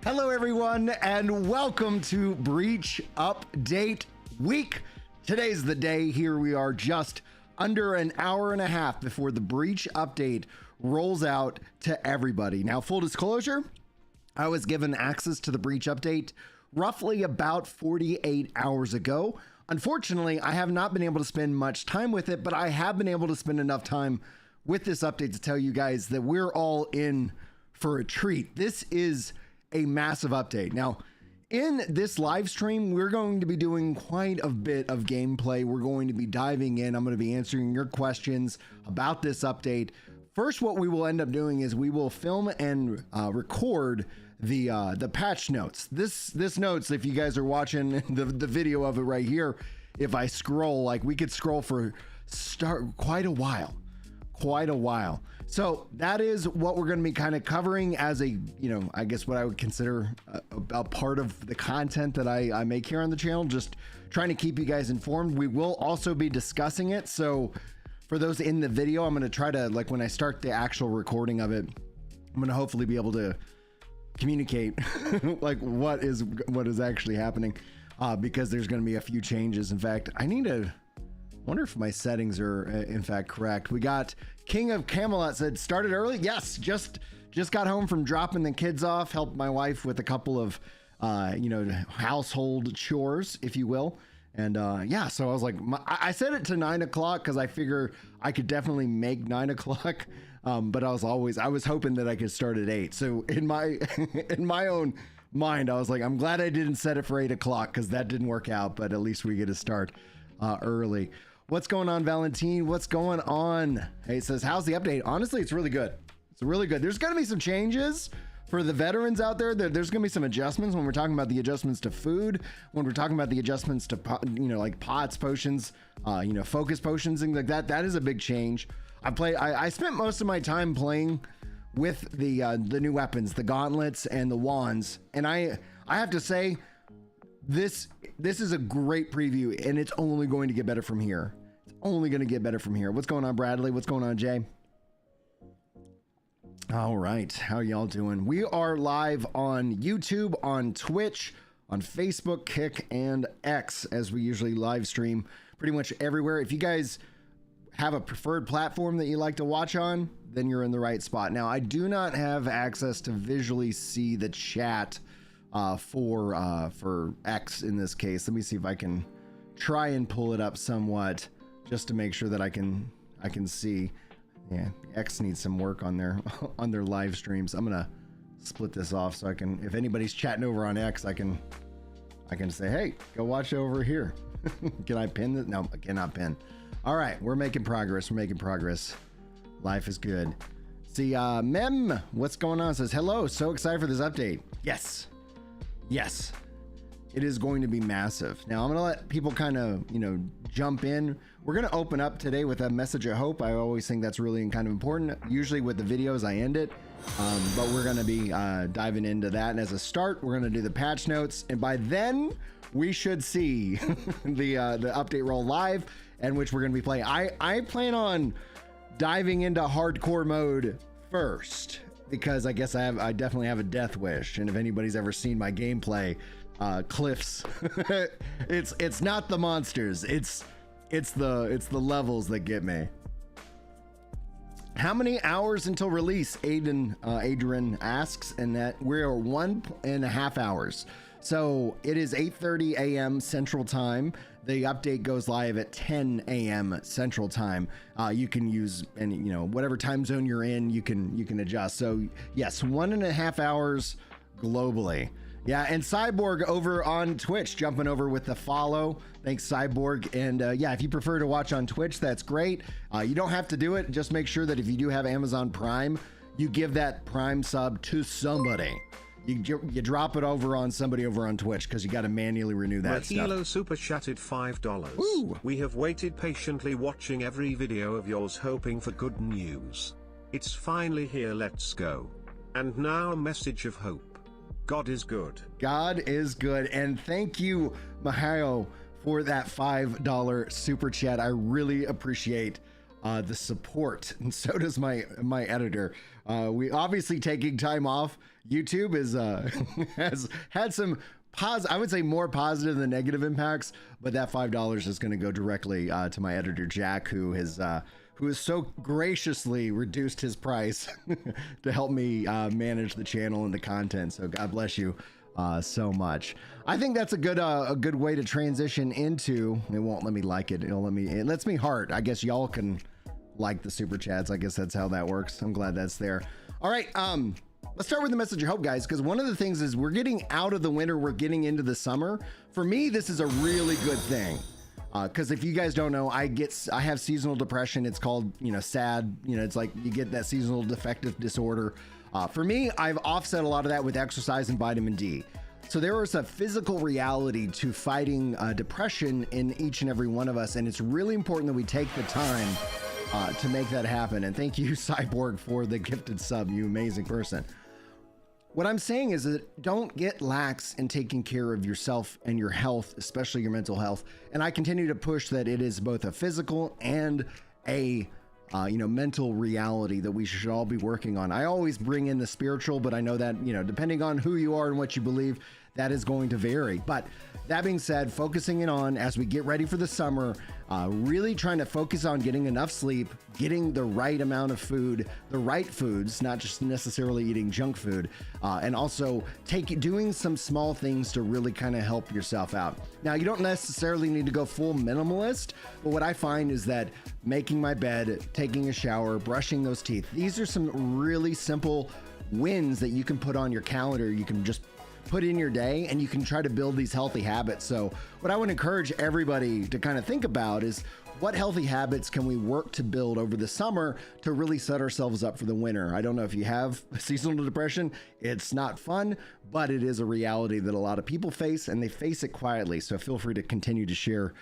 Hello everyone and welcome to Breach Update Week. Today's the day. Here we are just under an hour and a half before the Breach Update rolls out to everybody. Now, full disclosure, I was given access to the Breach Update roughly about 48 hours ago. Unfortunately, I have not been able to spend much time with it, but I have been able to spend enough time with this update to tell you guys that we're all in for a treat. This is a massive update. Now, in this live stream, we're going to be doing quite a bit of gameplay. We're going to be diving in. I'm going to be answering your questions about this update. First, what we will end up doing is we will film and record the patch notes. This notes, if you guys are watching the video of it right here, if I scroll, like we could scroll for quite a while. So that is what we're going to be kind of covering as a, I guess what I would consider a part of the content that I make here on the channel, just trying to keep you guys informed. We will also be discussing it. So for those in the video, I'm going to try to, like, when I start the actual recording of it, I'm going to hopefully be able to communicate like what is actually happening, because there's going to be a few changes. In fact, I need to wonder if my settings are in fact correct. We got King of Camelot said started early. Yes, just got home from dropping the kids off, helped my wife with a couple of household chores, if you will. And yeah, so I was like, I set it to 9 o'clock because I figure I could definitely make 9 o'clock. But I was hoping that I could start at 8. So in my own mind, I was like, I'm glad I didn't set it for 8 o'clock because that didn't work out, but at least we get to start early. What's going on, Valentine? What's going on? Hey, it says, how's the update? Honestly, it's really good. It's really good. There's going to be some changes for the veterans out there. There's going to be some adjustments when we're talking about the adjustments to food, when we're talking about the adjustments to, like pots, potions, focus potions, things like that. That is a big change. I spent most of my time playing with the new weapons, the gauntlets and the wands. And I have to say, this is a great preview, and it's only going to get better from here. It's only going to get better from here. What's going on, Bradley? What's going on, Jay? All right. How y'all doing? We are live on YouTube, on Twitch, on Facebook, Kick, and X, as we usually live stream pretty much everywhere. If you guys have a preferred platform that you like to watch on, then you're in the right spot. Now, I do not have access to visually see the chat for X in this case. Let me see if I can try and pull it up somewhat just to make sure that I can see. Yeah, X needs some work on their live streams. I'm gonna split this off so I can, if anybody's chatting over on X, I can say, hey, go watch over here. Can I pin this? No, I cannot pin. All right, we're making progress. Life is good. See, Mem, what's going on? Says, hello, so excited for this update. Yes, it is going to be massive. Now I'm gonna let people kind of, jump in. We're gonna open up today with a message of hope. I always think that's really kind of important. Usually with the videos I end it, but we're gonna be diving into that. And as a start, we're gonna do the patch notes, and by then we should see the update roll live, and which we're gonna be playing. I plan on diving into hardcore mode first, because I guess I definitely have a death wish. And if anybody's ever seen my gameplay, Cliffs, it's not the monsters, it's the levels that get me. How many hours until release? Adrian asks, and that we're 1.5 hours. So it is 8:30 a.m. Central Time. The update goes live at 10 a.m. Central Time. You can use any, whatever time zone you're in, you can adjust. So yes, 1.5 hours globally. Yeah, and Cyborg over on Twitch, jumping over with the follow. Thanks, Cyborg. And yeah, if you prefer to watch on Twitch, that's great. You don't have to do it. Just make sure that if you do have Amazon Prime, you give that Prime sub to somebody. You drop it over on somebody over on Twitch, because you got to manually renew that stuff. Hilo super chatted $5. Ooh. We have waited patiently watching every video of yours, hoping for good news. It's finally here, let's go. And now a message of hope. God is good. God is good. And thank you, Mahayo, for that $5 super chat. I really appreciate the support, and so does my editor. We obviously taking time off. YouTube is has had some I would say more positive than negative impacts, but that $5 is going to go directly to my editor Jack, who has so graciously reduced his price to help me manage the channel and the content. So God bless you so much. I think that's a good way to transition into. It won't let me like it. It lets me heart. I guess y'all can like the super chats. I guess that's how that works. I'm glad that's there. All right. Let's start with the message of hope, guys, because one of the things is we're getting out of the winter. We're getting into the summer. For me, this is a really good thing. Because if you guys don't know, I have seasonal depression. It's called, SAD. It's like you get that seasonal affective disorder. For me, I've offset a lot of that with exercise and vitamin D. So there is a physical reality to fighting depression in each and every one of us. And it's really important that we take the time to make that happen. And thank you, Cyborg, for the gifted sub, you amazing person. What I'm saying is that don't get lax in taking care of yourself and your health, especially your mental health. And I continue to push that it is both a physical and a mental reality that we should all be working on. I always bring in the spiritual, but I know that, depending on who you are and what you believe, that is going to vary. But that being said, focusing in on, as we get ready for the summer, really trying to focus on getting enough sleep, getting the right amount of food, the right foods, not just necessarily eating junk food, and also doing some small things to really kind of help yourself out. Now, you don't necessarily need to go full minimalist, but what I find is that making my bed, taking a shower, brushing those teeth, these are some really simple wins that you can put on your calendar. You can just put in your day, and you can try to build these healthy habits. So what I would encourage everybody to kind of think about is, what healthy habits can we work to build over the summer to really set ourselves up for the winter? I don't know if you have seasonal depression. It's not fun, but it is a reality that a lot of people face, and they face it quietly. So feel free to continue to share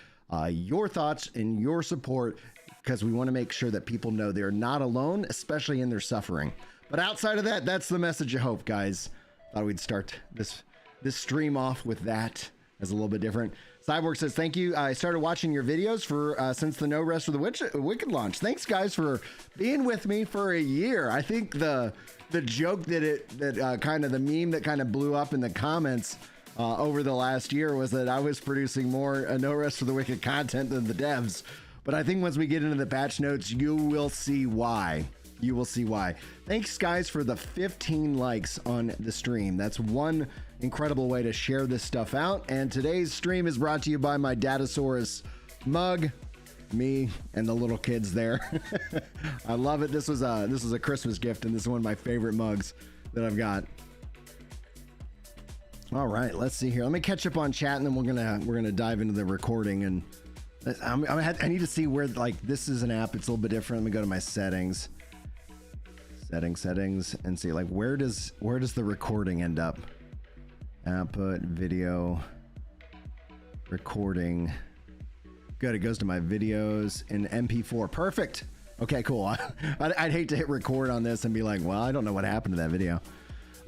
your thoughts and your support, because we want to make sure that people know they're not alone, especially in their suffering. But outside of that, that's the message of hope, guys. Thought we'd start this stream off with that as a little bit different. Cyborg says, thank you. I started watching your videos since the No Rest for the Wicked launch. Thanks, guys, for being with me for a year. I think the joke that kind of the meme that kind of blew up in the comments over the last year was that I was producing more No Rest for the Wicked content than the devs. But I think once we get into the patch notes, you will see why. You will see why. Thanks, guys, for the 15 likes on the stream. That's one incredible way to share this stuff out. And today's stream is brought to you by my Datasaurus mug, me and the little kids there. I love it. This was a Christmas gift, and this is one of my favorite mugs that I've got. All right, let's see here. Let me catch up on chat, and then we're gonna dive into the recording. And I need to see where, like, this is an app. It's a little bit different. Let me go to my settings. Settings, and see, like, where does the recording end up? Output, video, recording. Good, it goes to my videos in MP4. Perfect. Okay, cool. I'd hate to hit record on this and be like, well, I don't know what happened to that video.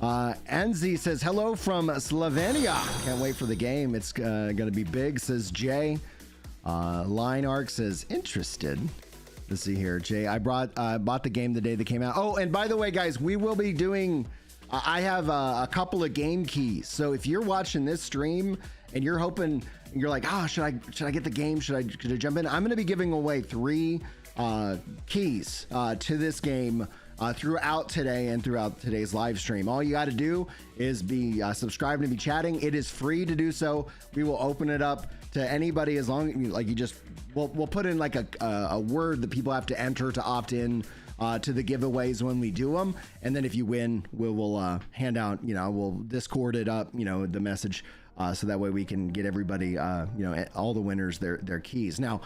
Anzi says, hello from Slovenia. Can't wait for the game. It's gonna be big, says Jay. Line Arc says, interested. Let's see here, Jay. I bought the game the day that came out. Oh, and by the way, guys, we will be doing. I have a couple of game keys. So if you're watching this stream and you're hoping, you're like, should I get the game? Should I jump in? I'm going to be giving away 3 keys to this game throughout today and throughout today's live stream. All you got to do is be subscribed and be chatting. It is free to do so. We will open it up to anybody as long as you just. We'll put in like a word that people have to enter to opt in to the giveaways when we do them, and then if you win, we'll hand out. We'll Discord it up. The message, so that way we can get everybody. All the winners their keys. Now,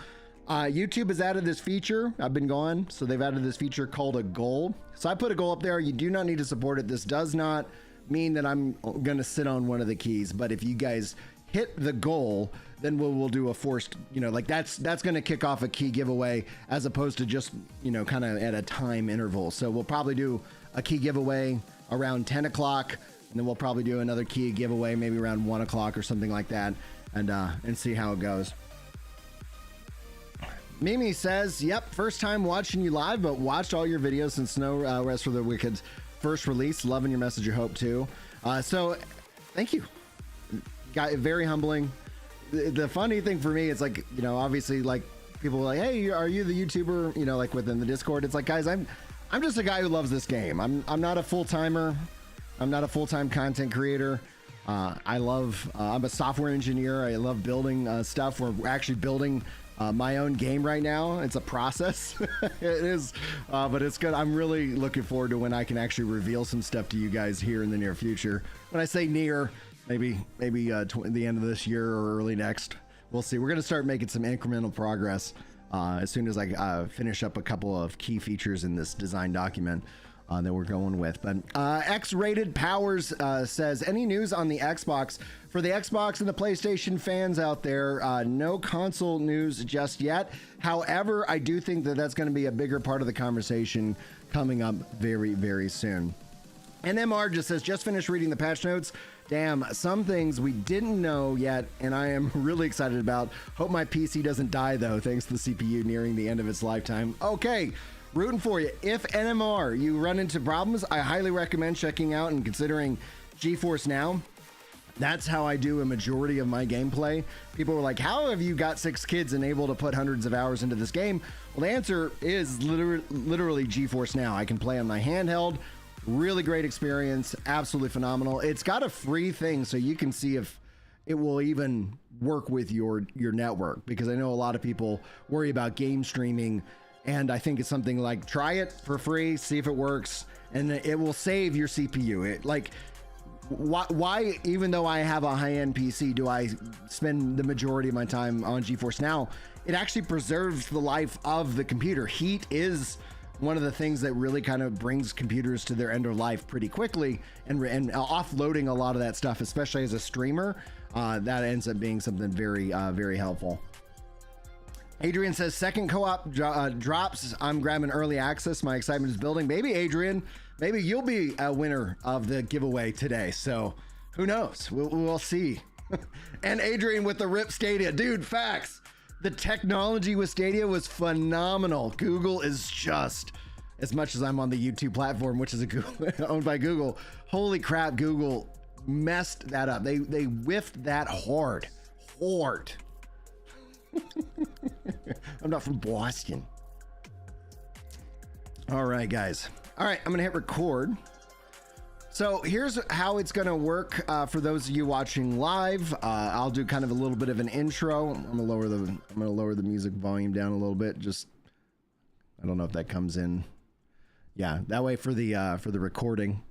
YouTube has added this feature. I've been gone, so they've added this feature called a goal. So I put a goal up there. You do not need to support it. This does not mean that I'm going to sit on one of the keys, but if you guys hit the goal, then we'll do a forced, that's going to kick off a key giveaway, as opposed to just, kind of at a time interval. So we'll probably do a key giveaway around 10 o'clock, and then we'll probably do another key giveaway maybe around 1 o'clock or something like that, and see how it goes. Mimi says, yep, first time watching you live, but watched all your videos since No Rest for the Wicked first release. Loving your message of hope too. So thank you. Got very humbling. The funny thing for me, it's like, you know, obviously like people are like, hey, are you the YouTuber? You know, like within the Discord. It's like, guys, I'm just a guy who loves this game. I'm not a full-timer. I'm not a full-time content creator. I'm a software engineer. I love building stuff. We're actually building my own game right now. It's a process. It is, but it's good. I'm really looking forward to when I can actually reveal some stuff to you guys here in the near future. When I say near, maybe the end of this year or early next. We'll see. We're going to start making some incremental progress as soon as I finish up a couple of key features in this design document that we're going with. But X-Rated Powers says, any news on the Xbox? For the Xbox and the PlayStation fans out there, no console news just yet. However, I do think that that's going to be a bigger part of the conversation coming up very, very soon. NMR just says, just finished reading the patch notes. Damn, some things we didn't know yet, and I am really excited about. Hope my PC doesn't die, though, thanks to the CPU nearing the end of its lifetime. Okay, rooting for you. If NMR, you run into problems, I highly recommend checking out and considering GeForce Now. That's how I do a majority of my gameplay. People were like, how have you got 6 kids and able to put hundreds of hours into this game? Well, the answer is literally GeForce Now. I can play on my handheld. Really great experience. Absolutely phenomenal. It's got a free thing, so you can see if it will even work with your network, because I know a lot of people worry about game streaming, and I think it's something like try it for free, see if it works, and it will save your CPU. Why, even though I have a high-end PC, do I spend the majority of my time on GeForce Now? It actually preserves the life of the computer. Heat is one of the things that really kind of brings computers to their end of life pretty quickly, and offloading a lot of that stuff, especially as a streamer, that ends up being something very, very helpful. Adrian says, second co-op drops. I'm grabbing early access. My excitement is building. Maybe, Adrian, maybe you'll be a winner of the giveaway today. So who knows? We'll see. And Adrian with the RIP Stadia. Dude, facts. The technology with Stadia was phenomenal. Google is just, as much as I'm on the YouTube platform, which is owned by Google, holy crap, Google messed that up. They whiffed that hard. I'm not from Boston. All right, guys. All right, I'm gonna hit record. So here's how it's gonna work for those of you watching live. I'll do kind of a little bit of an intro. I'm gonna lower the music volume down a little bit. Just, I don't know if that comes in. Yeah, that way for the recording.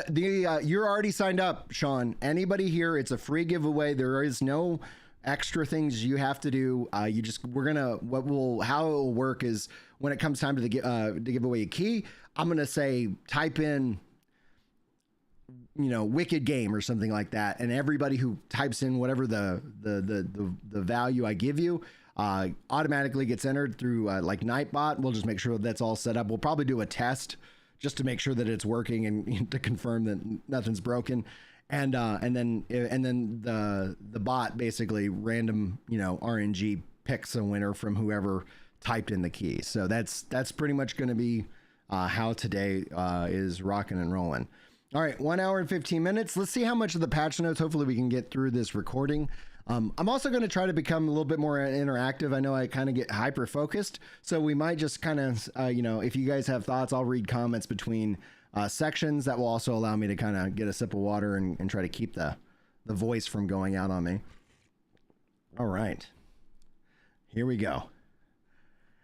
You're already signed up, Sean. Anybody here? It's a free giveaway. There is no extra things you have to do. How it will work is when it comes time to give away a key, I'm gonna say type in, you know, Wicked Game or something like that, and everybody who types in whatever the value I give you automatically gets entered through like Nightbot. We'll just make sure that's all set up. We'll probably do a test just to make sure that it's working and to confirm that nothing's broken. And then the bot basically random, you know, RNG picks a winner from whoever typed in the key. So that's pretty much going to be how today is rocking and rolling. All right, 1 hour and 15 minutes. Let's see how much of the patch notes. Hopefully we can get through this recording. I'm also going to try to become a little bit more interactive. I know I kind of get hyper focused, so we might just kind of, you know, if you guys have thoughts, I'll read comments between sections. That will also allow me to kind of get a sip of water and try to keep the voice from going out on me. All right, here we go.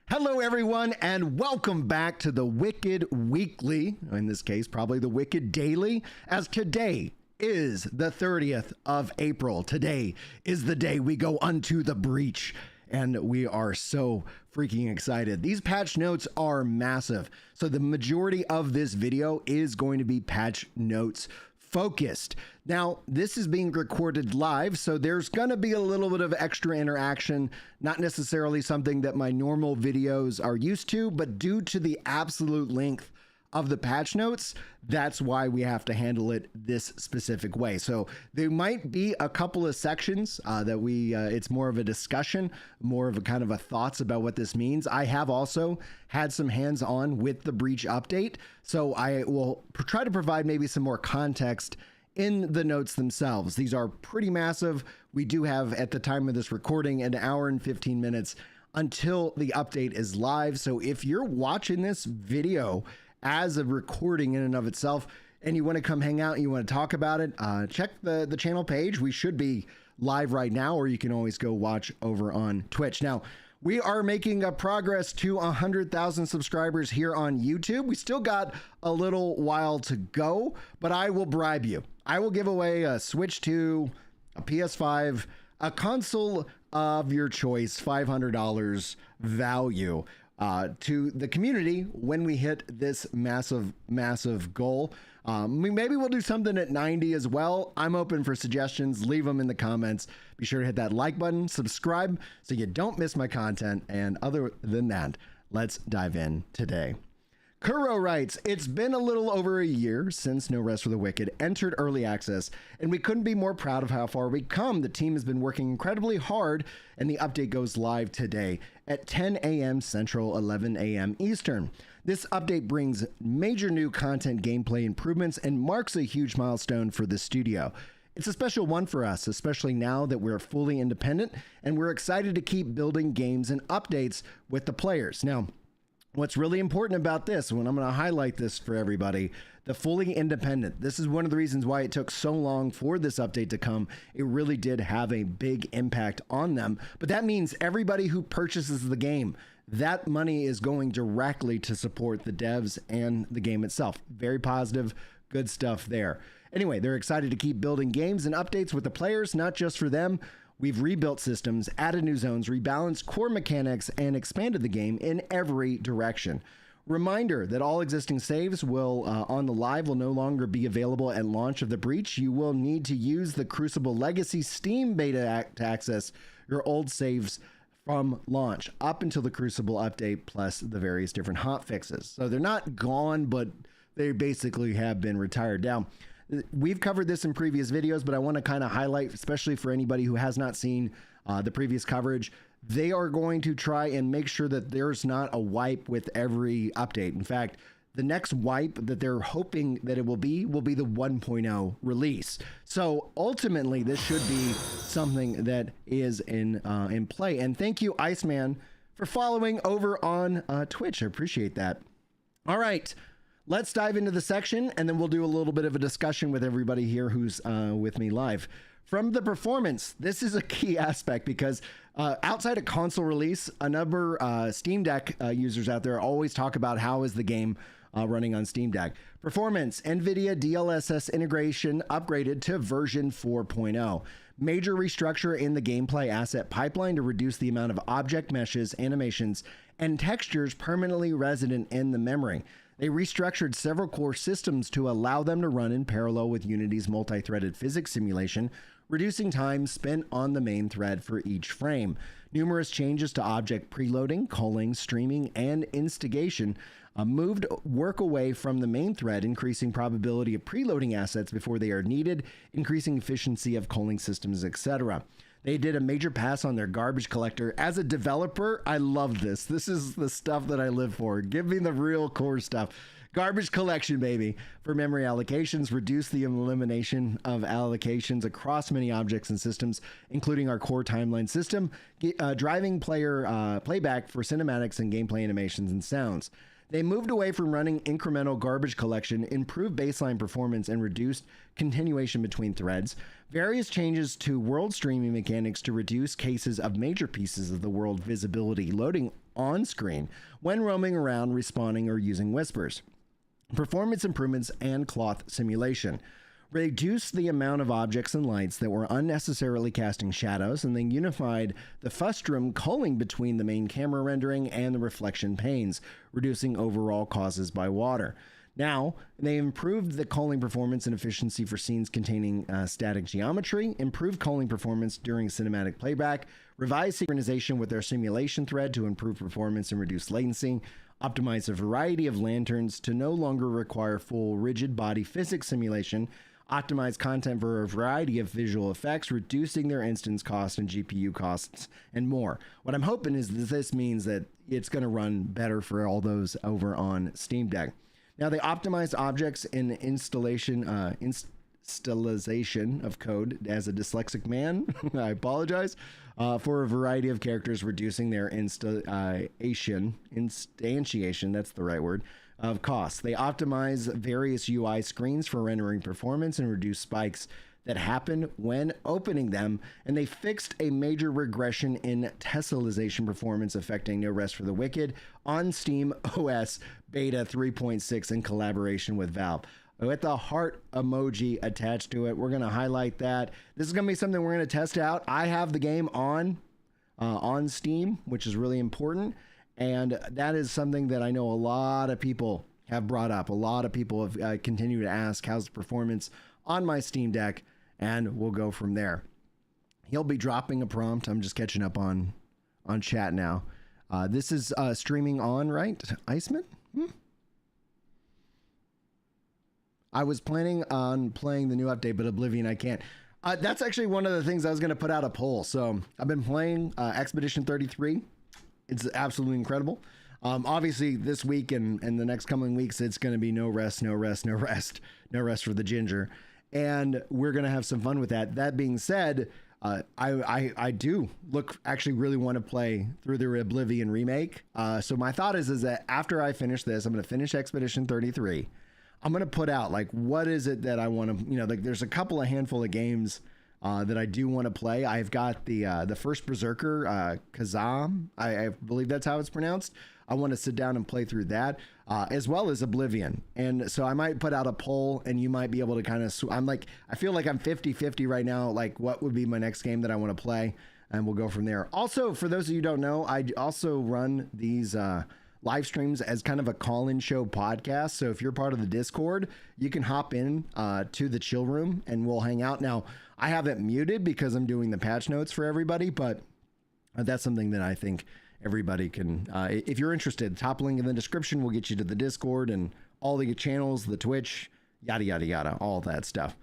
Hello, everyone, and welcome back to the Wicked Weekly. In this case, probably the Wicked Daily, as today is the 30th of April. Today is the day we go unto the breach, and we are so freaking excited. These patch notes are massive, so the majority of this video is going to be patch notes focused. Now, this is being recorded live, so there's going to be a little bit of extra interaction, not necessarily something that my normal videos are used to, but due to the absolute length of the patch notes. That's why we have to handle it this specific way. So there might be a couple of sections that it's more of a discussion, more of a kind of a thoughts about what this means. I have also had some hands-on with the breach update, so I will try to provide maybe some more context in the notes themselves. These are pretty massive. We do have, at the time of this recording, an hour and 15 minutes until the update is live. So if you're watching this video as a recording in and of itself, and you want to come hang out and you want to talk about it, check the channel page. We should be live right now, or you can always go watch over on Twitch. Now, we are making a progress to 100,000 subscribers here on YouTube. We still got a little while to go, but I will bribe you. I will give away a Switch 2, a PS5, a console of your choice, $500 value to the community when we hit this massive goal. Maybe we'll do something at 90 as well. I'm open for suggestions. Leave them in the comments. Be sure to hit that like button, subscribe so you don't miss my content. And other than that, let's dive in today. Kuro writes, it's been a little over a year since No Rest for the Wicked entered early access, and we couldn't be more proud of how far we've come. The team has been working incredibly hard, and the update goes live today at 10 a.m. Central, 11 a.m. Eastern. This update brings major new content, gameplay improvements, and marks a huge milestone for the studio. It's a special one for us, especially now that we're fully independent, and we're excited to keep building games and updates with the players. Now, what's really important about this, when I'm going to highlight this for everybody, the fully independent. This is one of the reasons why it took so long for this update to come. It really did have a big impact on them. But that means everybody who purchases the game, that money is going directly to support the devs and the game itself. Very positive, good stuff there. Anyway, they're excited to keep building games and updates with the players, not just for them. We've rebuilt systems, added new zones, rebalanced core mechanics, and expanded the game in every direction. Reminder that all existing saves on the live will no longer be available at launch of the breach. You will need to use the Crucible Legacy Steam beta to access your old saves from launch up until the Crucible update, plus the various different hotfixes. So they're not gone, but they basically have been retired. Now, we've covered this in previous videos, but I want to kind of highlight, especially for anybody who has not seen the previous coverage, they are going to try and make sure that there's not a wipe with every update. In fact, the next wipe that they're hoping that it will be the 1.0 release. So ultimately, this should be something that is in play. And thank you, Iceman, for following over on Twitch. I appreciate that. All right. Let's dive into the section, and then we'll do a little bit of a discussion with everybody here who's with me live. From the performance, this is a key aspect because outside of console release, a number Steam Deck users out there always talk about how is the game running on Steam Deck. Performance, NVIDIA DLSS integration upgraded to version 4.0. Major restructure in the gameplay asset pipeline to reduce the amount of object meshes, animations, and textures permanently resident in the memory. They restructured several core systems to allow them to run in parallel with Unity's multi-threaded physics simulation, reducing time spent on the main thread for each frame. Numerous changes to object preloading, culling, streaming, and instigation moved work away from the main thread, increasing probability of preloading assets before they are needed, increasing efficiency of culling systems, etc. They did a major pass on their garbage collector. As a developer, I love this. This is the stuff that I live for. Give me the real core stuff. Garbage collection, baby. For memory allocations, reduce the elimination of allocations across many objects and systems, including our core timeline system, driving player playback for cinematics and gameplay animations and sounds. They moved away from running incremental garbage collection, improved baseline performance, and reduced continuation between threads. Various changes to world streaming mechanics to reduce cases of major pieces of the world visibility loading on screen when roaming around, respawning, or using whispers. Performance improvements and cloth simulation. Reduced the amount of objects and lights that were unnecessarily casting shadows, and then unified the frustum culling between the main camera rendering and the reflection panes, reducing overall causes by water. Now, they improved the culling performance and efficiency for scenes containing static geometry, improved culling performance during cinematic playback, revised synchronization with their simulation thread to improve performance and reduce latency, optimize a variety of lanterns to no longer require full rigid body physics simulation, optimize content for a variety of visual effects, reducing their instance cost and GPU costs, and more. What I'm hoping is that this means that it's going to run better for all those over on Steam Deck. Now, they optimized objects in installation of code. As a dyslexic man, I apologize, for a variety of characters, reducing their instantiation, that's the right word, of costs. They optimize various UI screens for rendering performance and reduce spikes that happen when opening them, and they fixed a major regression in tessellization performance affecting No Rest for the Wicked on Steam OS Beta 3.6 in collaboration with Valve. With the heart emoji attached to it, we're going to highlight that. This is going to be something we're going to test out. I have the game on Steam, which is really important. And that is something that I know a lot of people have brought up. A lot of people have continued to ask, how's the performance on my Steam Deck? And we'll go from there. He'll be dropping a prompt. I'm just catching up on chat now. This is streaming on, right? Iceman? I was planning on playing the new update, but Oblivion I can't. That's actually one of the things I was going to put out a poll. So I've been playing Expedition 33. It's absolutely incredible. Obviously, this week and the next coming weeks, it's going to be no rest for the ginger. And we're going to have some fun with that. That being said, I do actually really want to play through the Oblivion remake. So my thought is that after I finish this, I'm going to finish Expedition 33. I'm going to put out, like, what is it that I want to, like, there's a handful of games that I do want to play. I've got the first Berserker, Kazam, I believe that's how it's pronounced. I want to sit down and play through that, as well as Oblivion. And so I might put out a poll, and you might be able to kind of, I feel like I'm 50-50 right now, like what would be my next game that I want to play, and we'll go from there. Also, for those of you who don't know, I also run these live streams as kind of a call-in show podcast. So if you're part of the Discord, you can hop in to the chill room and we'll hang out. Now, I have it muted because I'm doing the patch notes for everybody, but that's something that I think everybody can, if you're interested, top link in the description will get you to the Discord and all the channels, the Twitch, yada, yada, yada, all that stuff.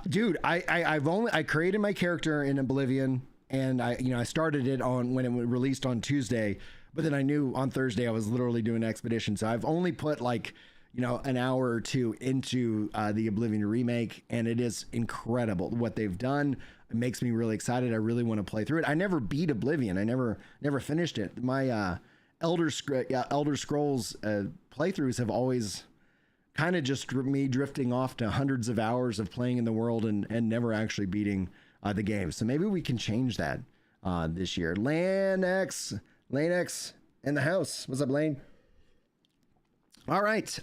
Dude, I created my character in Oblivion, and I started it on when it was released on Tuesday. But then I knew on Thursday I was literally doing Expedition. So I've only put an hour or two into the Oblivion remake, and it is incredible what they've done. It makes me really excited. I really want to play through it. I never beat Oblivion. I never finished it. My Elder Scrolls playthroughs have always kind of just me drifting off to hundreds of hours of playing in the world and never actually beating the game. So maybe we can change that this year. Lane X in the house. What's up, Lane? All right.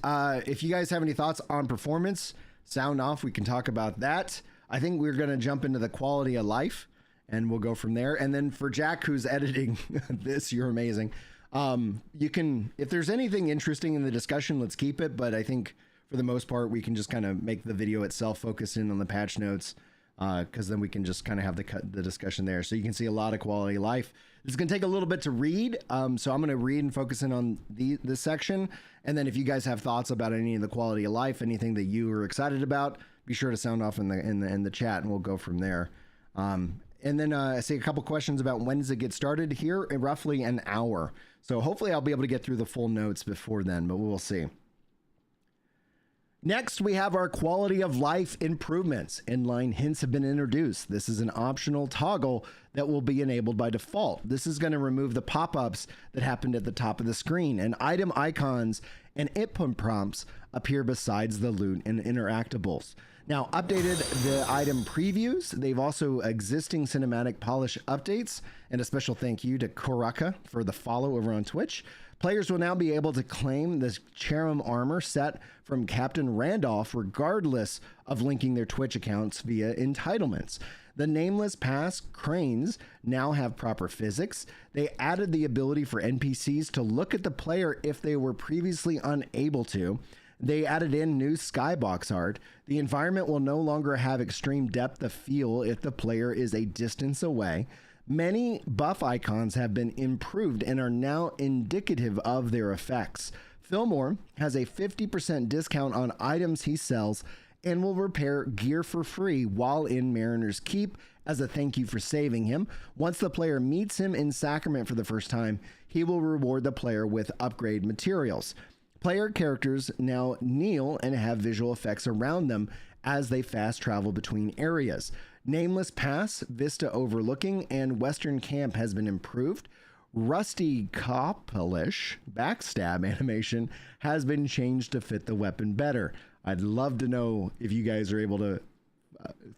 If you guys have any thoughts on performance, sound off. We can talk about that. I think we're going to jump into the quality of life, and we'll go from there. And then for Jack, who's editing this, you're amazing. You can, if there's anything interesting in the discussion, let's keep it. But I think for the most part, we can just kind of make the video itself focus in on the patch notes, because then we can just kind of have the discussion there. So you can see a lot of quality of life. This is going to take a little bit to read, so I'm going to read and focus in on this section. And then if you guys have thoughts about any of the quality of life, anything that you are excited about, be sure to sound off in the chat, and we'll go from there. And then I see a couple questions about when does it get started here in roughly an hour. So hopefully I'll be able to get through the full notes before then, but we'll see. Next, we have our quality of life improvements. Inline hints have been introduced. This is an optional toggle that will be enabled by default. This is going to remove the pop-ups that happened at the top of the screen, and item icons and input prompts appear besides the loot and interactables. Now, updated the item previews. They've also existing cinematic polish updates, and a special thank you to Koraka for the follow over on Twitch. Players will now be able to claim the Cherem armor set from Captain Randolph regardless of linking their Twitch accounts via entitlements. The nameless pass cranes now have proper physics. They added the ability for NPCs to look at the player if they were previously unable to. They added in new skybox art. The environment will no longer have extreme depth of field if the player is a distance away. Many buff icons have been improved and are now indicative of their effects. Fillmore has a 50% discount on items he sells and will repair gear for free while in Mariner's Keep as a thank you for saving him. Once the player meets him in Sacrament for the first time, he will reward the player with upgrade materials. Player characters now kneel and have visual effects around them as they fast travel between areas. Nameless Pass, Vista Overlooking, and Western Camp has been improved. Rusty Coppelish backstab animation has been changed to fit the weapon better. I'd love to know if you guys are able to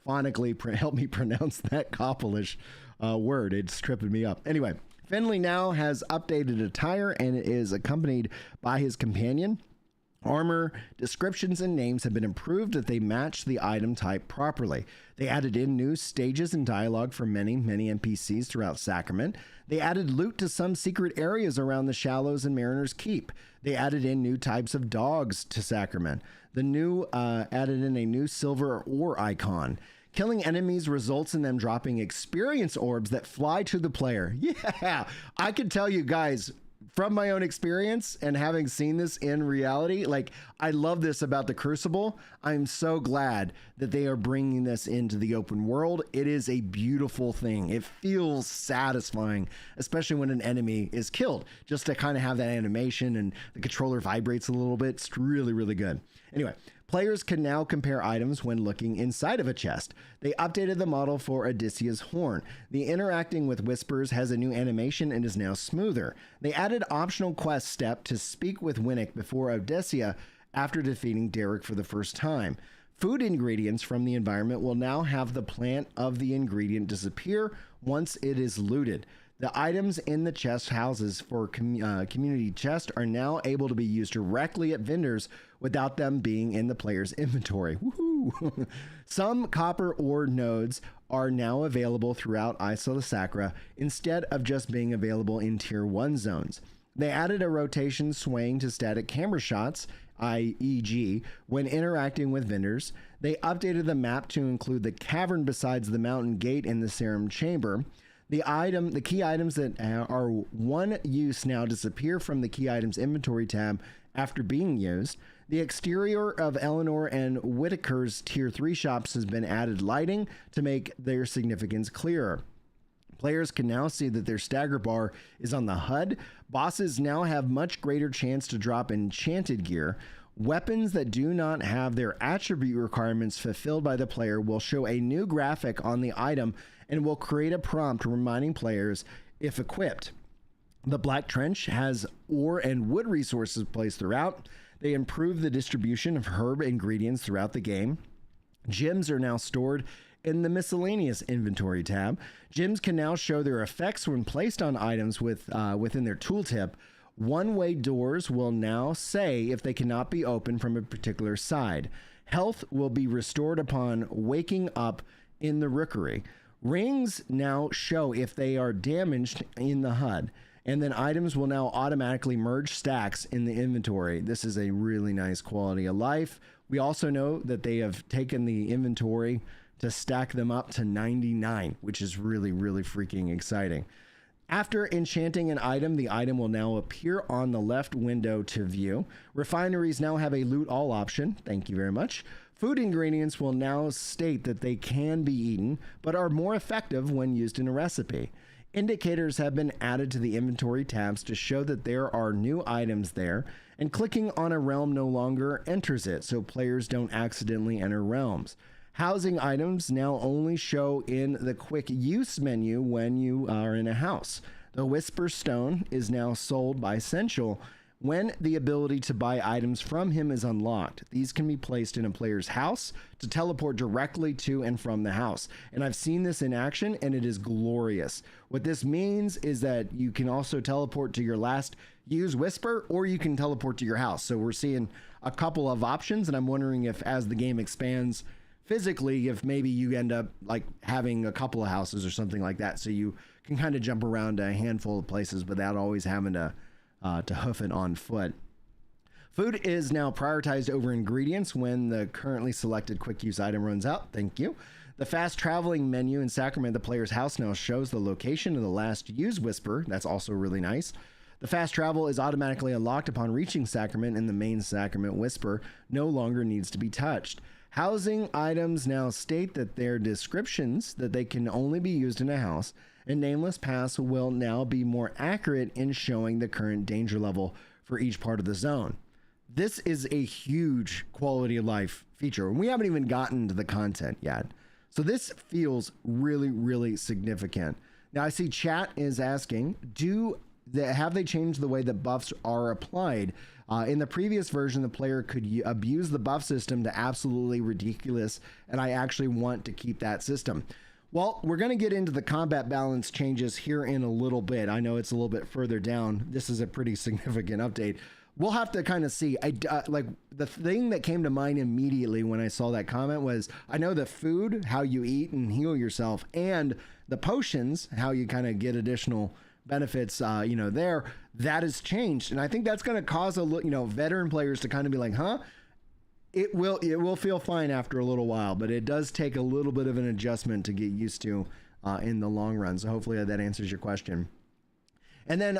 phonically help me pronounce that Coppelish word. It's tripping me up. Anyway, Finley now has updated attire and is accompanied by his companion. Armor descriptions and names have been improved that they match the item type properly. They added in new stages and dialogue for many NPCs throughout Sacrament. They added loot to some secret areas around the Shallows and Mariner's Keep. They added in new types of dogs to Sacrament. The new added in a new silver ore icon. Killing enemies results in them dropping experience orbs that fly to the player. Yeah, I can tell you guys, from my own experience and having seen this in reality, like, I love this about the Crucible. I'm so glad that they are bringing this into the open world. It is a beautiful thing. It feels satisfying, especially when an enemy is killed, just to kind of have that animation and the controller vibrates a little bit. It's really, really good. Anyway, players can now compare items when looking inside of a chest. They updated the model for Odyssea's horn. The interacting with whispers has a new animation and is now smoother. They added optional quest step to speak with Winnick before Odysseia after defeating Derek for the first time. Food ingredients from the environment will now have the plant of the ingredient disappear once it is looted. The items in the chest houses for community chest are now able to be used directly at vendors without them being in the player's inventory. Woohoo! Some copper ore nodes are now available throughout Isla Sacra instead of just being available in Tier 1 zones. They added a rotation swaying to static camera shots, i.e.g., when interacting with vendors. They updated the map to include the cavern besides the mountain gate in the Serum Chamber. The key items that are one use now disappear from the key items inventory tab after being used. The exterior of Eleanor and Whitaker's Tier 3 shops has been added lighting to make their significance clearer. Players can now see that their stagger bar is on the HUD. Bosses now have much greater chance to drop enchanted gear. Weapons that do not have their attribute requirements fulfilled by the player will show a new graphic on the item and will create a prompt reminding players if equipped. The Black Trench has ore and wood resources placed throughout. They improve the distribution of herb ingredients throughout the game. Gems are now stored in the miscellaneous inventory tab. Gems can now show their effects when placed on items within their tooltip. One-way doors will now say if they cannot be opened from a particular side. Health will be restored upon waking up in the rookery. Rings now show if they are damaged in the HUD. And then items will now automatically merge stacks in the inventory. This is a really nice quality of life. We also know that they have taken the inventory to stack them up to 99, which is really, really freaking exciting. After enchanting an item, the item will now appear on the left window to view. Refineries now have a loot all option. Thank you very much. Food ingredients will now state that they can be eaten, but are more effective when used in a recipe. Indicators have been added to the inventory tabs to show that there are new items there, and clicking on a realm no longer enters it, so players don't accidentally enter realms. Housing items now only show in the quick use menu when you are in a house. The Whisper Stone is now sold by Essential when the ability to buy items from him is unlocked. These can be placed in a player's house to teleport directly to and from the house. And I've seen this in action and it is glorious. What this means is that you can also teleport to your last use Whisper, or you can teleport to your house. So we're seeing a couple of options, and I'm wondering if as the game expands physically, if maybe you end up like having a couple of houses or something like that, so you can kind of jump around a handful of places without always having to hoof it on foot. Food is now prioritized over ingredients when the currently selected quick use item runs out. Thank you. The fast traveling menu in Sacrament, the player's house, now shows the location of the last used whisper. That's also really nice. The fast travel is automatically unlocked upon reaching Sacrament, and the main Sacrament whisper no longer needs to be touched. Housing items now state that their descriptions that they can only be used in a house, and Nameless Pass will now be more accurate in showing the current danger level for each part of the zone. This is a huge quality of life feature, and we haven't even gotten to the content yet. So this feels really, really significant. Now I see chat is asking, have they changed the way that buffs are applied? In the previous version, the player could abuse the buff system to absolutely ridiculous, and I actually want to keep that system. Well, we're going to get into the combat balance changes here in a little bit. I know it's a little bit further down. This is a pretty significant update. We'll have to kind of see. Like the thing that came to mind immediately when I saw that comment was, I know the food, how you eat and heal yourself, and the potions, how you kind of get additional benefits, there, that has changed. And I think that's going to cause veteran players to kind of be like, huh? It will feel fine after a little while, but it does take a little bit of an adjustment to get used to in the long run. So hopefully that answers your question. And then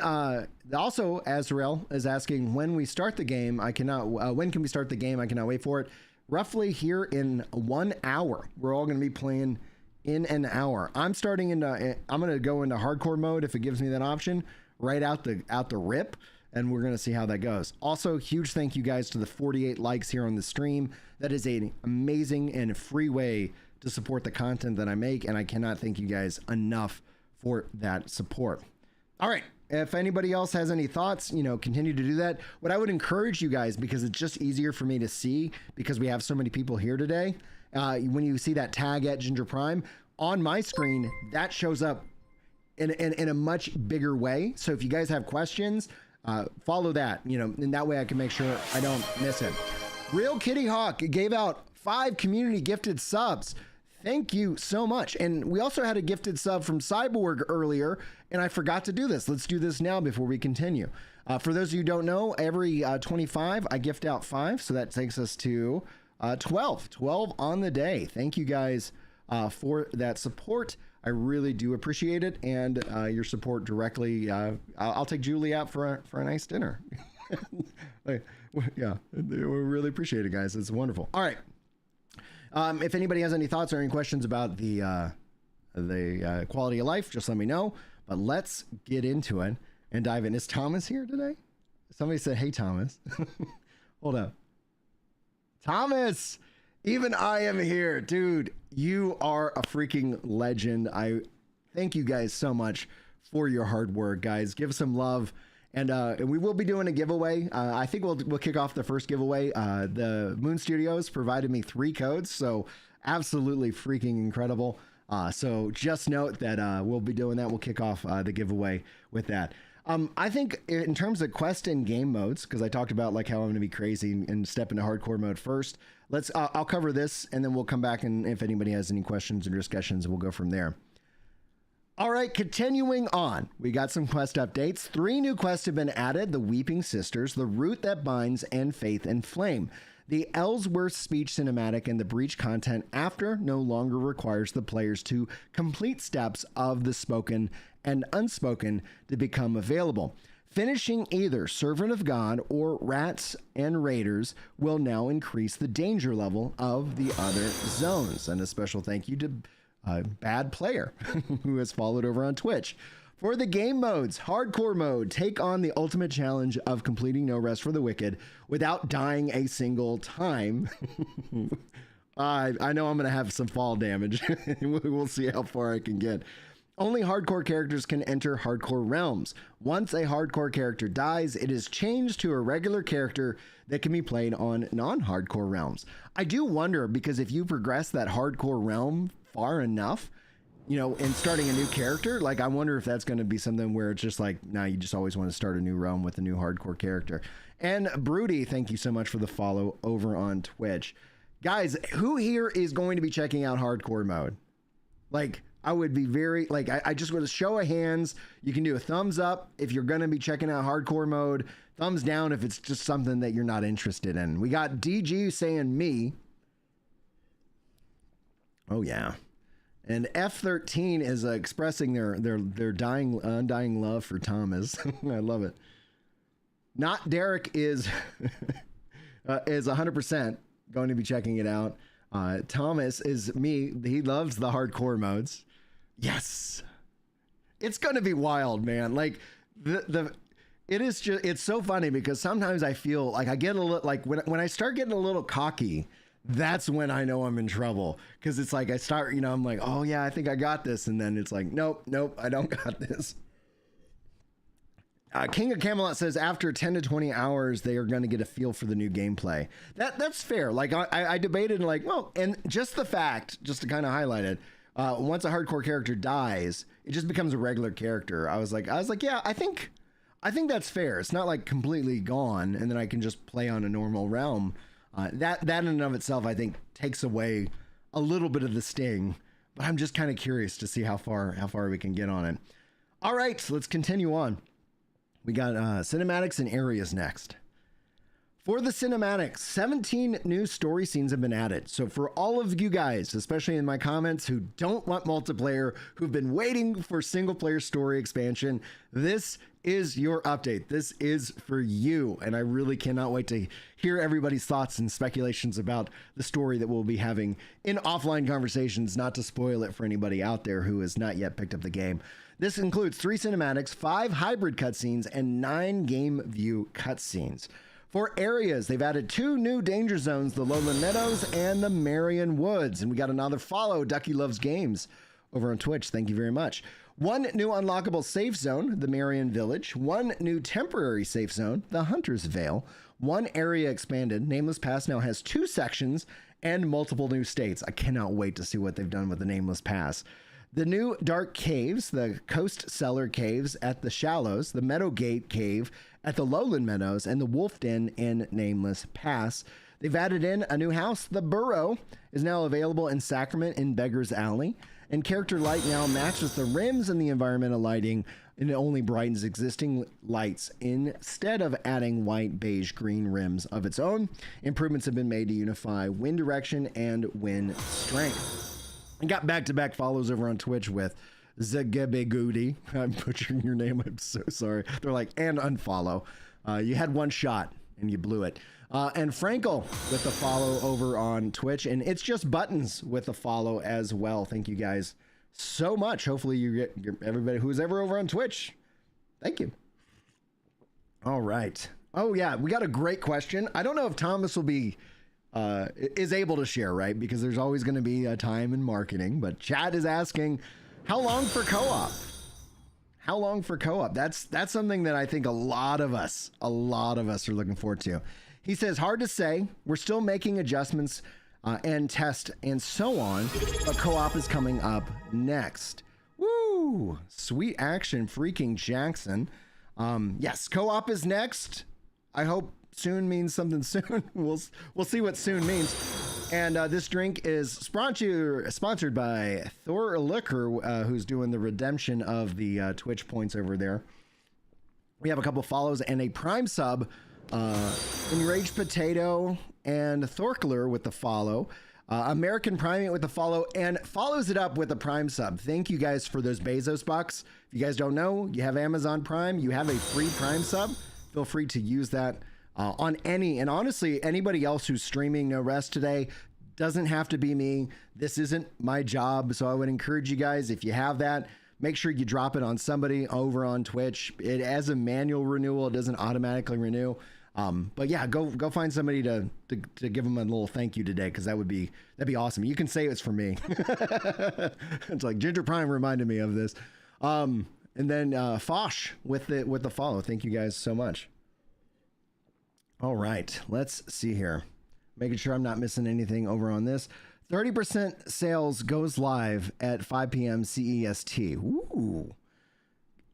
also Azrael is asking, when we start the game, when can we start the game? I cannot wait for it. Roughly here in 1 hour. We're all going to be playing in an hour. I'm going to go into hardcore mode if it gives me that option right out the rip, and we're going to see how that goes. Also, huge thank you guys to the 48 likes here on the stream. That is an amazing and free way to support the content that I make, and I cannot thank you guys enough for that support. All right. If anybody else has any thoughts, continue to do that. What I would encourage you guys, because it's just easier for me to see because we have so many people here today, when you see that tag at Ginger Prime on my screen, that shows up in a much bigger way. So if you guys have questions, follow that, and that way I can make sure I don't miss it. Real Kitty Hawk gave out 5 community gifted subs. Thank you so much. And we also had a gifted sub from Cyborg earlier, and I forgot to do this. Let's do this now before we continue. For those of you who don't know, every 25, I gift out 5. So that takes us to 12 on the day. Thank you guys for that support. I really do appreciate it. And your support directly. I'll take Julie out for a nice dinner. Yeah, we really appreciate it, guys. It's wonderful. All right. If anybody has any thoughts or any questions about the quality of life, just let me know. But let's get into it and dive in. Is Thomas here today? Somebody said, hey, Thomas. Hold up. Thomas, even I am here. Dude, you are a freaking legend. I thank you guys so much for your hard work, guys. Give some love. And we will be doing a giveaway. I think we'll kick off the first giveaway. The Moon Studios provided me 3 codes, so absolutely freaking incredible. So just note that we'll be doing that. We'll kick off the giveaway with that. I think in terms of quest and game modes, because I talked about like how I'm going to be crazy and step into hardcore mode first. I'll cover this, and then we'll come back, and if anybody has any questions or discussions, we'll go from there. All right, continuing on, we got some quest updates. 3 new quests have been added: the Weeping Sisters, the Root That Binds, and Faith and Flame. The Ellsworth speech cinematic and the Breach content after no longer requires the players to complete steps of the spoken and unspoken to become available. Finishing either Servant of God or Rats and Raiders will now increase the danger level of the other zones. And a special thank you to Bad Player, who has followed over on Twitch. For the game modes, hardcore mode, take on the ultimate challenge of completing No Rest for the Wicked without dying a single time. I know I'm going to have some fall damage. We'll see how far I can get. Only hardcore characters can enter hardcore realms. Once a hardcore character dies, it is changed to a regular character that can be played on non-hardcore realms. I do wonder, because if you progress that hardcore realm far enough, in starting a new character, like I wonder if that's going to be something where it's just like, now you just always want to start a new realm with a new hardcore character. And Broody, thank you so much for the follow over on Twitch. Guys, who here is going to be checking out hardcore mode? Like, I would be very, like, I just want to show of hands. You can do a thumbs up if you're going to be checking out hardcore mode. Thumbs down if it's just something that you're not interested in. We got DG saying me. Oh, yeah. And F13 is expressing their undying love for Thomas. I love it. Not Derek is 100% going to be checking it out. Thomas is me. He loves the hardcore modes. Yes. It's going to be wild, man. Like it's so funny because sometimes I feel like I get a little, like when I start getting a little cocky, that's when I know I'm in trouble. Cause it's like, I start, I'm like, oh yeah, I think I got this. And then it's like, nope, I don't got this. King of Camelot says after 10 to 20 hours, they are going to get a feel for the new gameplay. That's fair. Like I debated like, well, and just the fact, just to kind of highlight it, once a hardcore character dies, it just becomes a regular character. I was like, yeah, I think that's fair. It's not like completely gone and then I can just play on a normal realm. That in and of itself, I think takes away a little bit of the sting, but I'm just kind of curious to see how far we can get on it. All right, so let's continue on. We got cinematics and areas next. For the cinematics, 17 new story scenes have been added. So for all of you guys, especially in my comments who don't want multiplayer, who've been waiting for single player story expansion, this is your update. This is for you. And I really cannot wait to hear everybody's thoughts and speculations about the story that we'll be having in offline conversations, not to spoil it for anybody out there who has not yet picked up the game. This includes 3 cinematics, 5 hybrid cutscenes, and 9 game view cutscenes. For areas, they've added 2 new danger zones, the Lowland Meadows and the Marion Woods. And we got another follow, Ducky Loves Games, over on Twitch. Thank you very much. 1 new unlockable safe zone, the Marion Village. 1 new temporary safe zone, the Hunter's Vale. 1 area expanded, Nameless Pass now has 2 sections and multiple new states. I cannot wait to see what they've done with the Nameless Pass. The new Dark Caves, the Coast Cellar Caves at the Shallows, the Meadowgate Cave at the Lowland Meadows, and the Wolf Den in Nameless Pass. They've added in a new house. The Burrow is now available in Sacrament in Beggar's Alley. And character light now matches the rims and the environmental lighting, and it only brightens existing lights instead of adding white, beige, green rims of its own. Improvements have been made to unify wind direction and wind strength. And got back-to-back follows over on Twitch with Zagebegudi. I'm butchering your name. I'm so sorry. They're like, and unfollow. You had one shot and you blew it. And Frankel with the follow over on Twitch. And it's just buttons with the follow as well. Thank you guys so much. Hopefully you get everybody who's ever over on Twitch. Thank you. All right. Oh yeah, we got a great question. I don't know if Thomas will be is able to share, right? Because there's always going to be a time in marketing, but chat is asking, how long for co-op? How long for co-op? That's something that I think a lot of us are looking forward to. He says, hard to say. We're still making adjustments and test and so on, but co-op is coming up next. Woo! Sweet action, freaking Jackson. Yes, co-op is next. I hope soon means something soon. We'll see what soon means. And this drink is sponsored by Thor Liquor, who's doing the redemption of the Twitch points over there. We have a couple follows and a Prime sub. Enraged Potato and Thorkler with the follow. American Primate with the follow, and follows it up with a Prime sub. Thank you guys for those Bezos bucks. If you guys don't know, you have Amazon Prime, you have a free Prime sub. Feel free to use that on any, and honestly, anybody else who's streaming No Rest today. Doesn't have to be me. This isn't my job. So I would encourage you guys, if you have that, make sure you drop it on somebody over on Twitch. It as a manual renewal, it doesn't automatically renew. But yeah, go find somebody to give them a little thank you today, because that'd be awesome. You can say it's for me. It's like Ginger Prime reminded me of this. And then Fosh with the follow. Thank you guys so much. All right, let's see here. Making sure I'm not missing anything over on this. 30% sales goes live at 5 p.m. CEST. Ooh.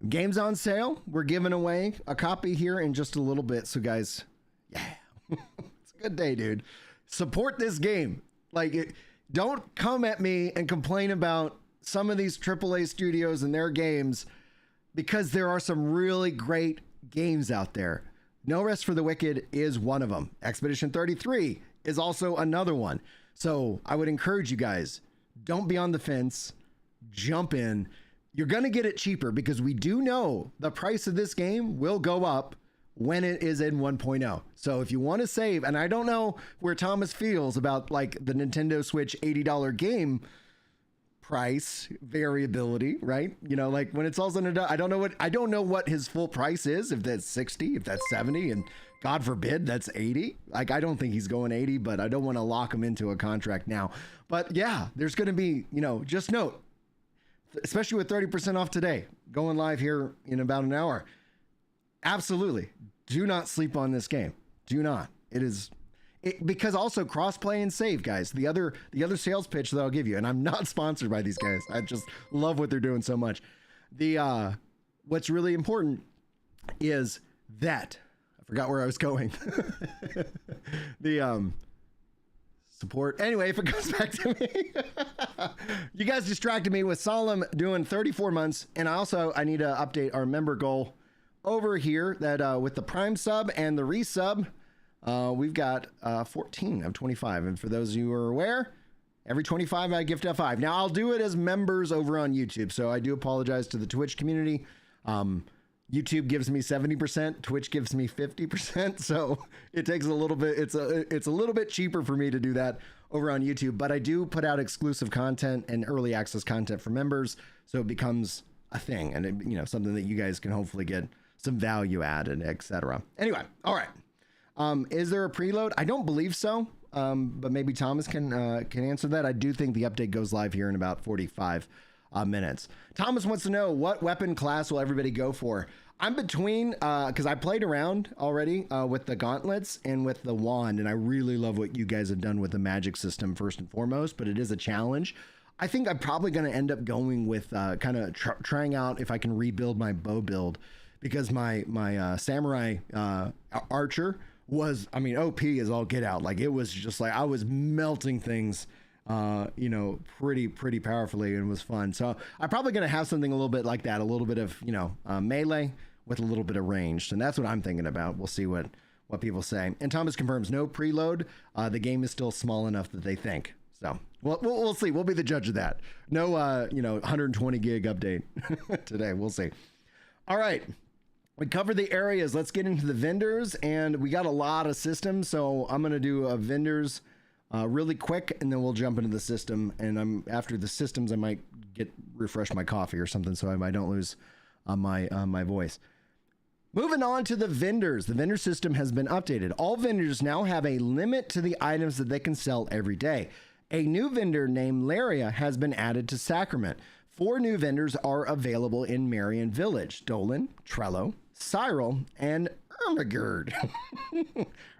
Games on sale. We're giving away a copy here in just a little bit. So guys, yeah, it's a good day, dude. Support this game. Like, don't come at me and complain about some of these AAA studios and their games, because there are some really great games out there. No Rest for the Wicked is one of them. Expedition 33 is also another one. So I would encourage you guys, don't be on the fence. jump in. You're going to get it cheaper because we do know the price of this game will go up when it is in 1.0. So if you want to save, and I don't know where Thomas feels about like the Nintendo Switch $80 game price variability, right? You know, like when it's all said and done, I don't know what his full price is, if that's 60, if that's 70, and God forbid that's 80. Like, I don't think he's going 80, but I don't want to lock him into a contract now. But yeah, there's going to be, you know, just note, especially with 30% off today, going live here in about an hour. Absolutely. Do not sleep on this game. Do not. Because also crossplay and save, guys. The other sales pitch that I'll give you, and I'm not sponsored by these guys. I just love what they're doing so much. What's really important is that I forgot where I was going. Support. Anyway, if it comes back to me, you guys distracted me with Solemn doing 34 months, and I need to update our member goal over here. That with the Prime sub and the resub. We've got 14 of 25. And for those of you who are aware, every 25 I gift F5. Now I'll do it as members over on YouTube. So I do apologize to the Twitch community. YouTube gives me 70%, Twitch gives me 50%. So it takes a little bit, it's a little bit cheaper for me to do that over on YouTube, but I do put out exclusive content and early access content for members. So it becomes a thing and it, you know, something that you guys can hopefully get some value added, etc. Anyway. All right. Is there a preload? I don't believe so. But maybe Thomas can answer that. I do think the update goes live here in about 45 minutes. Thomas wants to know, what weapon class will everybody go for? I'm between, because I played around already with the gauntlets and with the wand, and I really love what you guys have done with the magic system first and foremost, but it is a challenge. I think I'm probably going to end up going with kind of trying out if I can rebuild my bow build, because my samurai archer was, I mean, OP is all get out. Like, it was just like I was melting things you know, pretty powerfully, and it was fun. So I'm probably going to have something a little bit like that, a little bit of, you know, melee with a little bit of ranged, and that's what I'm thinking about. We'll see what people say. And Thomas confirms no preload. The game is still small enough that they think. So we'll see. We'll be the judge of that. No, you know, 120 gig update today. We'll see. All right. We covered the areas. Let's get into the vendors, and we got a lot of systems. So I'm going to do a vendors really quick, and then we'll jump into the system. And after the systems, I might refresh my coffee or something, so I don't lose my voice. Moving on to the vendors. The vendor system has been updated. All vendors now have a limit to the items that they can sell every day. A new vendor named Laria has been added to Sacrament. 4 new vendors are available in Marion Village: Dolan, Trello, Cyril, and Ermagerd.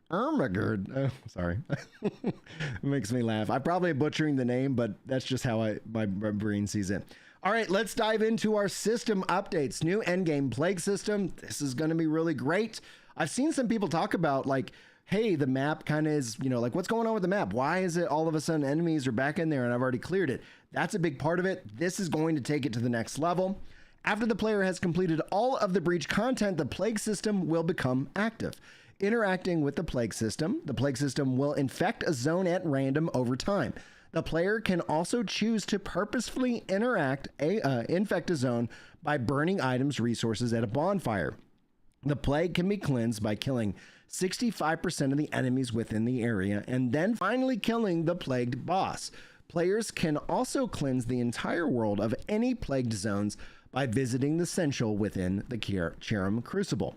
Ermagerd. Oh, sorry. It makes me laugh. I'm probably butchering the name, but that's just how my brain sees it. All right, let's dive into our system updates. New endgame plague system. This is going to be really great. I've seen some people talk about, like, hey, the map kind of is, you know, like, what's going on with the map? Why is it all of a sudden enemies are back in there and I've already cleared it? That's a big part of it. This is going to take it to the next level. After the player has completed all of the breach content, the plague system will become active. Interacting with the plague system will infect a zone at random over time. The player can also choose to purposefully infect a zone by burning items, resources at a bonfire. The plague can be cleansed by killing 65% of the enemies within the area and then finally killing the plagued boss. Players can also cleanse the entire world of any plagued zones by visiting the Central within the Cherim Crucible.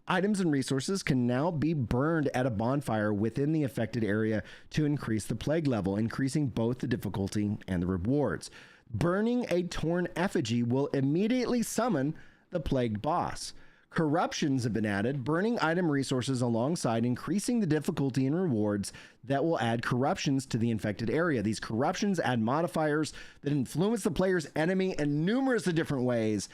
Items and resources can now be burned at a bonfire within the affected area to increase the plague level, increasing both the difficulty and the rewards. Burning a torn effigy will immediately summon the plagued boss. Corruptions have been added, burning item resources alongside increasing the difficulty and rewards that will add corruptions to the infected area. These corruptions add modifiers that influence the player's enemy in numerous different ways.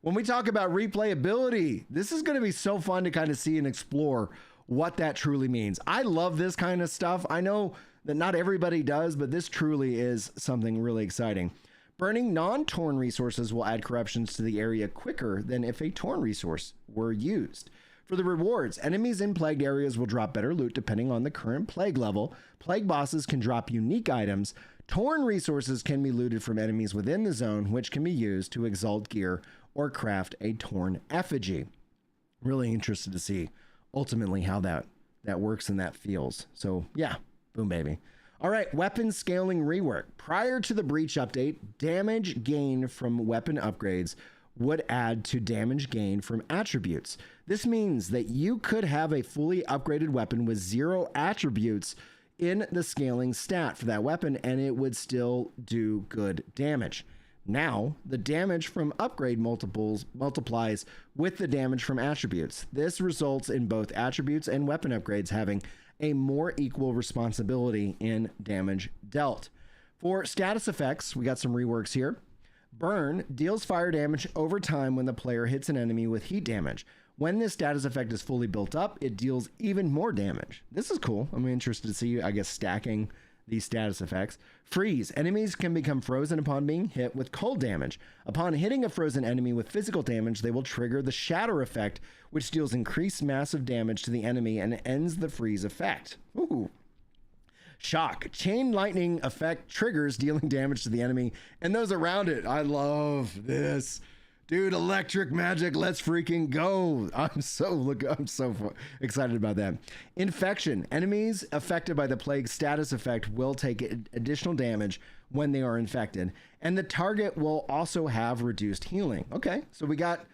When we talk about replayability, this is going to be so fun to kind of see and explore what that truly means. I love this kind of stuff. I know that not everybody does, but this truly is something really exciting. Burning non-torn resources will add corruptions to the area quicker than if a torn resource were used. For the rewards, enemies in plagued areas will drop better loot depending on the current plague level. Plague bosses can drop unique items. Torn resources can be looted from enemies within the zone, which can be used to exalt gear or craft a torn effigy. Really interested to see ultimately how that works and that feels. So yeah, boom baby. All right, weapon scaling rework. Prior to the Breach update, damage gain from weapon upgrades would add to damage gain from attributes. This means that you could have a fully upgraded weapon with 0 attributes in the scaling stat for that weapon, and it would still do good damage. Now, the damage from upgrade multiplies with the damage from attributes. This results in both attributes and weapon upgrades having a more equal responsibility in damage dealt. For status effects, we got some reworks here. Burn deals fire damage over time when the player hits an enemy with heat damage. When this status effect is fully built up, it deals even more damage. This is cool. I'm interested to see, I guess, stacking these status effects. Freeze. Enemies can become frozen upon being hit with cold damage. Upon hitting a frozen enemy with physical damage, they will trigger the shatter effect, which deals increased massive damage to the enemy and ends the freeze effect. Ooh. Shock. Chain lightning effect triggers dealing damage to the enemy and those around it. I love this. Dude, electric magic, let's freaking go. I'm so excited about that. Infection. Enemies affected by the plague status effect will take additional damage when they are infected, and the target will also have reduced healing. Okay, so we got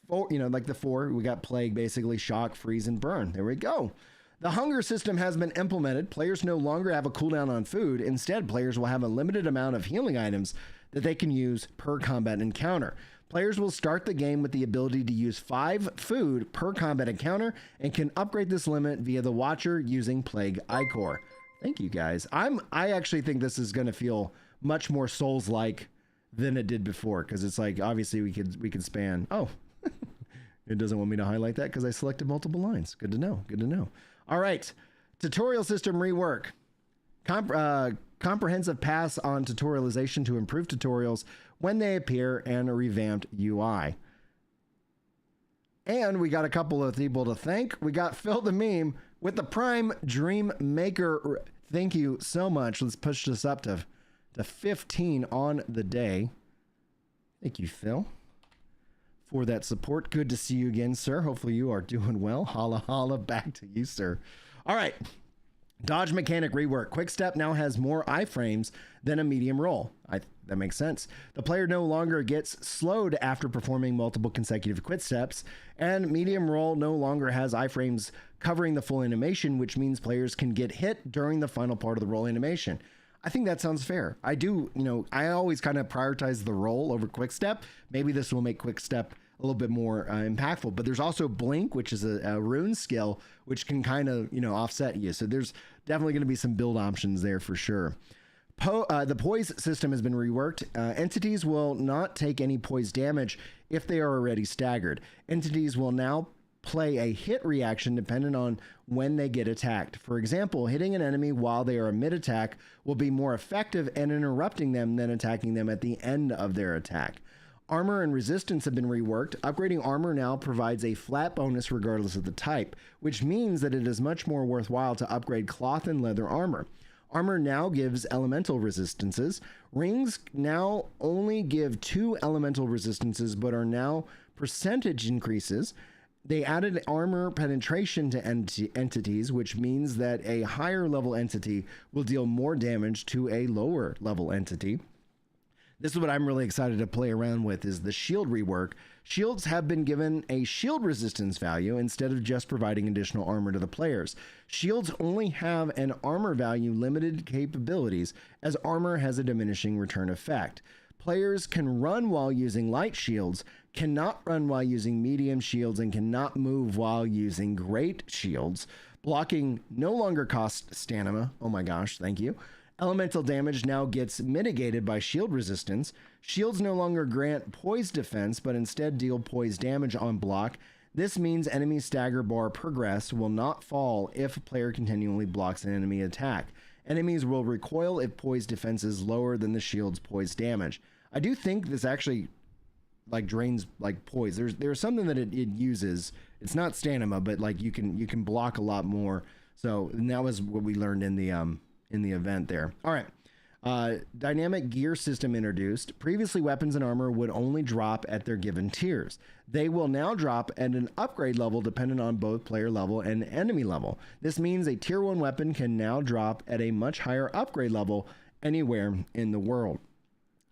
four, like the 4, we got plague, basically shock, freeze, and burn. There we go. The hunger system has been implemented. Players no longer have a cooldown on food. Instead, players will have a limited amount of healing items that they can use per combat encounter. Players will start the game with the ability to use 5 food per combat encounter and can upgrade this limit via the Watcher using Plague Ichor. Thank you guys. I actually think this is going to feel much more Souls-like than it did before, because it's like obviously we could span. Oh, it doesn't want me to highlight that because I selected multiple lines. Good to know. Good to know. All right, tutorial system rework. Comprehensive pass on tutorialization to improve tutorials when they appear, and a revamped UI. And we got a couple of people to thank. We got Phil the Meme with the Prime Dream Maker. Thank you so much. Let's push this up to 15 on the day. Thank you, Phil, for that support. Good to see you again, sir. Hopefully you are doing well. Holla, holla back to you, sir. All right. Dodge mechanic rework. Quick step now has more iframes than a medium roll. That makes sense. The player no longer gets slowed after performing multiple consecutive quick steps, and medium roll no longer has iframes covering the full animation, which means players can get hit during the final part of the roll animation. I think that sounds fair. I do, I always kind of prioritize the roll over quick step. Maybe this will make quick step a little bit more impactful, but there's also blink, which is a rune skill, which can kind of, offset you. So there's definitely going to be some build options there for sure. The poise system has been reworked. Entities will not take any poise damage if they are already staggered. Entities will now play a hit reaction dependent on when they get attacked. For example, hitting an enemy while they are mid-attack will be more effective in interrupting them than attacking them at the end of their attack. Armor and resistance have been reworked. Upgrading armor now provides a flat bonus regardless of the type, which means that it is much more worthwhile to upgrade cloth and leather armor. Armor now gives elemental resistances. Rings now only give 2 elemental resistances, but are now percentage increases. They added armor penetration to entities, which means that a higher level entity will deal more damage to a lower level entity. This is what I'm really excited to play around with, is the shield rework. Shields have been given a shield resistance value instead of just providing additional armor to the players. Shields only have an armor value limited capabilities, as armor has a diminishing return effect. Players can run while using light shields, cannot run while using medium shields, and cannot move while using great shields. Blocking no longer costs stamina. Oh my gosh, thank you. Elemental damage now gets mitigated by shield resistance. Shields no longer grant poise defense, but instead deal poise damage on block. This means enemy stagger bar progress will not fall if a player continually blocks an enemy attack. Enemies will recoil if poise defense is lower than the shield's poise damage. I do think this actually drains poise. There's something that it uses. It's not stamina, but you can block a lot more. So, and that was what we learned in the event there. All right. Dynamic gear system introduced. Previously, weapons and armor would only drop at their given tiers. They will now drop at an upgrade level dependent on both player level and enemy level. This means a tier 1 weapon can now drop at a much higher upgrade level anywhere in the world.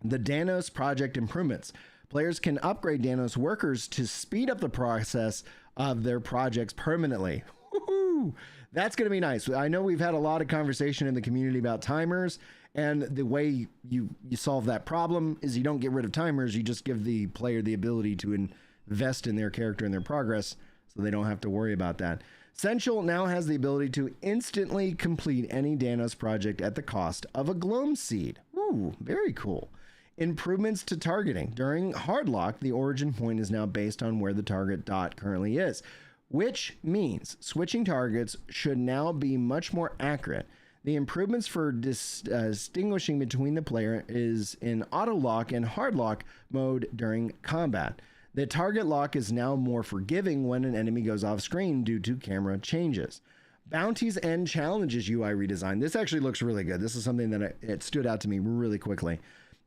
The Danos project improvements. Players can upgrade Danos workers to speed up the process of their projects permanently. Woo-hoo! That's going to be nice. I know we've had a lot of conversation in the community about timers, and the way you solve that problem is you don't get rid of timers. You just give the player the ability to invest in their character and their progress so they don't have to worry about that. Central now has the ability to instantly complete any Danos project at the cost of a Gloam Seed. Ooh, very cool. Improvements to targeting. During Hardlock, the origin point is now based on where the target dot currently is, which means switching targets should now be much more accurate. The improvements for distinguishing between the player is in auto lock and hard lock mode during combat. The target lock is now more forgiving when an enemy goes off screen due to camera changes. Bounties and challenges UI redesign. This actually looks really good. This is something that it stood out to me really quickly.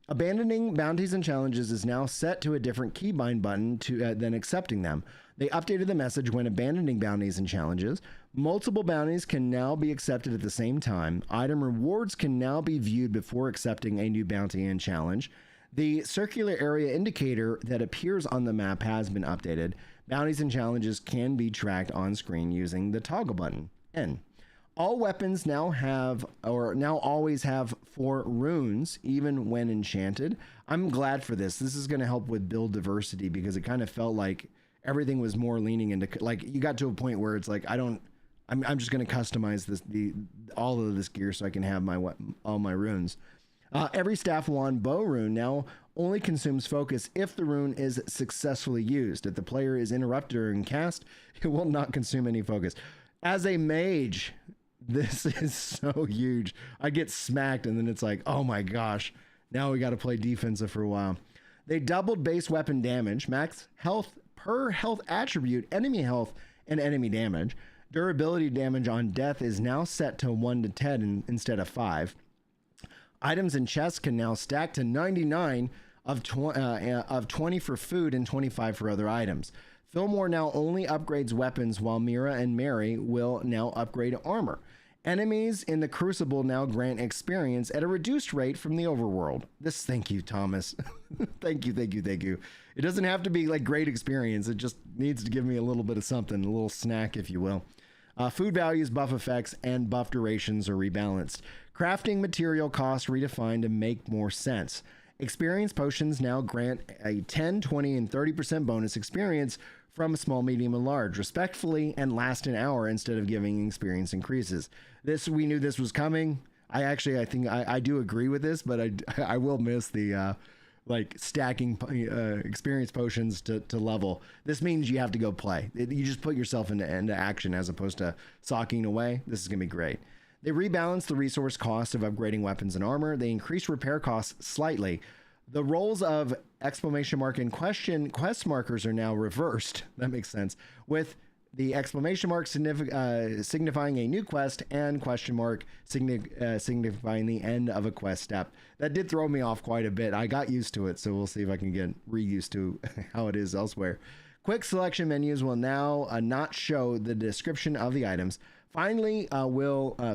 Abandoning bounties and challenges is now set to a different keybind button than accepting them. They updated the message when abandoning bounties and challenges. Multiple bounties can now be accepted at the same time. Item rewards can now be viewed before accepting a new bounty and challenge. The circular area indicator that appears on the map has been updated. Bounties and challenges can be tracked on screen using the toggle button. N. All weapons now always have 4 runes, even when enchanted. I'm glad for this. This is going to help with build diversity because it kind of felt like everything was more leaning into, like, you got to a point where it's like, I'm just going to customize all of this gear so I can have all my runes. Every staff wand bow rune now only consumes focus if the rune is successfully used. If the player is interrupted during cast, it will not consume any focus. As a mage, this is so huge. I get smacked and then it's like, oh my gosh, now we got to play defensive for a while. They doubled base weapon damage, max health per health attribute, enemy health, and enemy damage. Durability damage on death is now set to 1 to 10 instead of 5. Items in chests can now stack to 99 of 20 for food and 25 for other items. Fillmore now only upgrades weapons, while Mira and Mary will now upgrade armor. Enemies in the Crucible now grant experience at a reduced rate from the overworld. Thank you, Thomas. Thank you. It doesn't have to be like great experience. It just needs to give me a little bit of something, a little snack, if you will. Food values, buff effects, and buff durations are rebalanced. Crafting material costs redefined to make more sense. Experience potions now grant a 10, 20, and 30% bonus experience from small, medium, and large, respectively, and last an hour instead of giving experience increases. We knew this was coming. I think I do agree with this, but I will miss the stacking experience potions to level. This means you have to go play. You just put yourself into action as opposed to socking away. This is going to be great. They rebalance the resource cost of upgrading weapons and armor. They increase repair costs slightly. The roles of exclamation mark and question quest markers are now reversed. That makes sense. With the exclamation mark signifying a new quest and question mark signifying the end of a quest step. That did throw me off quite a bit. I got used to it, so we'll see if I can get reused to how it is elsewhere. Quick selection menus will now not show the description of the items. Finally,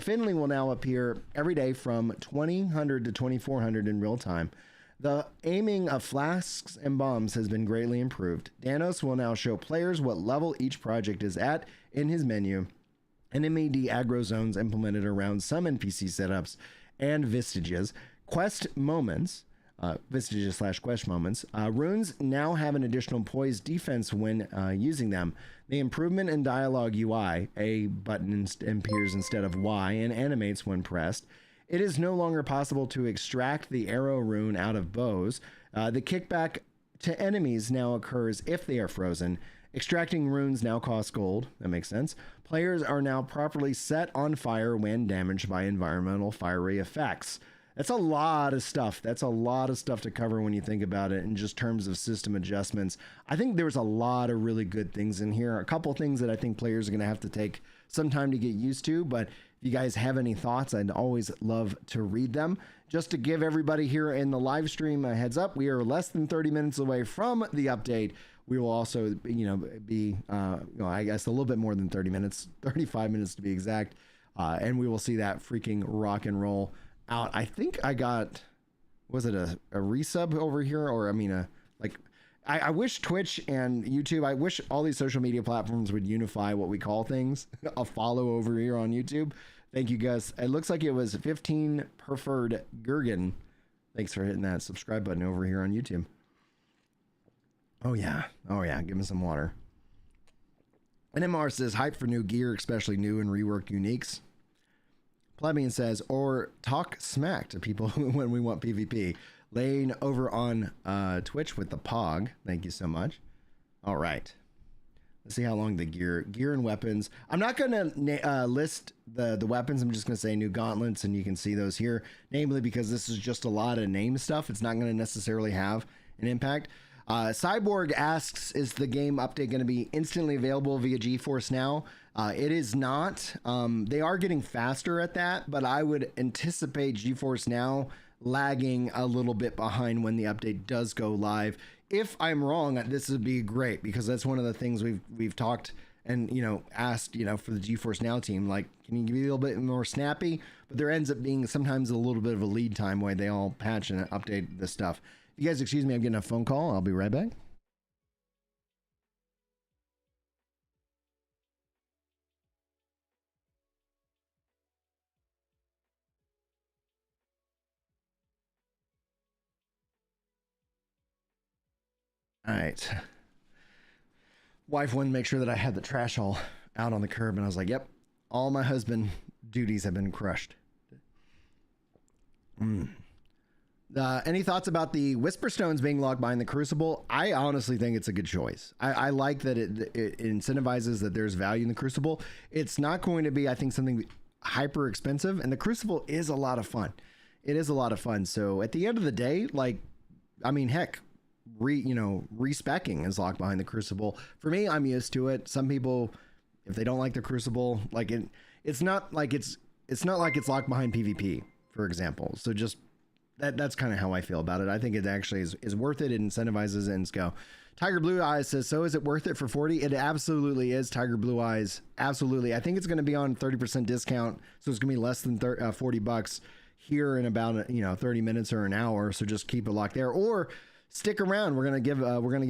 Finley will now appear every day from 2000 to 2400 in real time. The aiming of flasks and bombs has been greatly improved. Danos will now show players what level each project is at in his menu. NMED aggro zones implemented around some NPC setups and vestiges. Quest moments, vestiges/quest moments. Runes now have an additional poise defense when using them. The improvement in dialogue UI, A button appears instead of Y and animates when pressed. It is no longer possible to extract the arrow rune out of bows. The kickback to enemies now occurs if they are frozen. Extracting runes now costs gold. That makes sense. Players are now properly set on fire when damaged by environmental fiery effects. That's a lot of stuff. That's a lot of stuff to cover when you think about it in just terms of system adjustments. I think there's a lot of really good things in here. A couple things that I think players are going to have to take some time to get used to, but If you guys have any thoughts, I'd always love to read them. Just to give everybody here in the live stream a heads up, we are less than 30 minutes away from the update. We will also, be, I guess a little bit more than 30 minutes, 35 minutes to be exact. And we will see that freaking rock and roll out. I think I got, was it a resub over here? Or, I wish Twitch and YouTube, I wish all these social media platforms would unify what we call things. A follow over here on YouTube. Thank you guys. It looks like it was 15 preferred Gurgen. Thanks for hitting that subscribe button over here on YouTube. Oh yeah. Give me some water. NMR says hype for new gear, especially new and reworked uniques. Plebeian says, or talk smack to people when we want PvP. Laying over on Twitch with the Pog. Thank you so much. All right. Let's see how long the gear and weapons. I'm not going to list the weapons. I'm just going to say new gauntlets, and you can see those here. Namely because this is just a lot of name stuff. It's not going to necessarily have an impact. Cyborg asks, is the game update going to be instantly available via GeForce Now? It is not. They are getting faster at that, but I would anticipate GeForce Now lagging a little bit behind when the update does go live. If I'm wrong, this would be great, because that's one of the things we've talked and asked for the GeForce Now team, like, can you be a little bit more snappy? But there ends up being sometimes a little bit of a lead time while they all patch and update this stuff. If you guys excuse me, I'm getting a phone call. I'll be right back. All right. Wife wanted to make sure that I had the trash all out on the curb, and I was like, yep, all my husband duties have been crushed. Any thoughts about the Whisper Stones being locked behind the Crucible? I honestly think it's a good choice. I like that it incentivizes that there's value in the Crucible. It's not going to be, I think, something hyper expensive, and the Crucible is a lot of fun. It is a lot of fun. So at the end of the day, heck, respecking is locked behind the Crucible. For me, I'm used to it. Some people, if they don't like the Crucible, it's not like it's locked behind PvP, for example. So just that's kind of how I feel about it. I think it actually is worth it. It incentivizes it. And go. Tiger Blue Eyes says, so is it worth it for 40? It absolutely is. Tiger Blue Eyes, absolutely. I think it's going to be on 30% discount, so it's going to be less than $40 here in about 30 minutes or an hour. So just keep it locked there, or stick around. We're gonna give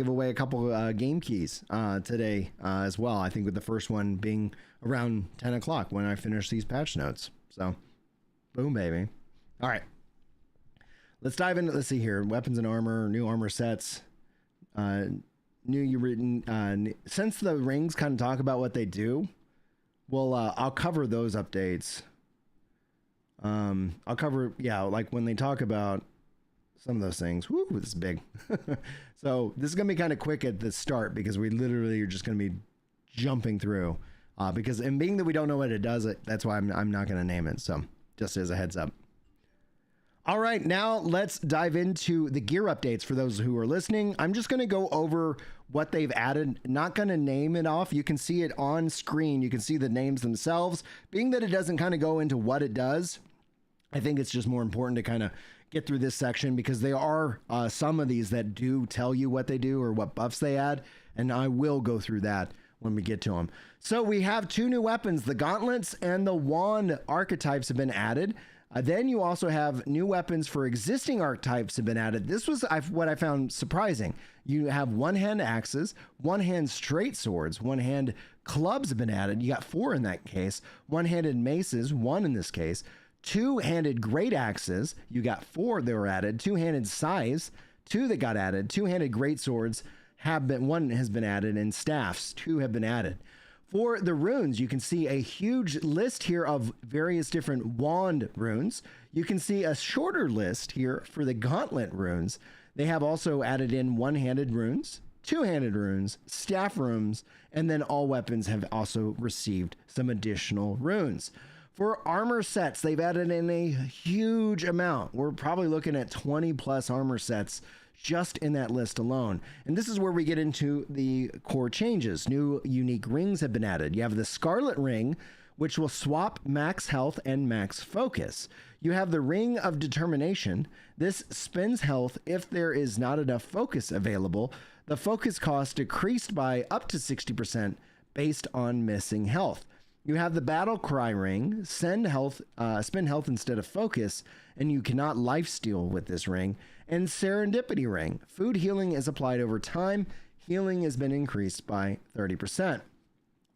away a couple game keys today as well. I think with the first one being around 10 o'clock when I finish these patch notes. So, boom, baby. All right, let's dive into. Let's see here: weapons and armor, new armor sets, since the rings kind of talk about what they do. Well, I'll cover those updates. I'll cover like when they talk about some of those things. Woo, this is big. So this is going to be kind of quick at the start, because we literally are just going to be jumping through, and being that we don't know what it does, that's why I'm not going to name it. So just as a heads up. All right, now let's dive into the gear updates for those who are listening. I'm just going to go over what they've added. Not going to name it off. You can see it on screen. You can see the names themselves. Being that it doesn't kind of go into what it does, I think it's just more important to kind of get through this section, because there are some of these that do tell you what they do or what buffs they add, and I will go through that when we get to them. So we have two new weapons. The gauntlets and the wand archetypes have been added. Then you also have new weapons for existing archetypes have been added. This was what I found surprising. You have one-hand axes, one-hand straight swords, one-hand clubs have been added. You got 4 in that case. One-handed maces, 1 in this case. Two-handed great axes, you got 4 that were added. Two-handed scythes, 2 that got added. Two-handed great swords have been, 1 has been added, and staffs, 2 have been added. For the runes, you can see a huge list here of various different wand runes. You can see a shorter list here for the gauntlet runes. They have also added in one-handed runes, two-handed runes, staff runes, and then all weapons have also received some additional runes. For armor sets, they've added in a huge amount. We're probably looking at 20 plus armor sets just in that list alone. And this is where we get into the core changes. New unique rings have been added. You have the Scarlet Ring, which will swap max health and max focus. You have the Ring of Determination. This spends health if there is not enough focus available. The focus cost decreased by up to 60% based on missing health. You have the Battle Cry Ring. Spend health instead of focus, and you cannot lifesteal with this ring. And Serendipity Ring. Food healing is applied over time. Healing has been increased by 30%.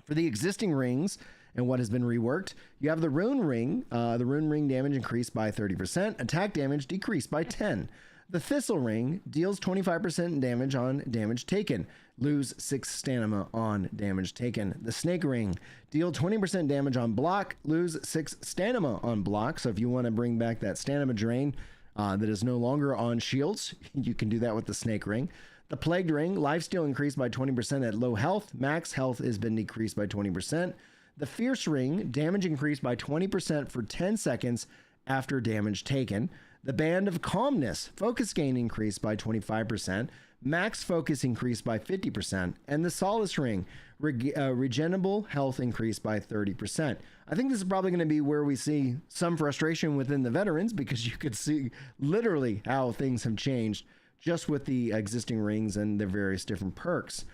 For the existing rings and what has been reworked, you have the Rune Ring. The Rune Ring damage increased by 30%. Attack damage decreased by 10%. The Thistle Ring deals 25% damage on damage taken. Lose 6 stamina on damage taken. The Snake Ring, deal 20% damage on block. Lose 6 stamina on block. So if you want to bring back that stamina drain that is no longer on shields, you can do that with the Snake Ring. The Plagued Ring, lifesteal increased by 20% at low health. Max health has been decreased by 20%. The Fierce Ring, damage increased by 20% for 10 seconds after damage taken. The Band of Calmness, focus gain increased by 25%, max focus increased by 50%, and the Solace Ring, regenerable health increased by 30%. I think this is probably going to be where we see some frustration within the veterans, because you could see literally how things have changed just with the existing rings and their various different perks.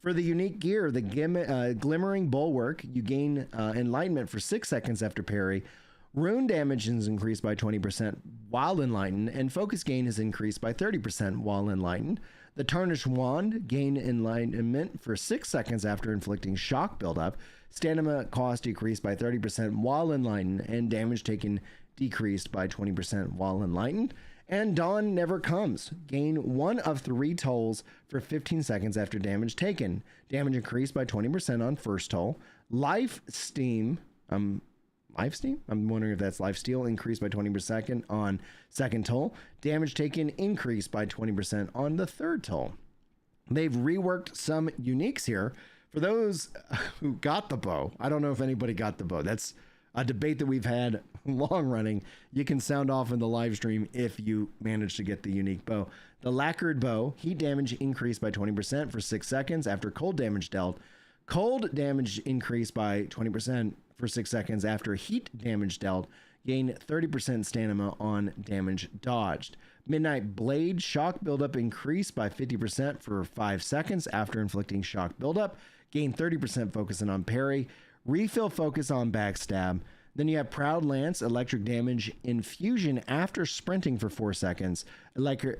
For the unique gear, the Glimmering Bulwark, you gain enlightenment for 6 seconds after parry. Rune damage is increased by 20% while enlightened, and focus gain is increased by 30% while enlightened. The Tarnished Wand, gain enlightenment for 6 seconds after inflicting shock buildup. Stamina cost decreased by 30% while enlightened, and damage taken decreased by 20% while enlightened. And Dawn Never Comes, gain 1 of 3 tolls for 15 seconds after damage taken. Damage increased by 20% on first toll. Lifesteal, I'm wondering if that's lifesteal, increased by 20% on second toll. Damage taken increased by 20% on the third toll. They've reworked some uniques here. For those who got the bow, I don't know if anybody got the bow. That's a debate that we've had long running. You can sound off in the live stream if you manage to get the unique bow. The Lacquered Bow, heat damage increased by 20% for 6 seconds after cold damage dealt. Cold damage increased by 20% for 6 seconds after heat damage dealt. Gain 30% stamina on damage dodged. Midnight Blade, shock buildup increased by 50% for 5 seconds after inflicting shock buildup. Gain 30% focusing on parry. Refill focus on backstab. Then you have Proud Lance, electric damage infusion after sprinting for 4 seconds. Electric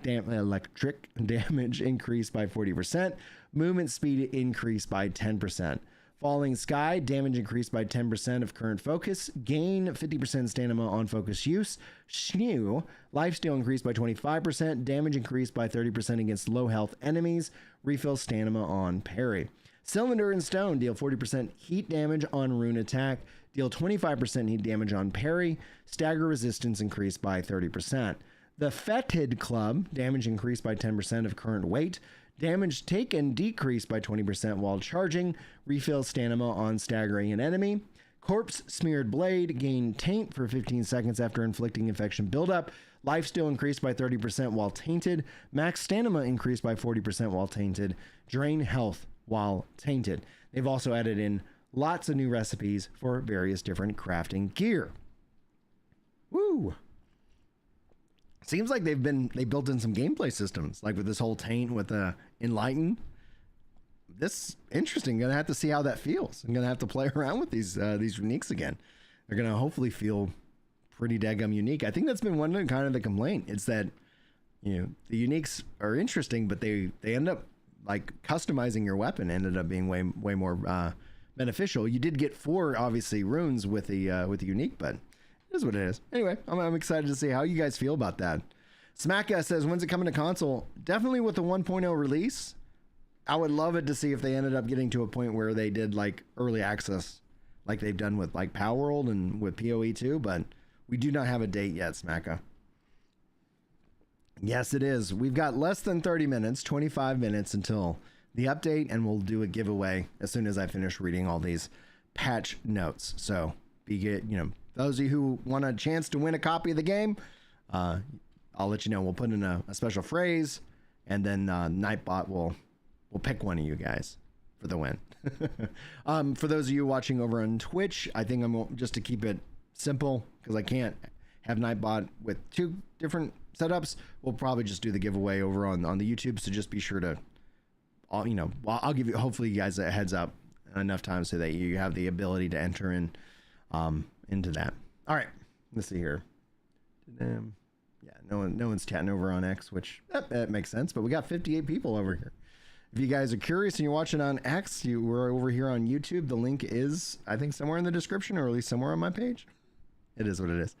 damage increased by 40%. Movement speed increased by 10%. Falling Sky, damage increased by 10% of current focus. Gain 50% stamina on focus use. Shnew, lifesteal increased by 25%. Damage increased by 30% against low health enemies. Refill stamina on parry. Cylinder and Stone, deal 40% heat damage on rune attack. Deal 25% heat damage on parry. Stagger resistance increased by 30%. The Fetid Club, damage increased by 10% of current weight. Damage taken decreased by 20% while charging. Refill stamina on staggering an enemy. Corpse Smeared Blade, gain taint for 15 seconds after inflicting infection buildup. Lifesteal increased by 30% while tainted. Max stamina increased by 40% while tainted. Drain health while tainted. They've also added in lots of new recipes for various different crafting gear. Woo! Seems like they built in some gameplay systems, like with this whole taint with the enlighten. This interesting. Gonna have to see how that feels. I'm gonna have to play around with these uniques again. They're gonna hopefully feel pretty daggum unique. I think that's been one of kind of the complaint. It's that, you know, the uniques are interesting, but they end up like customizing your weapon ended up being way more beneficial. You did get 4 obviously runes with the unique, but it is what it is. Anyway, I'm excited to see how you guys feel about that. Smacka says, when's it coming to console? Definitely with the 1.0 release. I would love it to see if they ended up getting to a point where they did like early access, like they've done with like Power World and with PoE 2, but we do not have a date yet, Smacka. Yes, it is. We've got less than 30 minutes, 25 minutes until the update, and we'll do a giveaway as soon as I finish reading all these patch notes. So those of you who want a chance to win a copy of the game, I'll let you know. We'll put in a special phrase, and then Nightbot will pick one of you guys for the win. For those of you watching over on Twitch, I think I'm just to keep it simple because I can't have Nightbot with 2 different setups. We'll probably just do the giveaway over on the YouTube. So just be sure to, I'll give you, hopefully you guys a heads up enough time so that you have the ability to enter in into that. All right, let's see here. Yeah, no one's chatting over on X, which that makes sense. But we got 58 people over here. If you guys are curious and you're watching on X, you were over here on YouTube. The link is, I think, somewhere in the description, or at least somewhere on my page. It is what it is.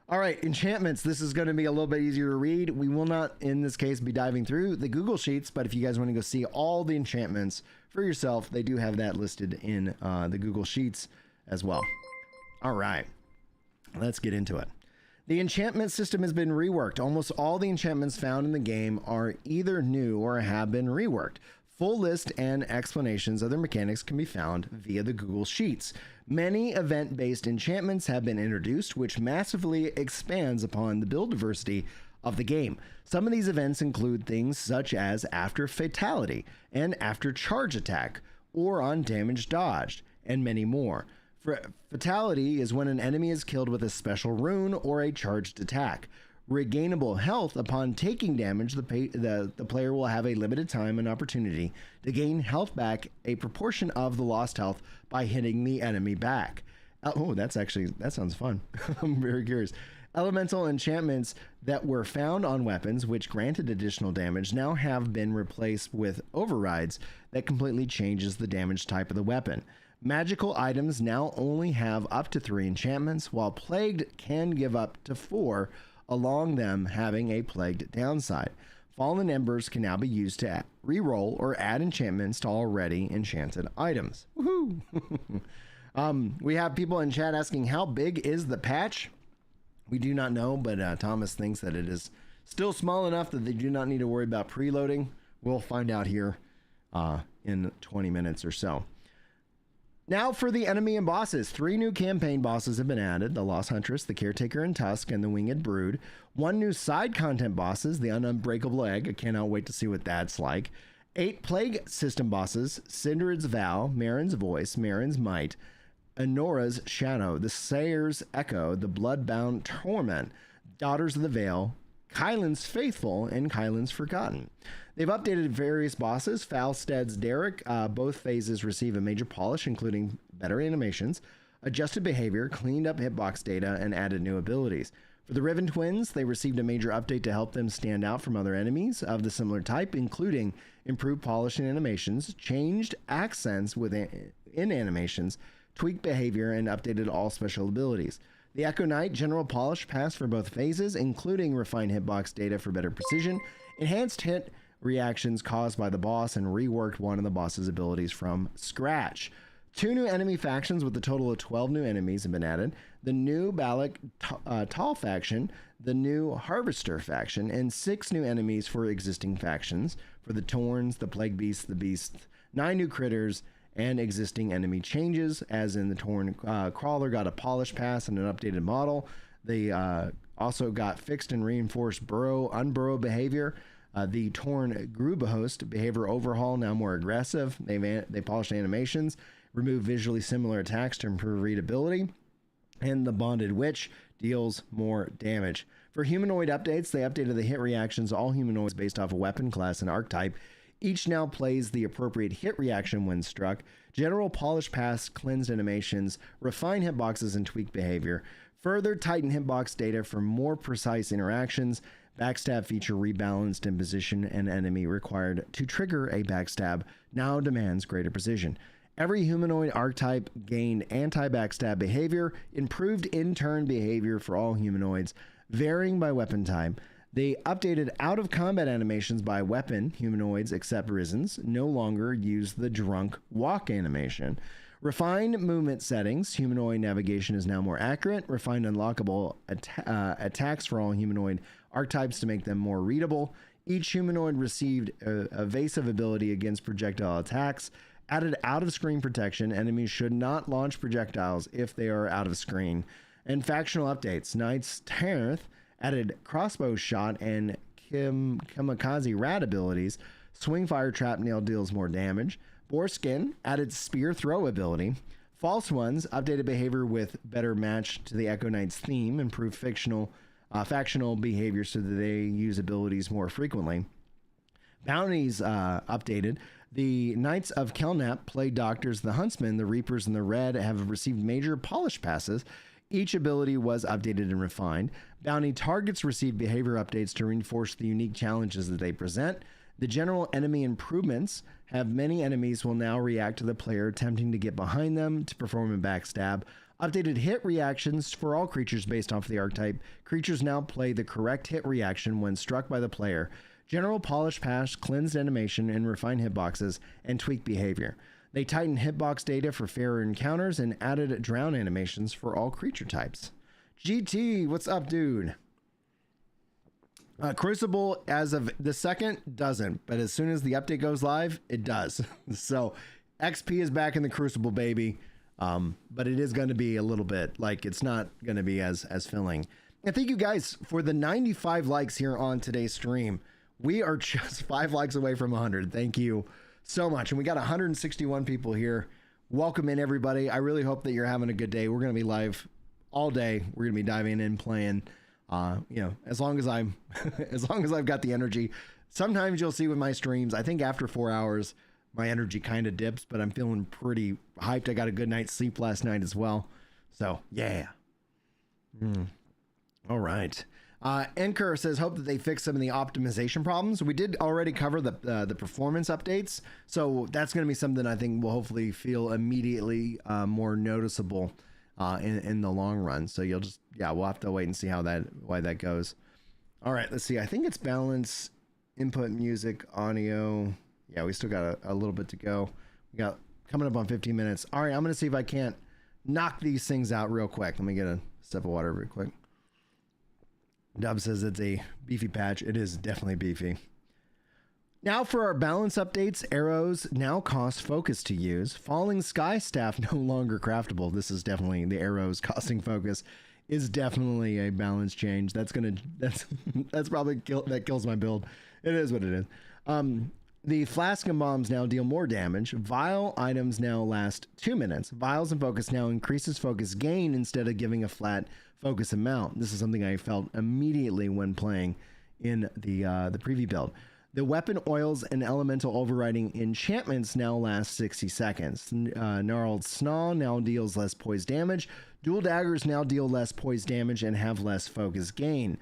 All right, enchantments. This is going to be a little bit easier to read. We will not, in this case, be diving through the Google Sheets, but if you guys want to go see all the enchantments for yourself, they do have that listed in the Google Sheets as well. All right, let's get into it. The enchantment system has been reworked. Almost all the enchantments found in the game are either new or have been reworked. Full list and explanations of their mechanics can be found via the Google Sheets. Many event-based enchantments have been introduced, which massively expands upon the build diversity of the game. Some of these events include things such as after fatality and after charge attack, or on damage dodged, and many more. Fatality is when an enemy is killed with a special rune or a charged attack. Regainable health upon taking damage, the player will have a limited time and opportunity to gain health back a proportion of the lost health by hitting the enemy back. Oh, that sounds fun. I'm very curious. Elemental enchantments that were found on weapons which granted additional damage now have been replaced with overrides that completely changes the damage type of the weapon. Magical items now only have up to 3 enchantments, while plagued can give up to 4, along them having a plagued downside. Fallen Embers can now be used to reroll or add enchantments to already enchanted items. Woohoo! We have people in chat asking, how big is the patch? We do not know, but Thomas thinks that it is still small enough that they do not need to worry about preloading. We'll find out here in 20 minutes or so. Now for the enemy and bosses. 3 new campaign bosses have been added: the Lost Huntress, the Caretaker and Tusk, and the Winged Brood. 1 new side content bosses, the Unbreakable Egg. I cannot wait to see what that's like. 8 plague system bosses: Sindred's Vow, Marin's Voice, Marin's Might, Anora's Shadow, the Sayer's Echo, the Bloodbound Torment, Daughters of the Veil, Kylan's Faithful, and Kylan's Forgotten. They've updated various bosses. Falstad's Derek, both phases receive a major polish, including better animations, adjusted behavior, cleaned up hitbox data, and added new abilities. For the Riven Twins, they received a major update to help them stand out from other enemies of the similar type, including improved polish and animations, changed accents in animations, tweaked behavior, and updated all special abilities. The Echo Knight general polish passed for both phases, including refined hitbox data for better precision, enhanced hit reactions caused by the boss, and reworked one of the boss's abilities from scratch. 2 new enemy factions with a total of 12 new enemies have been added: the new Balak Tall faction, the new Harvester faction, and 6 new enemies for existing factions for the Torns, the Plague Beasts, the Beasts, 9 new critters, and existing enemy changes, as in the Torn Crawler got a polish pass and an updated model. They also got fixed and reinforced unburrow behavior. The Torn Grubehost behavior overhaul, now more aggressive. They polished animations, removed visually similar attacks to improve readability, and the Bonded Witch deals more damage. For humanoid updates, they updated the hit reactions to all humanoids based off a weapon class and archetype. Each now plays the appropriate hit reaction when struck. General polish pass, cleansed animations, refine hitboxes, and tweak behavior. Further tighten hitbox data for more precise interactions. Backstab feature rebalanced in position and enemy required to trigger a backstab now demands greater precision. Every humanoid archetype gained anti-backstab behavior, improved in-turn behavior for all humanoids, varying by weapon type. They updated out-of-combat animations by weapon. Humanoids, except Risens, no longer use the drunk walk animation. Refined movement settings. Humanoid navigation is now more accurate. Refined unlockable attacks for all humanoid archetypes to make them more readable. Each humanoid received evasive ability against projectile attacks. Added out-of-screen protection. Enemies should not launch projectiles if they are out of screen. And factional updates. Knight's Tareth added crossbow shot and kamikaze rat abilities. Swing fire trap nail deals more damage. Boreskin added spear throw ability. False Ones updated behavior with better match to the Echo Knight's theme, improved factional behavior so that they use abilities more frequently. Bounties updated. The Knights of Kelnap, Plague Doctors, the Huntsmen, the Reapers, and the Red have received major polish passes. Each ability was updated and refined. Bounty targets received behavior updates to reinforce the unique challenges that they present. The general enemy improvements have many enemies will now react to the player attempting to get behind them to perform a backstab. Updated hit reactions for all creatures based off the archetype. Creatures now play the correct hit reaction when struck by the player. General polish pass, cleansed animation, and refined hitboxes, and tweak behavior. They tightened hitbox data for fairer encounters and added drown animations for all creature types. GT, what's up, dude? Crucible, as of the second, doesn't, but as soon as the update goes live, it does. So XP is back in the Crucible, baby. But it is going to be a little bit like it's not going to be as filling. And thank you guys for the 95 likes here on today's stream. We are just 5 likes away from 100. Thank you so much. And we got 161 people here. Welcome in, everybody. I really hope that you're having a good day. We're going to be live all day. We're going to be diving in, playing. As long as I've got the energy. Sometimes you'll see with my streams, I think after 4 hours, my energy kind of dips, but I'm feeling pretty hyped. I got a good night's sleep last night as well. So yeah. All right. Enker says, hope that they fix some of the optimization problems. We did already cover the performance updates. So that's going to be something I think will hopefully feel immediately more noticeable in the long run. So we'll have to wait and see why that goes. All right, let's see. I think it's balance, input, music, audio. Yeah, we still got a little bit to go. We got coming up on 15 minutes. All right, I'm going to see if I can't knock these things out real quick. Let me get a sip of water real quick. Dub says it's a beefy patch. It is definitely beefy. Now for our balance updates. Arrows now cost focus to use. Falling Sky Staff no longer craftable. This is definitely the arrows costing focus is definitely a balance change. That's probably that kills my build. It is what it is. The flask and bombs now deal more damage. Vial items now last 2 minutes. Vials and focus now increases focus gain instead of giving a flat focus amount. This is something I felt immediately when playing in the preview build. The weapon oils and elemental overriding enchantments now last 60 seconds. Gnarled Snaw now deals less poise damage. Dual daggers now deal less poise damage and have less focus gain.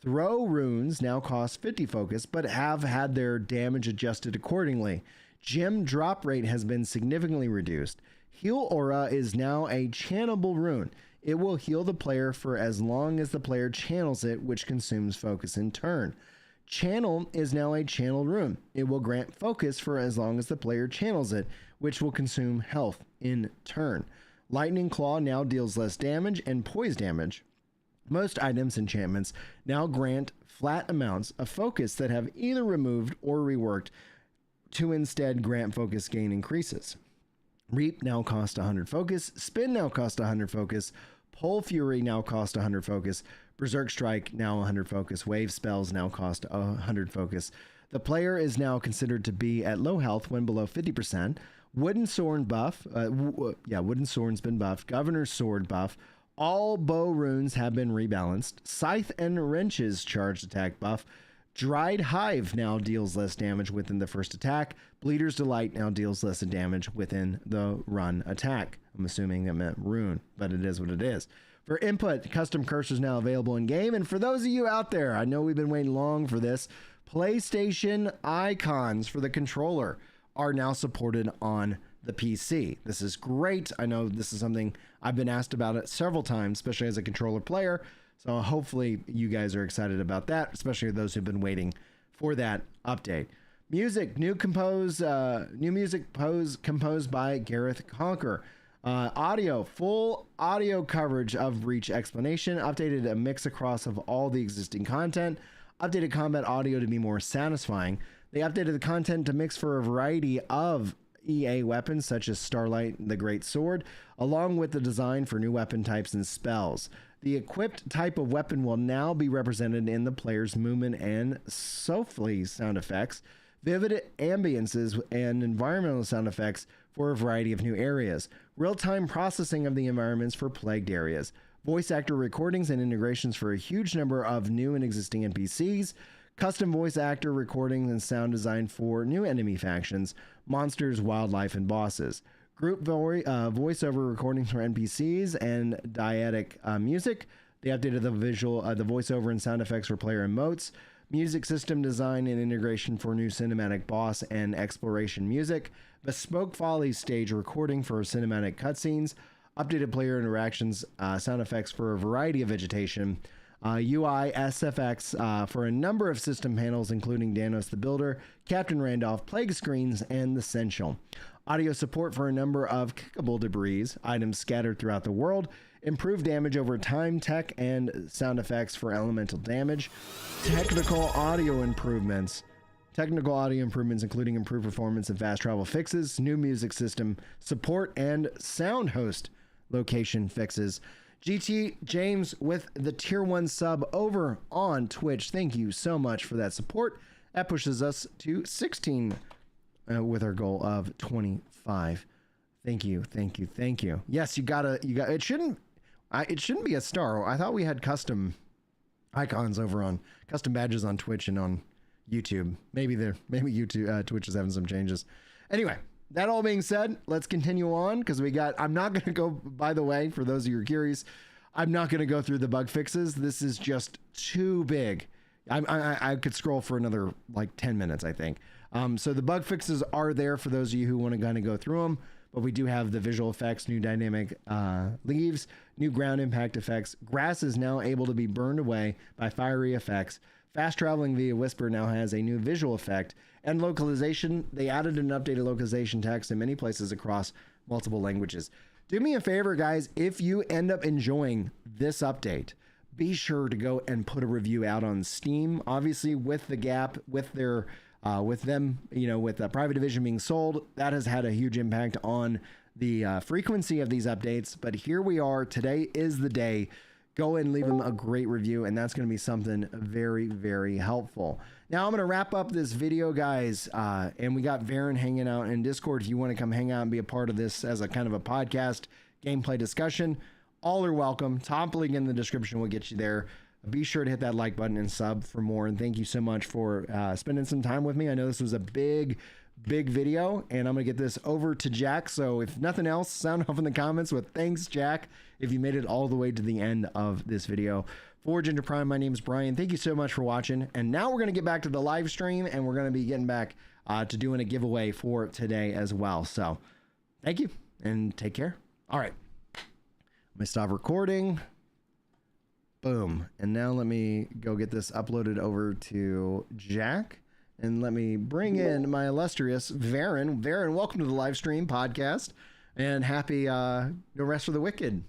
Throw runes now cost 50 focus, but have had their damage adjusted accordingly. Gem drop rate has been significantly reduced. Heal Aura is now a channelable rune. It will heal the player for as long as the player channels it, which consumes focus in turn. Channel is now a channeled rune. It will grant focus for as long as the player channels it, which will consume health in turn. Lightning Claw now deals less damage and poise damage. Most items, enchantments, now grant flat amounts of focus that have either removed or reworked to instead grant focus gain increases. Reap now costs 100 focus. Spin now costs 100 focus. Pole Fury now costs 100 focus. Berserk Strike now 100 focus. Wave spells now cost 100 focus. The player is now considered to be at low health when below 50%. Wooden Sword buff. Wooden Sword's been buffed. Governor's Sword buff. All bow runes have been rebalanced. Scythe and Wrenches charged attack buff. Dried Hive now deals less damage within the first attack. Bleeder's Delight now deals less damage within the run attack. I'm assuming that meant rune, but it is what it is. For input, custom cursors now available in game. And for those of you out there, I know we've been waiting long for this. PlayStation icons for the controller are now supported on the PC. This is great. I know this is something I've been asked about it several times, especially as a controller player. So hopefully you guys are excited about that, especially those who've been waiting for that update. Music, new music composed by Gareth Conker. Audio, full audio coverage of Reach Explanation. Updated a mix across of all the existing content. Updated combat audio to be more satisfying. They updated the content to mix for a variety of EA weapons such as Starlight, the Great Sword, along with the design for new weapon types and spells. The equipped type of weapon will now be represented in the player's movement and softly sound effects. vivid ambiences and environmental sound effects for a variety of new areas, real-time processing of the environments for plagued areas, voice actor recordings and integrations for a huge number of new and existing NPCs, custom voice actor recordings and sound design for new enemy factions, monsters, wildlife, and bosses, group voiceover recordings for NPCs and diegetic music. They updated the the voiceover and sound effects for player emotes, music system design and integration for new cinematic boss and exploration music, bespoke Folly stage recording for cinematic cutscenes, updated player interactions, sound effects for a variety of vegetation, UI SFX for a number of system panels, including Danos the Builder, Captain Randolph, Plague Screens, and the Essential. Audio support for a number of kickable debris, items scattered throughout the world, improved damage over time, tech and sound effects for elemental damage, technical audio improvements including improved performance and fast travel fixes, new music system support, and sound host location fixes. GT James with the tier 1 sub over on Twitch. Thank you so much for that support. That pushes us to 16 with our goal of 25. Thank you. Yes, it shouldn't be a star. I thought we had custom icons over on custom badges on Twitch and on YouTube. Maybe YouTube Twitch is having some changes. Anyway, that all being said, let's continue on because I'm not going to go, by the way, for those of you who are curious, I'm not going to go through the bug fixes. This is just too big. I could scroll for another like 10 minutes, I think. So the bug fixes are there for those of you who want to kind of go through them, but we do have the visual effects, new dynamic leaves, new ground impact effects. Grass is now able to be burned away by fiery effects. Fast traveling via whisper now has a new visual effect, and localization. They added an updated localization text in many places across multiple languages. Do me a favor, guys, if you end up enjoying this update, be sure to go and put a review out on Steam. Obviously, with the gap, with their with them, with the private division being sold, that has had a huge impact on the frequency of these updates. But here we are. Today is the day. Go and leave them a great review, and that's going to be something very, very helpful. Now I'm going to wrap up this video, guys, and we got Varen hanging out in Discord. If you want to come hang out and be a part of this as a kind of a podcast gameplay discussion, all are welcome. Top link in the description will get you there. Be sure to hit that like button and sub for more, and thank you so much for spending some time with me. I know this was a big video, and I'm gonna get this over to Jack. So if nothing else, sound off in the comments with thanks, Jack, if you made it all the way to the end of this video. For Ginger Prime, my name is Brian. Thank you so much for watching, and now we're gonna get back to the live stream, and we're gonna be getting back to doing a giveaway for today as well. So thank you and take care. All right, let me stop recording. Boom. And now let me go get this uploaded over to Jack. And let me bring in my illustrious Varen. Varen, welcome to the live stream podcast, and happy No Rest for the Wicked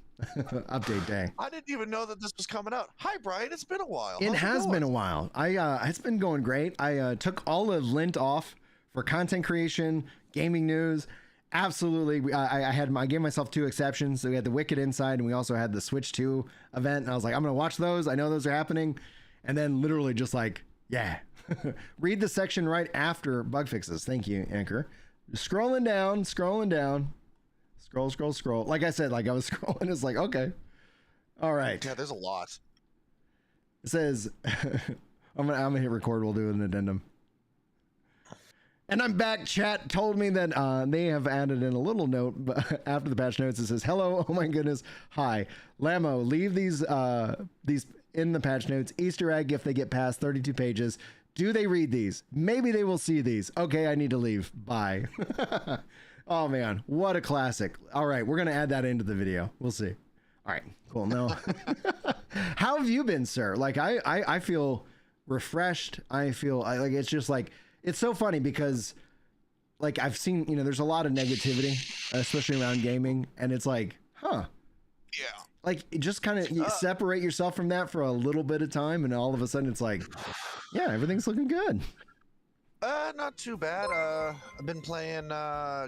update day. I didn't even know that this was coming out. Hi, Brian. It's been a while. It has been a while. It's been going great. I took all of Lent off for content creation, gaming news. Absolutely. I gave myself 2 exceptions. So we had the Wicked Inside, and we also had the Switch 2 event. And I was like, I'm going to watch those. I know those are happening. And then literally just like, yeah. Read the section right after bug fixes. Thank you, Anchor. Scrolling down. Scroll. Like I said, like I was scrolling. It's like, okay. All right. Yeah, there's a lot. It says, I'm gonna hit record. We'll do an addendum. And I'm back. Chat told me that they have added in a little note after the patch notes. It says, hello. Oh my goodness. Hi. Lamo, leave these in the patch notes. Easter egg if they get past 32 pages. Do they read these? Maybe they will see these. Okay, I need to leave. Bye. Oh man, what a classic. All right, we're going to add that into the video. We'll see. All right, cool. No. How have you been, sir? Like I feel refreshed. I feel like it's just like, it's so funny because like I've seen, there's a lot of negativity, especially around gaming. And it's like, huh. Yeah. Like just kind of separate yourself from that for a little bit of time, and all of a sudden it's like, yeah, everything's looking good. Not too bad. I've been playing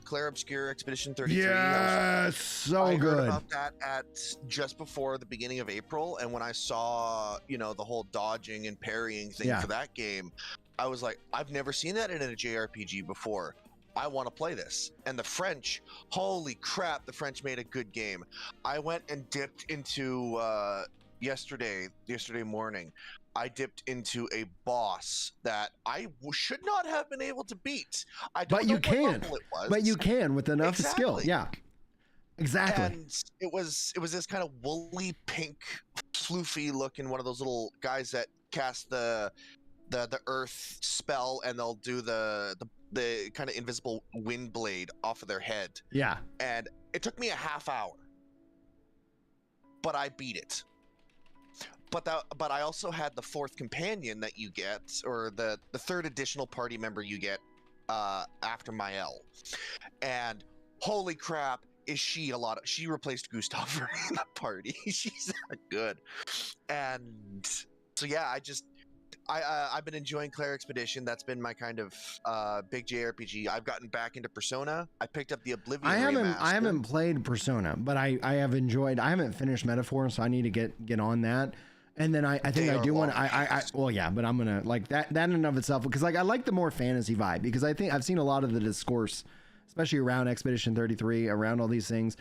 Claire Obscure Expedition 33. Yeah, so I good. heard about that at just before the beginning of April, and when I saw, the whole dodging and parrying thing for that game, I was like, I've never seen that in a JRPG before. I want to play this. And the French, holy crap, the French made a good game. I went and dipped into yesterday morning. I dipped into a boss that I should not have been able to beat. I don't know what level it was. But you can with enough skill. Yeah. Exactly. And it was this kind of woolly pink, floofy looking one of those little guys that cast the earth spell, and they'll do the kind of invisible wind blade off of their head. Yeah. And it took me a half hour, but I beat it. But I also had the fourth companion that you get, or the third additional party member you get after Mael. And holy crap, is she she replaced Gustav in the party. She's that good. And so yeah, I've been enjoying Claire Expedition. That's been my kind of big JRPG. I've gotten back into Persona. I picked up the Oblivion remaster. I haven't played Persona, but I have enjoyed. I haven't finished Metaphor, so I need to get on that. And then I think I do want to. Well, yeah, but I'm gonna like that in and of itself, because like I like the more fantasy vibe, because I think I've seen a lot of the discourse, especially around Expedition 33, around all these things.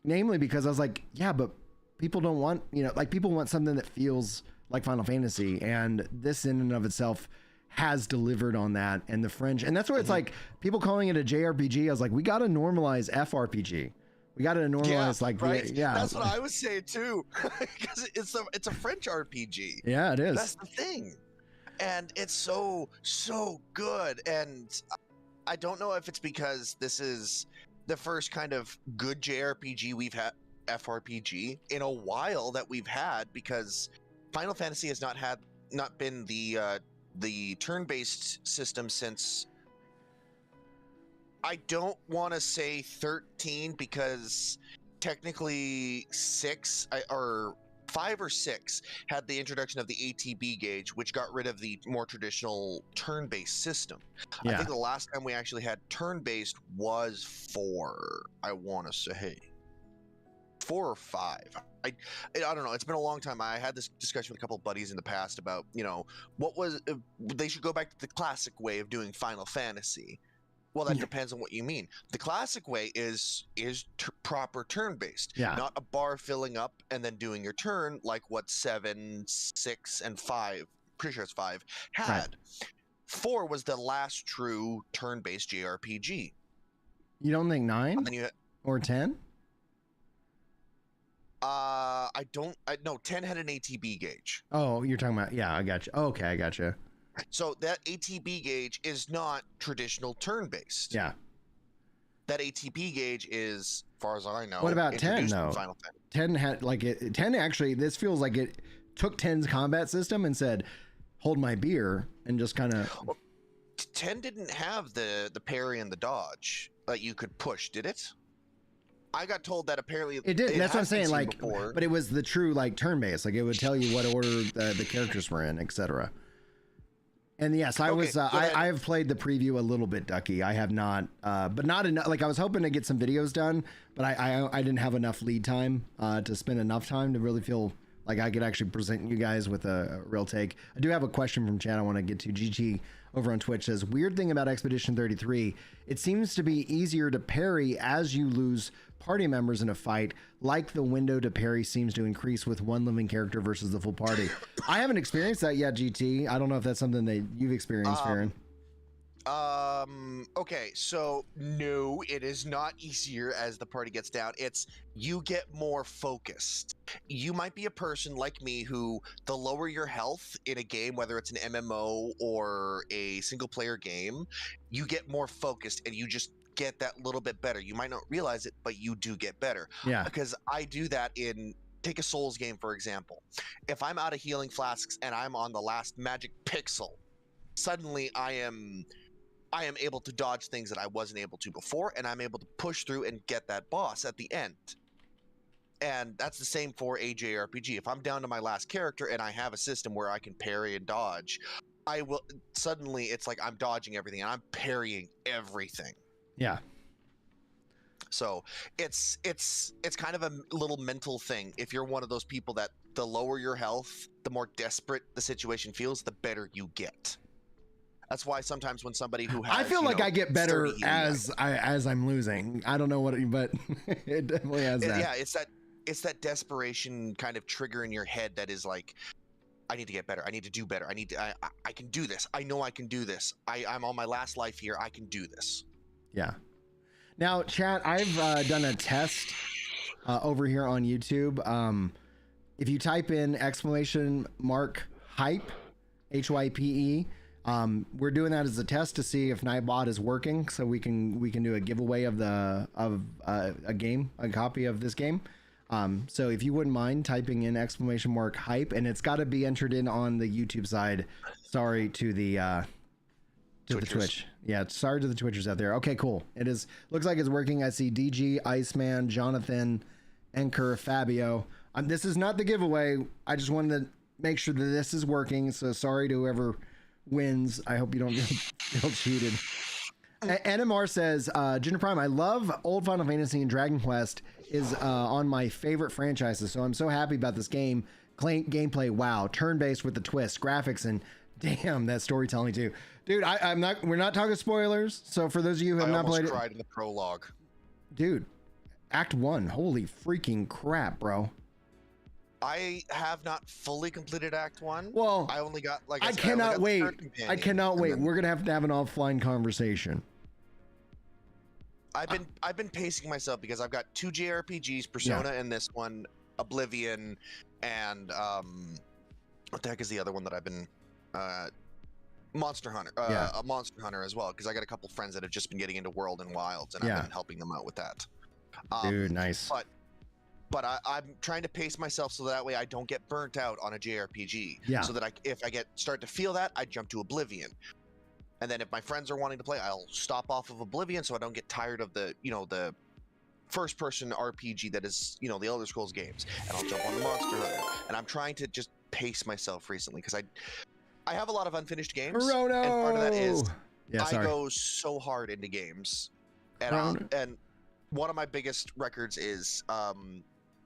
Namely because I was like, yeah, but people don't want, like people want something that feels like Final Fantasy, and this in and of itself has delivered on that. And the French, and that's where it's like people calling it a JRPG. I was like, we got to normalize FRPG. We got to normalize right? That's what I was saying too, because it's a French RPG. Yeah, it is. That's the thing, and it's so good. And I don't know if it's because this is the first kind of good JRPG we've had, FRPG, in a while that we've had, because Final Fantasy has not been the turn-based system since, I don't want to say 13, because technically 5 or 6 had the introduction of the ATB gauge, which got rid of the more traditional turn-based system. Yeah. I think the last time we actually had turn-based was 4, I want to say. 4 or 5. I don't know. It's been a long time. I had this discussion with a couple of buddies in the past about, they should go back to the classic way of doing Final Fantasy. Well, that depends on what you mean. The classic way is proper turn-based, not a bar filling up and then doing your turn like what 7, 6, and 5, pretty sure it's 5, had. Right. 4 was the last true turn-based JRPG. You don't think 9 or 10? No, 10 had an ATB gauge. Oh, you're talking about, I got you. Okay, I got you. So that ATB gauge is not traditional turn-based. Yeah. That ATB gauge is, as far as I know. What about 10 though? 10 had 10 actually. This feels like it took 10's combat system and said, "Hold my beer," and just kind of. Well, 10 didn't have the parry and the dodge that you could push, did it? I got told that apparently it did. That's what I'm saying. Like, before. But it was the true turn-based. Like it would tell you what order the characters were in, etc. And yes, I have played the preview a little bit, Ducky. I have not, but not enough. Like I was hoping to get some videos done, but I didn't have enough lead time to spend enough time to really feel like I could actually present you guys with a real take. I do have a question from chat I want to get to. GG over on Twitch says, weird thing about Expedition 33, it seems to be easier to parry as you lose party members in a fight, like the window to parry seems to increase with one living character versus the full party. I haven't experienced that yet, GT. I don't know if that's something that you've experienced, Farron. Okay, so no, it is not easier as the party gets down. It's you get more focused. You might be a person like me who the lower your health in a game, whether it's an MMO or a single player game, you get more focused and you just get that little bit better. You might not realize it, but you do get better. Yeah. Because I do that take a Souls game, for example. If I'm out of healing flasks and I'm on the last magic pixel, suddenly I am able to dodge things that I wasn't able to before, and I'm able to push through and get that boss at the end. And that's the same for a JRPG. If I'm down to my last character and I have a system where I can parry and dodge, suddenly it's like I'm dodging everything and I'm parrying everything. Yeah. So it's kind of a little mental thing. If you're one of those people that the lower your health, the more desperate the situation feels, the better you get. That's why sometimes when somebody who has, I feel like I get better 30 as I'm losing. I don't know what, but it definitely has that. Yeah, it's that desperation kind of trigger in your head that is like, I need to get better. I need to do better. I can do this. I know I can do this. I'm on my last life here. I can do this. Yeah. Now, chat, I've done a test over here on YouTube. If you type in !hype, HYPE, we're doing that as a test to see if Nightbot is working, so we can do a giveaway of a copy of this game. So if you wouldn't mind typing in !hype, and it's got to be entered in on the YouTube side. Sorry to the Twitch. Yeah, sorry to the Twitchers out there. Okay, cool. It is. Looks like it's working. I see DG, Iceman, Jonathan, Anchor, Fabio. This is not the giveaway. I just wanted to make sure that this is working. So sorry to whoever wins. I hope you don't feel cheated. NMR says, Ginger Prime, I love old Final Fantasy, and Dragon Quest is on my favorite franchises, so I'm so happy about this game. Gameplay, wow. Turn-based with the twist, graphics, and damn, that storytelling too. Dude, we're not talking spoilers, so for those of you who have not played it. I almost cried in the prologue. Dude, Act 1, holy freaking crap, bro. I have not fully completed Act 1. Well, I only got, like I cannot wait. I cannot wait. We're gonna have to have an offline conversation. I've been pacing myself because I've got 2 JRPGs, Persona and this one, Oblivion, and what the heck is the other one that I've been Monster Hunter. Monster Hunter as well, because I got a couple friends that have just been getting into World and Wilds, and I've been helping them out with that. Dude, nice. But I'm trying to pace myself so that way I don't get burnt out on a JRPG. Yeah. So that if I start to feel that, I jump to Oblivion. And then if my friends are wanting to play, I'll stop off of Oblivion so I don't get tired of the first person RPG that is, the Elder Scrolls games. And I'll jump on the Monster Hunter. And I'm trying to just pace myself recently because I have a lot of unfinished games. Rono! And part of that is I go so hard into games. And one of my biggest records is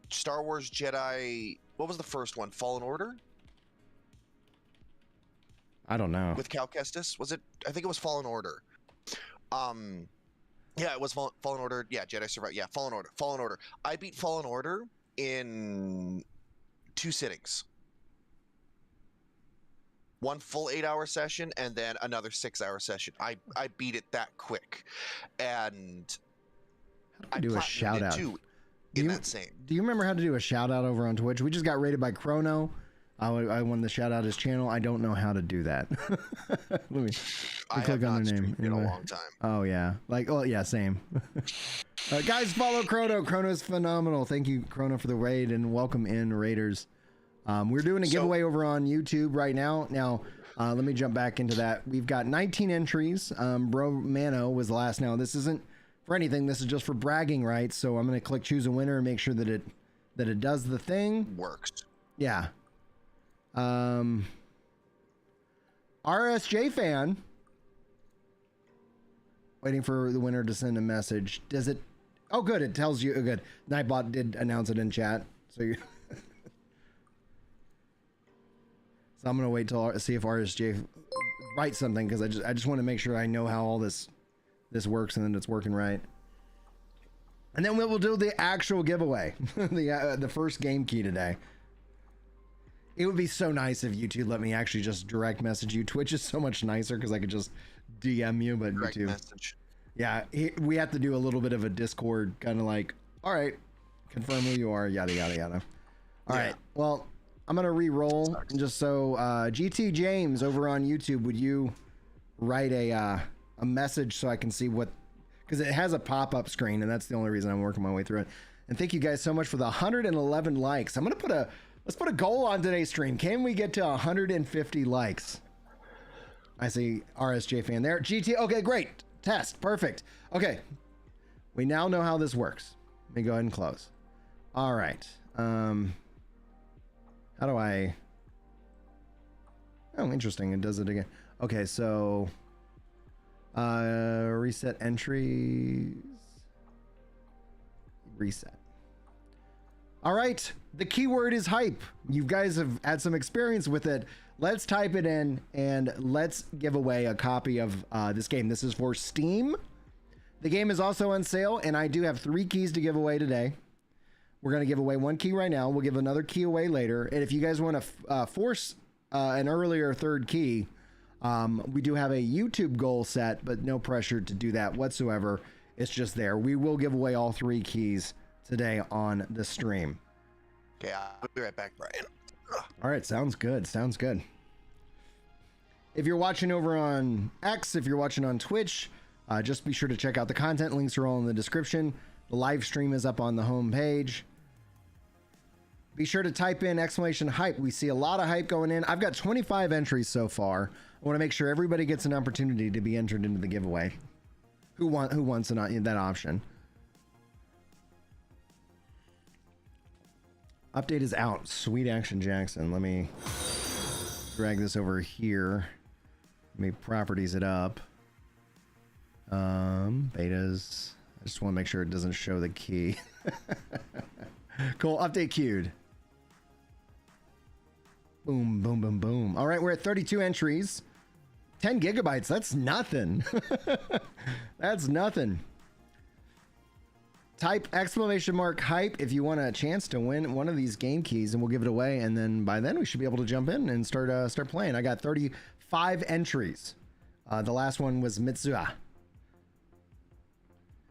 Star Wars Jedi. What was the first one? Fallen Order? I don't know. With Cal Kestis? Was it? I think it was Fallen Order. Yeah, it was Fallen Order. Yeah, Jedi Survivor. Yeah, Fallen Order. Fallen Order. I beat Fallen Order in 2 sittings. One full 8-hour session and then another 6-hour session. I beat it that quick. And I do a shout out. Do you remember how to do a shout out over on Twitch? We just got rated by Chrono. I wanted to shout out his channel. I don't know how to do that. Let me click on the name. In a long time. Oh yeah, same. Guys, follow Chrono. Chrono is phenomenal. Thank you, Chrono, for the raid, and welcome in, raiders. We're doing a giveaway over on YouTube right now. Now, let me jump back into that. We've got 19 entries. Bro Mano was the last. Now, this isn't for anything. This is just for bragging rights. So I'm going to click choose a winner and make sure that it does the thing. Works. Yeah. RSJ fan. Waiting for the winner to send a message. Does it? Oh, good. It tells you. Oh, good. Nightbot did announce it in chat. So you. So I'm gonna wait till see if RSJ writes something, because I just want to make sure I know how all this works and that it's working right. And then we'll do the actual giveaway, the first game key today. It would be so nice if YouTube let me actually just direct message you. Twitch is so much nicer because I could just DM you, but direct YouTube. Message. Yeah, we have to do a little bit of a Discord kind of like, all right, confirm who you are, yada yada yada. All right, well. I'm gonna re-roll, just so GT James over on YouTube, would you write a message so I can see what, because it has a pop-up screen, and that's the only reason I'm working my way through it. And thank you guys so much for the 111 likes. I'm gonna let's put a goal on today's stream. Can we get to 150 likes? I see RSJ fan there. GT, okay, great. Test, perfect. Okay, we now know how this works. Let me go ahead and close. All right. How do I? Oh, interesting. It does it again. Okay, so reset entries. Reset. All right. The keyword is hype. You guys have had some experience with it. let's type it in and let's give away a copy of this game. This is for Steam. The game is also on sale, and I do have 3 keys to give away today. We're going to give away 1 key right now. We'll give another key away later. And if you guys want to force an earlier 3rd key, we do have a YouTube goal set, but no pressure to do that whatsoever. It's just there. We will give away all 3 keys today on the stream. Okay, I'll be right back, Brian. All right, sounds good. Sounds good. If you're watching over on X, if you're watching on Twitch, just be sure to check out the content. Links are all in the description. The live stream is up on the home page. Be sure to type in !hype. We see a lot of hype going in. I've got 25 entries so far. I want to make sure everybody gets an opportunity to be entered into the giveaway. Who wants that option? Update is out. Sweet Action Jackson. Let me drag this over here. Let me properties it up. Betas. I just want to make sure it doesn't show the key. Cool. Update queued. Boom, boom, boom, boom. All right, we're at 32 entries. 10 gigabytes. That's nothing. That's nothing. Type !hype if you want a chance to win one of these game keys, and we'll give it away. And then by then we should be able to jump in and start playing. I got 35 entries. The last one was Mitsuha.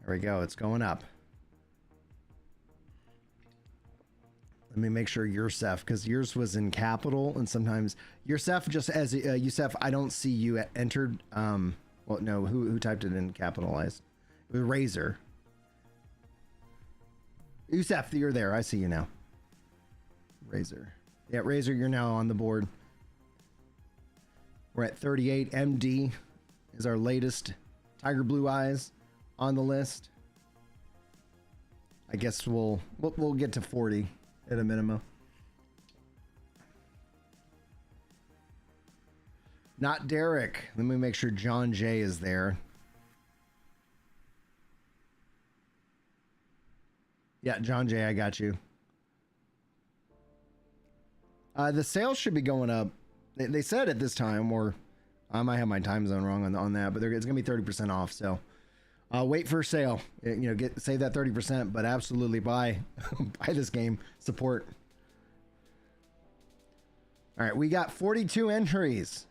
There we go. It's going up. Let me make sure Yoursef, because yours was in capital, and sometimes Yoursef, just as Youssef, I don't see you entered. Well, no, who typed it in capitalized? It was Razor. Youssef, you're there. I see you now. Razor. Yeah, Razor, you're now on the board. We're at 38. MD is our latest. Tiger Blue Eyes on the list. I guess we'll get to 40 at a minimum. Not Derek. Let me make sure John J is there. Yeah, John J, I got you. The sales should be going up. They said at this time, or I might have my time zone wrong on that, but it's going to be 30% off. So wait for sale. Save that 30%, but absolutely buy this game. Support. All right, we got 42 entries.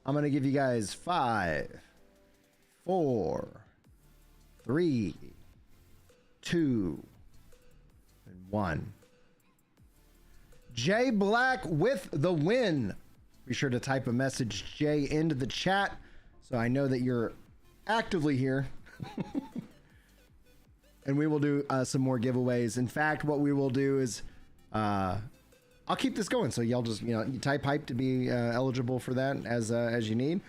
I'm going to give you guys 5, 4, 3, 2, and 1. Jay Black with the win. Be sure to type a message Jay into the chat so I know that you're actively here. And we will do some more giveaways. In fact, what we will do is I'll keep this going, so y'all just you type hype to be eligible for that as you need.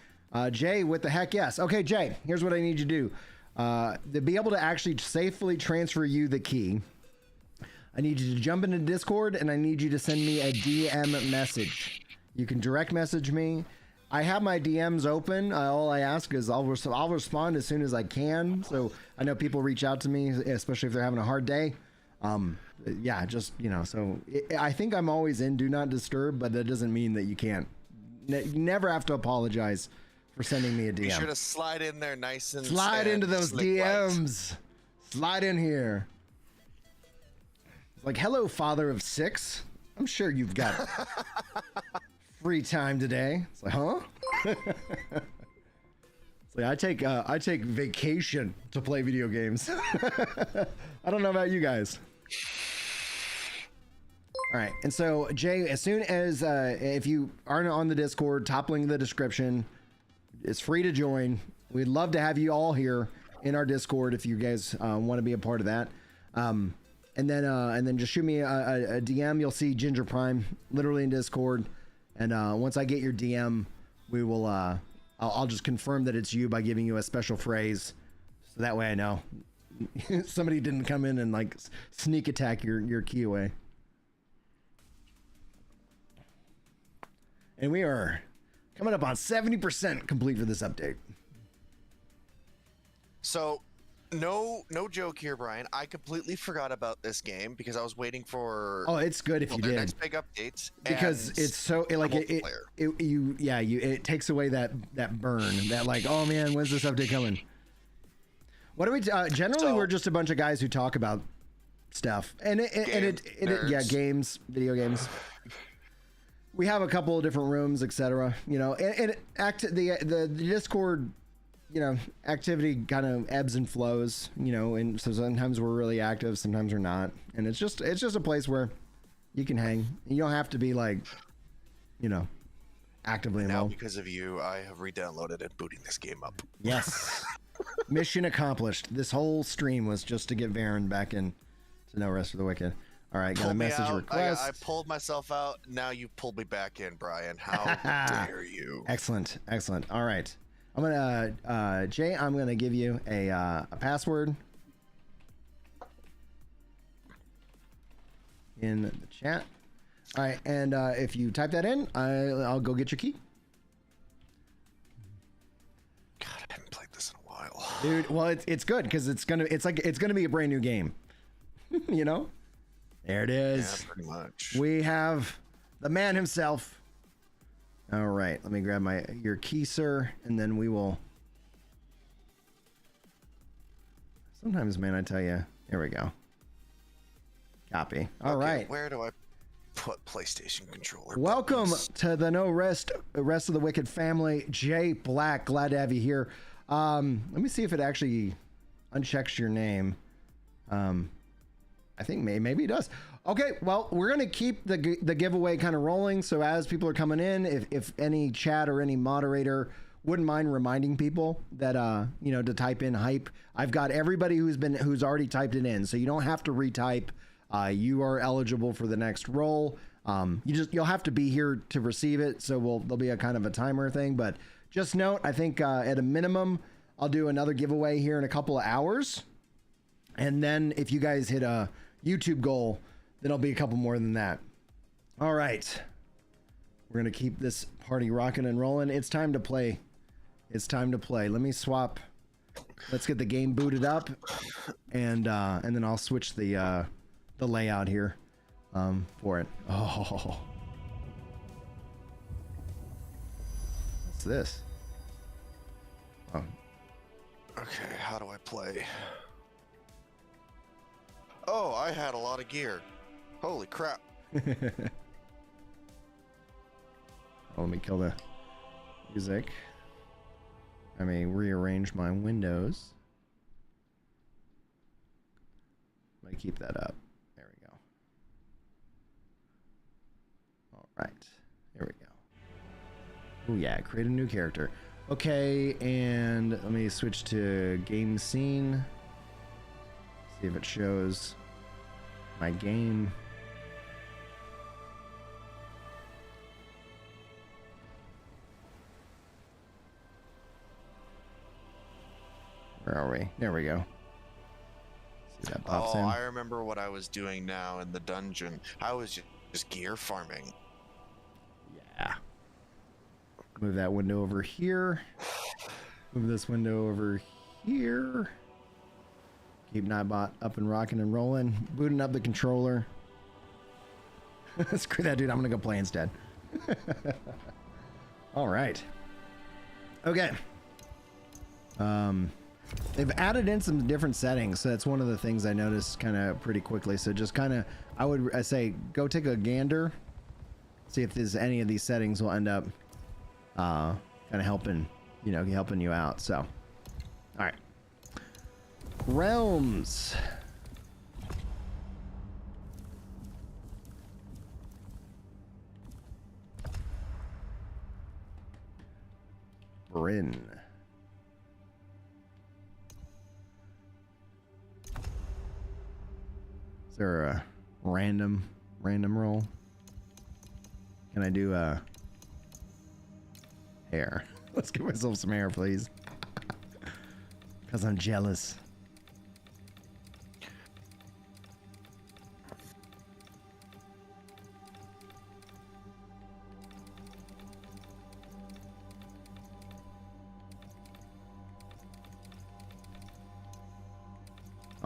Jay with the heck yes. Okay, Jay, here's what I need you to do. To be able to actually safely transfer you the key, I need you to jump into Discord, and I need you to send me a DM message. You can direct message me. I have my DMs open. All I ask is I'll respond as soon as I can. So I know people reach out to me, especially if they're having a hard day. Yeah, just so I think I'm always in Do Not Disturb, but that doesn't mean that you can't. You never have to apologize for sending me a DM. Be sure to slide in there nice and slide into those DMs. Light. Slide in here. It's like, hello, father of 6. I'm sure you've got free time today. It's like, huh? It's like I take vacation to play video games. I don't know about you guys. All right, and so Jay, as soon as if you aren't on the Discord, top link in the description. It's free to join. We'd love to have you all here in our Discord if you guys want to be a part of that. And then just shoot me a DM. You'll see Ginger Prime literally in Discord. And once I get your DM, we will. I'll just confirm that it's you by giving you a special phrase, so that way I know somebody didn't come in and like sneak attack your key away. And we are coming up on 70% complete for this update. So No joke here, Brian. I completely forgot about this game because I was waiting for Oh, it's good if you their did. next big updates. Because and it's so it takes away that burn, that like, oh man, when's this update coming? What do we generally we're just a bunch of guys who talk about stuff and games, video games. We have a couple of different rooms, etc. You know, and the Discord, you know, activity kind of ebbs and flows, you know, and so sometimes we're really active, sometimes we're not, and it's just a place where you can hang. You don't have to be like, you know, actively involved. Now, because of you, I have re-downloaded and booting this game up. Yes. Mission accomplished. This whole stream was just to get Varen back in to No Rest for the Wicked. All right, got a message request. I pulled myself out. Now you pulled me back in, Brian. How dare you? Excellent. All right. I'm gonna Jay, I'm gonna give you a password in the chat. All right, and if you type that in, I'll go get your key. God, I haven't played this in a while, dude. Well, it's good because it's gonna be a brand new game. You know, there it is. Yeah, pretty much. We have the man himself. All right, let me grab your key, sir, and then we will. Sometimes, man, I tell you. Here we go. Copy. All right. Where do I put PlayStation controller? Welcome buttons? to the rest of the Wicked family. Jay Black, glad to have you here. Let me see if it actually unchecks your name. I think maybe it does. Okay, well, we're gonna keep the giveaway kind of rolling. So as people are coming in, if any chat or any moderator wouldn't mind reminding people that you know, to type in hype. I've got everybody who's already typed it in, so you don't have to retype. You are eligible for the next roll. You'll have to be here to receive it. So there'll be a kind of a timer thing, but just note, I think at a minimum, I'll do another giveaway here in a couple of hours. And then if you guys hit a YouTube goal, then it'll be a couple more than that. All right. We're going to keep this party rocking and rolling. It's time to play. Let me swap. Let's get the game booted up, and then I'll switch the layout here for it. Oh, what's this? Oh, okay. How do I play? Oh, I had a lot of gear. Holy crap! Let me kill the music. I may rearrange my windows. Let me keep that up. There we go. All right. There we go. Oh yeah, create a new character. Okay, and let me switch to game scene. See if it shows my game. Where are we? There we go. See that pops in. I remember what I was doing now in the dungeon. I was just gear farming. Yeah. Move that window over here. Move this window over here. Keep Nightbot up and rocking and rolling. Booting up the controller. Screw that, dude. I'm going to go play instead. All right. Okay. They've added in some different settings, so that's one of the things I noticed kind of pretty quickly. So just kind of, I say go take a gander, see if there's any of these settings will end up kind of helping you out. So, all right, realms. Bryn. Is there a random roll? Can I do hair? Let's give myself some hair, please. Because I'm jealous.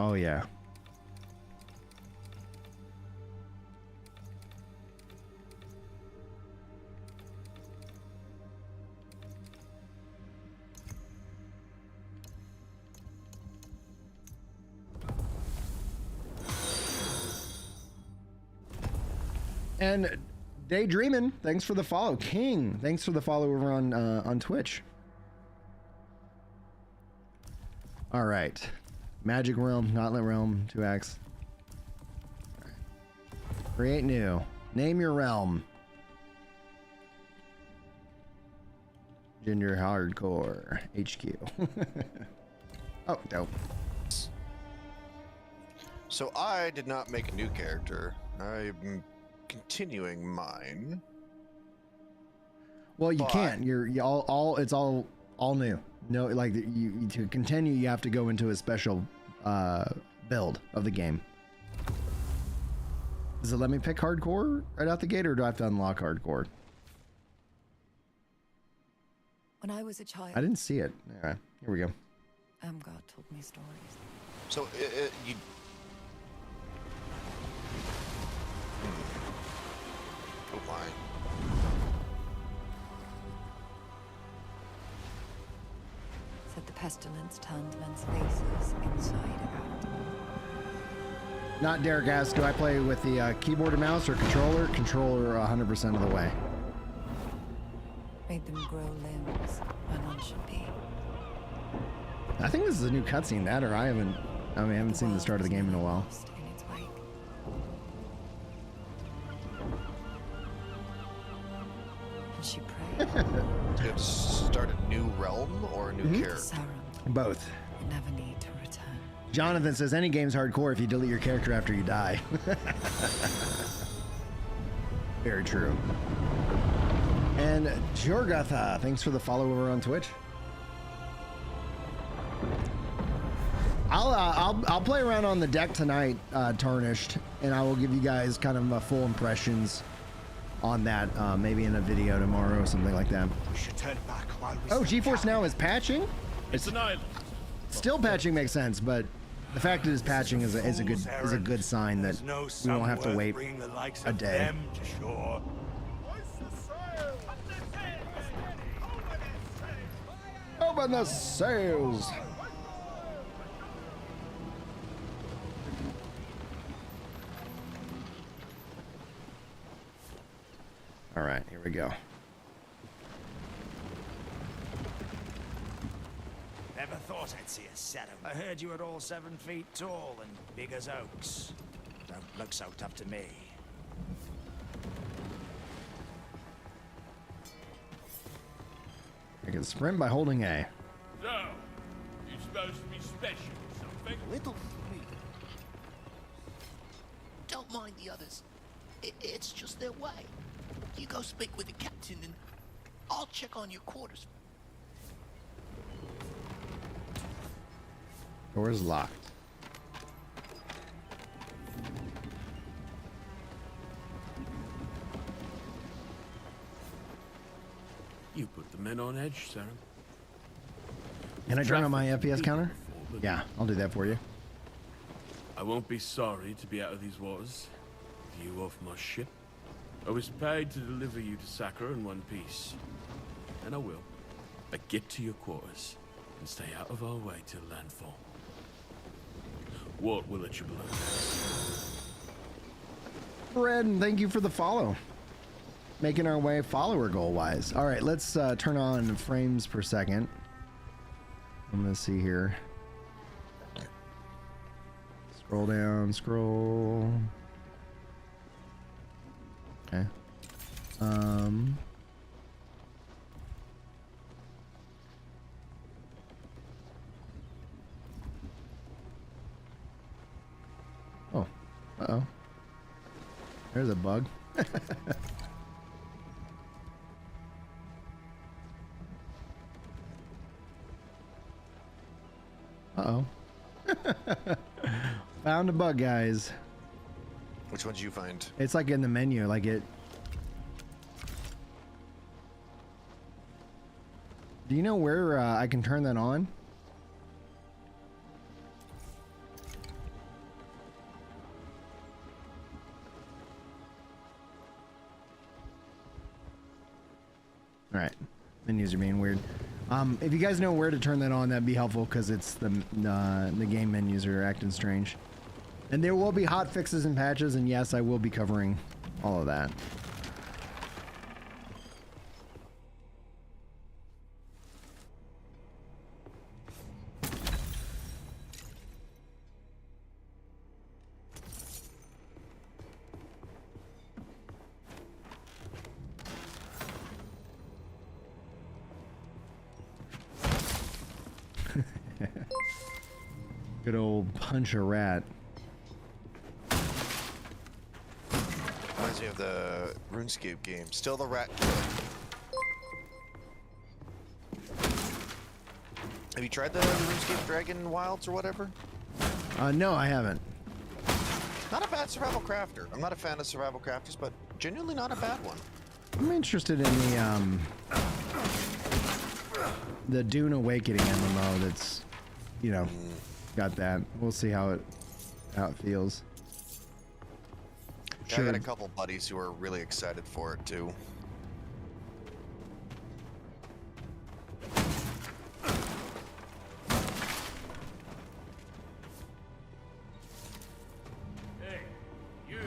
Oh yeah. And Daydreamin', thanks for the follow. King, thanks for the follow over on Twitch. All right, Magic Realm, Gauntlet Realm, 2x. Right. Create new. Name your realm. Gender Hardcore HQ. Oh, dope. So I did not make a new character. I'm continuing mine. Well, you can't. You're all. It's all new. No, like you to continue, you have to go into a special build of the game. Does it let me pick hardcore right out the gate, or do I have to unlock hardcore? When I was a child, I didn't see it. All right, here we go. God told me stories. So you. Oh my. Said the pestilence turned men's faces inside out. Not Derek asked, do I play with the keyboard and mouse or controller? Controller 100% of the way. Made them grow limbs where none should be. I think this is a new cutscene, that, or I haven't seen the start of the game in a while. In its wake. And she prayed. To start a new realm or a new character? Sauron Both. would never need to return. Jonathan says any game's hardcore if you delete your character after you die. Very true. And Jorgatha, thanks for the follow over on Twitch. I'll play around on the deck tonight, Tarnished, and I will give you guys kind of full impressions on that, maybe in a video tomorrow or something like that. We should turn back while we Oh, still GeForce can. Now is patching? It's an island. Still patching makes sense, but the fact it is patching is a good sign that There's no we sun won't have to worth wait bringing the likes a of day. them to shore. Open the sails! All right, here we go. Never thought I'd see a set of them. I heard you were all 7 feet tall and big as oaks. Don't look so tough to me. I can sprint by holding A. So, you're supposed to be special or something? Little freak. Don't mind the others. It's just their way. You go speak with the captain and I'll check on your quarters. Door is locked. You put the men on edge, Sarah. Can I turn on my FPS counter? Yeah, I'll do that for you. I won't be sorry to be out of these waters. With you off my ship. I was paid to deliver you to Sakura in one piece. And I will. But get to your quarters and stay out of our way till landfall. Walt will let you below. Red, thank you for the follow. Making our way follower goal wise. All right, let's turn on frames per second. I'm gonna see here. Scroll down, scroll. Okay. Oh. Uh-oh. There's a bug. Uh-oh. Found a bug, guys. Which one did you find? It's like in the menu, like it. Do you know where I can turn that on? All right. Menus are being weird. If you guys know where to turn that on, that'd be helpful because it's the game menus are acting strange. And there will be hot fixes and patches, and yes, I will be covering all of that. Good old punch a rat. Reminds me of the RuneScape game. Still the rat killer. Have you tried the RuneScape Dragon Wilds or whatever? No, I haven't. Not a bad survival crafter. I'm not a fan of survival crafters, but genuinely not a bad one. I'm interested in the Dune Awakening MMO that's, you know, got that. We'll see how it feels. Yeah, I got a couple buddies who are really excited for it too. Hey, you.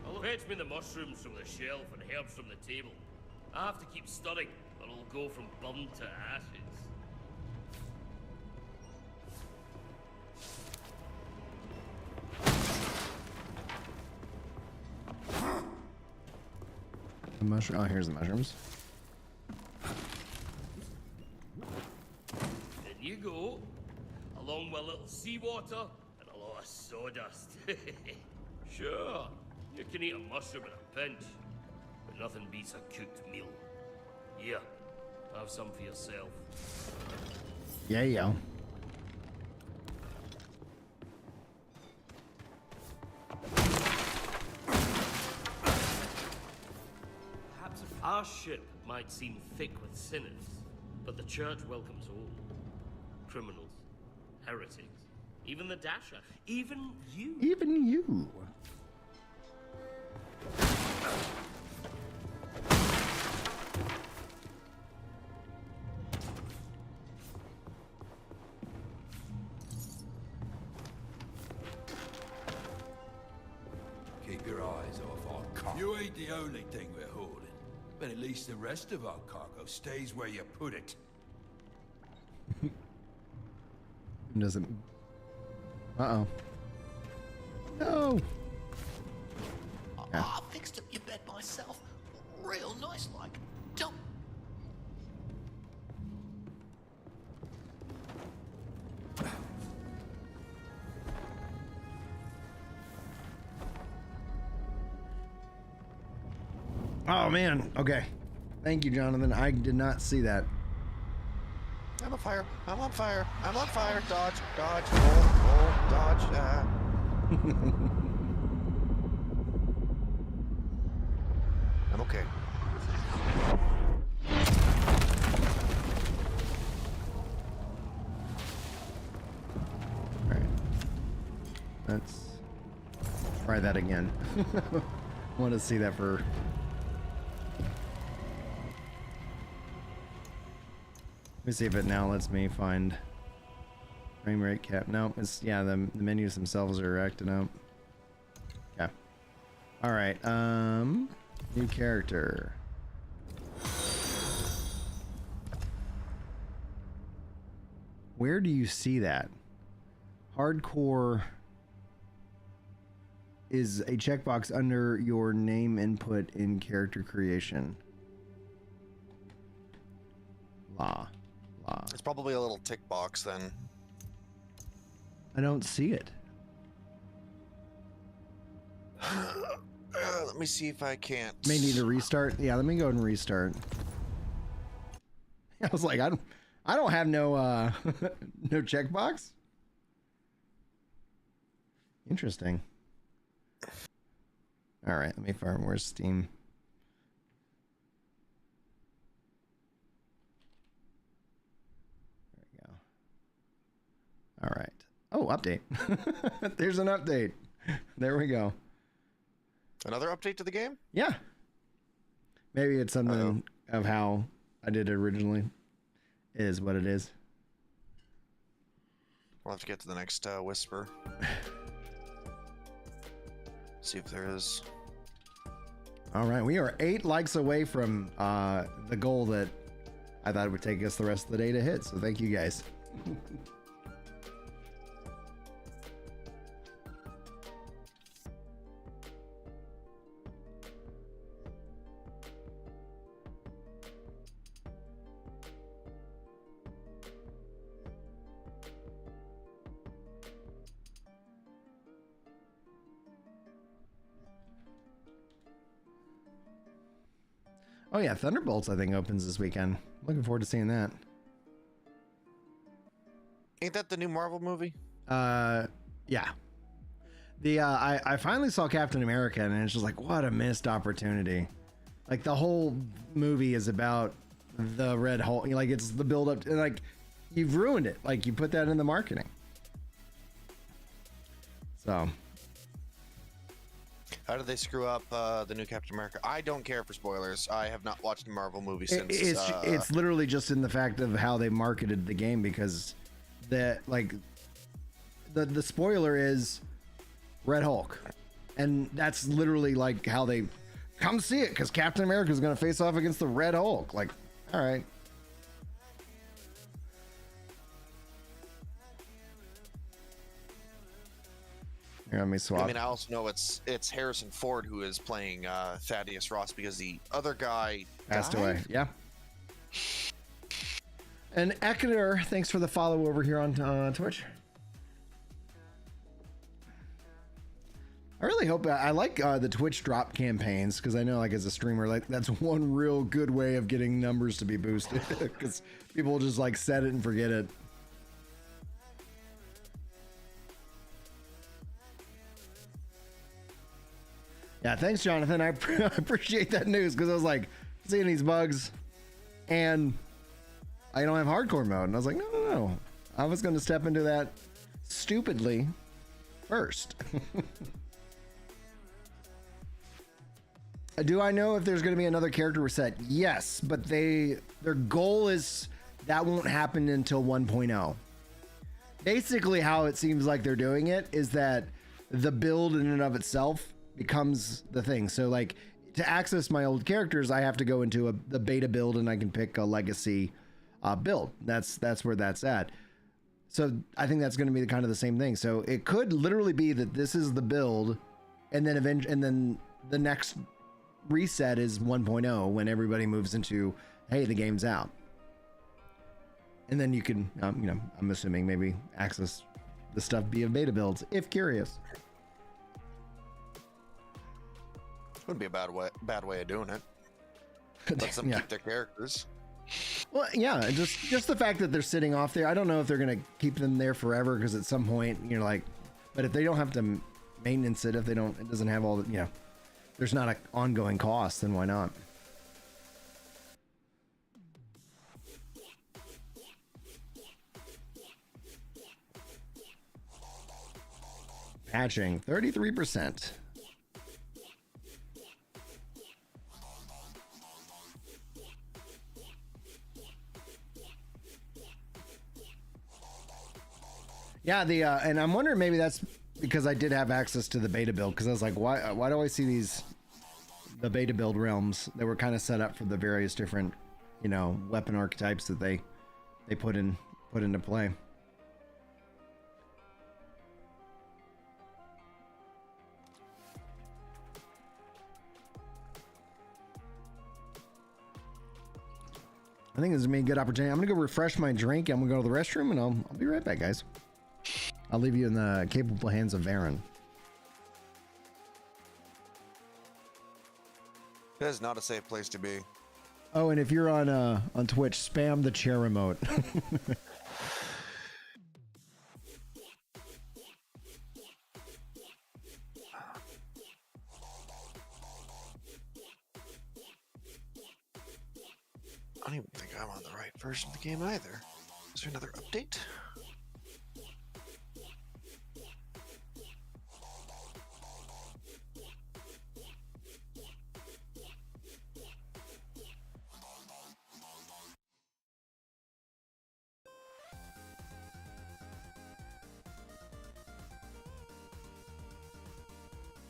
I'll fetch me the mushrooms from the shelf and herbs from the table. I have to keep stirring, or it'll go from burned to ashes. The mushroom. Oh, here's the mushrooms. In you go, along with a little seawater and a lot of sawdust. Sure, you can eat a mushroom in a pinch, but nothing beats a cooked meal. Here, have some for yourself. Yeah, yeah. Our ship might seem thick with sinners, but the church welcomes all. Criminals, heretics, even the Dasher, even you. Even you. Keep your eyes off our cargo. You ain't the only thing we're holding. But at least the rest of our cargo stays where you put it. Doesn't. Uh-oh. No. I fixed up your bed myself. Real nice like. Don't. Oh man. Okay. Thank you, Jonathan. I did not see that. I'm on fire. I'm on fire. I'm on fire. Dodge, dodge, roll, dodge. I'm okay. All right. Let's try that again. Want to see that for. Let me see if it now lets me find frame rate cap. No, it's yeah, the menus themselves are acting out. Yeah. All right. New character. Where do you see that? Hardcore is a checkbox under your name input in character creation. La. It's probably a little tick box then. I don't see it. Let me see if I can't. May need to restart. Yeah, let me go and restart. I was like, I don't have no no checkbox. Interesting. All right, let me find where's Steam. All right. Oh, update. There's an update. There we go. Another update to the game? Yeah. Maybe it's something of how I did it originally. It is what it is. We'll have to get to the next whisper. See if there is. All right, we are 8 likes away from the goal that I thought it would take us the rest of the day to hit. So thank you guys. Oh yeah, Thunderbolts I think opens this weekend. Looking forward to seeing that. Ain't that the new Marvel movie? Yeah. The I finally saw Captain America and it's just like, what a missed opportunity. Like the whole movie is about the Red Hulk. Like it's the build up, like you've ruined it. Like you put that in the marketing. So how did they screw up the new Captain America? I don't care for spoilers. I have not watched a Marvel movie since. It's literally just in the fact of how they marketed the game, because the spoiler is Red Hulk, and that's literally like how they come see it, because Captain America is going to face off against the Red Hulk. Like, all right. Here, let me swap. I mean, I also know it's Harrison Ford who is playing Thaddeus Ross, because the other guy passed died? away. Yeah. And Eketer, thanks for the follow over here on Twitch. I really hope I like the Twitch drop campaigns, because I know, like, as a streamer, like that's one real good way of getting numbers to be boosted, because people will just like set it and forget it. Yeah, thanks, Jonathan. I appreciate that news, because I was like seeing these bugs and I don't have hardcore mode, and I was like, no. I was going to step into that stupidly first. Do I know if there's going to be another character reset? Yes, but their goal is that won't happen until 1.0. Basically, how it seems like they're doing it is that the build in and of itself becomes the thing. So like to access my old characters, I have to go into the beta build, and I can pick a legacy build. That's where that's at. So I think that's going to be kind of the same thing. So it could literally be that this is the build, and then the next reset is 1.0, when everybody moves into, hey, the game's out. And then you can, I'm assuming maybe access the stuff via beta builds if curious. Wouldn't be a bad way of doing it. Let them keep their characters. Well, yeah, just the fact that they're sitting off there. I don't know if they're gonna keep them there forever, because at some point you're like, but if they don't have to maintenance it, if it doesn't have all the, there's not an ongoing cost, then why not? Patching 33%. Yeah, and I'm wondering, maybe that's because I did have access to the beta build, because I was like, why do I see the beta build realms that were kind of set up for the various different, weapon archetypes that they put into play. I think this is gonna be a good opportunity. I'm gonna go refresh my drink. I'm gonna go to the restroom, and I'll be right back, guys. I'll leave you in the capable hands of Varen. That is not a safe place to be. Oh, and if you're on Twitch, spam the chair remote. I don't even think I'm on the right version of the game either. Is there another update?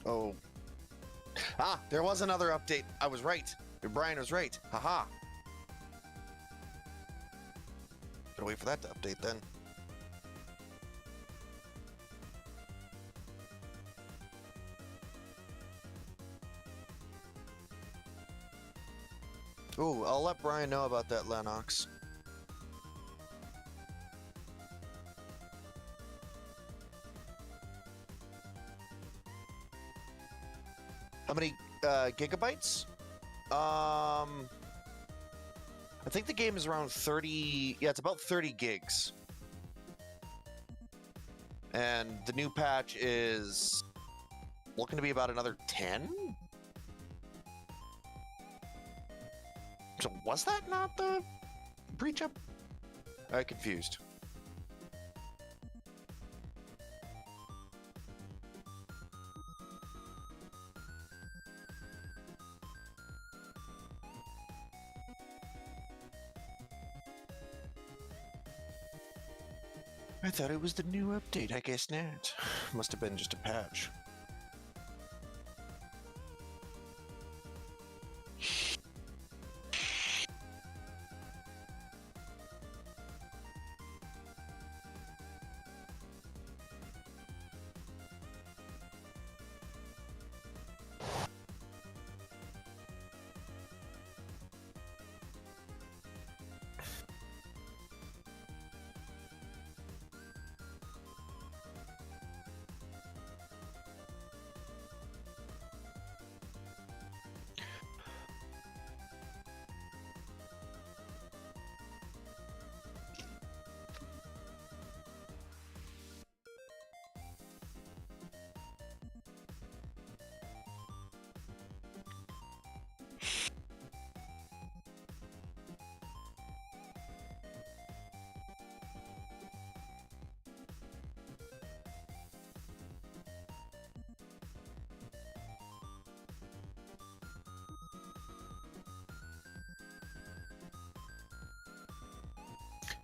Oh. Ah, there was another update. I was right. Brian was right. Haha. Gotta wait for that to update then. Ooh, I'll let Brian know about that, Lennox. How many gigabytes? I think the game is around 30. Yeah, it's about 30 gigs. And the new patch is looking to be about another 10? So was that not the breach up? I'm confused. I thought it was the new update. I guess not. Must have been just a patch.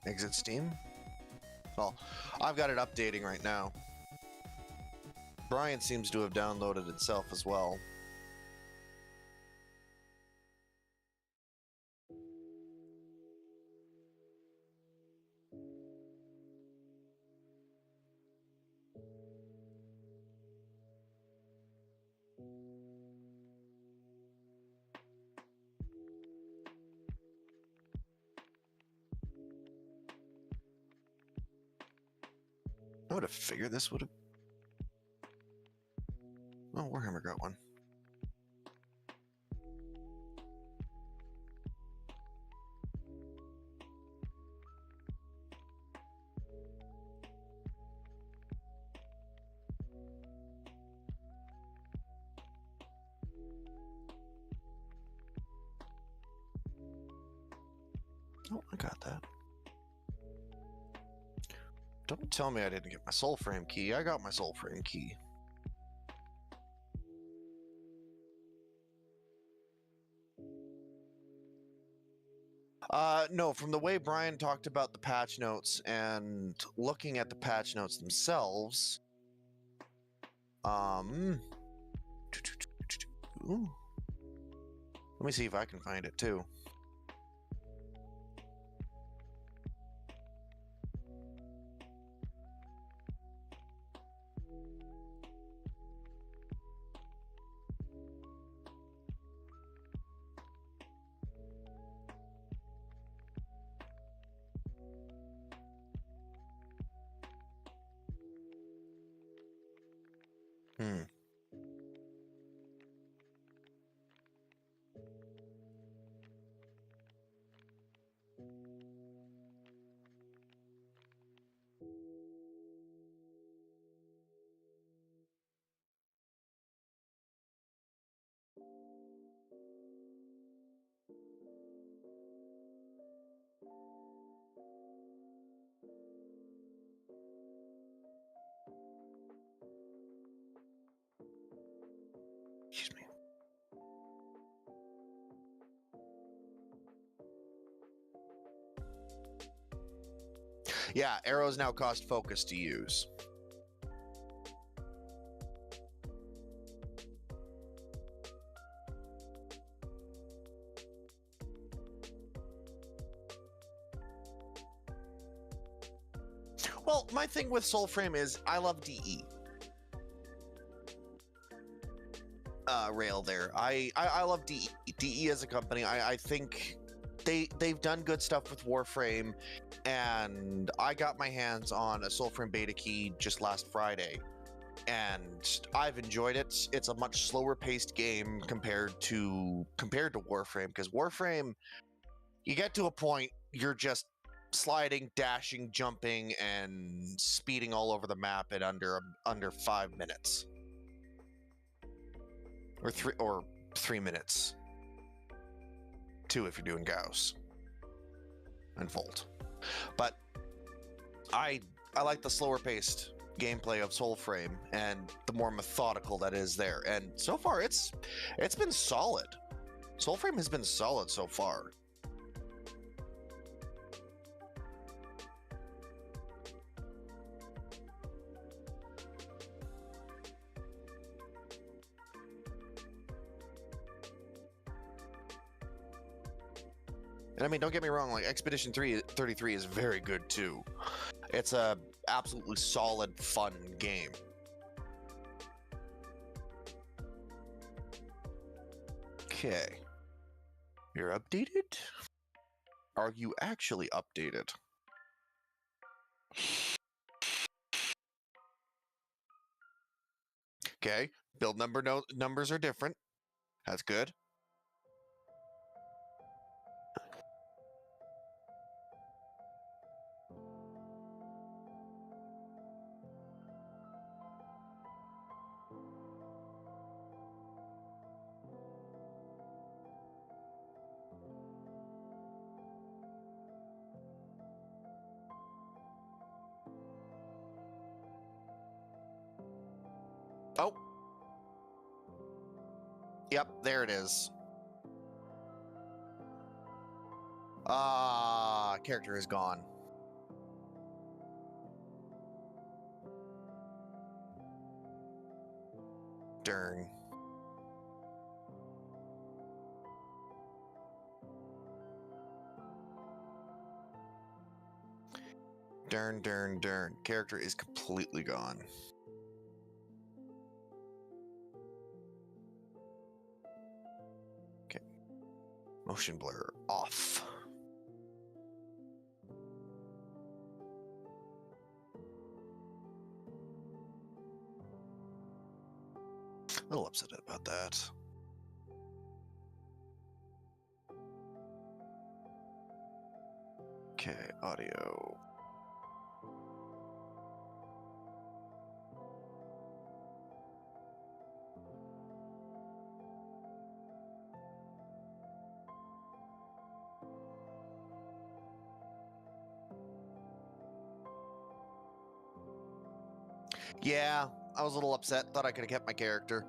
Exit Steam? Well, I've got it updating right now. Brian seems to have downloaded itself as well. I would have figured this would have... Oh, Warhammer got one. Oh, I got that. Don't tell me I didn't get my soul frame key. I got my soul frame key. No, from the way Brian talked about the patch notes and looking at the patch notes themselves, ooh. Let me see if I can find it too. Excuse me. Yeah, arrows now cost focus to use. Well, my thing with Soulframe is I love DE. Rail there. I love DE. DE as a company. I think they've done good stuff with Warframe, and I got my hands on a Soulframe beta key just last Friday, and I've enjoyed it. It's a much slower paced game compared to Warframe, because Warframe, you get to a point you're just sliding, dashing, jumping, and speeding all over the map in under 5 minutes. Or 3 minutes. 2 if you're doing Gauss and Volt. But I like the slower paced gameplay of Soulframe and the more methodical that is there. And so far it's been solid. Soulframe has been solid so far. And I mean, don't get me wrong, like Expedition 33 is very good too. It's a absolutely solid, fun game. Okay. You're updated? Are you actually updated? Okay. Build numbers are different. That's good. Oh. Yep, there it is. Character is gone. Darn. Darn. Character is completely gone. Motion blur off. A little upset about that. Okay, audio. Yeah, I was a little upset. Thought I could have kept my character.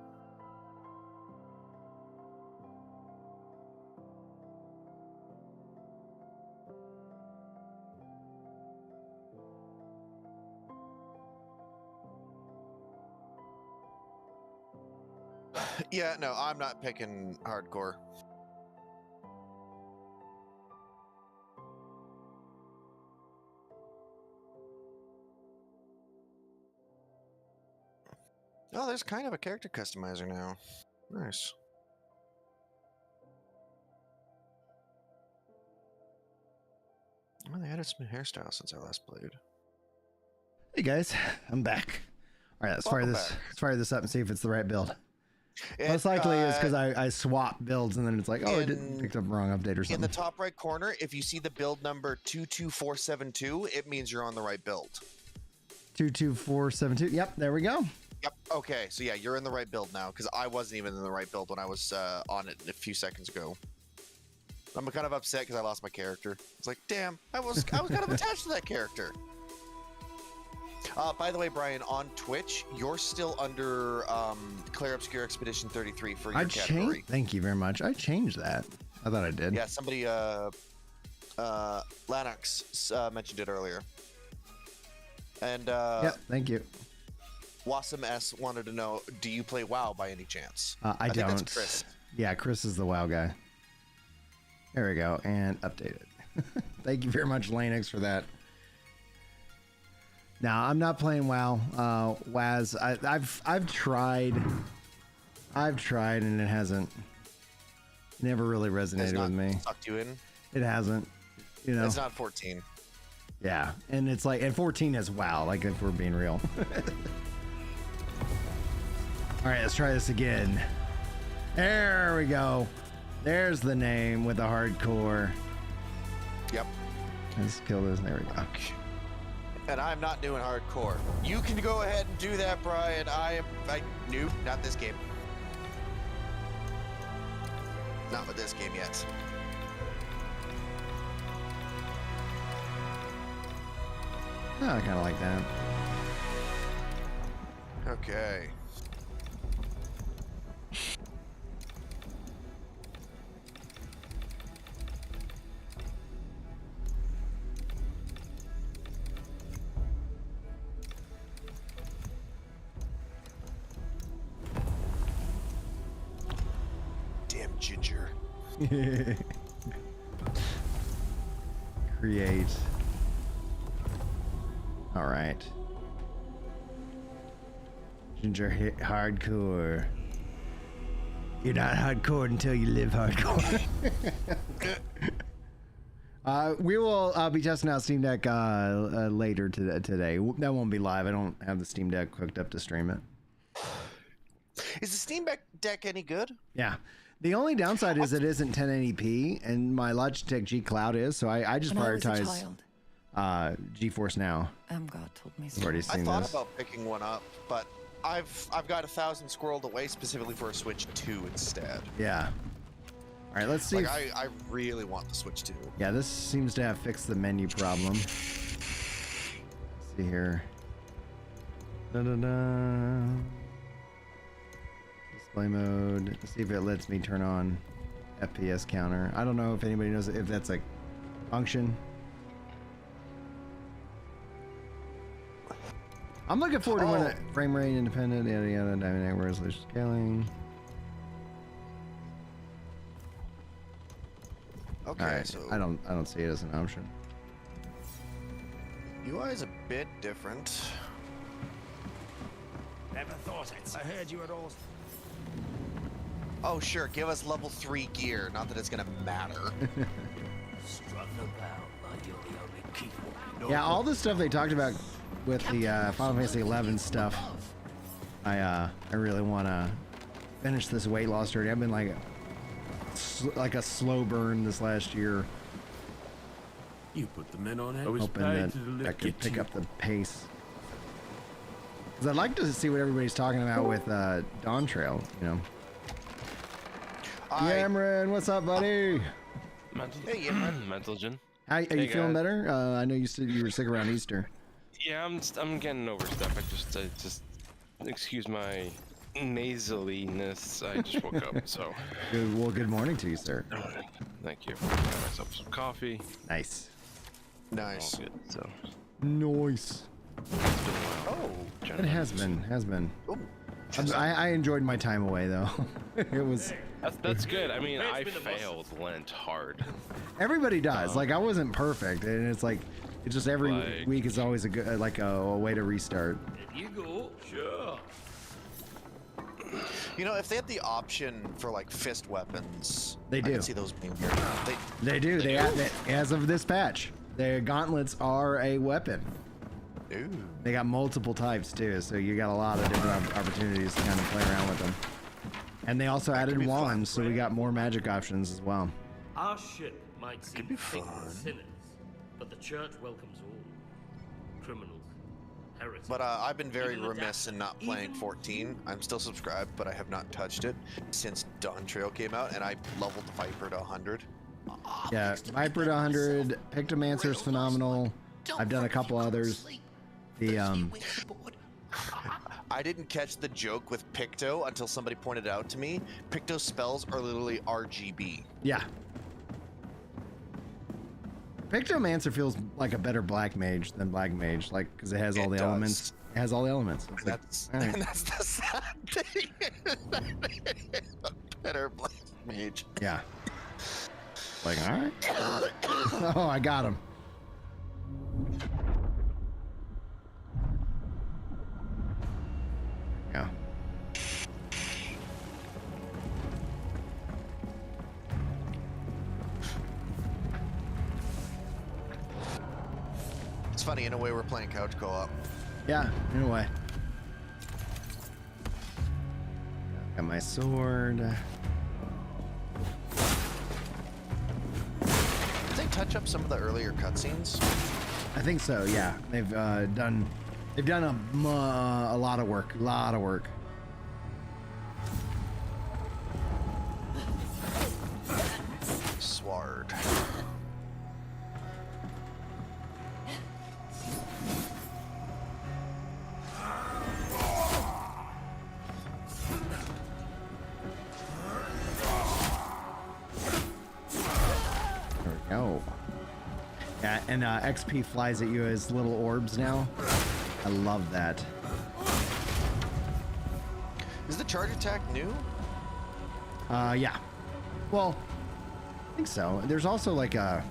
Yeah, no, I'm not picking hardcore. Oh, there's kind of a character customizer now. Nice. Well, they added some hairstyles since I last played. Hey guys, I'm back. All right, let's fire this up and see if it's the right build. Most likely is because I swap builds and then it's like, oh, it didn't pick up wrong update or something. In the top right corner, if you see the build number 22472, it means you're on the right build. 22472. Yep, there we go. Yep. Okay, so yeah, you're in the right build now, because I wasn't even in the right build when I was on it a few seconds ago. I'm kind of upset because I lost my character. It's like, damn, I was kind of attached to that character. By the way, Brian, on Twitch, you're still under Claire Obscure Expedition 33 for your category. Thank you very much. I changed that. I thought I did. Yeah, somebody, Lannox mentioned it earlier. And yeah, thank you. Wasm S wanted to know, do you play WoW by any chance? I don't. Think that's Chris. Yeah, Chris is the WoW guy. There we go, and update it. Thank you very much, Lanix, for that. No, I'm not playing WoW. Waz, I've tried and it hasn't never really resonated with me. Sucked you in? It hasn't. You know. It's not 14. Yeah, and it's like, and 14 is WoW, like if we're being real. All right, let's try this again. There we go. There's the name with the hardcore. Yep. Let's kill this. There we go. And I'm not doing hardcore. You can go ahead and do that, Brian. Nope, not this game. Not with this game yet. Oh, I kind of like that. Okay. Damn ginger. Create. All right. Ginger hit hardcore. You're not hardcore until you live hardcore. We will be testing out Steam Deck later today. That won't be live. I don't have the Steam Deck hooked up to stream it. Is the Steam Deck any good? Yeah. The only downside is it isn't 1080p, and my Logitech G Cloud is, so I just prioritize GeForce Now. God told me so. I've already seen I thought this. about picking one up, but I've got 1,000 squirreled away specifically for a Switch 2 instead. Yeah. All right, let's see. Like, I really want the Switch 2. Yeah, this seems to have fixed the menu problem. Let's see here. Da-da-da. Display mode. Let's see if it lets me turn on FPS counter. I don't know if anybody knows if that's a function. I'm looking forward to when it frame rate independent, yada yada, dynamic resolution scaling. Okay, all right, so I don't see it as an option. UI is a bit different. Never thought I'd. I heard you had all. Oh sure, give us level 3 gear. Not that it's gonna matter. Strutting about like you're the only keeper. Yeah, all the stuff they talked about with the Final Fantasy 11 stuff, I really want to finish this weight loss journey. I've been like a slow burn this last year. You put the men on it. Hoping that I could pick up the pace. Because I'd like to see what everybody's talking about with Dawn Trail, you know. Cameron, what's up, buddy? Hey, Cameron. Mentalgen. How are you feeling better? I know you said you were sick around Easter. Yeah, I'm getting over stuff. I just excuse my nasaliness. I just woke up, so. Good morning to you, sir. Thank you. Got myself some coffee. Nice. Nice. All good, so. Nice. It's been a while. Oh, it has been. Ooh. I enjoyed my time away though. It was. That's good. I mean, I failed Lent hard. Everybody does. Like I wasn't perfect, and it's like, it's just every week is always a good a way to restart. There you go. Sure. You know, if they had the option for like fist weapons, they do. I can see those being here. They do. They as of this patch, their gauntlets are a weapon. Ooh. They got multiple types too, so you got a lot of different opportunities to kind of play around with them. And they also added wands, so we got more magic options as well. Our ship might seem thick with sinners, but the church welcomes all. Criminals, heretics. But I've been very remiss in not playing 14. I'm still subscribed, but I have not touched it since Dawn Trail came out, and I leveled Viper to 100. Yeah, Viper to 100, Pictomancer's phenomenal. I've done a couple others. I didn't catch the joke with Picto until somebody pointed it out to me. Picto's spells are literally RGB. Yeah. Pictomancer feels like a better black mage than black mage, like because it has all the elements. It has all the elements. It's that's like, right. that's the sad thing. A better black mage. Yeah. Like, all right. Oh, I got him. Yeah. It's funny, in a way, we're playing couch co-op. Yeah, in a way. Got my sword. Did they touch up some of the earlier cutscenes? I think so. Yeah, they've done a lot of work. A lot of work. Sword. There we go. Yeah, and XP flies at you as little orbs now. I love that. Is the charge attack new? Yeah. Well, I think so. There's also like a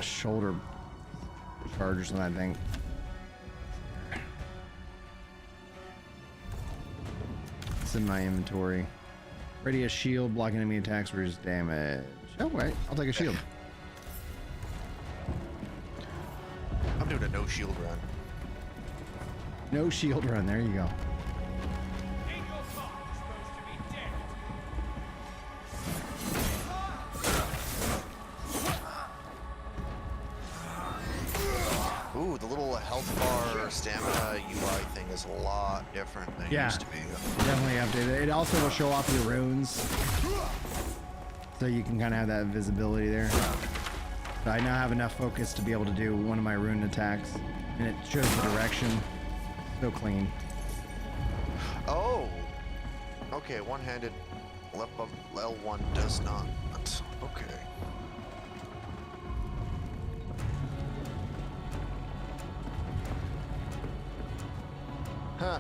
shoulder charge or something, I think. It's in my inventory. Ready a shield, block enemy attacks, reduce damage. Oh, wait. I'll take a shield. I'm doing a no shield run. No shield run. There you go. Ooh, the little health bar stamina UI thing is a lot different than it used to be. Definitely updated. It also will show off your runes, so you can kind of have that visibility there. So I now have enough focus to be able to do one of my rune attacks, and it shows the direction. So clean. Oh, okay. One-handed left bump L1 does not. Okay. Huh.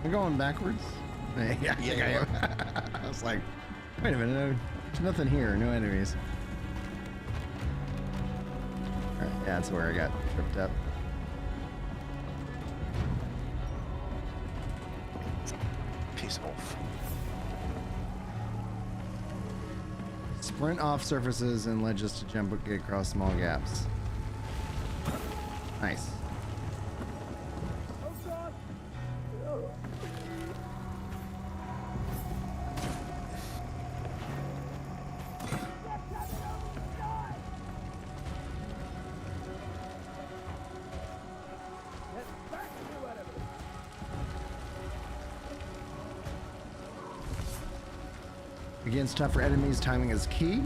I'm going backwards. Yeah, I think I am. I was like, wait a minute, there's nothing here, no enemies. All right, yeah, that's where I got tripped up. Peace off. Sprint off surfaces and ledges to jump and get across small gaps. Nice. Against tougher enemies, timing is key.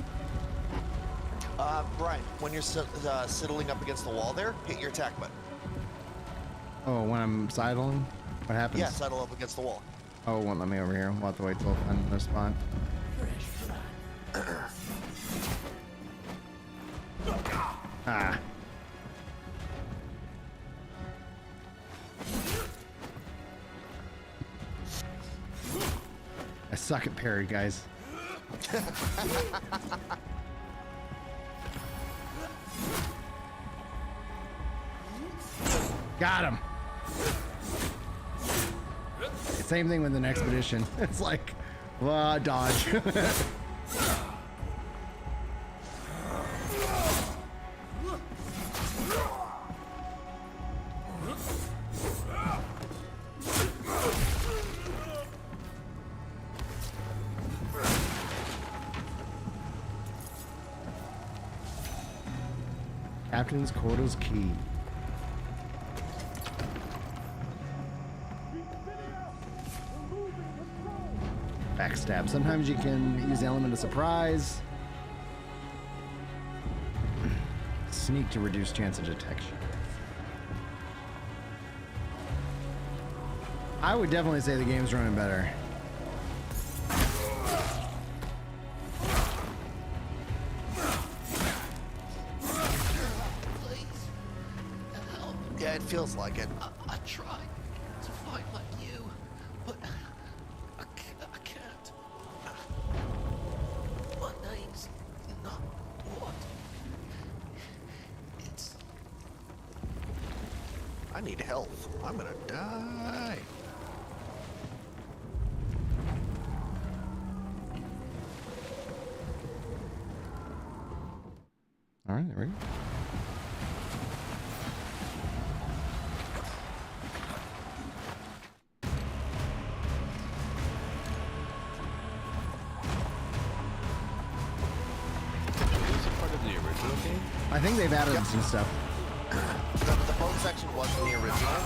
Brian, when you're sidling up against the wall there, hit your attack button. Oh, when I'm sidling? What happens? Yeah, sidle up against the wall. Oh, it won't let me over here. We'll have to wait till I find another spot. Ah. I suck at parry, guys. Got him. Same thing with an expedition. It's like, dodge. Captain's quarters key. Backstab. Sometimes you can use the element of surprise. Sneak to reduce chance of detection. I would definitely say the game's running better. Yeah, it feels like it. I tried to fight like you, but I can't. My name's not what. It's... I need help. I'm gonna die. All right, there we go. I think they've added some stuff. The boat section wasn't the original.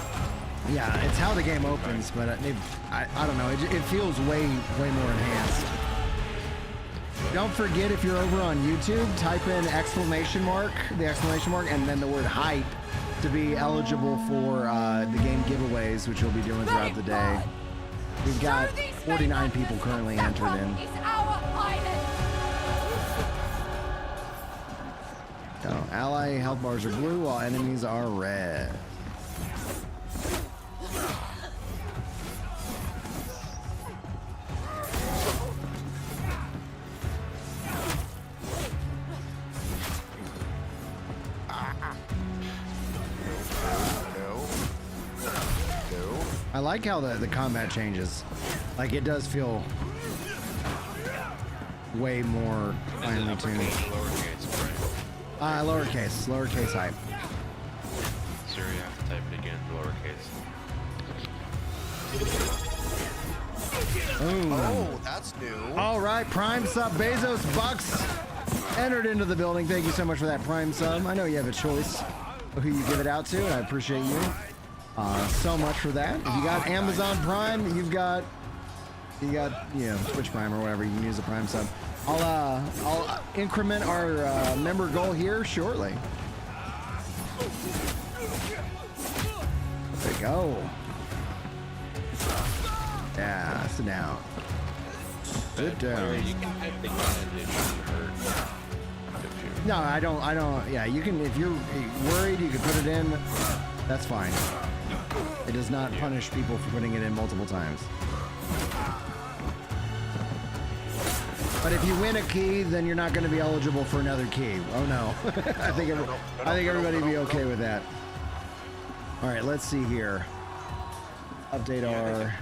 Yeah, it's how the game opens, but I don't know. It feels way more enhanced. Don't forget, if you're over on YouTube, type in the exclamation mark, and then the word hype to be eligible for the game giveaways, which we'll be doing throughout the day. We've got 49 people currently entered in. So, ally health bars are blue while enemies are red. I like how the combat changes. Like, it does feel way more finely tuned. Lowercase hype. Sure, you have to type it again, lowercase. Oh, that's new. All right, Prime sub Bezos Bucks entered into the building. Thank you so much for that Prime sub. I know you have a choice of who you give it out to, and I appreciate you so much for that. If you got Amazon Prime, you got Twitch Prime or whatever. You can use a Prime sub. I'll increment our member goal here shortly. There we go. Yeah, sit down. Sit down. No, I don't. Yeah, you can. If you're worried, you can put it in. That's fine. It does not punish people for putting it in multiple times. But if you win a key, then you're not going to be eligible for another key. Oh no. I think everybody would be okay with that. All right, let's see here. Update our.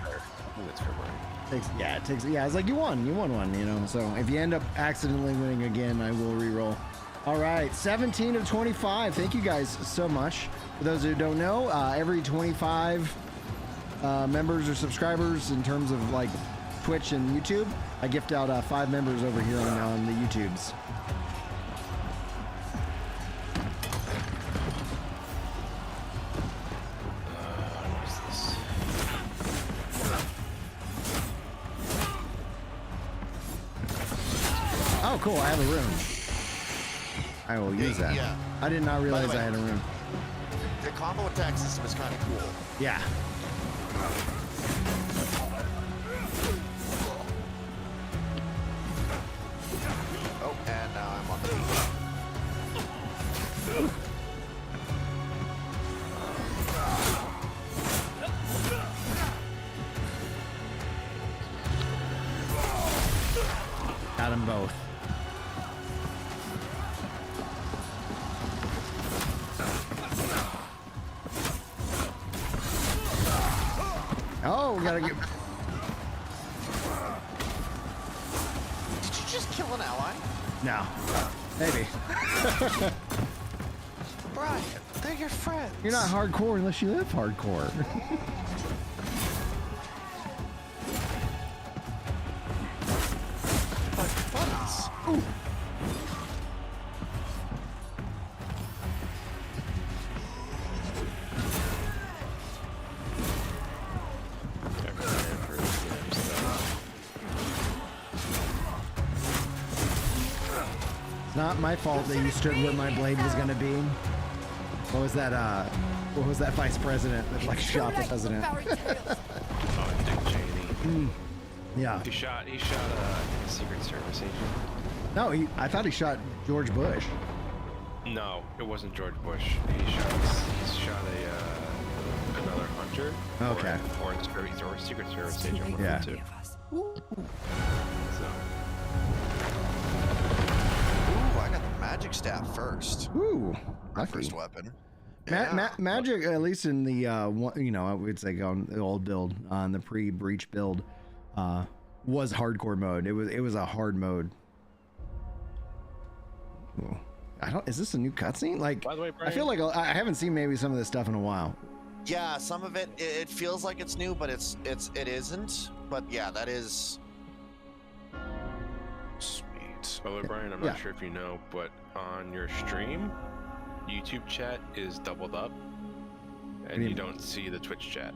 Yeah, it's like you won one, you know. So if you end up accidentally winning again, I will re-roll. All right, 17 of 25. Thank you guys so much. For those who don't know, every 25 members or subscribers in terms of like Twitch and YouTube, I gift out 5 members over here on the YouTubes. Oh, cool! I have a rune. I will use that. Yeah. I did not realize I had a rune. The combo attack system is kind of cool. Yeah. Oh, and now I'm on the beach. Got them both. Oh, we gotta get. Did you just kill an ally? No. Maybe. Brian, they're your friends. You're not hardcore unless you live hardcore. Ooh. It's not my fault that you stood where my blade was gonna be. What was that? What was that vice president that like shot the president? Oh, Dick Cheney. Yeah. He shot a Secret Service agent. No, I thought he shot George Bush. No, it wasn't George Bush. He shot another hunter. Okay. Or a Secret Service agent. Yeah. Too. Ooh, So. I got the magic staff first. Ooh, My lucky. first weapon. Magic, at least in the I would say on the old build, on the pre-breach build, was hardcore mode. It was a hard mode. Ooh. Is this a new cutscene? Like, By the way, Brian, I feel like I haven't seen maybe some of this stuff in a while. Yeah, some of it feels like it's new, but it isn't. But yeah, that is sweet. By the way, Brian, I'm not sure if you know, but on your stream, YouTube chat is doubled up, and you don't see the Twitch chat.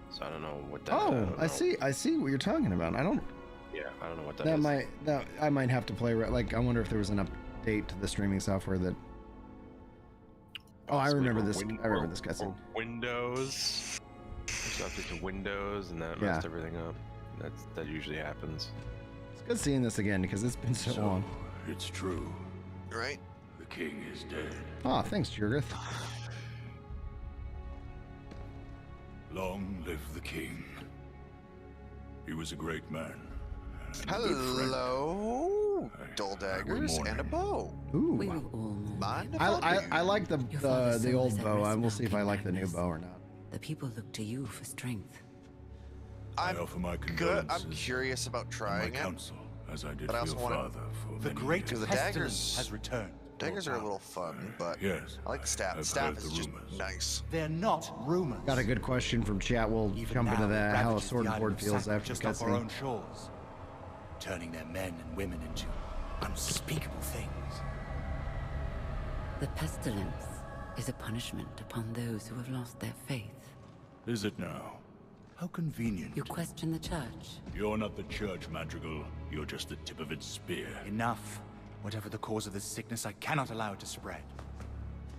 So I don't know what that. Oh, I see what you're talking about. I don't know what that is. I might have to play. Like, I wonder if there was an update to the streaming software that. Oh, I remember this. I remember this cutscene. Windows. There's an update to Windows, and that messed everything up. That usually happens. It's good seeing this again because it's been so long. It's true. Right? The king is dead. Oh, thanks, Jurgith. Long live the king. He was a great man. Hello, dull daggers and a bow. Ooh. We will all mourn. Mind if I like Your father's the soul old is at bow. I rest will now, see if I King like the new Magnus. bow or not. The people look to you for strength. I offer my good. condolences. I'm curious about and trying my it. counsel, as I did But I for also your wanna- father for The many great Because the years. daggers pestilence has returned. Daggers are a little fun, but Yes, I like the staff. The I've staff heard is the just rumors. nice. They're not rumors. Got a good question from chat. We'll Even jump into now, that. it How a ravages sword the and board island of feels Sacra after just off our cutscene. own shores, turning their men and women into unspeakable things. The pestilence is a punishment upon those who have lost their faith. Is it now? How convenient. You question the church. You're not the church, Madrigal. You're just the tip of its spear. Enough. Whatever the cause of this sickness, I cannot allow it to spread.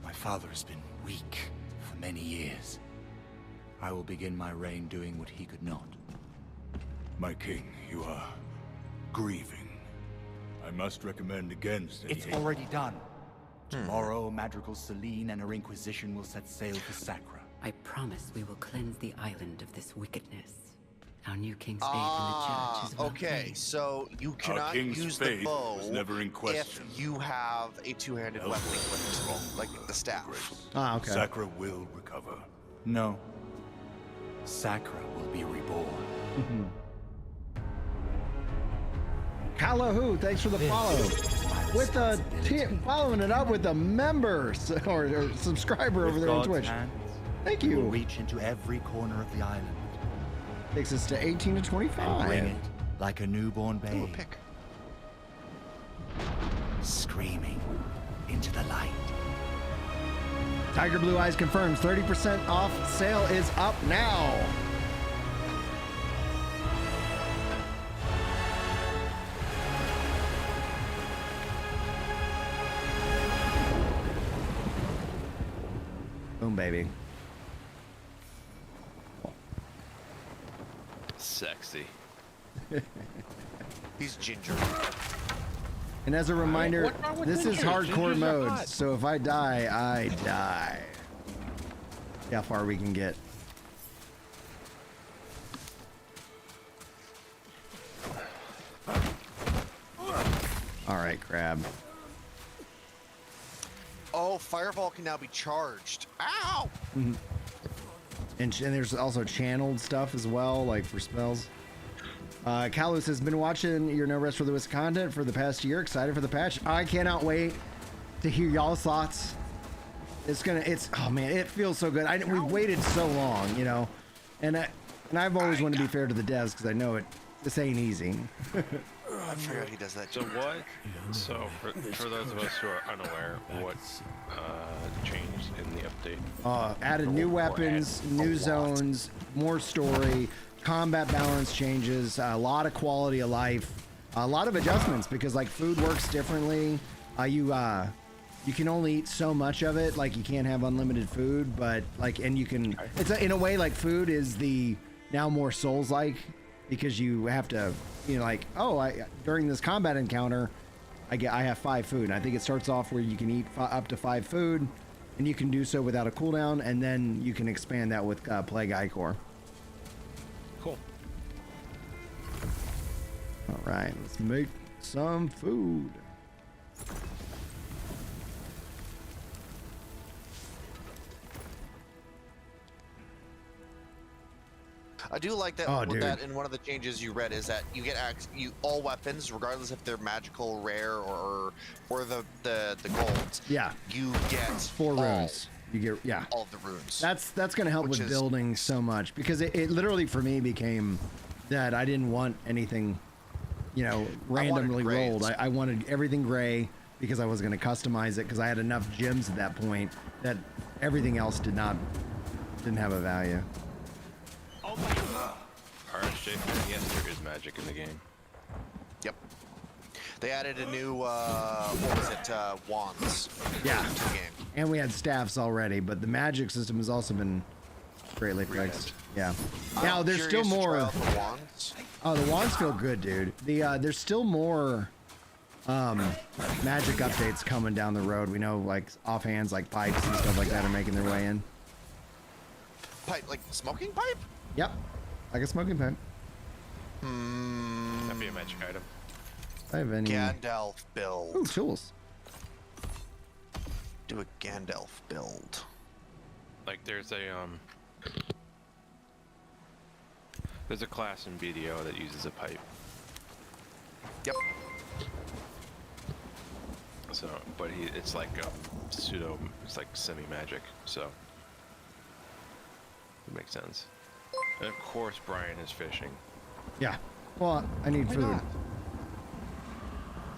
My father has been weak for many years. I will begin my reign doing what he could not. My king, you are grieving. I must recommend against any It's hate. already done. Tomorrow, Madrigal Celine and her Inquisition will set sail for Sacra. I promise we will cleanse the island of this wickedness. Our new king's faith in the church is well Okay, placed. so you cannot king's use the faith bow was never in question. if you have a two-handed weapon equipped, like the staff. Ah, okay. Sacra will recover. No. Sacra will be reborn. Kalahu, thanks for the follow. With the following it up with the members or subscriber over there on God's Twitch. hands, Thank we will you. reach into every corner of the island Takes us to 18 to and 25. bring it like a newborn Ooh, a babe, pick. screaming into the light. Tiger Blue Eyes confirms 30% off sale is up now. Boom, baby. Sexy. He's ginger. And as a reminder, What's wrong with this is ginger? hardcore Gingers are mode, hot. so if I die, I die. See how far we can get. All right, crab. Oh, Fireball can now be charged. Ow! And there's also channeled stuff as well, like for spells. Kalos has been watching your No Rest for the Wicked content for the past year. Excited for the patch. I cannot wait to hear y'all's thoughts. Oh man, it feels so good. We've waited so long, you know, and I've always wanted to be fair to the devs because I know this ain't easy. I forgot he does that. So what? So for those of us who are unaware, what changed in the update? Added new weapons, new zones, more story, combat balance changes, a lot of quality of life, a lot of adjustments because like food works differently. You can only eat so much of it, like you can't have unlimited food, but like, and you can, in a way like food is the now more Souls-like because you have to, you know, like, oh, during this combat encounter, I have 5 food. And I think it starts off where you can eat up to 5 food, and you can do so without a cooldown, and then you can expand that with Plague Ichor. Cool. All right, let's make some food. I do like that. That in one of the changes you read is that you get all weapons, regardless if they're magical, rare, or the golds. Yeah. You get 4 runes. You get all of the runes. That's gonna help with building so much, because it literally for me became that I didn't want anything, you know, randomly rolled. I wanted everything gray because I was gonna customize it, because I had enough gems at that point that everything else didn't have a value. RSJ, yes, there is magic in the game. Yep. They added a new, what was it, wands. Yeah. To the game. And we had staffs already, but the magic system has also been greatly fixed. Yeah. Now there's still more. The wands. Oh, the wands feel good, dude. There's still more magic updates coming down the road. We know, like, offhands, like pipes and stuff like that are making their way in. Pipe, like smoking pipe? Yep. Like a smoking pipe. That'd be a magic item. I have any... Gandalf build. Ooh, tools. Do a Gandalf build. Like there's a class in BDO that uses a pipe. Yep. So, but it's like a pseudo, it's like semi-magic, so it makes sense. And of course Brian is fishing. Yeah. Well, I need food. Not?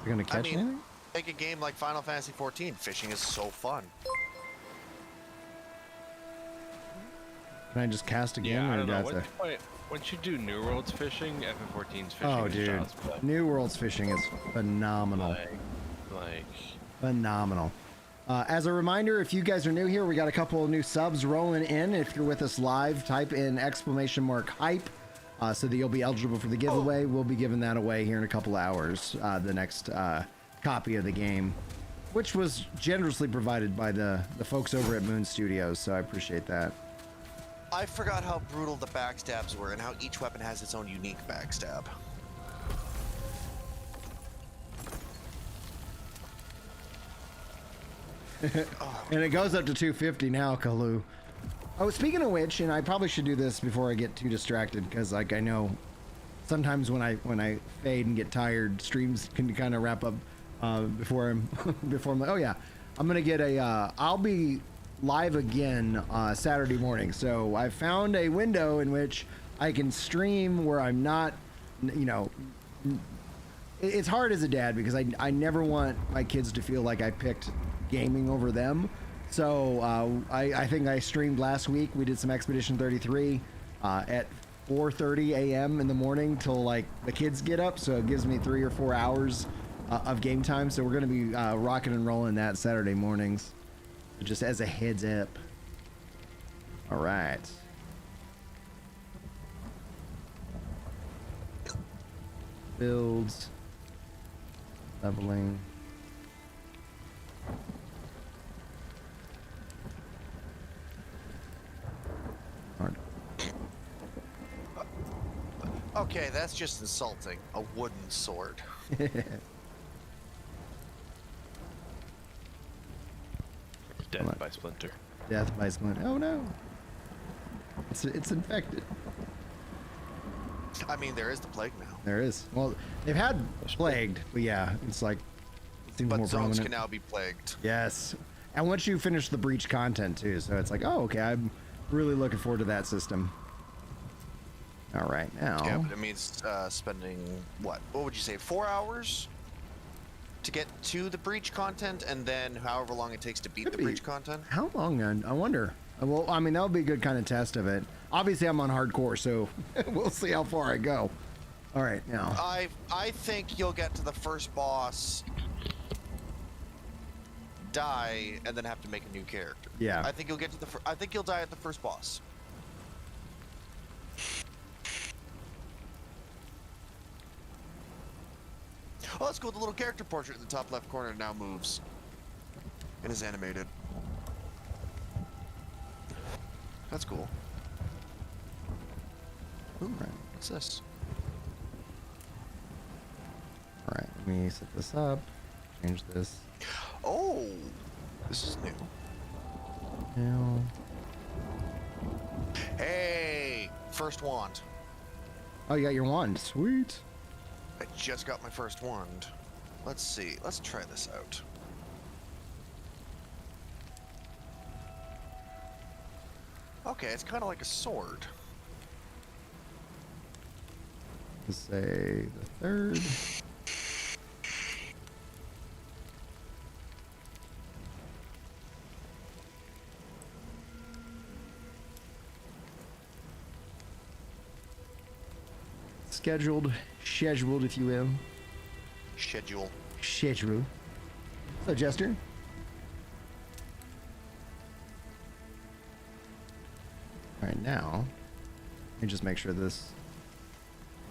You're gonna catch anything? Make a game like Final Fantasy XIV. Fishing is so fun. Can I just cast again? Yeah, I or don't know. Once you do New Worlds fishing, FF14's fishing oh, is dude. child's play. New Worlds fishing is phenomenal. Like phenomenal. As a reminder, if you guys are new here, we got a couple of new subs rolling in. If you're with us live, type in !hype so that you'll be eligible for the giveaway. We'll be giving that away here in a couple hours, the next copy of the game, which was generously provided by the folks over at Moon Studios, so I appreciate that. I forgot how brutal the backstabs were and how each weapon has its own unique backstab. And it goes up to 250 now, Kalu. Oh, speaking of which, and I probably should do this before I get too distracted, because like I know sometimes when I fade and get tired, streams can kind of wrap up before I'm like, oh yeah, I'm gonna get I'll be live again Saturday morning. So I found a window in which I can stream where I'm not, you know, it's hard as a dad because I never want my kids to feel like I picked gaming over them. So I think I streamed last week. We did some Expedition 33 at 4:30 a.m. in the morning till like the kids get up. So it gives me 3 or 4 hours of game time. So we're going to be rocking and rolling that Saturday mornings. Just as a heads up. All right. Builds. Leveling. Hard. Okay, that's just insulting. A wooden sword. Death by Splinter. Death by Splinter. Oh no. It's infected. I mean, there is the plague now. There is. Well, they've had plagued, but yeah, it's like it seems but more zones prominent. can now be plagued. Yes. And once you finish the breach content too, so it's like, oh, okay, I'm really looking forward to that system. All right, now. Yeah, but it means spending what would you say, 4 hours to get to the breach content, and then however long it takes to beat the breach content? How long? I wonder. Well, I mean, that would be a good kind of test of it. Obviously, I'm on hardcore, so we'll see how far I go. All right, now. I think you'll get to the first boss, die, and then have to make a new character. Yeah. I think you'll get to I think you'll die at the first boss. Oh, that's cool. The little character portrait in the top left corner now moves and is animated. That's cool. Ooh, Right. what's this? All right, let me set this up. Change this. Oh, this is new. Now, Hey, first wand. oh, you got your wand. Sweet. I just got my first wand. Let's see. Let's try this out. Okay, it's kind of like a sword. Let's say the third. Scheduled, if you will. Schedule. Schedule. So, Jester. All right, now, let me just make sure this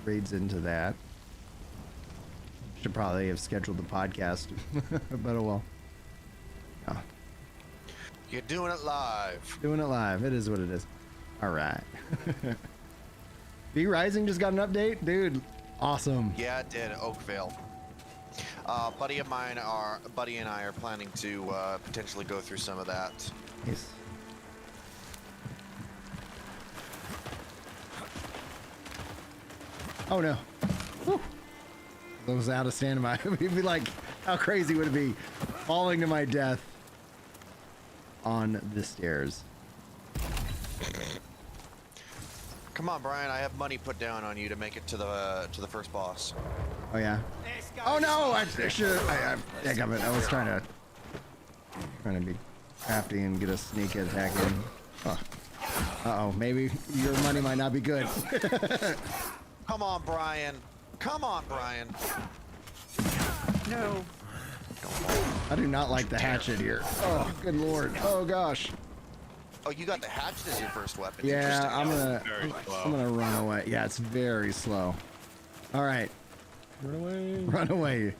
reads into that. Should probably have scheduled the podcast, but oh well. Oh, You're doing it live. doing it live. It is what it is. All right. V Rising just got an update, dude. Awesome. Yeah, it did. Oakvale. Buddy and I are planning to potentially go through some of that. Nice. Oh no. Whew. I was out of stamina. It'd be like, how crazy would it be falling to my death on the stairs? Come on, Brian. I have money put down on you to make it to the first boss. Oh yeah. Oh no! I should. I think of it. I was trying to be crafty and get a sneak attack in. Oh. Uh-oh. Maybe your money might not be good. Come on, Brian. Come on, Brian. No. I do not like the hatchet here. Oh, good lord. Oh gosh. Oh, you got the hatchet as your first weapon. Yeah, Interesting. I'm gonna run away. Yeah, it's very slow. All right. Run away. Run away.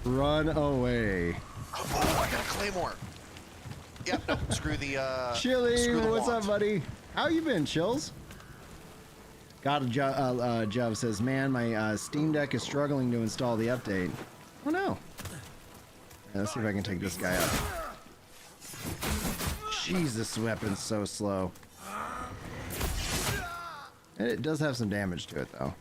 Run away. Oh, I got a claymore. Yep. No, screw the. Chili, screw the what's wand. up, buddy? How you been, Chills? God, Jov says, man, my Steam Deck is struggling to install the update. Oh no. Yeah, let's see if I can take this guy out. Jeez, this weapon's so slow. And it does have some damage to it, though.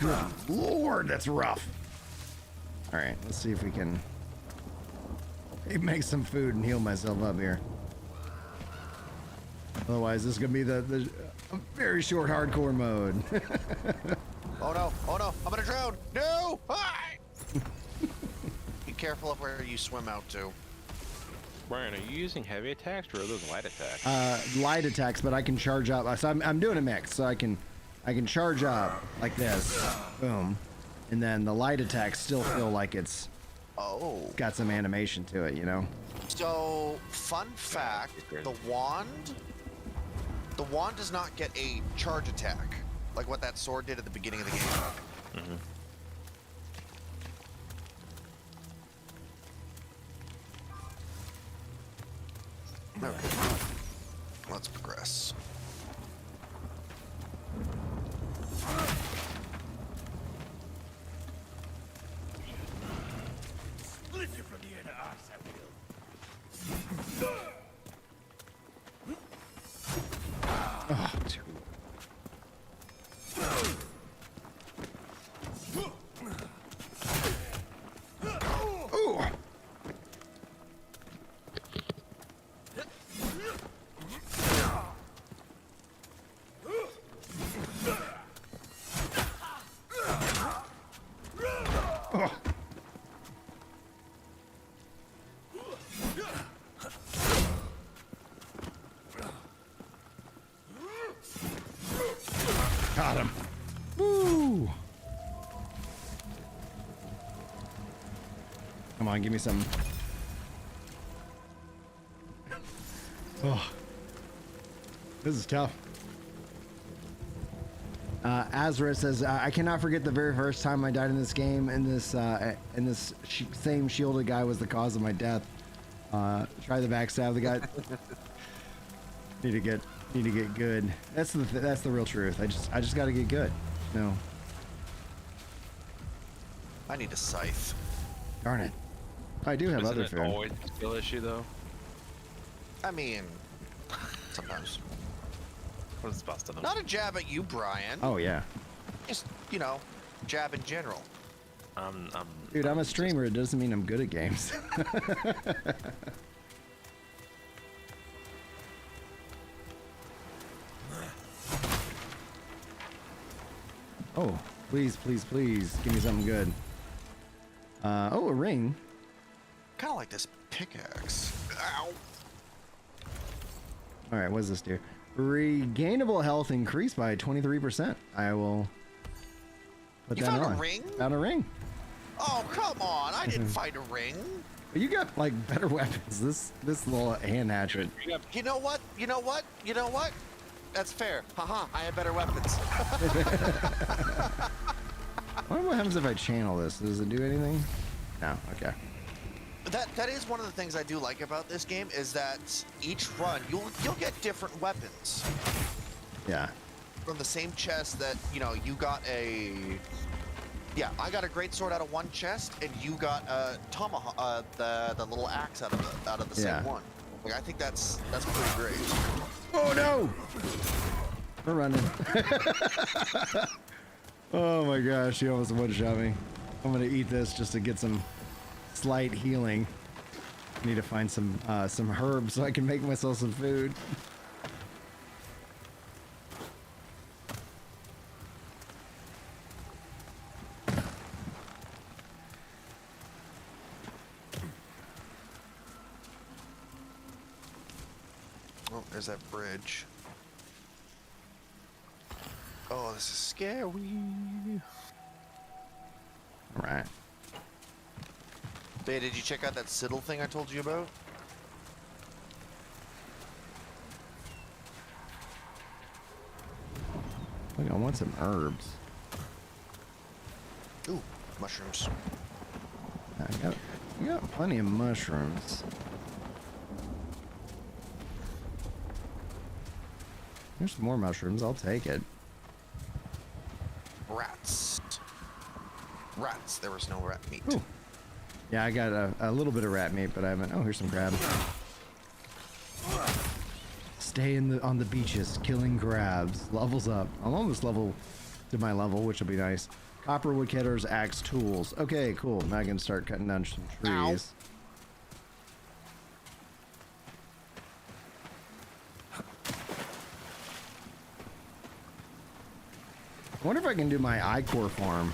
Good lord, that's rough. All right, let's see if we can make some food and heal myself up here. Otherwise, this is gonna be the very short hardcore mode. Oh no! Oh no! I'm gonna drown! No! Hi! Be careful of where you swim out to. Brian, are you using heavy attacks or are those light attacks? Light attacks, but I can charge up. So I'm doing a mix, so I can charge up like this, boom, and then the light attacks still feel like it's got some animation to it, you know. So, fun fact: the wand does not get a charge attack like what that sword did at the beginning of the game. Mm-hmm. Okay. Let's progress. Split you from the inner arse, I will. Oh, dude. Ooh. Oh. Got him. Woo! Come on, give me some. Oh. This is tough. Azra says, I cannot forget the very first time I died in this game, and this same shielded guy was the cause of my death. Try the backstab the guy. need to get good. That's the real truth. I just got to get good. No. I need a scythe. Darn it. I do have other food. Always a skill issue though. I mean, sometimes. What is busting them? Not a jab at you, Brian. Oh yeah. Just, jab in general. Dude, I'm a streamer. It doesn't mean I'm good at games. Oh, please, please, please, give me something good. Oh, a ring. Kind of like this pickaxe. Ow. All right, what does this do? Regainable health increased by 23%. I will put that on. You found a ring? Found a ring. Oh, come on. I didn't find a ring. But you got, like, better weapons. This little hand hatchet. You know what? That's fair. Haha, I have better weapons. I wonder what happens if I channel this. Does it do anything? No, okay. That is one of the things I do like about this game is that each run you'll get different weapons. Yeah. From the same chest that you got a. Yeah, I got a great sword out of one chest, and you got a tomahawk, the little axe out of the same one. Like, I think that's pretty great. Oh no! We're running. Oh my gosh, you almost one-shot me. I'm gonna eat this just to get some slight healing. Need to find some herbs so I can make myself some food. Oh, there's that bridge. Oh, this is scary. All right. Bae, did you check out that Siddle thing I told you about? I want some herbs. Ooh, mushrooms. I got plenty of mushrooms. There's some more mushrooms. I'll take it. Rats. There was no rat meat. Ooh. Yeah, I got a little bit of rat meat, but I haven't. Oh, here's some crab. Stay on the beaches, killing crabs. Levels up. I'm almost level to my level, which will be nice. Copper woodcutters, axe tools. Okay, cool. Now I can start cutting down some trees. Ow. I wonder if I can do my ichor farm.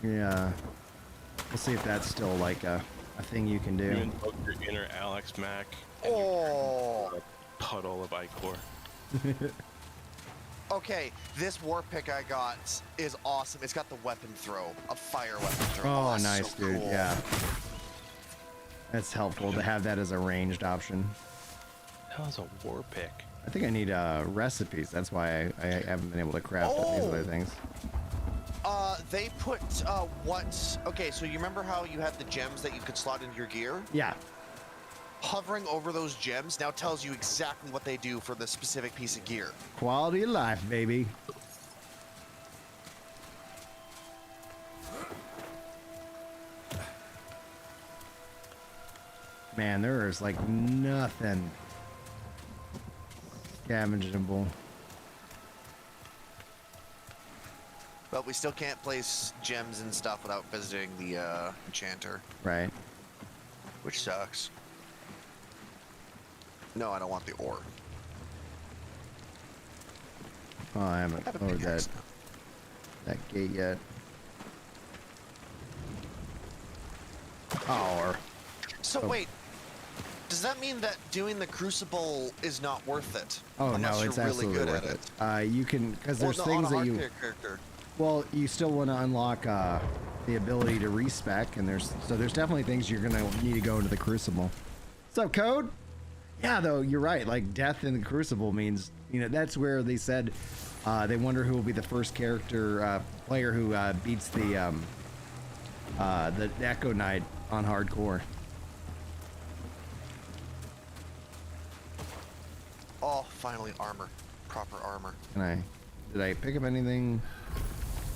Yeah. We'll see if that's still like a thing you can do. You invoke your inner Alex Mack. Oh. A puddle of ichor. Okay, this war pick I got is awesome. It's got the weapon throw, a fire weapon throw. Oh, nice, so dude. Cool. Yeah. That's helpful to have that as a ranged option. That was a war pick. I think I need recipes. That's why I haven't been able to craft these other things. They put what? Okay, so you remember how you had the gems that you could slot into your gear? Yeah. Hovering over those gems now tells you exactly what they do for the specific piece of gear. Quality of life, baby. Man, there is like nothing damageable. But we still can't place gems and stuff without visiting the enchanter. Right. Which sucks. No, I don't want the ore. Oh, I haven't lowered that gate yet. Oh, So wait, does that mean that doing the crucible is not worth it? Oh no, it's absolutely really good worth at it. You can, because there's things that you. Character. Well, you still want to unlock the ability to respec, and there's definitely things you're gonna need to go into the crucible. What's up, Code? Yeah, though you're right. Like death in the crucible means You know, that's where they said they wonder who will be the first character player who beats the Echo Knight on hardcore. Oh, finally armor. Proper armor. Did I pick up anything?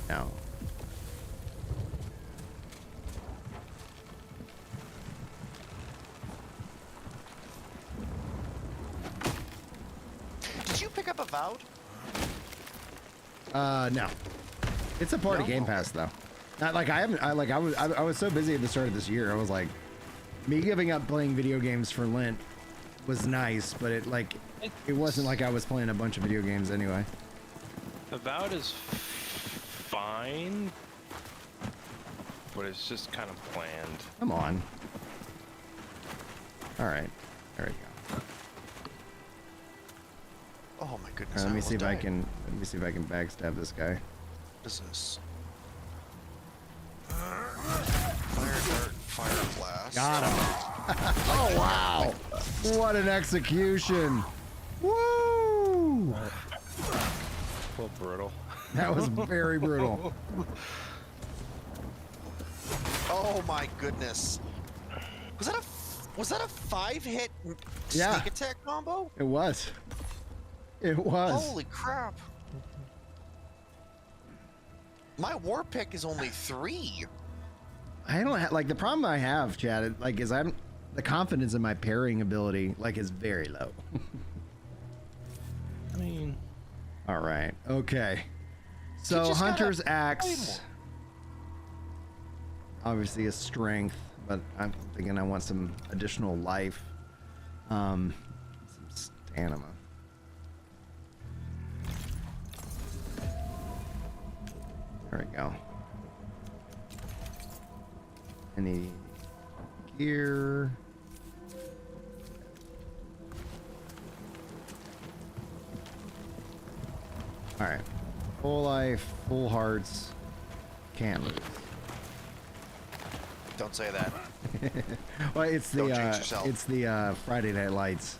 No. Did you pick up Avowed? No. It's a part of Game Pass though. Not like I was so busy at the start of this year. I was like, me giving up playing video games for Lent was nice, but it wasn't like I was playing a bunch of video games anyway. Avowed is fine, but it's just kind of bland. Come on. All right, there we go. Oh my goodness! Let me see if I can backstab this guy. What is this? Fire dart, fire blast. Got him. Oh wow! What an execution! Woo! A little brutal. That was very brutal. Oh my goodness! Was that a 5-hit sneak attack combo? It was. It was. Holy crap! My war pick is only 3. I don't have the problem I have, Chad. Is the confidence in my parrying ability is very low. I mean, all right, okay. So Hunter's Axe, obviously a strength, but I'm thinking I want some additional life, some stamina. There we go. Any gear? All right. Full life, full hearts, can't lose. Don't say that. Well, it's Don't jinx yourself. it's the Friday Night Lights.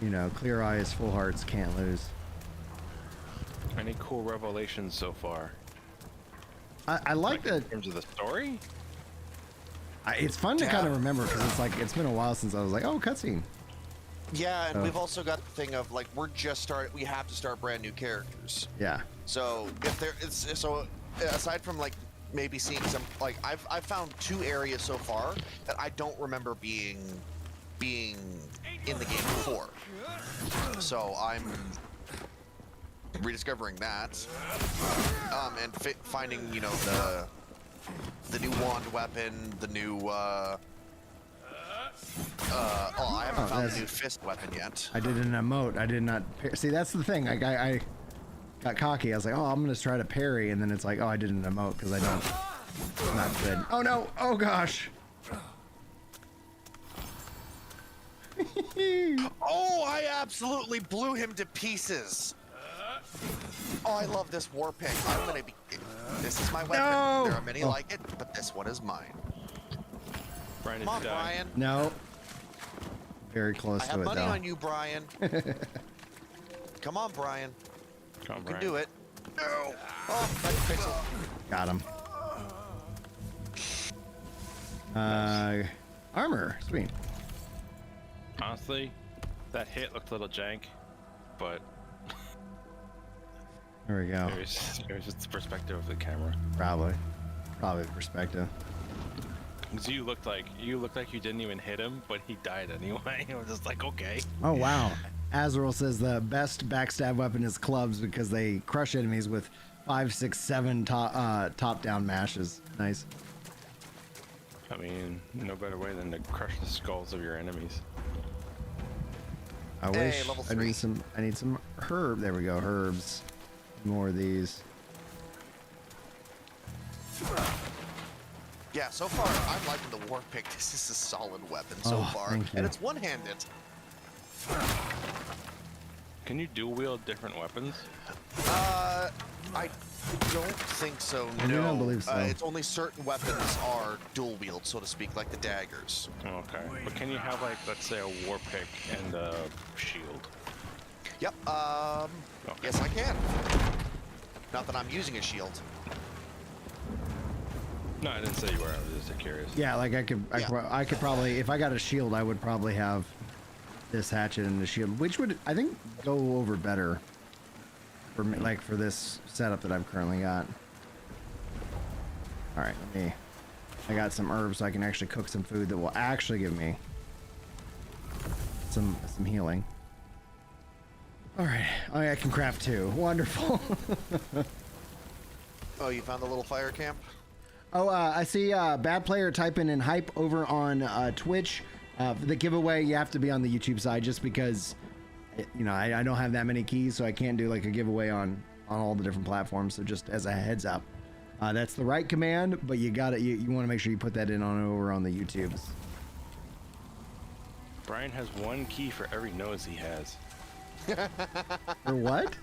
You know, clear eyes, full hearts, can't lose. Any cool revelations so far? I like that. In terms of the story? It's fun to kind of remember because it's been a while since I was like, oh, cutscene. Yeah, and we've also got the thing of we're just we have to start brand new characters. Yeah. So aside from maybe seeing some I've found 2 areas so far that I don't remember being in the game before. So I'm rediscovering that, and finding the new wand weapon, the new I haven't found the new fist weapon yet. I did an emote. I did not see. That's the thing. I got cocky. I was like, oh, I'm gonna try to parry, and then it's like, oh, I did an emote because I don't. It's not good. Oh no! Oh gosh! Oh, I absolutely blew him to pieces. Oh, I love this war pick. I'm gonna be. This is my weapon. No! There are many like it, but this one is mine. Brian Come on, Brian. No. Very close I to have it, money though. on you, Brian. Come on, Brian. Come on, You Brian. can do it. No. Oh, nice pixel. Got him. Armor. Sweet. Honestly, that hit looked a little jank, but There we go. it was just the perspective of the camera. Probably perspective. Because you looked like you didn't even hit him, but he died anyway. I was just like, okay. Oh wow. Azrael says the best backstab weapon is clubs because they crush enemies with 5, 6, 7 top-down mashes. Nice. I mean, no better way than to crush the skulls of your enemies. I Hey, wish level I 3. need some herb. There we go, herbs. More of these. Yeah, so far I'm liking the war pick. This is a solid weapon so far, thank you. and it's one-handed. Can you dual wield different weapons? I don't think so. I No, don't believe so. It's only certain weapons are dual wield, so to speak, like the daggers. Okay. But can you have let's say a war pick and a shield? Yep. Yes, I can. Not that I'm using a shield. No, I didn't say you were. I was just curious. Yeah, like I could probably, if I got a shield, I would probably have this hatchet and the shield, which would, I think, go over better for me, like for this setup that I've currently got. All right, I got some herbs so I can actually cook some food that will actually give me some healing. All right, I can craft too. Wonderful. Oh, you found the little fire camp? Oh, I see Bad Player typing in hype over on Twitch. For the giveaway, you have to be on the YouTube side just because, you know, I don't have that many keys, so I can't do like a giveaway on all the different platforms. So just as a heads up, that's the right command, but you got it. You want to make sure you put that in over on the YouTubes. Brian has one key for every nose he has. For what?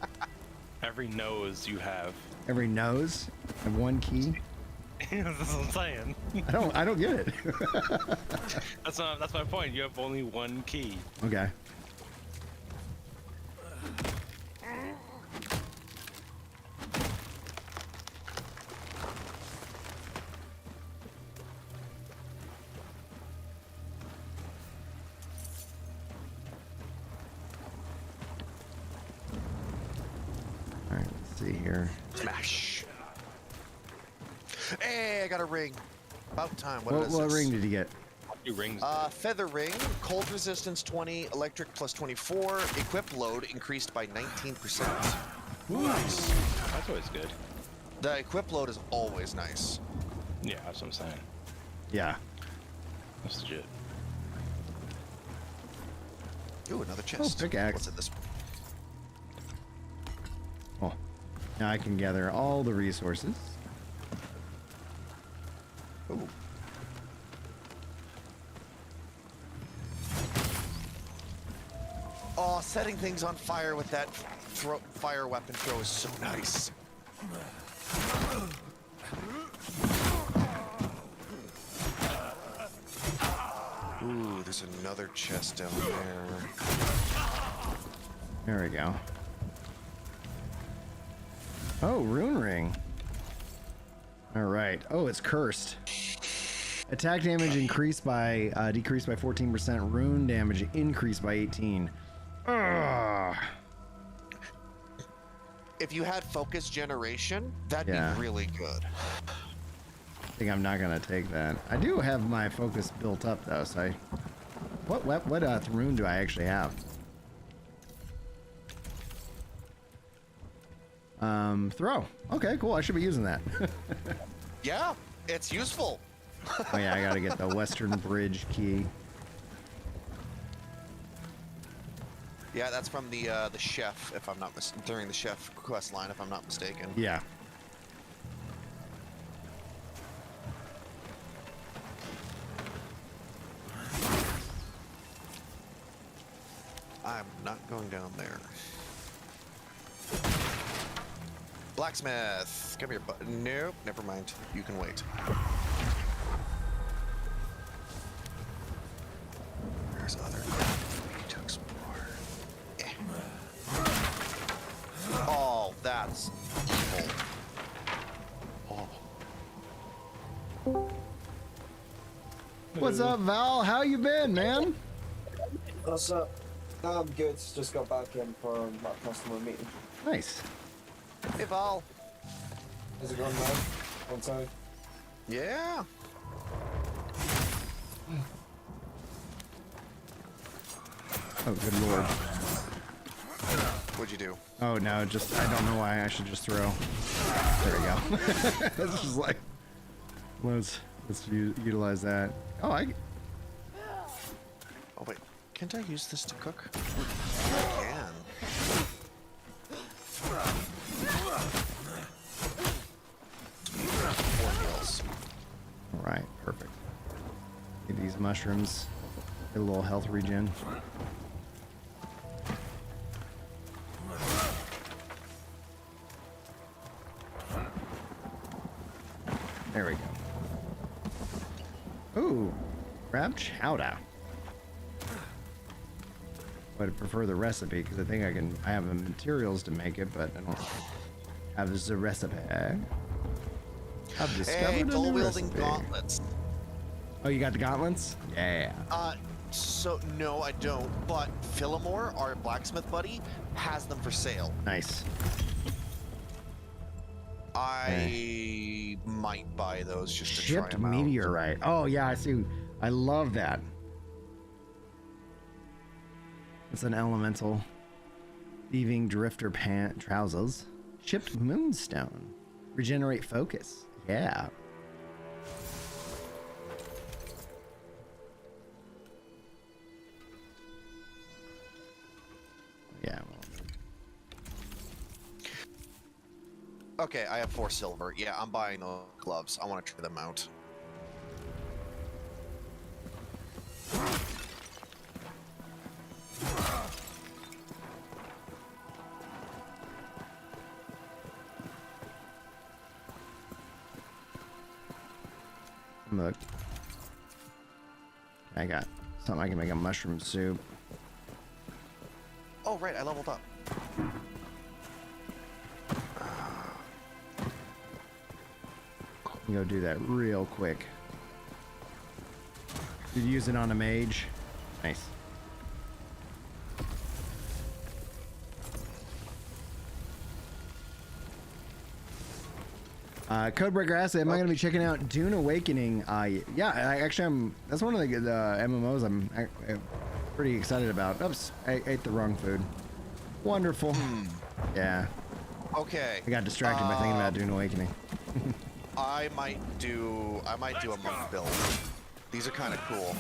Every nose you have. Every nose? I have one key? That's what I'm saying. I don't get it. That's my point. You have only one key. Okay. All right, let's see here. Smash. Hey, I got a ring. About time. What ring did you get? 2 rings. Feather ring, cold resistance 20, electric plus 24, equip load increased by 19%. Nice. That's always good. The equip load is always nice. Yeah, that's what I'm saying. Yeah. That's legit. Ooh, another chest. Oh, pickaxe. What's in this one? Oh, now I can gather all the resources. Ooh. Oh, setting things on fire with that fire weapon throw is so nice. Ooh, there's another chest down there. There we go. Oh, rune ring. All right. Oh, it's cursed. Attack damage increased by decreased by 14%. Rune damage increased by 18. Ugh. If you had focus generation, that'd Yeah. be really good. I think I'm not gonna take that. I do have my focus built up though, so what rune do I actually have? Throw. Okay, cool. I should be using that. Yeah, it's useful. Oh yeah, I gotta get the Western Bridge key. Yeah, that's from the chef, if I'm not during the chef quest line, if I'm not mistaken. Yeah. I'm not going down there. Blacksmith, come here, but nope, never mind. You can wait. There's other to explore. Eh. Oh, that's evil. Oh. What's up, Val? How you been, man? What's up? I'm good. Just got back in from that customer meeting. Nice. Hey, Val. How's it going, man? On time? Yeah. Oh, good lord. What'd you do? Oh no, just I don't know why I should just throw. There we go. It's just like let's utilize that. Oh, I. Oh wait, can't I use this to cook? I can. All right, perfect. Get these mushrooms. Get a little health regen. There we go. Ooh, crab chowder. would prefer the recipe because I think I have the materials to make it, but I don't have the recipe. I've discovered a new dual-wielding recipe. gauntlets. Oh, you got the gauntlets? Yeah. So no, I don't. But Philomore, our blacksmith buddy, has them for sale. Nice. I might buy those just to try Shipped them out. meteorite. Oh yeah, I see. I love that. It's an elemental. Thieving drifter trousers. Shipped moonstone. Regenerate focus. Yeah. Yeah. Okay, I have 4 silver. Yeah, I'm buying those gloves. I want to try them out. Look. I got something I can make a mushroom soup. Oh, right, I leveled up. Go do that real quick. Did you use it on a mage? Nice. Codebreaker asked, am I going to be checking out Dune Awakening? Yeah, that's one of the MMOs I'm pretty excited about. Oops, I ate the wrong food. Wonderful. Yeah. Okay. I got distracted by thinking about Dune Awakening. I might do a monk build. These are kind of cool.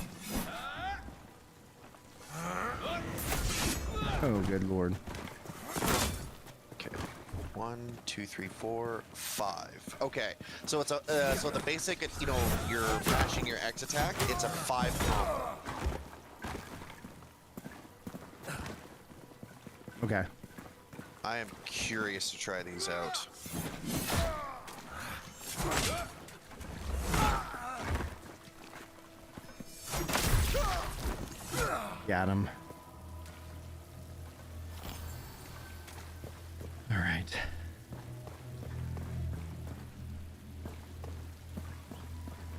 Oh, good lord. Okay. 1, 2, 3, 4, 5. Okay. So it's a so the basic, you know, you're bashing your X attack. It's a 5 combo. Okay. I am curious to try these out. Got him. All right.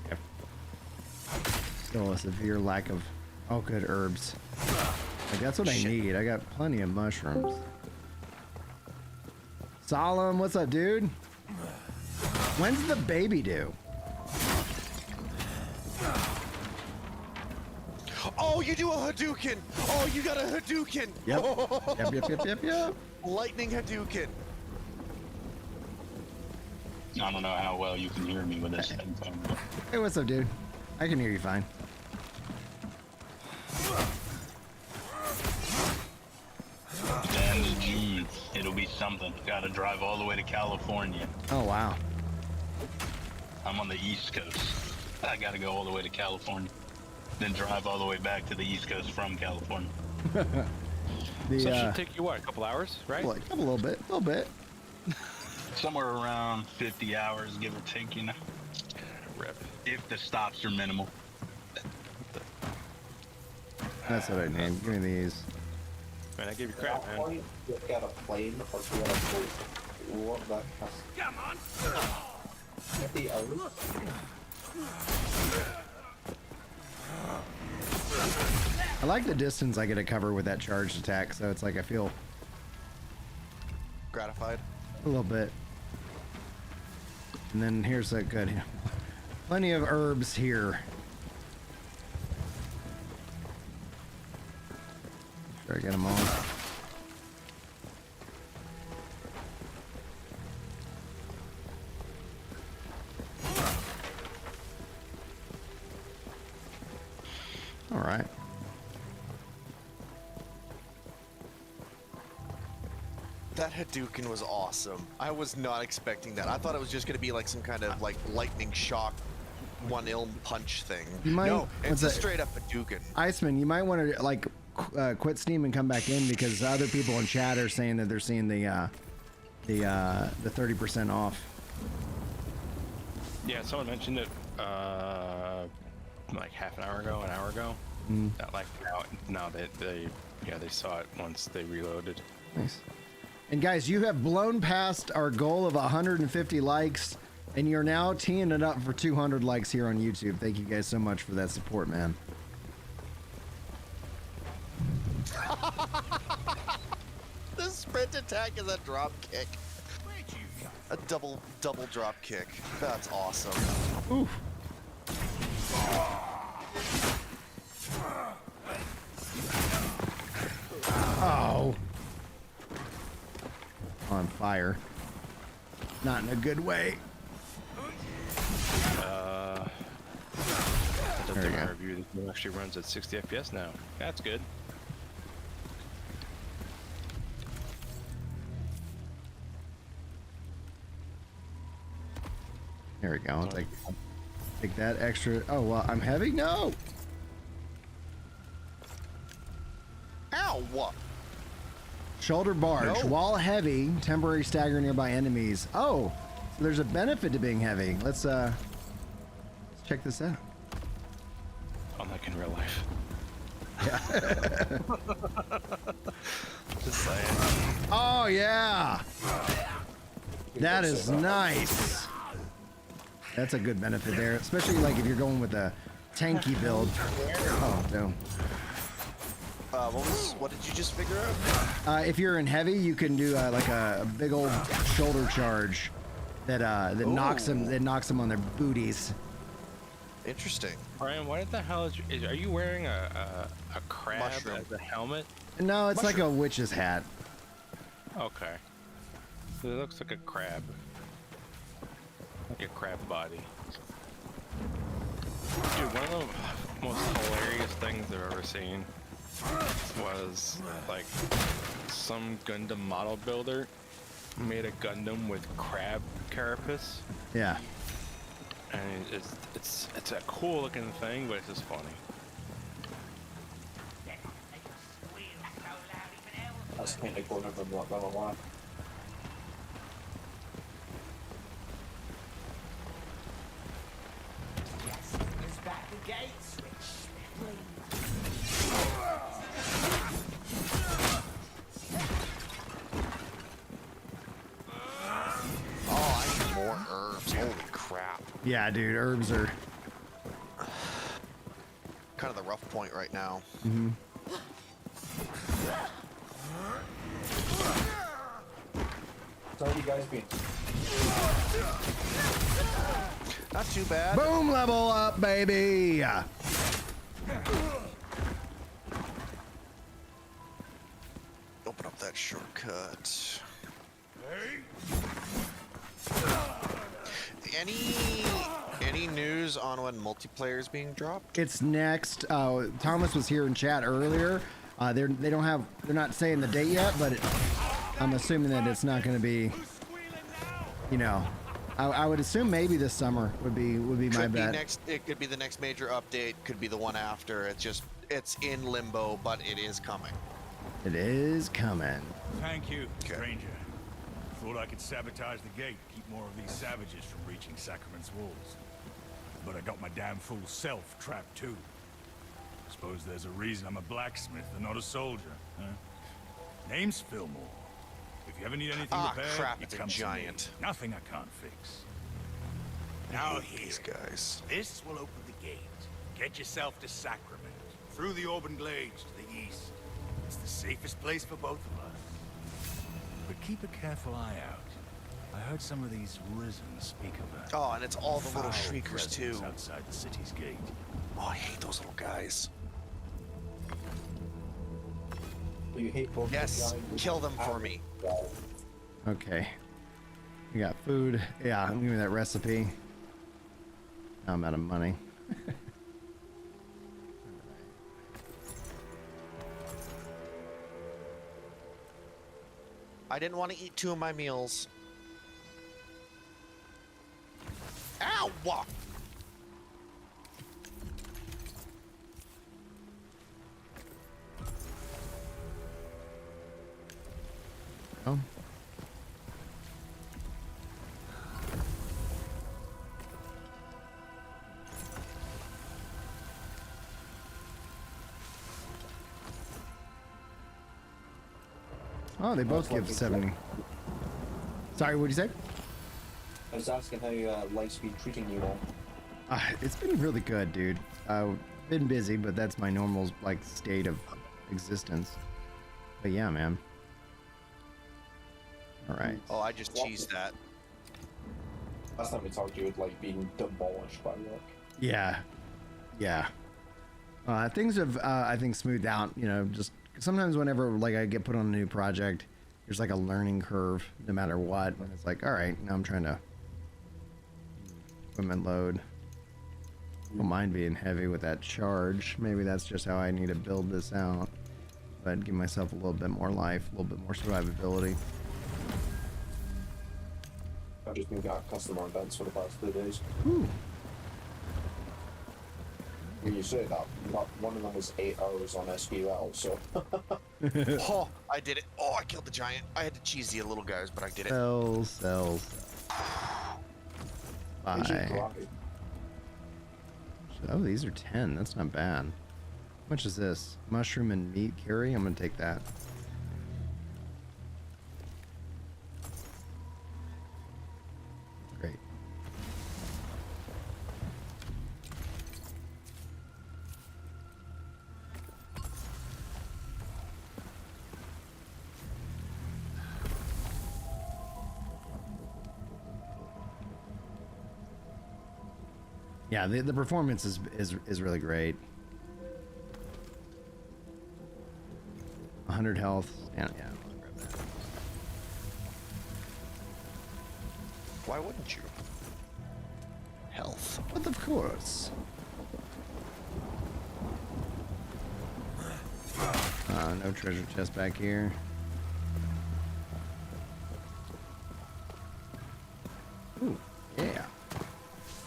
Yep. Still a severe lack of good herbs. Like, that's what I need. I got plenty of mushrooms. Solemn, what's up, dude? When's the baby due? Oh, you do a Hadouken! Oh, you got a Hadouken! Yep. Yep. Lightning Hadouken. I don't know how well you can hear me with this headphone. Hey, what's up, dude? I can hear you fine. End of June, it'll be something. Gotta drive all the way to California. Oh, wow. I'm on the East Coast. I gotta go all the way to California. Then drive all the way back to the East Coast from California. So it should take you what, a couple hours, right? Like a little bit. Somewhere around 50 hours, give or take, you know. Rip. If the stops are minimal. That's what I need. Give me these. Man, I gave you crap, man. Point, you get a plane or get a boat. What that costs? Come on! 50 hours. I like the distance I get to cover with that charged attack, so it's like I feel Gratified. a little bit. And then here's a good, plenty of herbs here. Try to get them all. All right. That Hadouken was awesome. I was not expecting that. I thought it was just going to be like some kind of like lightning shock, one ilm punch thing. You might, no, it's a straight up Hadouken. Iceman, you might want to like quit Steam and come back in because other people in chat are saying that they're seeing the 30% off. Yeah, someone mentioned it like half an hour ago, an hour ago. That like now they Yeah, they saw it once they reloaded. Nice. And guys, you have blown past our goal of 150 likes, and you're now teeing it up for 200 likes here on YouTube. Thank you guys so much for that support, man. The sprint attack is a drop kick. A double drop kick. That's awesome. Oof. Oh. On fire. Not in a good way. There you go. Review, this game actually runs at 60 FPS now. That's good. There we go. I'll take that extra. Oh, well, I'm heavy? No. Ow, what? Shoulder barge. No. While heavy, temporary stagger nearby enemies. Oh, so there's a benefit to being heavy. Let's check this out. Unlike in real life. Yeah. Just saying. Oh, yeah. That is nice. That's a good benefit there, especially like if you're going with a tanky build. Oh, no. What did you just figure out? If you're in heavy, you can do like a big old shoulder charge that knocks them on their booties. Interesting. Brian, what the hell are you wearing a crab Mushroom. as a helmet? No, it's like a witch's hat. Okay. So it looks like a crab. Like a crab body. Dude, one of the most hilarious things I've ever seen was like some Gundam model builder made a Gundam with crab carapace. Yeah. And it's a cool looking thing, but it's just funny. I just can't one of them, not gonna lie. Oh, I need more herbs. Holy crap. Yeah, dude, herbs are Kind of the rough point right now. Mm-hmm. So how you guys been? Not too bad. Boom, level up, baby. Open up that shortcut. Any news on when multiplayer is being dropped? It's next. Thomas was here in chat earlier. They're not saying the date yet, but I'm assuming that it's not going to be. You know, I would assume maybe this summer would be my bet. It could be the next major update. Could be the one after. It's in limbo, but it is coming. It is coming. Thank you, stranger. Thought I could sabotage the gate, keep more of these savages from reaching Sacrament's walls. But I got my damn fool self trapped too. Suppose there's a reason I'm a blacksmith and not a soldier, huh? Name's Fillmore. If you ever need anything repaired, crap, you it's a come to giant. me. Nothing I can't fix. Now These guys. This will open the gate. Get yourself to Sacrament. Through the Auburn Glades to the east. It's the safest place for both of us. But keep a careful eye out. I heard some of these Risen speak of Oh, and it's all the little foul shriekers presence too. outside the city's gate. Oh, I hate those little guys. You hate both Yes, the guys. kill them for me. Okay. We got food. Yeah, give me that recipe. Now I'm out of money. I didn't want to eat 2 of my meals. Ow! What? Oh. Oh, they both give 70. Sorry, what did you say? I was asking how Lightspeed treating you now. It's been really good, dude. Been busy, but that's my normal like state of existence. But yeah, man. All right. Oh, I just cheesed that. Last time we talked, you had like been demolished by work. Yeah. Yeah. Things have, I think, smoothed out. You know, just sometimes whenever like I get put on a new project, there's like a learning curve, no matter what. And it's like, all right, now I'm trying to equipment load. Don't mind being heavy with that charge. Maybe that's just how I need to build this out. But give myself a little bit more life, a little bit more survivability. I've just been got customer events for the past 2 days. Ooh. When you say that, one of them was 8 hours on SQL, so... Oh, I did it. Oh, I killed the giant. I had to cheese the little guys, but I did it. Cells. Bye. Oh, these are 10. That's not bad. How much is this? Mushroom and meat curry? I'm gonna take that. Great. Yeah, the performance is really great. 100 health. Yeah, I'll grab that. Why wouldn't you? Health. But of course. No treasure chest back here. Ooh, yeah.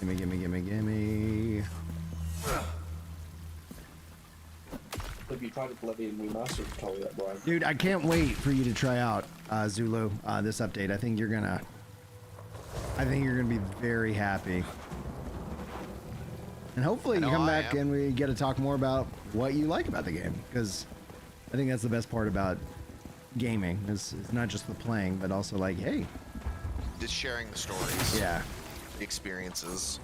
Gimme. Have you tried Oblivion Remastered control yet, Brian? Dude, I can't wait for you to try out Zulu, this update. I think you're gonna be very happy. And hopefully you come back and we get to talk more about what you like about the game, because I think that's the best part about gaming. It's not just the playing, but also like, hey, just sharing the stories. Yeah. The experiences.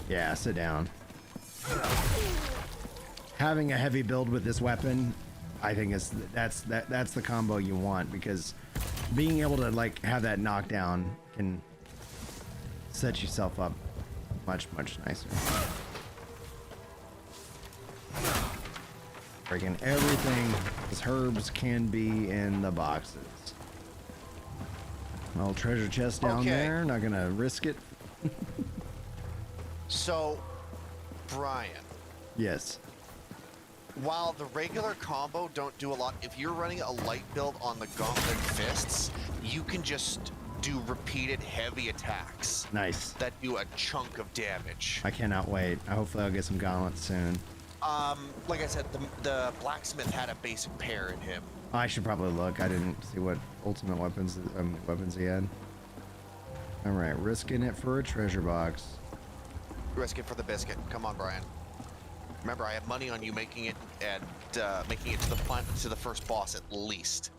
Yeah, sit down. Having a heavy build with this weapon, I think that's the combo you want, because being able to like have that knockdown can set yourself up much nicer. Freaking everything as herbs can be in the boxes. Well, treasure chest down there. Not gonna risk it. So, Brian. Yes. While the regular combo don't do a lot, if you're running a light build on the Gauntlet Fists, you can just do repeated heavy attacks. Nice. That do a chunk of damage. I cannot wait. Hopefully I'll get some gauntlets soon. Like I said, the blacksmith had a basic pair in him. I should probably look. I didn't see what ultimate weapons he had. All right, risking it for a treasure box. Risk it for the biscuit. Come on, Brian. Remember, I have money on you making it and making it to the first boss at least.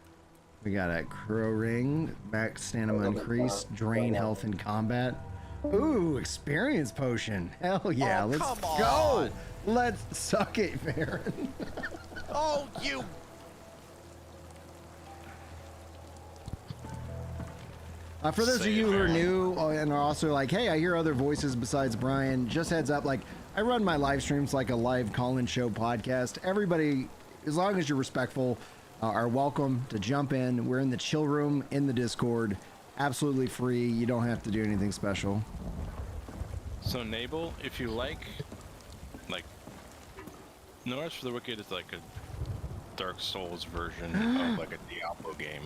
We got a crow ring, max stamina increase, drain health in combat. Ooh, experience potion. Hell yeah, let's go. Let's suck it, Baron. Oh, you. For those of you who are new and are also like, hey, I hear other voices besides Brian, just heads up, like, I run my live streams like a live call-in show podcast. Everybody, as long as you're respectful, are welcome to jump in. We're in the chill room in the Discord. Absolutely free. You don't have to do anything special. So, Nabel, if you like No Rest for the Wicked is like a Dark Souls version of like a Diablo game.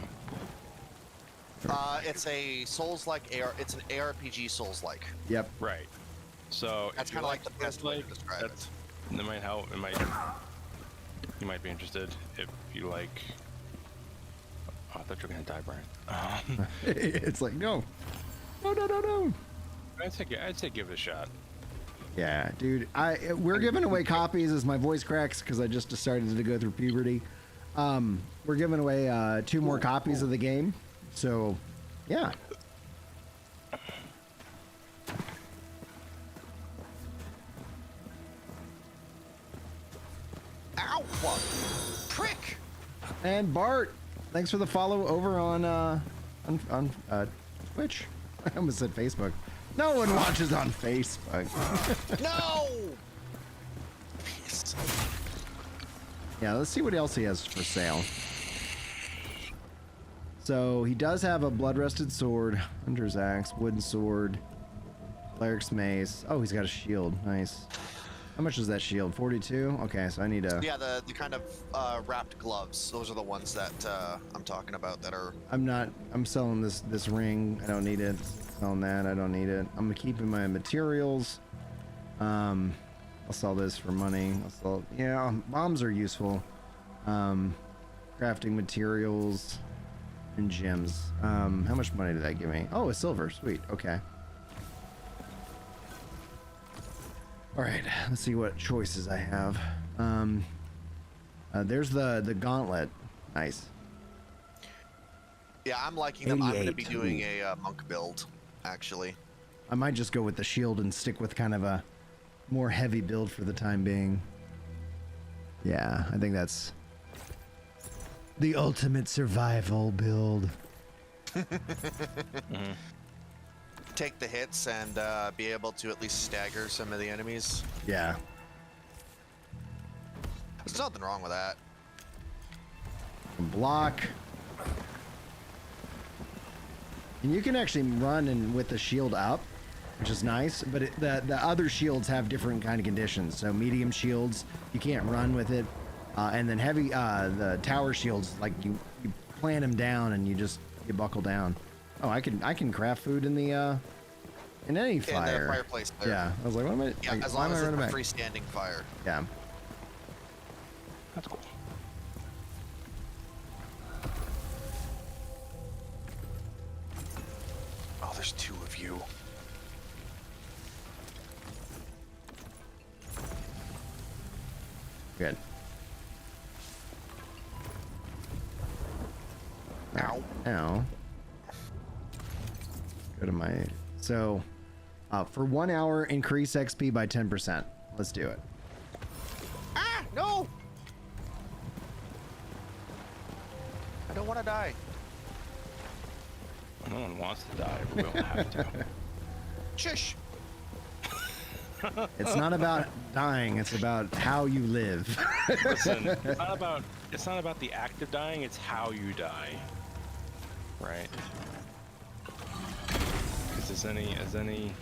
It's a Souls-like it's an ARPG Souls-like. Yep. Right. So that's kind of like the best way to describe it. That might help. You might be interested if you like. Oh, I thought you were gonna die, Brian. It's like no. I'd say give it a shot. Yeah, dude. We're giving away copies as my voice cracks because I just started to go through puberty. We're giving away 2 more copies of the game. So, yeah. Ow! Prick! And Bart, thanks for the follow over on Twitch. I almost said Facebook. No one watches on Facebook. No! Yeah, let's see what else he has for sale. So he does have a blood-rusted sword, hunter's axe, wooden sword, cleric's mace. Oh, he's got a shield. Nice. How much is that shield? 42? Okay, so I need a... Yeah, the kind of wrapped gloves. Those are the ones that I'm talking about that are... I'm selling this ring. I don't need it. Selling that. I don't need it. I'm keeping my materials. I'll sell this for money. Yeah, bombs are useful. Crafting materials and gems. How much money did that give me? Oh, a silver. Sweet. Okay. All right, let's see what choices I have. There's the gauntlet. Nice. Yeah, I'm liking them. I'm going to be doing a monk build, actually. I might just go with the shield and stick with kind of a more heavy build for the time being. Yeah, I think that's the ultimate survival build. Take the hits and be able to at least stagger some of the enemies. Yeah. There's nothing wrong with that. Block. And you can actually run and with the shield up, which is nice, but the other shields have different kind of conditions. So medium shields, you can't run with it. And then heavy, the tower shields, like you plant them down and you buckle down. Oh, I can craft food in the in any fire. In the fireplace there. Yeah, I was like, what am I? Yeah, like, as why long am as I it's running a back? freestanding fire. Yeah. That's cool. Oh, there's 2 of you. Good. Ow. Ow. Go to my... So, for 1 hour, increase XP by 10%. Let's do it. Ah! No! I don't want to die. No one wants to die, but we don't have to. Shush! It's not about dying, it's about how you live. Listen, it's not about the act of dying, it's how you die. Right? Because as any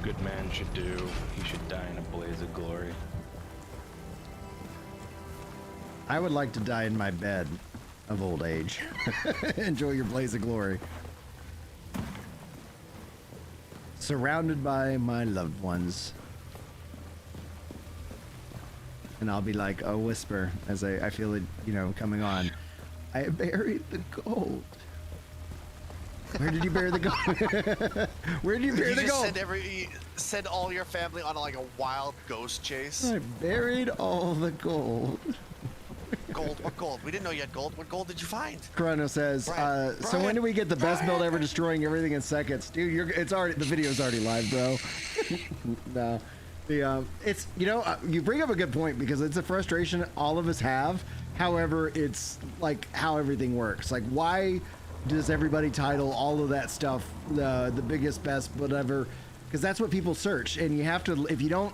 good man should do, he should die in a blaze of glory. I would like to die in my bed of old age. Enjoy your blaze of glory. Surrounded by my loved ones. And I'll be like a whisper as I feel it, coming on. I buried the gold. Where did you bury the gold? Where did you bury the gold? Send all your family on like a wild ghost chase. I buried all the gold. Gold? What gold? We didn't know you had gold. What gold did you find? Chrono says, so when do we get the best build ever, destroying everything in seconds? Dude, the video's already live, bro. No. It's, you bring up a good point because it's a frustration all of us have. However, it's like how everything works. Like, why does everybody title all of that stuff the biggest, best, whatever? Because that's what people search. And you have to, if you don't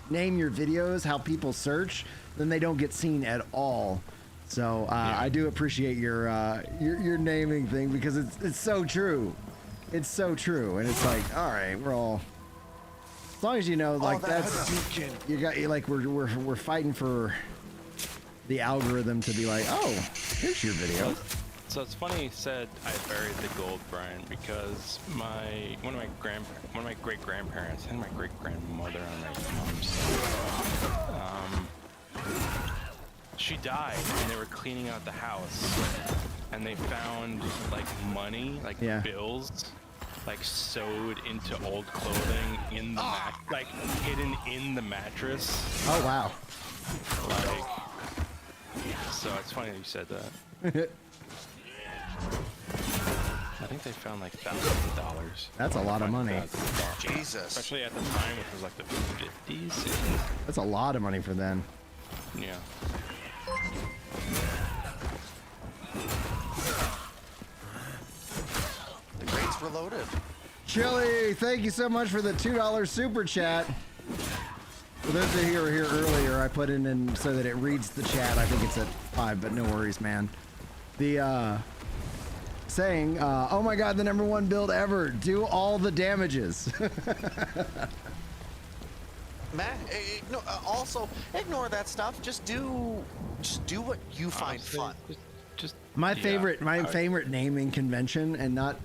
name your videos how people search, then they don't get seen at all. So I do appreciate your naming thing because it's so true. It's so true, and it's like, all right, we're all, as long as you know, like that's you got like we're fighting for the algorithm to be like, oh, here's your video. So it's funny you said I buried the gold, Brian, because one of my great grandparents and my great grandmother on my mom's side, she died and they were cleaning out the house and they found like money, like bills like sewed into old clothing in the like hidden in the mattress. Oh wow. Like, so it's funny that you said that. I think they found like thousands of dollars. That's a lot of money. Jesus. Especially at the time, which was like the 50s. That's a lot of money for then. Yeah. The crates were loaded. Chili, thank you so much for the $2 super chat. For those of you who were here earlier, I put in so that it reads the chat. I think it's at 5, but no worries, man. The saying, oh my god, the #1 build ever. Do all the damages. Man, also ignore that stuff. Just do what you find fun. Just my favorite naming convention, and not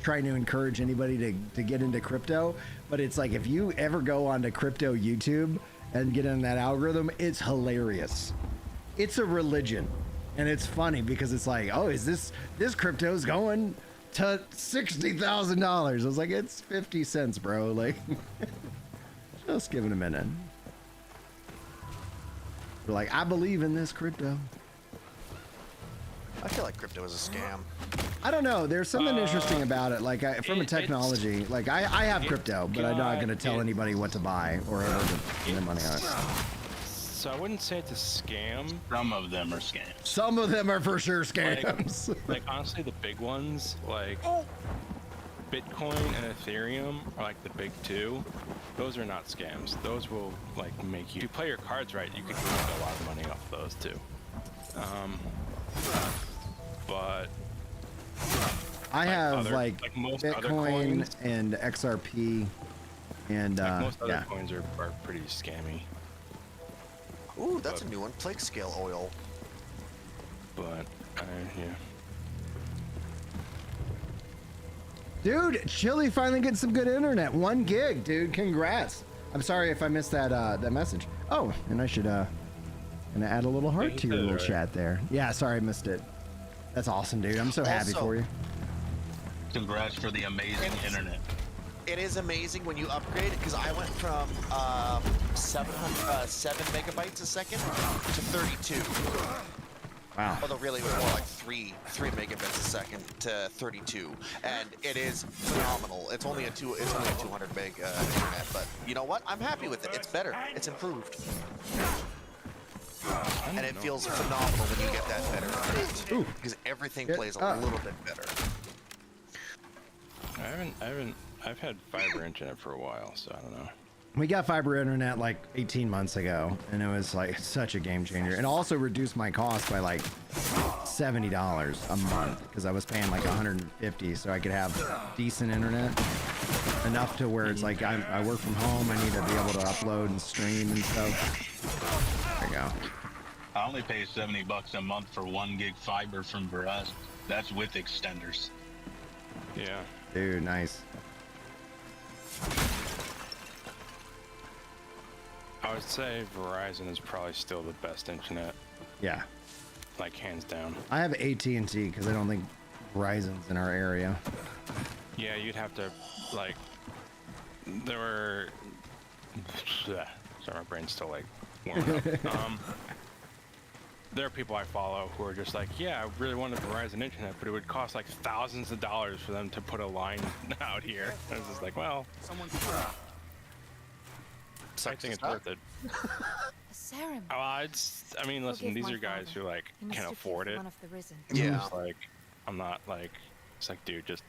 trying to encourage anybody to get into crypto, but it's like, if you ever go onto crypto YouTube and get in that algorithm, it's hilarious. It's a religion, and it's funny because it's like, oh, is this crypto's going to $60,000? I was like, it's 50 cents, bro. Like, just give it a minute. We're like, I believe in this crypto. I feel like crypto is a scam. I don't know. There's something interesting about it. Like, from a technology, like I have crypto, but I'm not going to tell anybody what to buy or ever to spend money on it. So I wouldn't say it's a scam. Some of them are scams. Some of them are for sure scams. Like honestly, the big ones, like Bitcoin and Ethereum, are like the big two. Those are not scams. Those will like make you. If you play your cards right, you can make a lot of money off those too. But I have most Bitcoin and XRP, and most other coins are pretty scammy. Ooh, that's a new one. Plague scale oil. But yeah. Dude, Chili finally getting some good internet. 1 gig, dude. Congrats. I'm sorry if I missed that message. Oh, and I should gonna add a little heart to your little chat there. Yeah, sorry I missed it. That's awesome, dude. I'm so happy for you. Congrats for the amazing internet. It is amazing when you upgrade, because I went from 7 megabytes a second to 32. Wow. Although really it was more like 3 megabits a second to 32, and it is phenomenal. It's only a 200 meg internet, but you know what? I'm happy with it. It's better. It's improved. And it feels phenomenal when you get that better internet, because everything plays a little bit better. I've had fiber internet for a while, so I don't know. We got fiber internet like 18 months ago, and it was like such a game changer. It also reduced my cost by like $70 a month, because I was paying like $150, so I could have decent internet, enough to where it's like I work from home, I need to be able to upload and stream and stuff. There you go. I only pay $70 a month for 1 gig fiber from Verizon. That's with extenders. Yeah. Dude, nice. I would say Verizon is probably still the best internet. Yeah. Like hands down. I have AT&T because I don't think Verizon's in our area. Yeah, you'd have to like. There were. Sorry, my brain's still like warming up. There are people I follow who are just like, yeah, I really wanted Verizon internet, but it would cost like thousands of dollars for them to put a line out here. I was just like, well, I think it's worth it. I mean, listen, these are guys who like can afford it. Yeah. It's like, I'm not like, it's like, dude, just.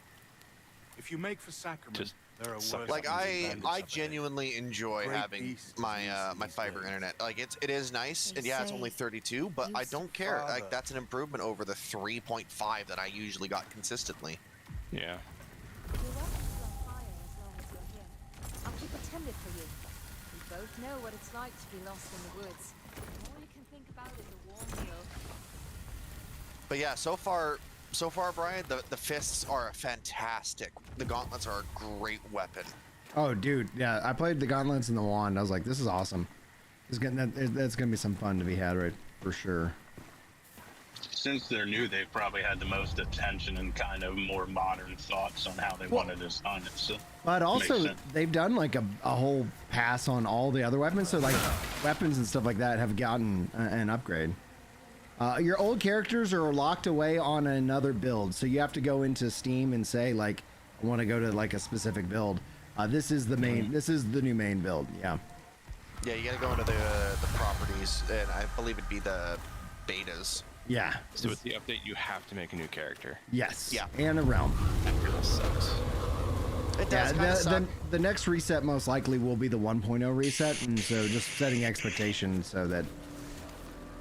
If you make for sacrament, just there are worse like I genuinely enjoy having my my fiber internet. Like it is nice, and yeah, it's only 32, but I don't care. Like that's an improvement over the 3.5 that I usually got consistently. Yeah. I'll keep it tended for you. We both know what it's like to be lost in the woods. The more you can think about is a warm meal. But yeah, so far, Brian, the fists are fantastic. The gauntlets are a great weapon. Oh, dude, yeah, I played the gauntlets and the wand. I was like, this is awesome. That's gonna be some fun to be had, right? For sure. Since they're new, they've probably had the most attention and kind of more modern thoughts on how they want to design it. So, but also they've done like a whole pass on all the other weapons. So like weapons and stuff like that have gotten an upgrade. Your old characters are locked away on another build. So you have to go into Steam and say like, I want to go to like a specific build. This is the main, this is the new main build. Yeah. Yeah, you gotta go into the properties, and I believe it'd be the betas. Yeah. So with the update, you have to make a new character. Yes. Yeah. And a realm. That really sucks. It does kind of suck. The next reset most likely will be the 1.0 reset, and so just setting expectations so that,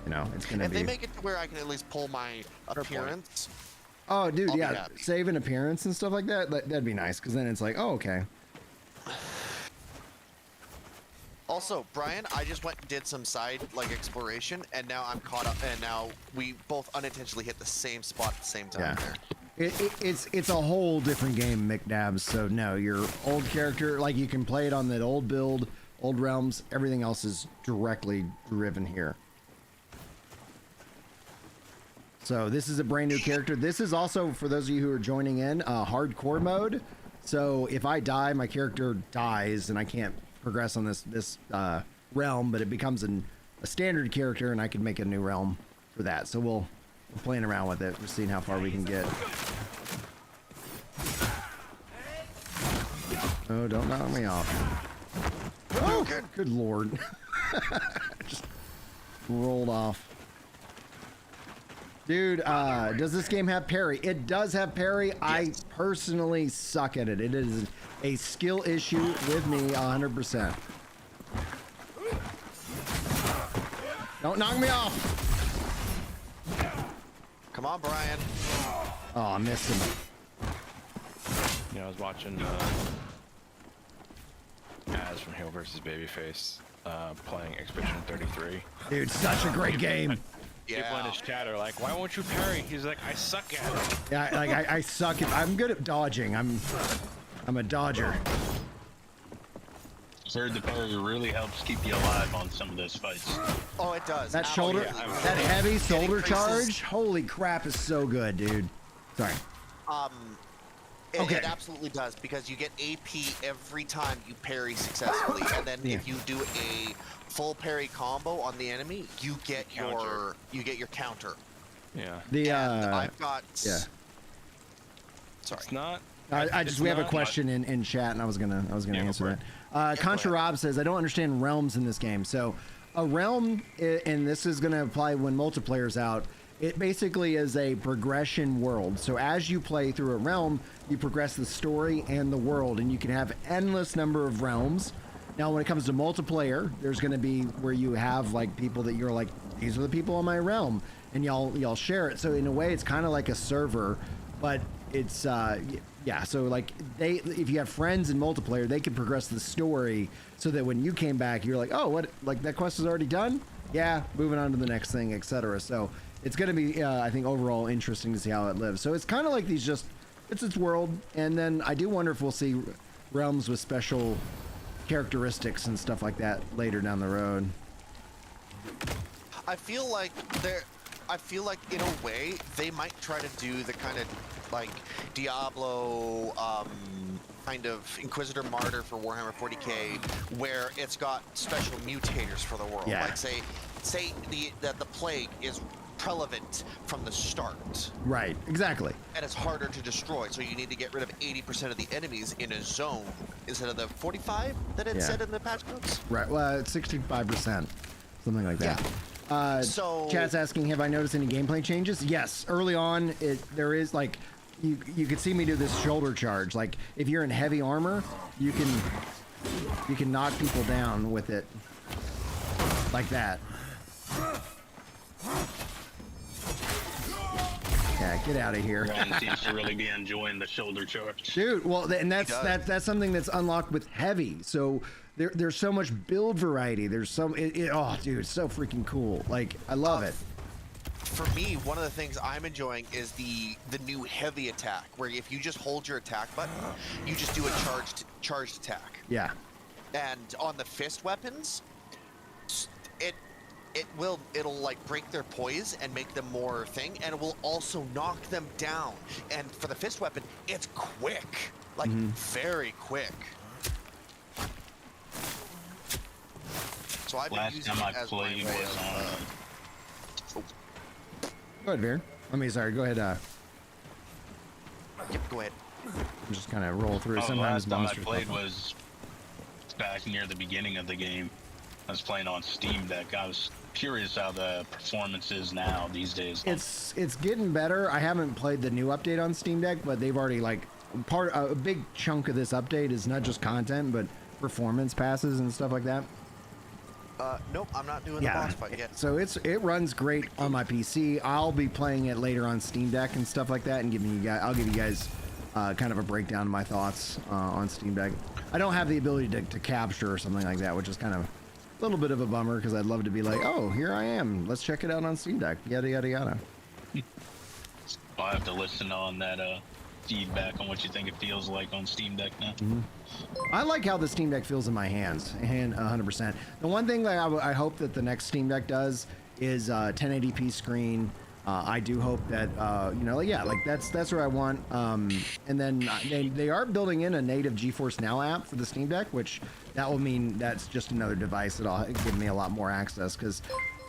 you know, it's going to be... If they make it to where I can at least pull my appearance... Oh, dude, yeah. Save an appearance and stuff like that, that'd be nice, because then it's like, oh, okay. Also, Brian, I just went and did some side exploration, and now I'm caught up, and now we both unintentionally hit the same spot at the same time. Yeah. It's a whole different game, McNabs. So no, your old character, like you can play it on that old build, old realms. Everything else is directly driven here. So this is a brand new character. This is also, for those of you who are joining in, hardcore mode. So if I die, my character dies, and I can't progress on this realm, but it becomes a standard character, and I can make a new realm for that. So we're playing around with it. We're seeing how far we can get. Oh, don't knock me off. Oh, good lord. Just rolled off. Dude, does this game have parry? It does have parry. Yes. I personally suck at it. It is a skill issue with me 100%. Don't knock me off. Come on, Brian. Oh, I missed him. You know, I was watching Az from Hill vs. Babyface playing Expedition 33. Dude, such a great game. People in his chat are like, why won't you parry? He's like, I suck at it. Yeah, like I suck at, I'm good at dodging. I'm a dodger. Heard the parry really helps keep you alive on some of those fights. Oh, it does. That shoulder, that heavy shoulder charge, holy crap, is so good, dude. Sorry. It absolutely does, because you get AP every time you parry successfully, and then if you do a full parry combo on the enemy, you get your counter. Yeah. And I've got. Yeah. Sorry. It's not. We have a question in chat, and I was gonna answer that. Contra Rob says, I don't understand realms in this game. So a realm, and this is gonna apply when multiplayer's out. It basically is a progression world. So as you play through a realm, you progress the story and the world, and you can have endless number of realms. Now, when it comes to multiplayer, there's going to be where you have like people that you're like, these are the people in my realm, and y'all share it. So in a way, it's kind of like a server, but it's yeah. So like if you have friends in multiplayer, they can progress the story so that when you came back, you're like, oh, what? Like that quest is already done? Yeah, moving on to the next thing, etc. So it's going to be, I think, overall interesting to see how it lives. So it's kind of like these it's its world, and then I do wonder if we'll see realms with special characteristics and stuff like that later down the road. I feel like in a way they might try to do the kind of like Diablo kind of Inquisitor Martyr for Warhammer 40k, where it's got special mutators for the world. Yeah. Like say that the plague is prevalent from the start. Right, exactly. And it's harder to destroy, so you need to get rid of 80% of the enemies in a zone instead of the 45 that it said in the patch notes. Right, well, it's 65%, something like that. Yeah. So Chat's asking, have I noticed any gameplay changes? Yes, early on, there is like, you could see me do this shoulder charge. Like, if you're in heavy armor, you can knock people down with it, like that. Yeah, get out of here. Ron seems to really be enjoying the shoulder charge. Dude, well, and that's something that's unlocked with heavy. So there's so much build variety. There's oh, dude, it's so freaking cool. Like, I love it. For me, one of the things I'm enjoying is the new heavy attack, where if you just hold your attack button, you just do a charged attack. Yeah. And on the fist weapons, it'll like break their poise and make them more thing, and it will also knock them down. And for the fist weapon, it's quick, like very quick. So I've been using it as my way of, Go ahead, Veer. Go ahead. Yep, go ahead. Just kind of roll through. Sometimes last time I monsters played was back near the beginning of the game. I was playing on Steam Deck. I was curious how the performance is now these days. It's getting better. I haven't played the new update on Steam Deck, but they've already like a big chunk of this update is not just content, but performance passes and stuff like that. Nope, I'm not doing the boss fight yet. So it runs great on my PC. I'll be playing it later on Steam Deck and stuff like that, and I'll give you guys kind of a breakdown of my thoughts on Steam Deck. I don't have the ability to capture or something like that, which is kind of a little bit of a bummer because I'd love to be like, oh, here I am. Let's check it out on Steam Deck. Yada yada yada. I'll have to listen on that feedback on what you think it feels like on Steam Deck now. I like how the Steam Deck feels in my hands, 100%. The one thing that I hope that the next Steam Deck does is 1080p screen. I do hope that that's what I want. And then they are building in a native GeForce Now app for the Steam Deck, which that will mean that's just another device that'll give me a lot more access. Because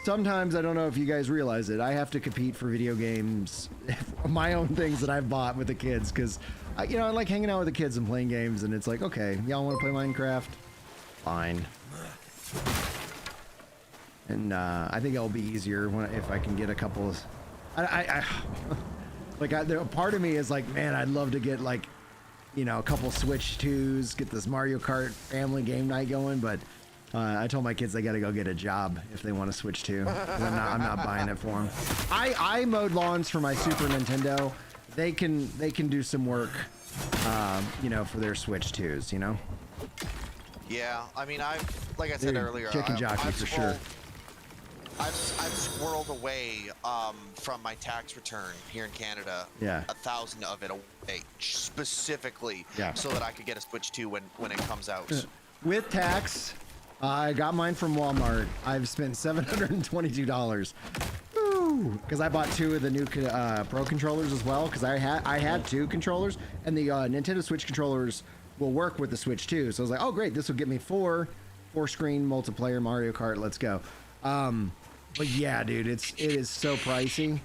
sometimes, I don't know if you guys realize it, I have to compete for video games, my own things that I've bought with the kids, because I like hanging out with the kids and playing games, and it's like, okay, y'all want to play Minecraft? Fine. And I think it'll be easier if I can get a couple of... part of me is like, man, I'd love to get like, a couple Switch 2s, get this Mario Kart family game night going, but I told my kids they got to go get a job if they want to Switch 2. I'm not buying it for them. I mowed lawns for my Super Nintendo. They can do some work, for their Switch 2s, Yeah, I mean, like I said earlier, chicken jockey for sure. I've squirreled away from my tax return here in Canada. Yeah. 1,000 of it away specifically, Yeah. so that I could get a Switch 2 when it comes out. With tax, I got mine from Walmart. I've spent $722. Because I bought 2 of the new Pro controllers as well. Because I had 2 controllers, and the Nintendo Switch controllers will work with the Switch 2. So I was like, oh great, this will get me 4 screen multiplayer Mario Kart. Let's go. But yeah, dude, it is so pricey.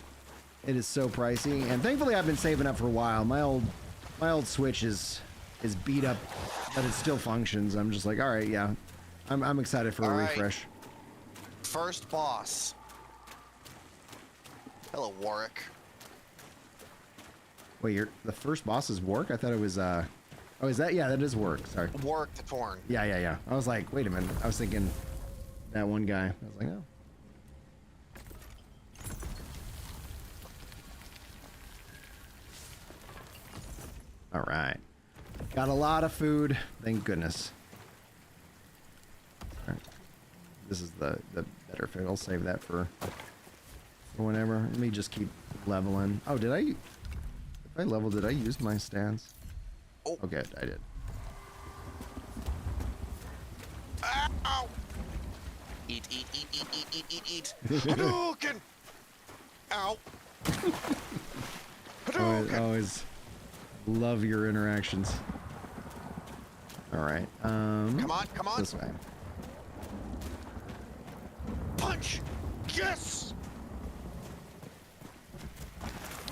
It is so pricey, and thankfully I've been saving up for a while. My old Switch is beat up, but it still functions. I'm just like, all right, yeah, I'm excited for a refresh. First boss. Hello, Warwick. Wait, the first boss is Warwick? I thought it was oh, is that? Yeah, that is Warwick. Sorry. Warwick the Torn. Yeah. I was like, wait a minute. I was thinking that one guy. I was like, oh. All right. Got a lot of food. Thank goodness. All right. This is the better food. I'll save that for whenever. Let me just keep leveling. Oh, if I leveled, did I use my stats? Oh. Okay, I did. Ow! Eat. Hadouken! Ow! Always love your interactions. All right. Come on. This way. Punch! Yes!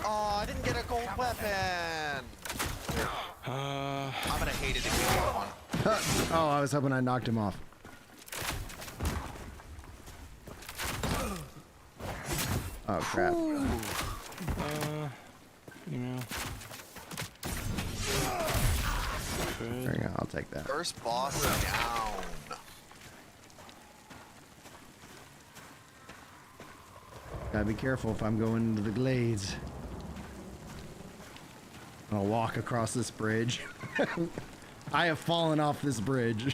Oh, I didn't get a gold weapon. I'm gonna hate it if you get one. Oh, I was hoping I knocked him off. Oh crap. There you go, I'll take that. First boss down. Gotta be careful if I'm going into the glades. I'll walk across this bridge. I have fallen off this bridge.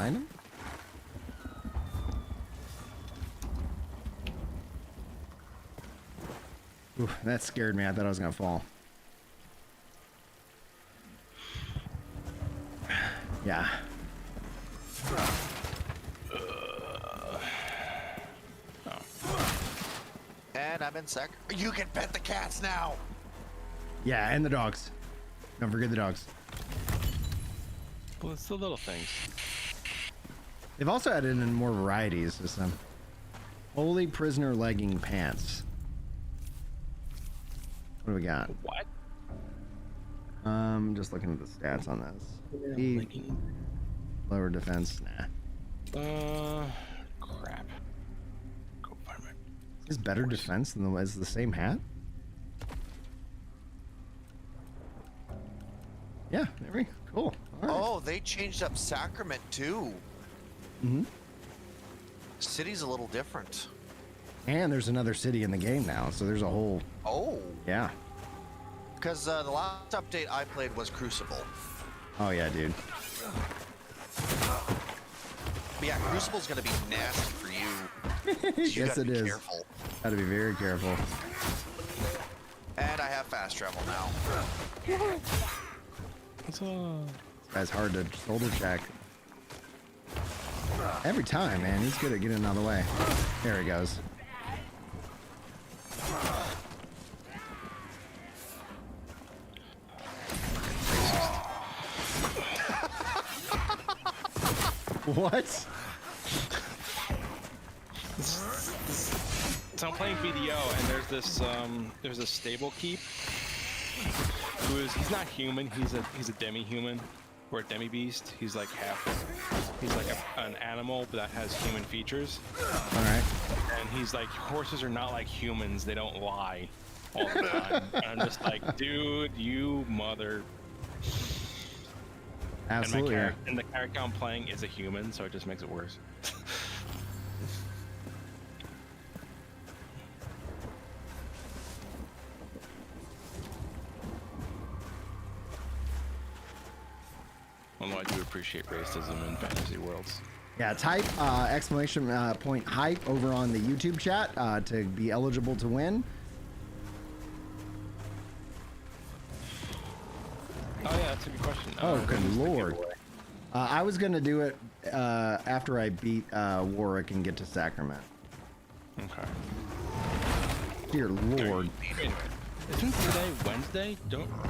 behind him? Ooh, that scared me. I thought I was gonna fall. Yeah. And I'm in sec. You can pet the cats now. Yeah, and the dogs. Don't forget the dogs. Well, it's the little things. They've also added in more varieties to some. Holy prisoner legging pants. What do we got? What? Just looking at the stats on this. Lower defense, nah. Crap. Go find my. Is better defense than as the same hat? Yeah, there we go. Cool. All right. Oh, they changed up Sacrament too. Mm-hmm. City's a little different. And there's another city in the game now, so there's a whole. Oh. Yeah. Because the last update I played was Crucible. Oh yeah, dude. But yeah, Crucible's gonna be nasty for you. You Yes, gotta it be is. Careful. Gotta be very careful. And I have fast travel now. What's up? That's hard to shoulder check. Every time, man. He's good at getting out of the way. There he goes. What? So I'm playing BDO, and there's a stable keep. He's not human. He's a demi-human, or a demi-beast. He's like an animal that has human features. All right. And he's like, horses are not like humans. They don't lie all the time. And I'm just like, dude, you mother. Absolutely. And the character I'm playing is a human, so it just makes it worse. Although I do appreciate racism in fantasy worlds. Yeah, type exclamation point hype over on the YouTube chat to be eligible to win. Oh yeah, that's a good question. Oh, good lord. I was gonna do it after I beat Warwick and get to Sacrament. Okay. Dear lord. Anyway, isn't today Wednesday?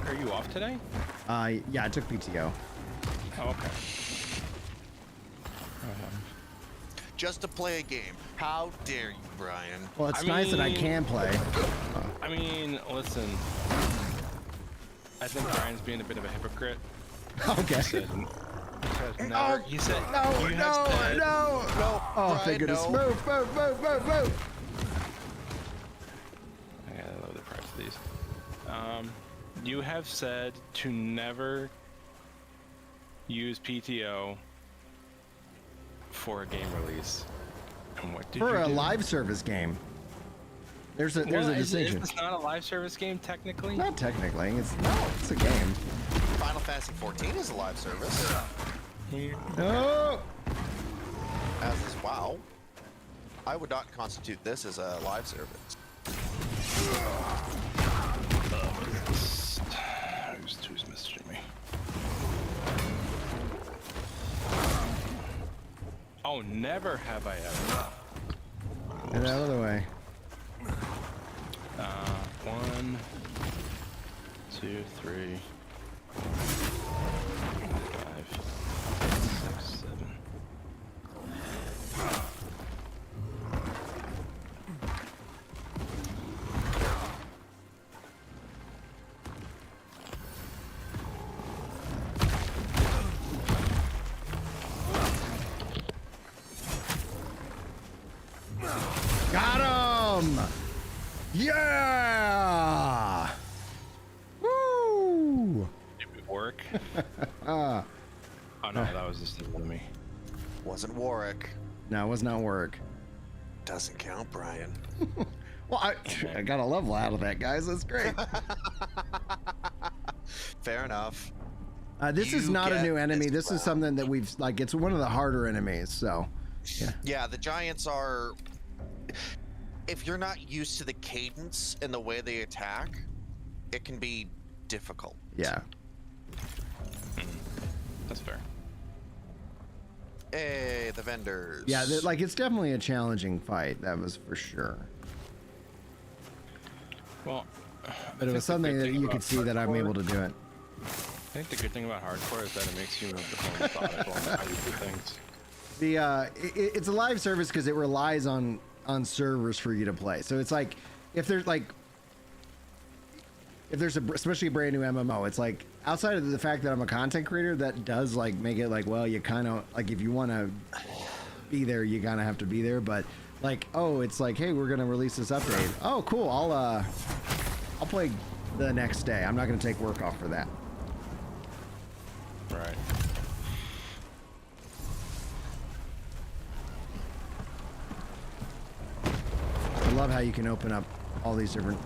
Are you off today? Yeah, I took PTO. Oh, okay. Just to play a game. How dare you, Brian? Well, it's nice that I can play. I mean, listen. I think Brian's being a bit of a hypocrite. Okay. He said no. Oh, thank goodness. No. Move. I gotta lower the price of these. You have said to never use PTO for a game release. And what did For you a do? live service game. There's a distinction. It's not a live service game technically. Not technically. It's a game. Final Fantasy 14 is a live service. No. As is WoW. I would not constitute this as a live service. Who's messaging me? Oh, never have I ever. Get out of the way. 1, 2, 3, 5, 6, 7. Got him! Yeah! Woo! Did it work? Oh no, that was just the enemy. Wasn't Warwick. No, it was not work. Doesn't count, Brian. Well, I got a level out of that, guys. That's great. Fair enough. This is not a new enemy. This is something that we've like. It's one of the harder enemies. So, yeah, the giants are. If you're not used to the cadence and the way they attack, it can be difficult. Yeah. That's fair. Hey, the vendors. Yeah, like it's definitely a challenging fight. That was for sure. Well, but it was something that you could see that I'm able to do it. I think the good thing about hardcore is that it makes you a bit more methodical on how you do things. It's a live service because it relies on servers for you to play. So it's like if there's especially a brand new MMO, it's like outside of the fact that I'm a content creator, that does like make it like, well, you kind of like if you want to be there, you kind of have to be there. But like, oh, it's like, hey, we're gonna release this update. Oh, cool. I'll play the next day. I'm not gonna take work off for that. Right. I love how you can open up all these different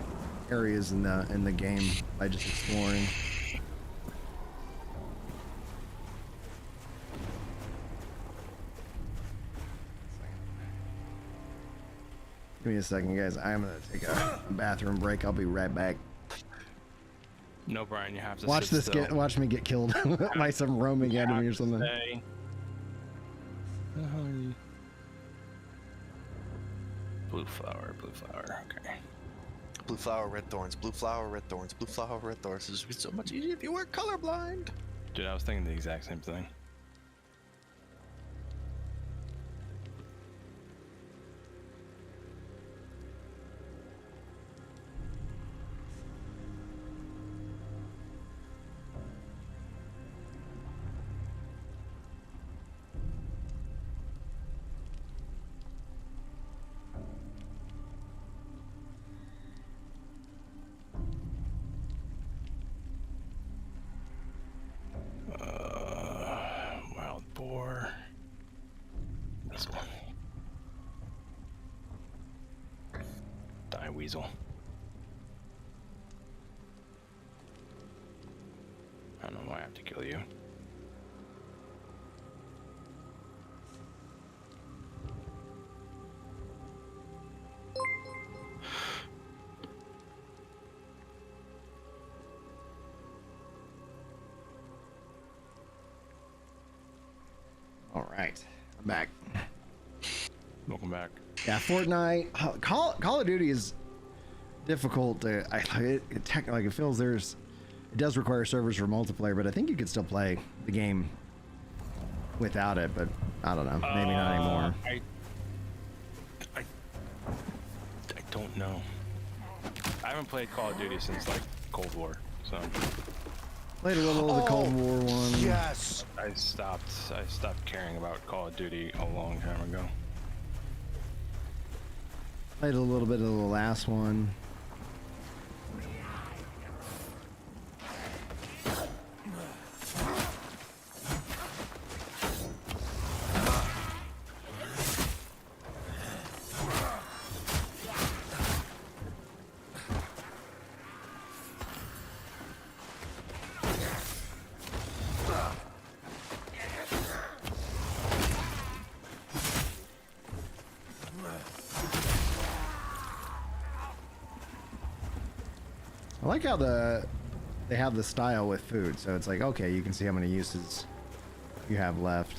areas in the game by just exploring. Give me a second, guys. I'm gonna take a bathroom break. I'll be right back. No, Brian, you have to watch this. Watch me get killed by some roaming enemy or something. Blue flower, okay. Blue flower, red thorns, blue flower, red thorns, blue flower, red thorns. This would be so much easier if you weren't colorblind. Dude, I was thinking the exact same thing. Wild boar. This one. Die weasel. I don't know why I have to kill you. All right, I'm back. Welcome back. Yeah, Fortnite. Call of Duty is difficult. It feels it does require servers for multiplayer, but I think you could still play the game without it. But I don't know, maybe not anymore. I don't know. I haven't played Call of Duty since like Cold War, so. Played a little of the Cold War one. Yes. I stopped caring about Call of Duty a long time ago. Played a little bit of the last one. I like how they have the style with food, so it's like, okay, you can see how many uses you have left.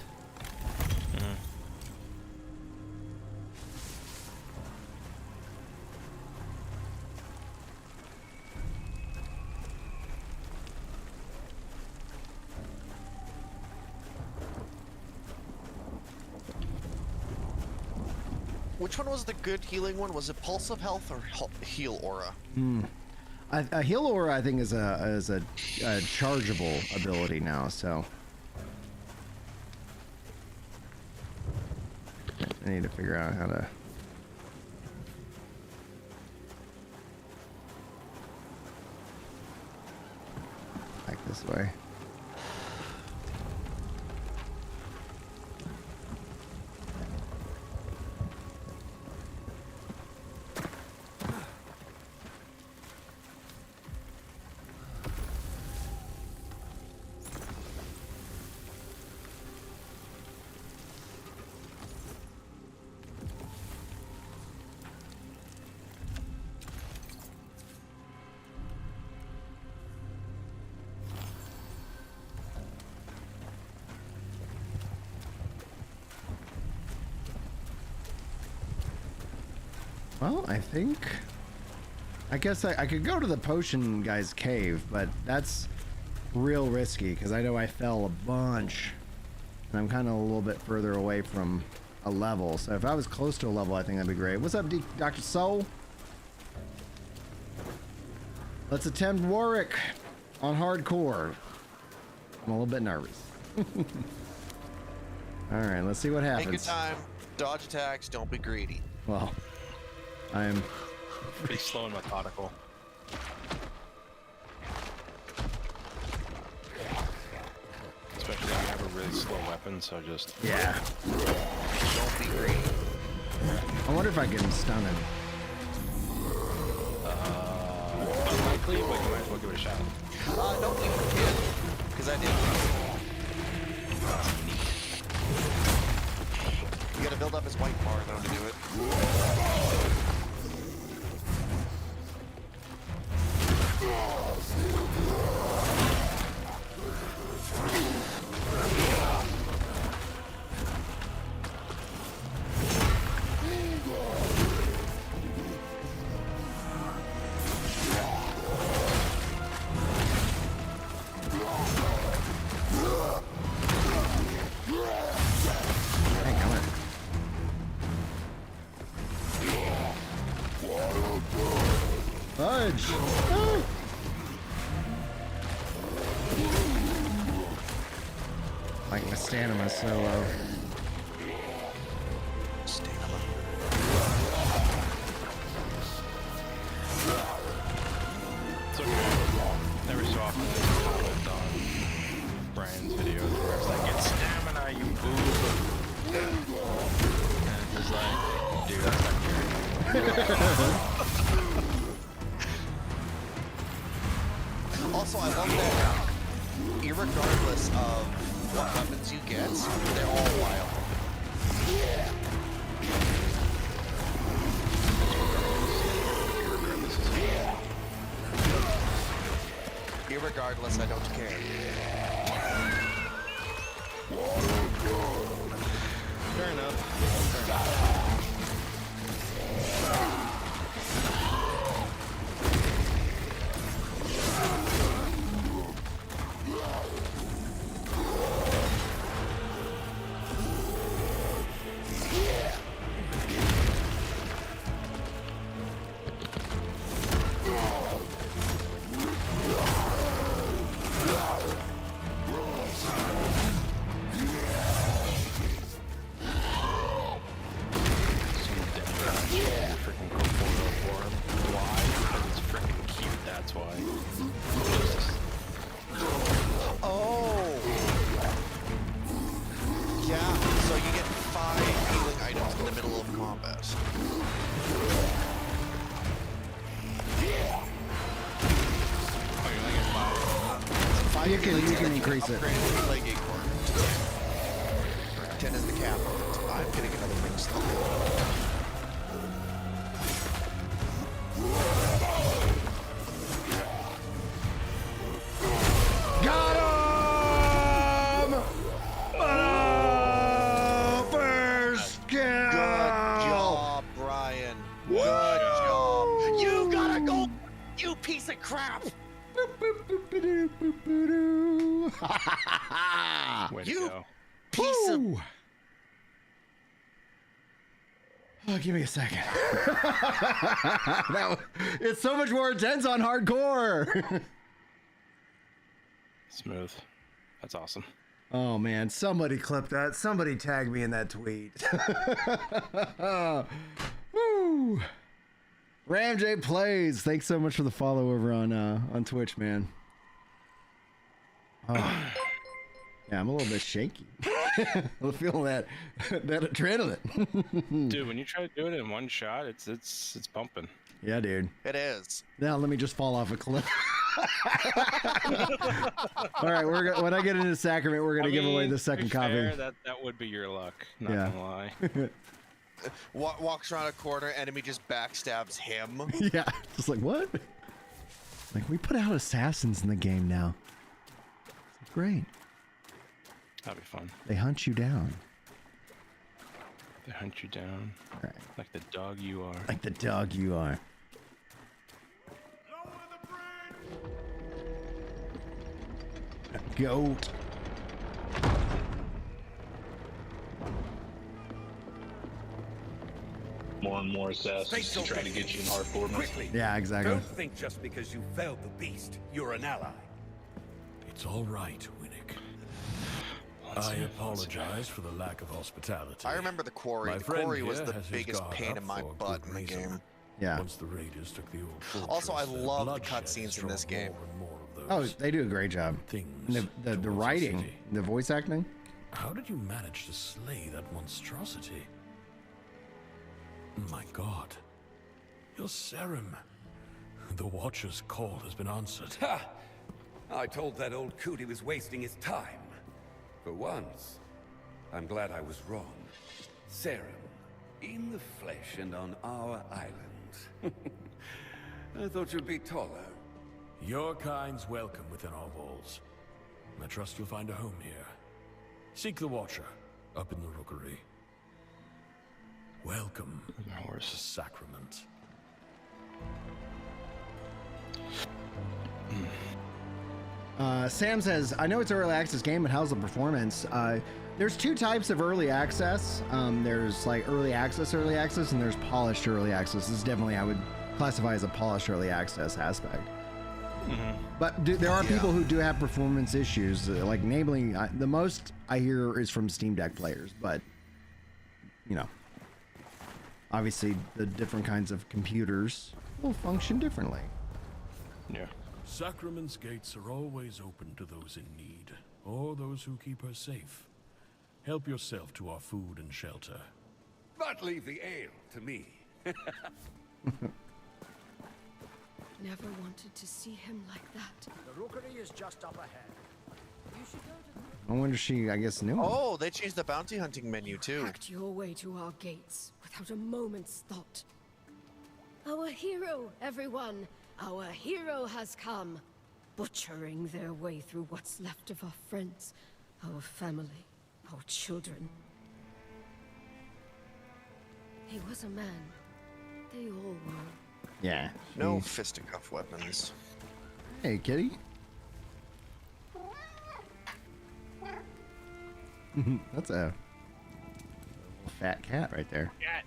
Which one was the good healing one? Was it Pulse of Health or Heal Aura? A Heal Aura, I think, is a chargeable ability now, so I need to figure out how to. Back this way. Well, I think... I guess I could go to the potion guy's cave, but that's real risky because I know I fell a bunch. And I'm kind of a little bit further away from a level. So if I was close to a level, I think that'd be great. What's up, Dr. Soul? Let's attempt Warwick on hardcore. I'm a little bit nervous. All right, let's see what happens. Take your time. Dodge attacks. Don't be greedy. Well, I'm... Pretty slow and methodical. Especially if you have a really slow weapon, so just... Yeah. Don't be greedy. I wonder if I can stun him. Unlikely, but you might as well give it a shot. No, you can. Because I did. You gotta build up his white bar though to do it. Fudge! Ah! Like my stamina's so low. Stamina. It's okay. Every so often there's a comment on Brian's videos where it's like, get stamina, you boob. And it's just like, dude, that's not carrying. Also, I love that irregardless of what weapons you get, they're all wild. Irregardless, I don't care. Fair enough. You can increase it. 10 is the cap. I'm getting another ring slot. Got him! First kill! Good job, Brian. Good job. You gotta go, you piece of crap! Way to You go. piece of... Oh, give me a second. It's so much more intense on hardcore. Smooth. That's awesome. Oh man, somebody clip that. Somebody tag me in that tweet. Woo! Ram J Plays. Thanks so much for the follow over on Twitch, man. Oh. Yeah, I'm a little bit shaky. I'm feeling that adrenaline. Dude, when you try to do it in one shot, it's pumping. Yeah, dude. It is. Now let me just fall off a cliff. All right, when I get into Sacrament, we're gonna give away the second copy. Fair, that would be your luck. Not gonna lie. Walks around a corner, enemy just backstabs him. Yeah, just like what? Like we put out assassins in the game now. Great. That'd be fun. They hunt you down. They hunt you down. All right. Like the dog you are. Like the dog you are. A goat. More and more assassins to try to get you in hardcore. Quickly. Yeah, exactly. Don't think just because you felled the beast, you're an ally. It's all right, Winnick. I apologize for the lack of hospitality. I remember the quarry. My The friend quarry was here the has his biggest guard pain up in my for a butt good in the reason. game. Yeah. Once the raiders took the old fortress, Also, I the love the bloodshed cutscenes in this drove game. more and more of Oh, those they do a great job. things And the towards writing, city. the voice acting. How did you manage to slay that monstrosity? My God. You're Serim. The Watcher's call has been answered. Ha! I told that old coot he was wasting his time. For once, I'm glad I was wrong. Serum, in the flesh and on our island. I thought you'd be taller. Your kind's welcome within our walls. I trust you'll find a home here. Seek the Watcher, up in the rookery. Welcome to Sacrament. Sam says, I know it's an early access game, but how's the performance? There's two types of early access. There's like early access, and there's polished early access. This is definitely, I would classify as a polished early access aspect. But there are people who do have performance issues, like namely, the most I hear is from Steam Deck players, but you know, obviously the different kinds of computers will function differently. Yeah. Sacrament's gates are always open to those in need, or those who keep her safe. Help yourself to our food and shelter. But leave the ale to me. Never wanted to see him like that. The rookery is just up ahead. You should go to... I wonder if she, I guess, knew him. Oh, they changed the bounty hunting menu too. Hacked your way to our gates without a moment's thought. Our hero, everyone. Our hero has come. Butchering their way through what's left of our friends, our family, our children. He was a man. They all were. Yeah. No fisticuff weapons. Hey, kitty. That's a fat cat right there. Cat.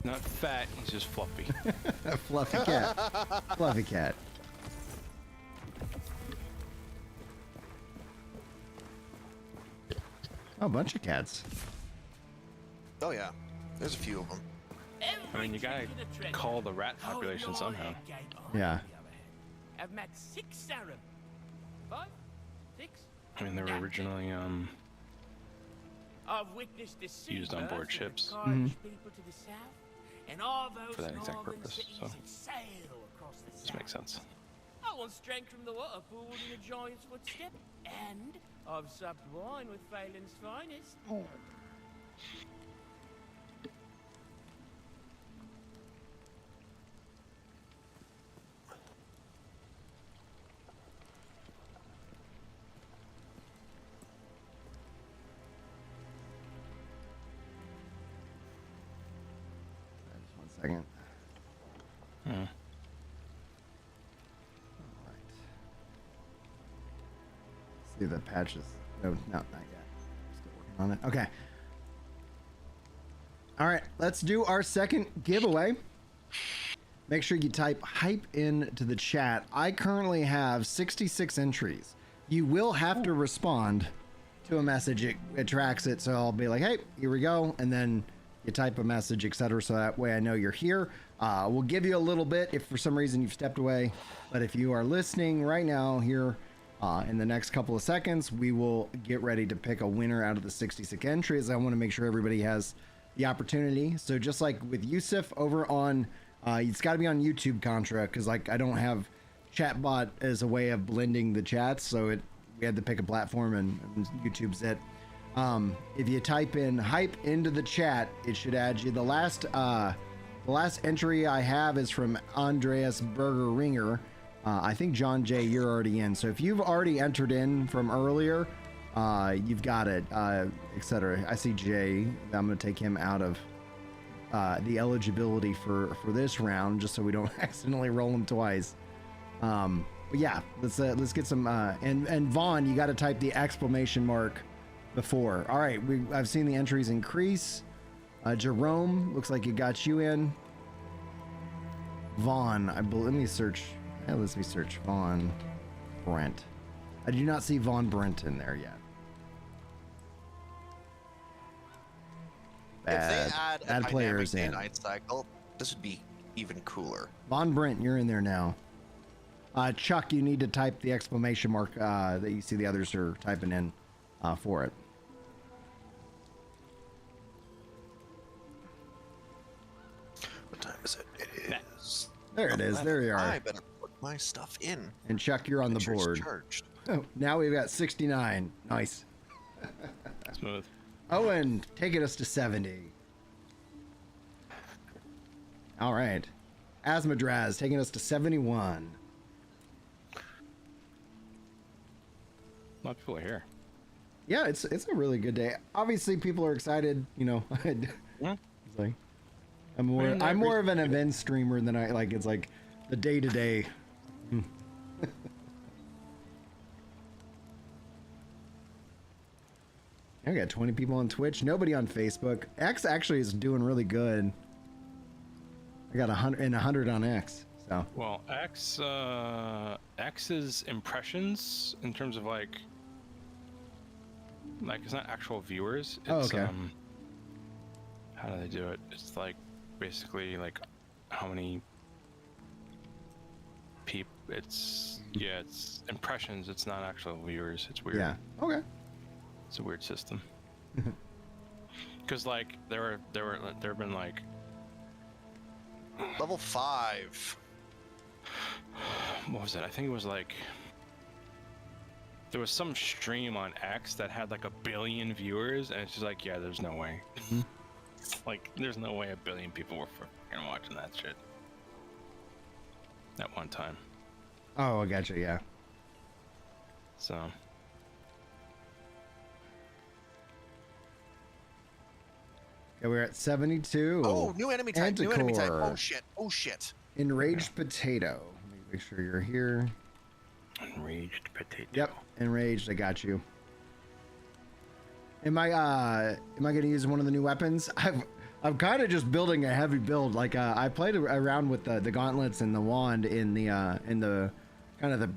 Not fat, he's just fluffy. A fluffy cat. Fluffy cat. Oh, a bunch of cats. Oh yeah, there's a few of them. I mean, you gotta call the rat population somehow. Yeah. I've met 6 Sarum. 5? 6? I mean, they were originally I've witnessed the used on board ships. people to the south, and all those For that exact northern purpose, cities so. that sail across the This south. makes sense. I once drank from the water pool in a giant's footstep, and I've supped wine with Phelan's finest. Just 1 second. Hmm. See the patches. No, not yet. Still working on it. Okay. All right, let's do our second giveaway. Make sure you type hype into the chat. I currently have 66 entries. You will have to respond to a message. It tracks it, so I'll be like, hey, here we go. And then you type a message, etc. So that way I know you're here. We'll give you a little bit if for some reason you've stepped away. But if you are listening right now here, in the next couple of seconds, we will get ready to pick a winner out of the 66 entries. I want to make sure everybody has the opportunity. So just like with Yusuf over on, it's got to be on YouTube Contra, because like I don't have chatbot as a way of blending the chats, so we had to pick a platform, and YouTube's it. If you type in hype into the chat, it should add you. The last entry I have is from Andreas Berger Ringer. I think John Jay, you're already in. So if you've already entered in from earlier, you've got it, etc. I see Jay. I'm going to take him out of the eligibility for this round, just so we don't accidentally roll him twice. But yeah, let's get some. And Vaughn, you got to type the exclamation mark before. All right, I've seen the entries increase. Jerome, looks like it got you in. Vaughn, let me search. Let me search Vaughn Brent. I do not see Vaughn Brent in there yet. If they add a players dynamic in. day-night cycle, this would be even cooler. Vaughn Brent, you're in there now. Chuck, you need to type the exclamation mark that you see the others are typing in for it. What time is it? It is. There it is. There you are. I better put my stuff in. And Chuck, you're on the board. Charged. Oh, now we've got 69. Nice. Smooth. Owen, taking us to 70. All right. Asmadraz, taking us to 71. A lot of people are here. Yeah, it's a really good day. Obviously, people are excited. You know, Yeah. it's like I'm more of an event streamer than I like. It's like the day to day. I got 20 people on Twitch. Nobody on Facebook. X actually is doing really good. I got 100 on X. So. Well, X's impressions in terms of like it's not actual viewers. It's, okay. How do they do it? It's like basically like how many people. It's impressions. It's not actual viewers. It's weird. Yeah. Okay. It's a weird system. Because like there have been like level 5. What was it? I think it was like there was some stream on X that had like 1 billion viewers, and it's just like, yeah, there's no way. Like, there's no way 1 billion people were fucking watching that shit at one time. Oh, I gotcha. Yeah. So. Okay, we're at 72. Oh, new enemy type. New enemy type. Anticore. Oh shit. Oh shit. Enraged Potato. Let me make sure you're here. Enraged Potato. Yep, enraged. I got you. Am I gonna use one of the new weapons? I'm kind of just building a heavy build. Like I played around with the gauntlets and the wand in the kind of the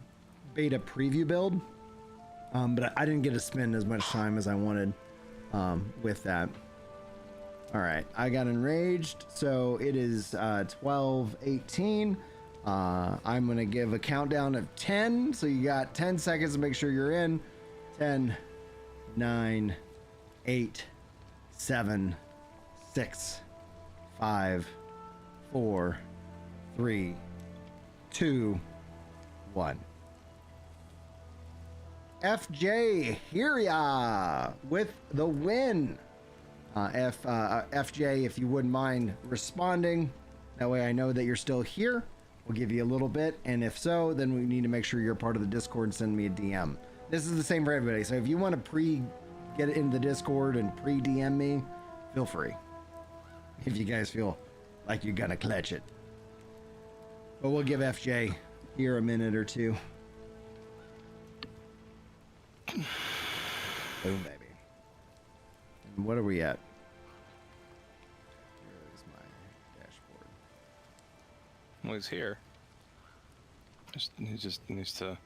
beta preview build, but I didn't get to spend as much time as I wanted with that. All right, I got enraged, so it is 12:18. I'm gonna give a countdown of 10, so you got 10 seconds to make sure you're in. 10, 9, 8, 7, 6, 5, 4, 3, 2, 1. FJ, hear ya with the win. FJ, if you wouldn't mind responding, that way I know that you're still here. We'll give you a little bit, and if so, then we need to make sure you're part of the Discord and send me a DM. This is the same for everybody, so if you want to get it into the Discord and pre-DM me, feel free. If you guys feel like you're gonna clutch it. But we'll give FJ here a minute or two. Boom, baby. And what are we at? Here is my dashboard. Well, he's here. He just needs to.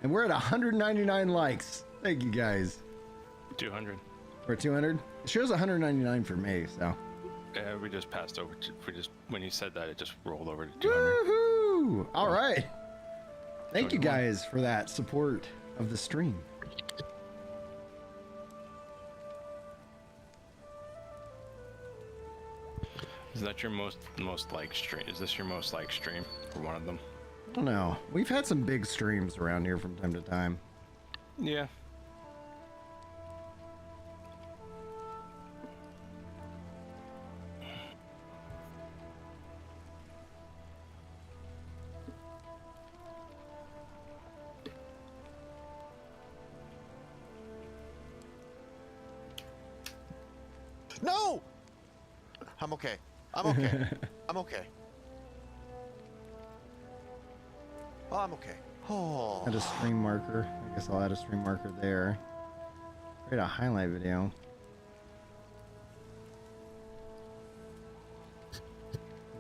And we're at 199 likes. Thank you guys. 200. Or 200? It shows 199 for me, so. Yeah, we just passed over. When you said that, it just rolled over to 200. Woohoo! All right. Thank you guys for that support of the stream. Is that your most liked stream? Is this your most liked stream, or one of them? I don't know. We've had some big streams around here from time to time. Yeah. No! I'm okay. I'm okay. I'm okay. Oh, I'm okay. Oh. Add a stream marker. I guess I'll add a stream marker there. Create a highlight video.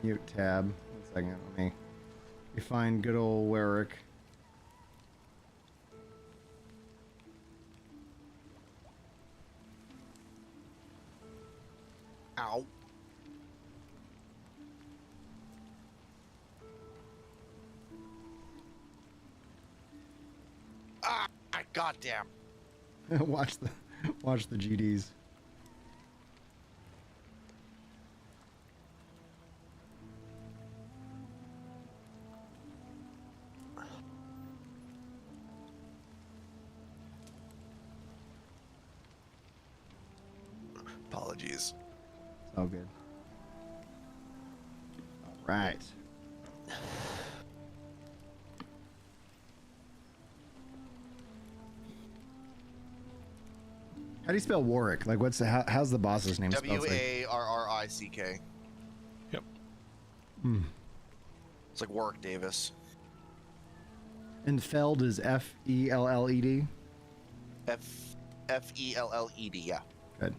Mute tab. 1 second. Let me find good old Warwick. Ow. Ah, goddamn. watch the GDs. Apologies. It's all good. All right. How do you spell Warwick? Like, how's the boss's name spelled? Warrick. Yep. It's like Warwick Davis. And Feld is F-E-L-L-E-D? F-E-L-L-E-D, yeah. Good.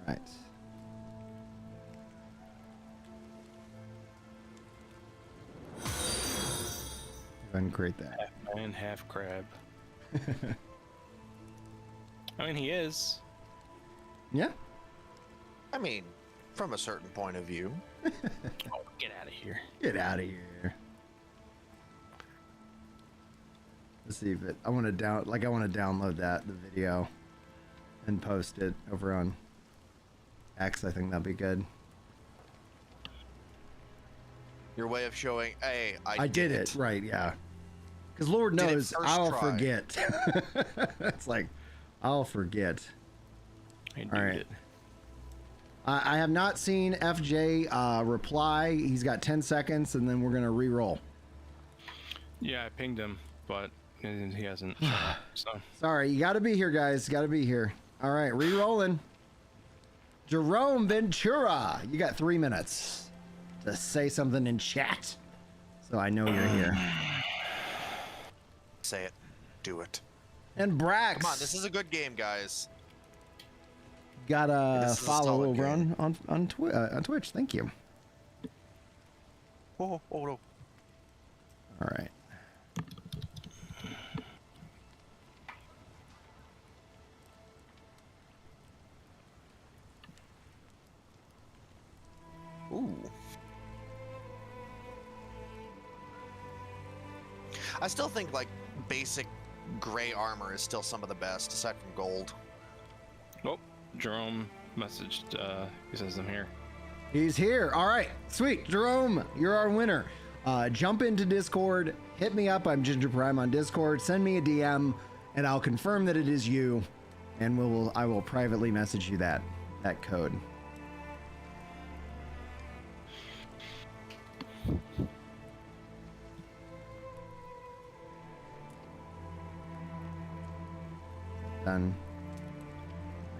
All right. Go ahead and create that. Half man, half crab. I mean, he is. Yeah. I mean, from a certain point of view. Oh, get out of here. Get out of here. Let's see if it. I want to download the video, and post it over on X. I think that'd be good. Your way of showing, hey, I did it right, yeah. Because Lord knows I'll forget. It's like, I'll forget. All right. I have not seen FJ reply. He's got 10 seconds, and then we're gonna re-roll. Yeah, I pinged him, but he hasn't shown up, so. Sorry, you got to be here, guys. Got to be here. All right, re-rolling. Jerome Ventura, you got 3 minutes to say something in chat, so I know you're here. Say it. Do it. And Brax. Come on, this is a good game, guys. Got a follow over on Twitch. Thank you. Oh no. All right. Ooh. I still think like basic gray armor is still some of the best, aside from gold. Oh, Jerome messaged. He says I'm here. He's here. All right, sweet. Jerome, you're our winner. Jump into Discord. Hit me up. I'm Ginger Prime on Discord. Send me a DM, and I'll confirm that it is you, and I will privately message you that code. Done.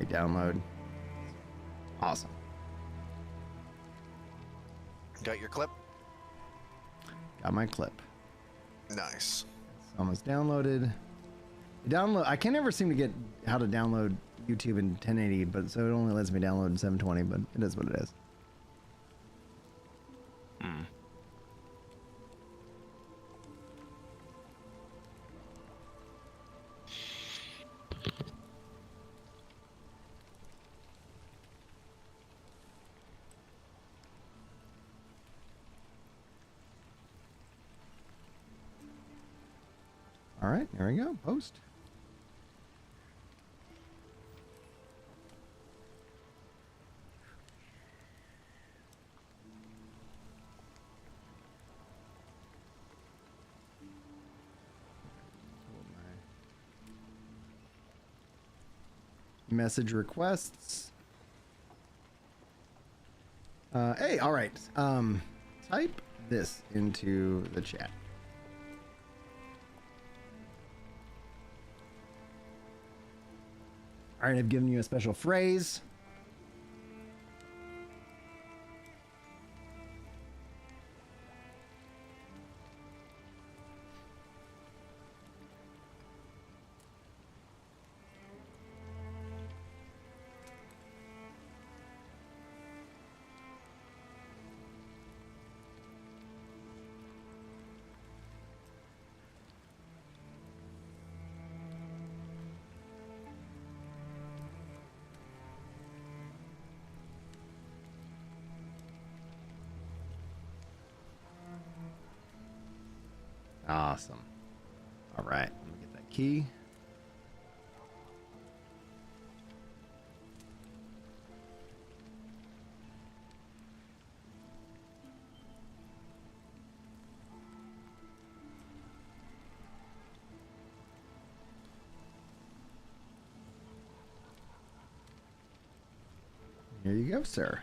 I download. Awesome. Got your clip? Got my clip. Nice. It's almost downloaded. I can never seem to get how to download YouTube in 1080, but so it only lets me download in 720, but it is what it is. All right, there we go. Post. Message requests. Hey, all right. Type this into the chat. All right, I've given you a special phrase. Awesome. All right, let me get that key. Here you go, sir.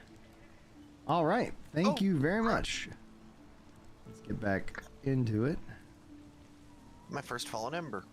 All right. Thank you very much. Let's get back into it. My first fallen ember.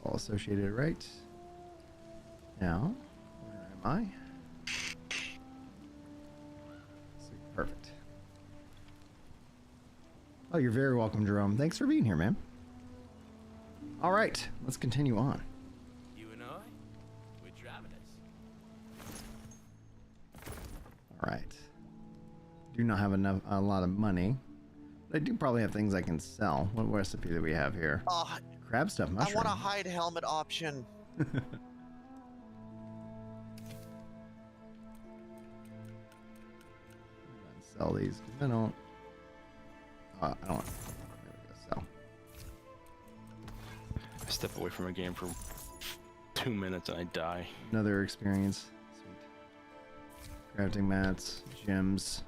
All associated, right? Now, where am I? Perfect. Oh, you're very welcome, Jerome. Thanks for being here, man. All right, let's continue on. You and I, we're travelers. All right. Do not have a lot of money. But I do probably have things I can sell. What recipe do we have here? Crab stuff, mushroom. I want a hide helmet option. Sell these. I don't. I don't. There we go. Sell. I step away from a game for 2 minutes and I die. Another experience. Sweet. Crafting mats, gems.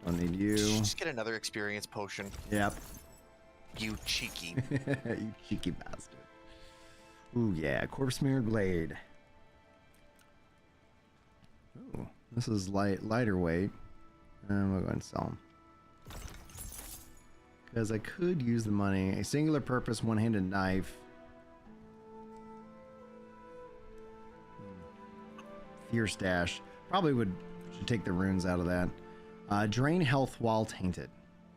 Don't need you. Just get another experience potion. Yep. You cheeky. You cheeky bastard. Ooh, yeah. Corpse Mirror Blade. Ooh, this is lighter weight. And we'll go ahead and sell them. Because I could use the money. A singular purpose, one-handed knife. Fierce Dash. Probably should take the runes out of that. Drain health while tainted.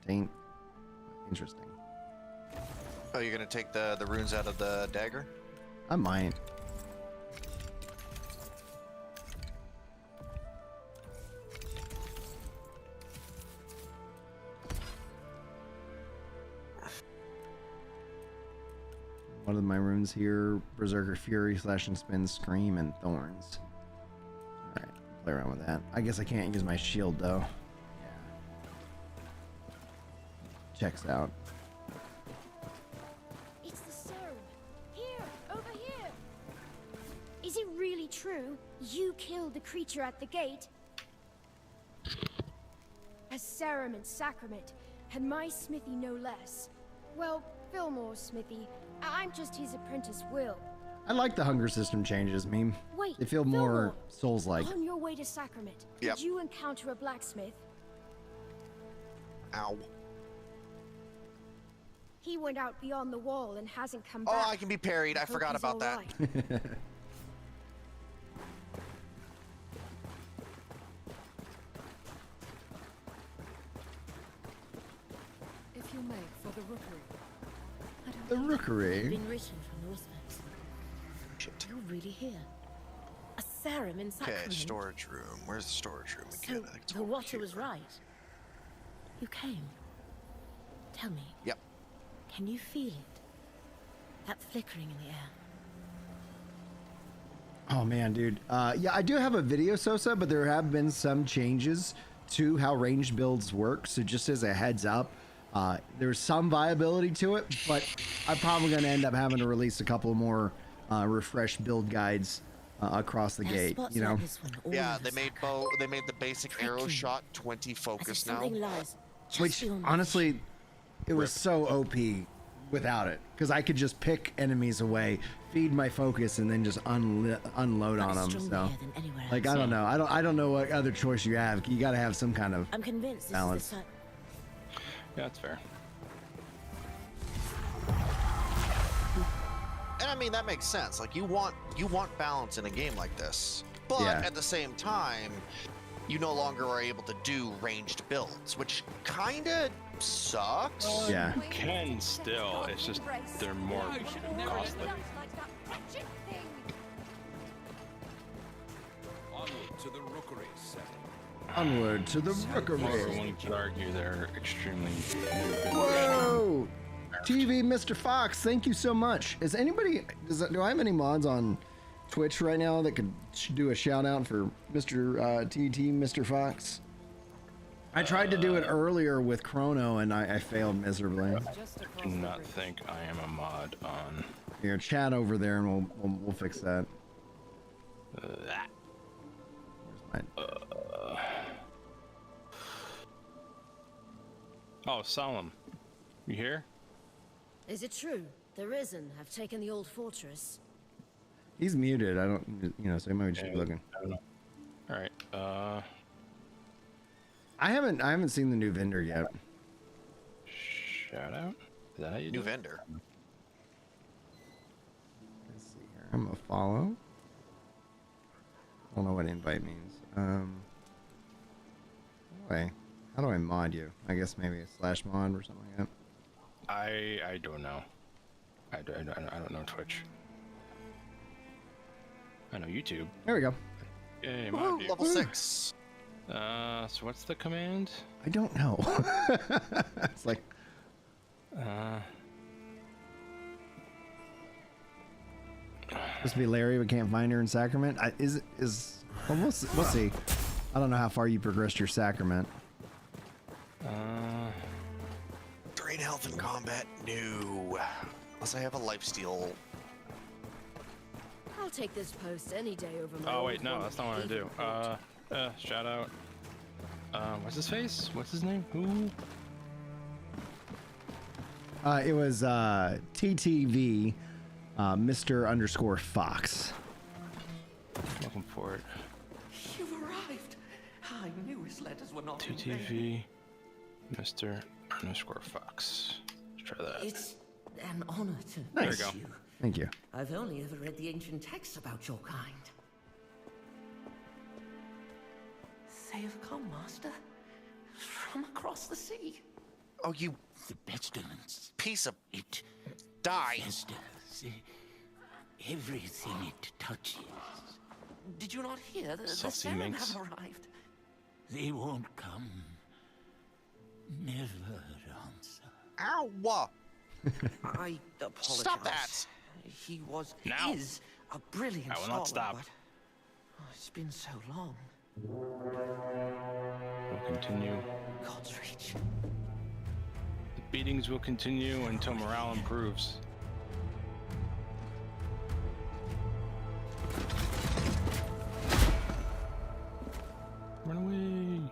Interesting. Oh, you're gonna take the runes out of the dagger? I might. One of my runes here: Berserker Fury, Slashing Spin, Scream, and Thorns. All right, play around with that. I guess I can't use my shield though. Yeah. Checks out. It's the serum. Here, over here. Is it really true? You killed the creature at the gate? A serum and sacrament, and my smithy no less. Well, Fillmore's smithy. I'm just his apprentice, Will. I like the hunger system changes, meme. Wait, They feel more Souls-like. On your way to Sacrament, Yep. did you encounter a blacksmith? Ow. He went out beyond the wall and hasn't come back. Oh, I can be parried. I forgot about that. Right. If you make for the rookery. The rookery? Been written from Norseman's. Shit. You're really here. A serum in Sacrament. Okay, storage room. Where's the storage room So again? I think it's the over water here. was right. You came. Tell me. Yep. Can you feel it? That flickering in the air. Oh man, dude. Yeah, I do have a video, Sosa, but there have been some changes to how ranged builds work. So just as a heads up, there's some viability to it, but I'm probably going to end up having to release a couple more refreshed build guides across the gate. You know? Yeah, they made the basic arrow shot 20 focus now. Which honestly, it was so OP without it, because I could just pick enemies away, feed my focus, and then just unload on them. So, like, I don't know. I don't know what other choice you have. You got to have some kind of I'm convinced this balance. is the Yeah, that's fair. And I mean, that makes sense. Like, you want balance in a game like this, but Yeah. at the same time, you no longer are able to do ranged builds, which kind of sucks. Yeah. You can still, it's just they're more costly. Onward to the rookery. One could argue they're extremely. Whoa! TV Mr. Fox, thank you so much. Is anybody? Do I have any mods on Twitch right now that could do a shout out for Mr. TT Mr. Fox? I tried to do it earlier with Chrono and I failed miserably. I do not think I am a mod on. Here, chat over there and we'll fix that. That. Where's mine? Oh, Solemn. You here? Is it true? The Risen have taken the old fortress. He's muted. I don't, so he might just be looking. I don't know. All right. I haven't seen the new vendor yet. Shout out. Is that how you do New it? vendor. Let's see here. I'm gonna follow. I don't know what invite means. How do I mod you? I guess maybe a /mod or something like that. I don't know. I don't know Twitch. I know YouTube. There we go. Yay, Woo, mod you. level 6. So what's the command? I don't know. It's like. Supposed to be Larry, but can't find her in Sacrament. Well, we'll see. I don't know how far you progressed your Sacrament. Drain health in combat? No. Unless I have a lifesteal. I'll take this post any day over my Oh old wait, no, one that's not what I do. favorite. Shout out. What's his face? What's his name? Who? It was TTV, Mr. _Fox. Looking for it. You've arrived. I knew his letters were not in vain. TTV, Mr. _Fox. Let's try that. It's an honor to Nice. There we meet go. you. Thank you. I've only ever read the ancient texts about your kind. They have come, Master, from across the sea. Oh, you The pestilence. piece of It die. festers. Everything it touches. Did you not hear? The Saucy Serum minx. have arrived. They won't come. Never answer. Ow! I apologize. Stop that! He was, Now. is a brilliant I will not scholar, stop. but it's been so long. We'll continue. God's reach. The beatings will continue until morale improves. Run away.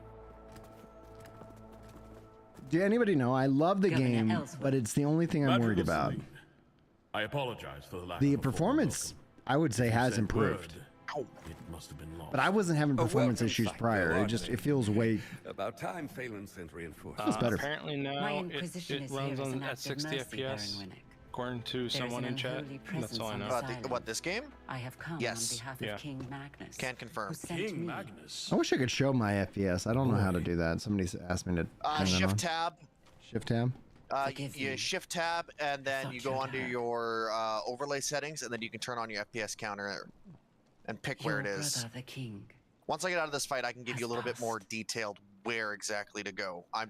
Do anybody know? I love the Governor game, Ellsworth. but it's the only thing I'm worried Madrigal about. Celine, I apologize for the lack The of a formal performance, I would say, welcome. has Said improved. word. It must have been lost. But I wasn't having performance welcome issues sight, prior. Bill It feels way. About time Phelan sent reinforcements. Feels better. Apparently My now Inquisition it is runs here as on an at act of 60 mercy, Baron FPS, Winnick. according to There is someone an in chat. unholy That's presence all I on know. this What, island. this game? I have come Yes. on behalf Yeah. of King Magnus. Can confirm. Who sent King me. Magnus. I wish I could show my FPS. I don't know how to do that. Somebody asked me to. turn that on. Shift tab. Shift tab. Forgive You me. shift tab and then Thought you go you'd under heard. your overlay settings and then you can turn on your FPS counter and pick where it Your is. brother, the king. Once I get out of this fight, I can give you a has little bit more detailed where exactly to go. I'm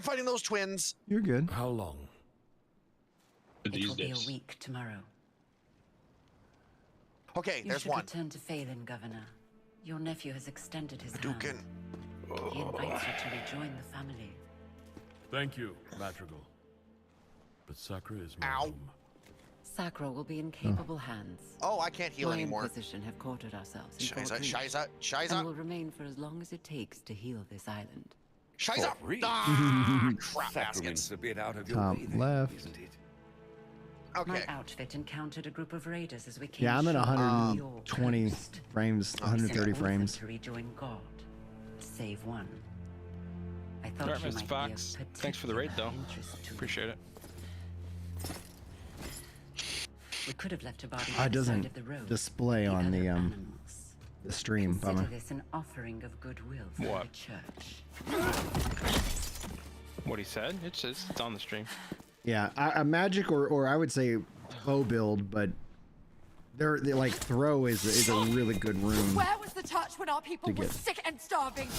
fighting those twins. You're good. How long? It These will be days. a week tomorrow. Okay, You there's should one. return to Phelan, Governor. Your nephew has extended his Hadouken. hand. He invites you to rejoin the family. Thank you, Madrigal. But Sakura is my Ow. home. Sakura will be in capable hands. Oh, I can't heal My anymore. Inquisition have quartered ourselves in Fort Shiza, Reach, Shiza, and Shiza, will remain for as long as it takes to heal this island. Shiza. Fort Reach. Ah, crap Sacrament's baskets. a bit out of your Top way there, left. isn't it? Okay. My outfit encountered a group of raiders as we came Yeah, I'm at ashore on your 120 coast. frames, Sent 130 all of them frames. to rejoin God, save one. I thought Alright, you Mr. might Fox. be of Thanks for the raid, though. particular interest to me. Appreciate it. We could have left her body It by the doesn't side of the road. display on other the animals. the stream. Consider Bummer. this an offering of goodwill for What? the church. What he said? It's on the stream. Yeah, a magic or I would say bow build, but They're like throw is a really good room. Where was the touch when our people were get. sick and starving?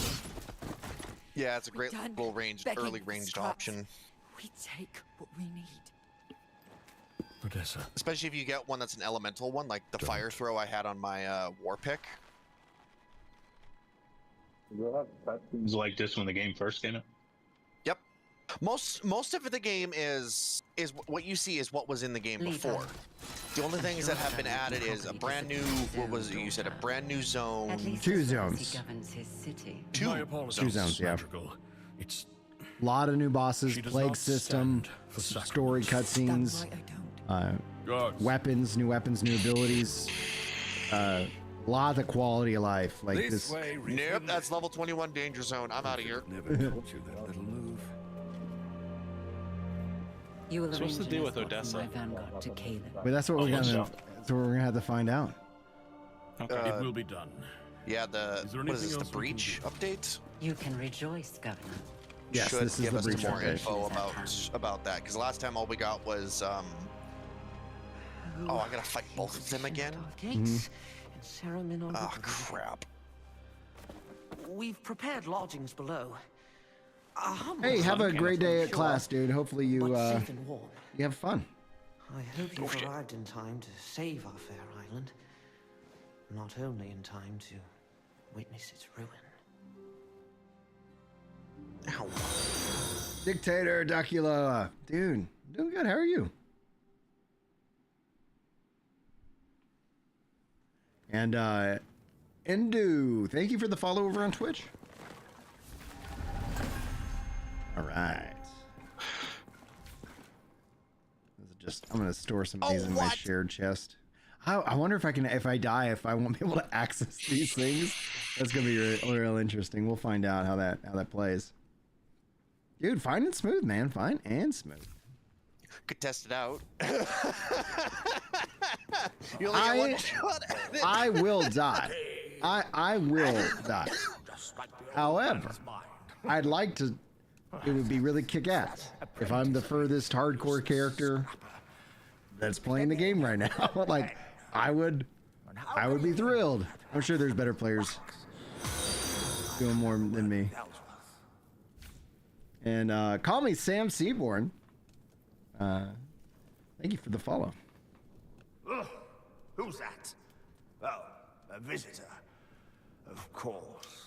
Yeah, it's a great little ranged, begging early ranged scraps. option. We take what we need. Odessa. Especially if you get one that's an elemental one, like the fire throw I had on my war pick. It was like this when the game first came out. Yep. Most of the game is what you see is what was in the game before. The only things that have been added is a brand new, what was it you said, a brand new zone. 2 zones. Two zones, yeah. It's a lot of new bosses, plague system, story cutscenes, weapons, new abilities, a lot of quality of life. Like this. Nope, that's level 21 danger zone. I'm out of here. Never taught you that little move. You will So what's the deal with arrange an Odessa? escort from my vanguard to Caleb. But that's what we're gonna have to find out. Okay. It will be done. Yeah, there what is this, the breach update? You can rejoice, Governor. Yes, Should this is give the us breach more update. info about that, because last time all we got was oh, I gotta fight both of them again. Oh crap! We've prepared lodgings below. Hey, have a great day at class, dude. Hopefully you safe and warm. you have fun. I hope you've arrived in time to save our fair island. Not only in time to witness its ruin. Ow. Dictator Daculo, dude, doing good. How are you? And Endu, thank you for the follow over on Twitch. All right. I'm gonna store some of these in my shared chest. I wonder if I die, if I won't be able to access these things. That's gonna be real interesting. We'll find out how that plays. Dude, fine and smooth, man. Fine and smooth. Could test it out. You only get one shot at it. I will die. I will die. However, I'd like to. It would be really kick-ass if I'm the furthest hardcore character that's playing the game right now. Like, I would be thrilled. I'm sure there's better players doing more than me. And call me Sam Seaborn. Thank you for the follow. Ugh, who's that? Oh, a visitor. Of course.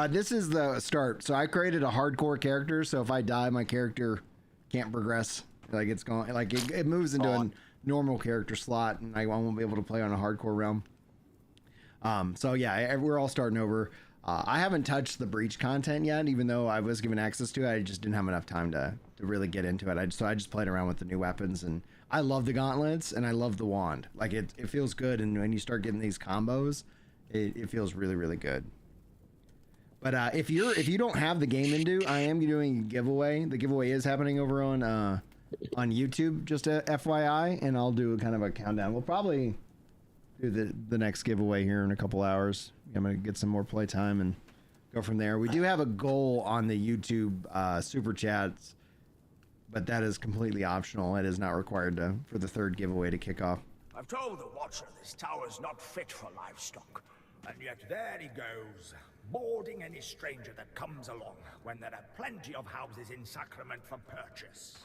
This is the start. So I created a hardcore character. So if I die, my character can't progress. Like it's going, like it moves into a normal character slot, and I won't be able to play on a hardcore realm. So yeah, we're all starting over. I haven't touched the breach content yet, even though I was given access to it. I just didn't have enough time to really get into it. So I just played around with the new weapons, and I love the gauntlets and I love the wand. Like it feels good, and when you start getting these combos, it feels really, really good. But if you don't have the game into, I am doing a giveaway. The giveaway is happening over on YouTube, just a FYI, and I'll do kind of a countdown. We'll probably do the next giveaway here in a couple hours. I'm gonna get some more play time and go from there. We do have a goal on the YouTube super chats, but that is completely optional. It is not required for the third giveaway to kick off. I've told the Watcher this tower's not fit for livestock. And yet there he goes, boarding any stranger that comes along, when there are plenty of houses in Sacrament for purchase.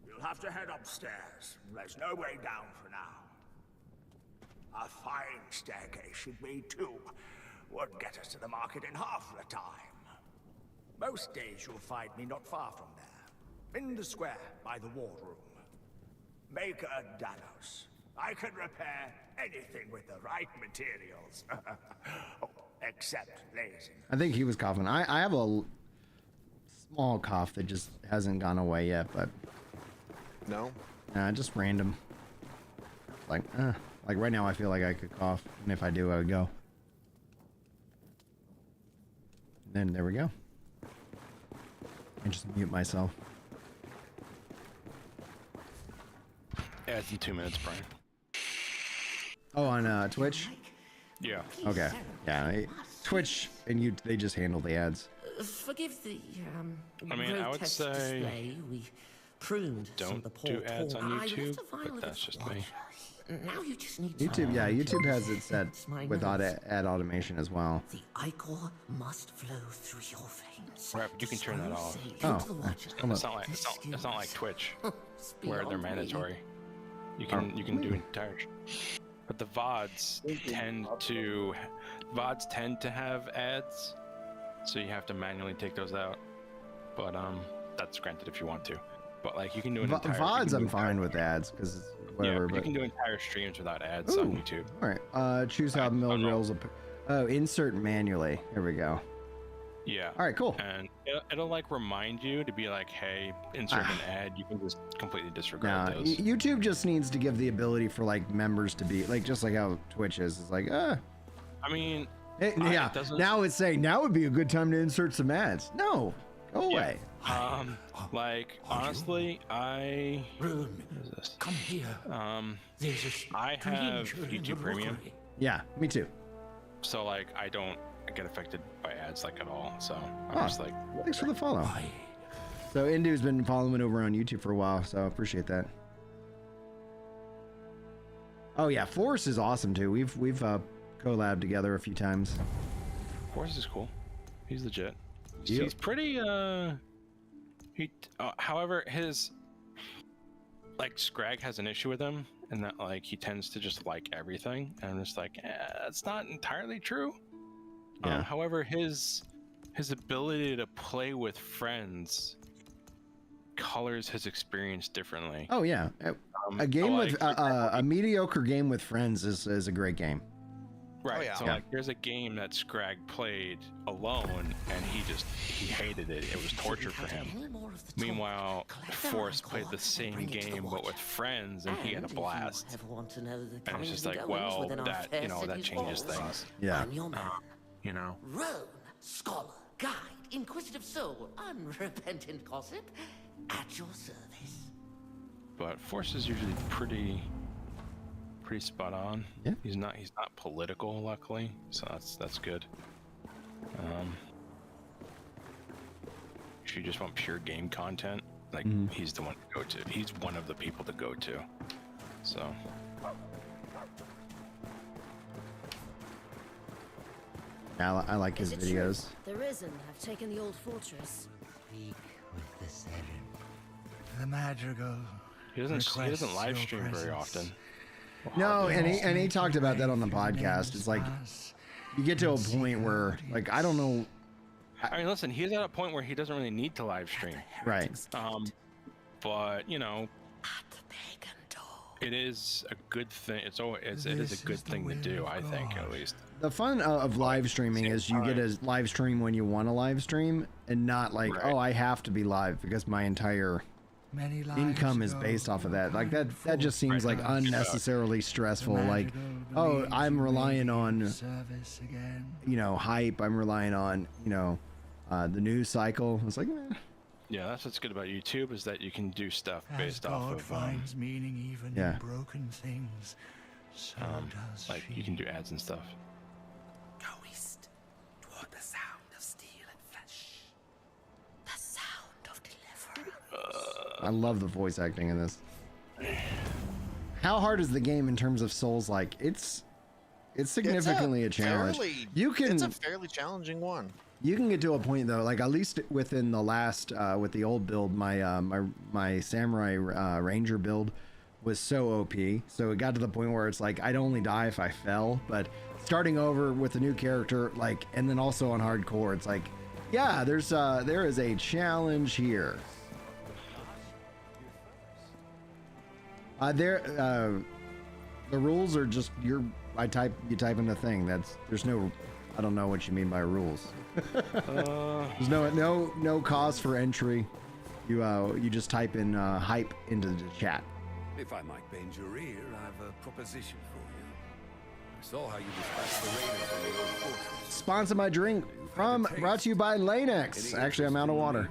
You'll have to head upstairs. There's no way down for now. A fine staircase should be, too. Would get us to the market in half the time. Most days you'll find me not far from there. In the square, by the wardroom. Maker Danos. I can repair anything with the right materials. Oh, except lazy. I think he was coughing. I have a small cough that just hasn't gone away yet, but no, just random. Like right now, I feel like I could cough, and if I do, I would go. And then there we go. And just mute myself. Ads in 2 minutes, Brian. Oh, on Twitch? Yeah. Okay. Yeah, Twitch and they just handle the ads. Forgive the I mean, I would grotesque say display. We pruned some don't of the poor do ads on pawn. I YouTube, left a vial but of that's its just me. Now you just need YouTube, yeah, YouTube has it set my with nose. ad automation as well. The ichor must flow through your veins. Right, but you can turn that off. Oh, It's not like Twitch, where they're mandatory. You can do entire. But the VODs tend to have ads, so you have to manually take those out. But that's granted if you want to. But like you can do an entire. VODs, I'm fine with ads because whatever. Yeah, but you can do entire streams without ads on YouTube. All right. Choose how mill rails. Oh, insert manually. There we go. Yeah. All right. Cool. And it'll like remind you to be like, hey, insert an ad. You can just completely disregard those. YouTube just needs to give the ability for like members to be like just like how Twitch is. It's like I mean. Yeah. Now it's saying now would be a good time to insert some ads. No. Go away. Like honestly, Rune, come here. I have YouTube Premium. Yeah, me too. So like I don't get affected by ads like at all. So I'm just like, thanks for the follow. So Indu's been following over on YouTube for a while, so I appreciate that. Oh yeah, Forrest is awesome too. We've collabed together a few times. Forrest is cool. He's legit. He's pretty however his like Scrag has an issue with him and that like he tends to just like everything and I'm just like that's not entirely true. Yeah. However his ability to play with friends colors his experience differently. Oh yeah, a game with a mediocre game with friends is a great game. Right. So like there's a game that Scrag played alone and he hated it. It was torture for him. Meanwhile, Forrest played the same game but with friends and he had a blast. And it's just like, well, that that changes things. Yeah. You know. Roan, scholar, guide, inquisitive soul, unrepentant gossip, at your service. But Forrest is usually pretty spot on. Yeah. He's not political, luckily, so that's good. If you just want pure game content, like he's the one to go to. He's one of the people to go to. So. I like his videos. The Risen have taken the old fortress. Speak with the Seven. The Madrigal. He doesn't live stream very often. No, and he talked about that on the podcast. It's like you get to a point where like I don't know. I mean, listen, he's at a point where he doesn't really need to live stream. Right. But you know, it is a good thing. It is a good thing to do, I think, at least. The fun of live streaming is you get a live stream when you want to live stream, and not like oh I have to be live because my entire income is based off of that. Like that just seems like unnecessarily stressful. Like oh I'm relying on hype. I'm relying on the news cycle. It's like yeah, that's what's good about YouTube is that you can do stuff based off of finds meaning even in broken things. So does like you can do ads and stuff. Go east toward the sound of steel and flesh. The sound of deliverance. I love the voice acting in this. How hard is the game in terms of Souls? Like it's significantly a challenge. It's a fairly challenging one. You can get to a point though, like at least within the last with the old build, my samurai ranger build was so OP. So it got to the point where it's like I'd only die if I fell, but starting over with a new character, like, and then also on hardcore, it's like, yeah, there is a challenge here. The rules are just you type in a thing. There's no, I don't know what you mean by rules. There's no cause for entry. You just type in hype into the chat. If I might bend your ear, I've a proposition for you. I saw how you dispatched the raiders on the old fortress. Sponsor my drink brought to you by Lanex. Actually, I'm out of water.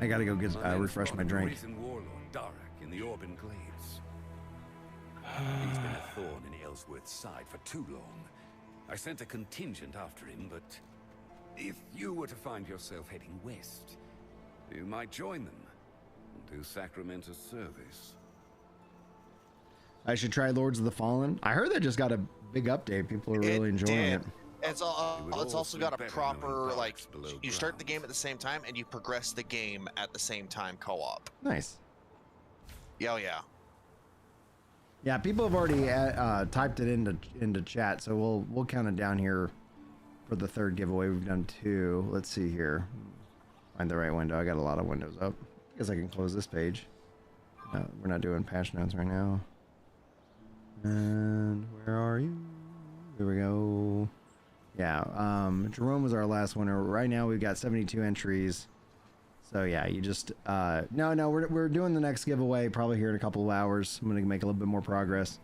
I gotta go get refresh my drink. Recent warlord Darak in the Orban Glades. He's been a thorn in Ellsworth's side for too long. I sent a contingent after him, but if you were to find yourself heading west, You might join them and do Sacrament a service. I should try Lords of the Fallen. I heard that just got a big update. People are really enjoying it. It's also got a proper, like, you start the game at the same time and you progress the game at the same time co-op. Nice. Yeah, yeah. Yeah, people have already typed it into chat, so we'll count it down here for the third giveaway. We've done 2. Let's see here. Find the right window. I got a lot of windows up. I guess I can close this page. We're not doing patch notes right now. And where are you? Here we go. Yeah, Jerome was our last winner. Right now we've got 72 entries. So yeah, you just no, we're doing the next giveaway probably here in a couple of hours. I'm gonna make a little bit more progress.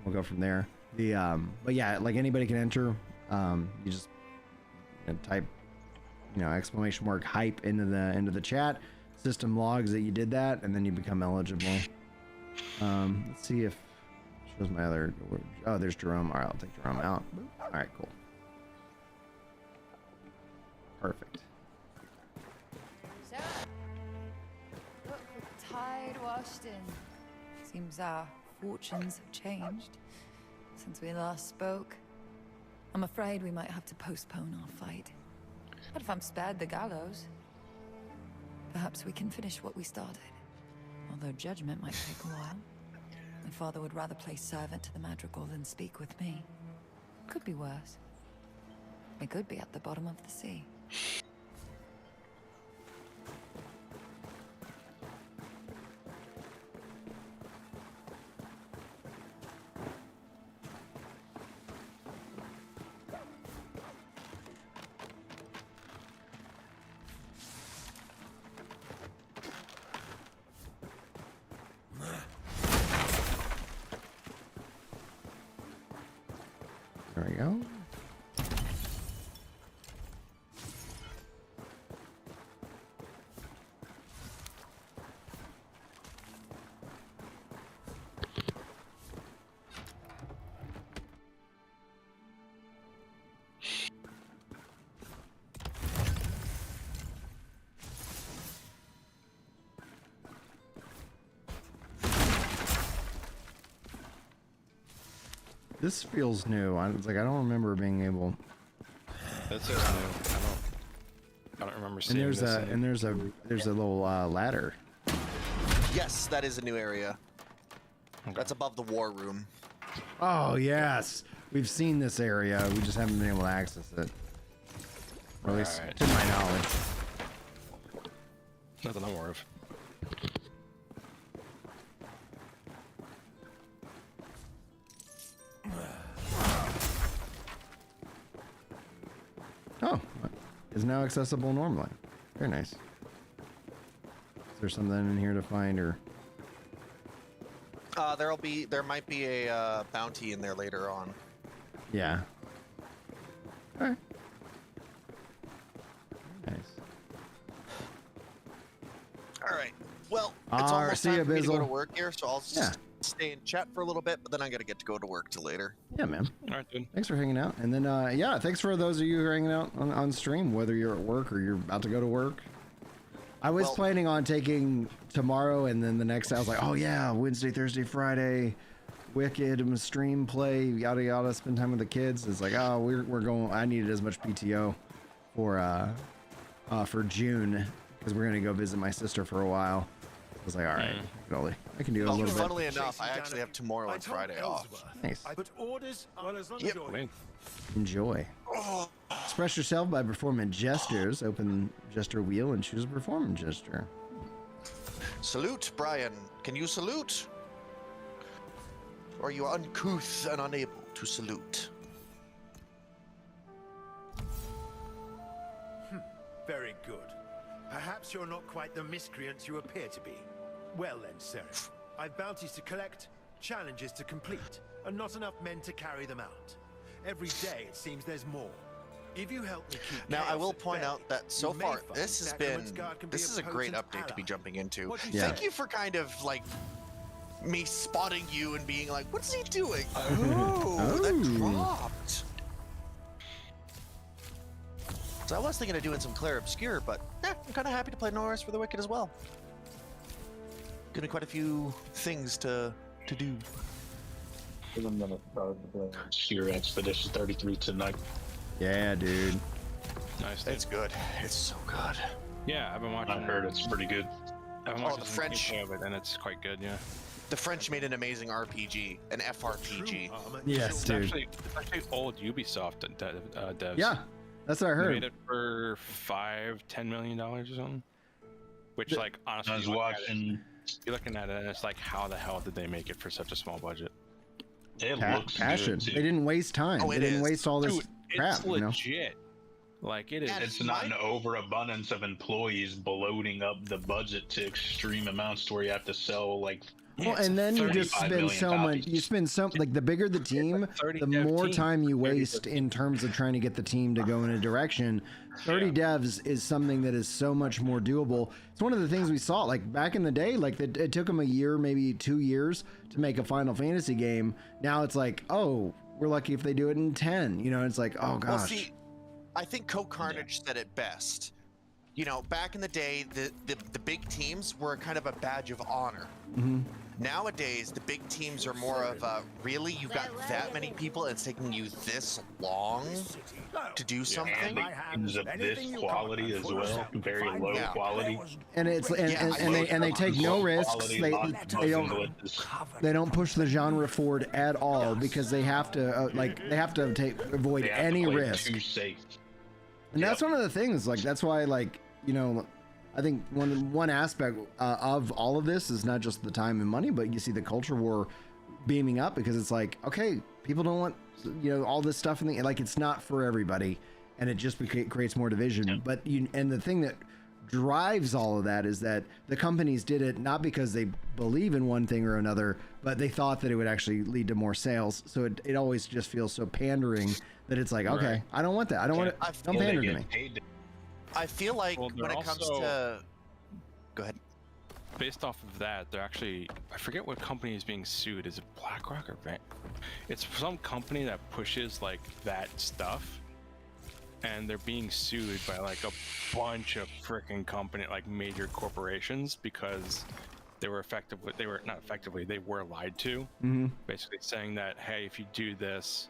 We'll go from there. But yeah, like anybody can enter. You just type, exclamation mark hype into the chat. System logs that you did that, and then you become eligible. Let's see if it shows my other. Oh, there's Jerome. All right, I'll take Jerome out. All right, cool. Perfect. Look, the tide washed in. Seems our fortunes have changed since we last spoke. I'm afraid we might have to postpone our fight. But if I'm spared the gallows, perhaps we can finish what we started. Although judgment might take a while. My father would rather play servant to the madrigal than speak with me. Could be worse. We could be at the bottom of the sea. There we go. This feels new. It's like I don't remember being able. This is new. I don't remember seeing And this. there's a little ladder. Yes, that is a new area. That's above the war room. Oh yes, we've seen this area. We just haven't been able to access it, or at least to my knowledge. Nothing I'm aware of. Oh, is now accessible normally. Very nice. Is there something in here to find, or? There might be a bounty in there later on. Yeah. All right. Nice. All right. Well, it's almost time for me to go to work here, so I'll Yeah. stay in chat for a little bit, but then I'm gonna get to go to work till later. Yeah, man. All right, dude. Thanks for hanging out. And then, yeah, thanks for those of you who are hanging out on stream, whether you're at work or you're about to go to work. I was planning on taking tomorrow and then the next, I was like, oh yeah, Wednesday, Thursday, Friday, Wicked, stream, play, yada yada, spend time with the kids. It's like, oh, we're going, I needed as much PTO for June, because we're going to go visit my sister for a while. I was like, all right, I can do a little bit. Funnily enough, I actually have tomorrow and Friday off. Nice. But orders, well, as long as Yep. you're... Enjoy. Express yourself by performing gestures. Open gesture wheel and choose a performing gesture. Salute, Brian. Can you salute? Or are you uncouth and unable to salute? Very good. Perhaps you're not quite the miscreant you appear to be. Well then, Seraph, I've bounties to collect, challenges to complete, and not enough men to carry them out. Every day it seems there's more. If you help me keep Now, I chaos will at point bay, out that so you may far, find this has Sacrament's been, guard can be this is a great potent update to be ally. jumping into. What do you Yeah. Thank you for kind of like me spotting you and being like, what's he doing? Oh. Oh, that dropped. So I was thinking of doing some Clair Obscure, but I'm kind of happy to play No Rest for the Wicked as well. Gonna be quite a few things to do. Sheer Expedition 33 tonight. Yeah, dude. Nice. It's good. It's so good. Yeah, I've been watching. I heard it's pretty good. I've been watching the some French gameplay of it, and it's quite good. Yeah. The French made an amazing RPG, an FRPG. Yes, it's dude. actually old Ubisoft devs. Yeah, that's what I They heard. made it for $5-10 million or something. Which, like, honestly, I was watching. You're looking at it, and it's like, how the hell did they make it for such a small budget? It looks Passion. good, too. They didn't waste time. Oh, They it didn't is. waste all this Dude, crap. it's You know? legit. Like, it is. It's not an overabundance of employees bloating up the budget to extreme amounts to where you have to sell like. Well, and then you just 35 spend million so much. copies. You spend so like the bigger the team, the more time you waste in terms of trying to get the team to go in a direction. 30 devs is something that is so much more doable. It's one of the things we saw like back in the day. Like it took them a year, maybe 2 years to make a Final Fantasy game. Now it's like, oh, we're lucky if they do it in 10. You know, it's like, oh gosh. Well, see, I think Co-Carnage said it best. You know, back in the day, the big teams were kind of a badge of honor. Mm-hmm. Nowadays, the big teams are more of a, really? You've got that many people and it's taking you this long to do something? And of this quality as well, very low quality. And it's and they take no risks. They don't push the genre forward at all because they have to avoid any risk. Too safe. And that's one of the things. Like that's why, like, you know, I think one aspect of all of this is not just the time and money, but you see the culture war beaming up because it's like, okay, people don't want, you know, all this stuff in the, like, it's not for everybody, and it just creates more division. Yeah. But and the thing that drives all of that is that the companies did it not because they believe in one thing or another, but they thought that it would actually lead to more sales. So it always just feels so pandering that it's like, okay, right. I don't want that. I don't want it. Don't pander to me. I feel like when it comes to... Go ahead. Based off of that, they're actually... I forget what company is being sued. Is it BlackRock or Van? It's some company that pushes, like, that stuff. And they're being sued by, like, a bunch of freaking company, like, major corporations because they were effectively... They were... Not effectively. They were lied to. Mm-hmm. Basically saying that, hey, if you do this...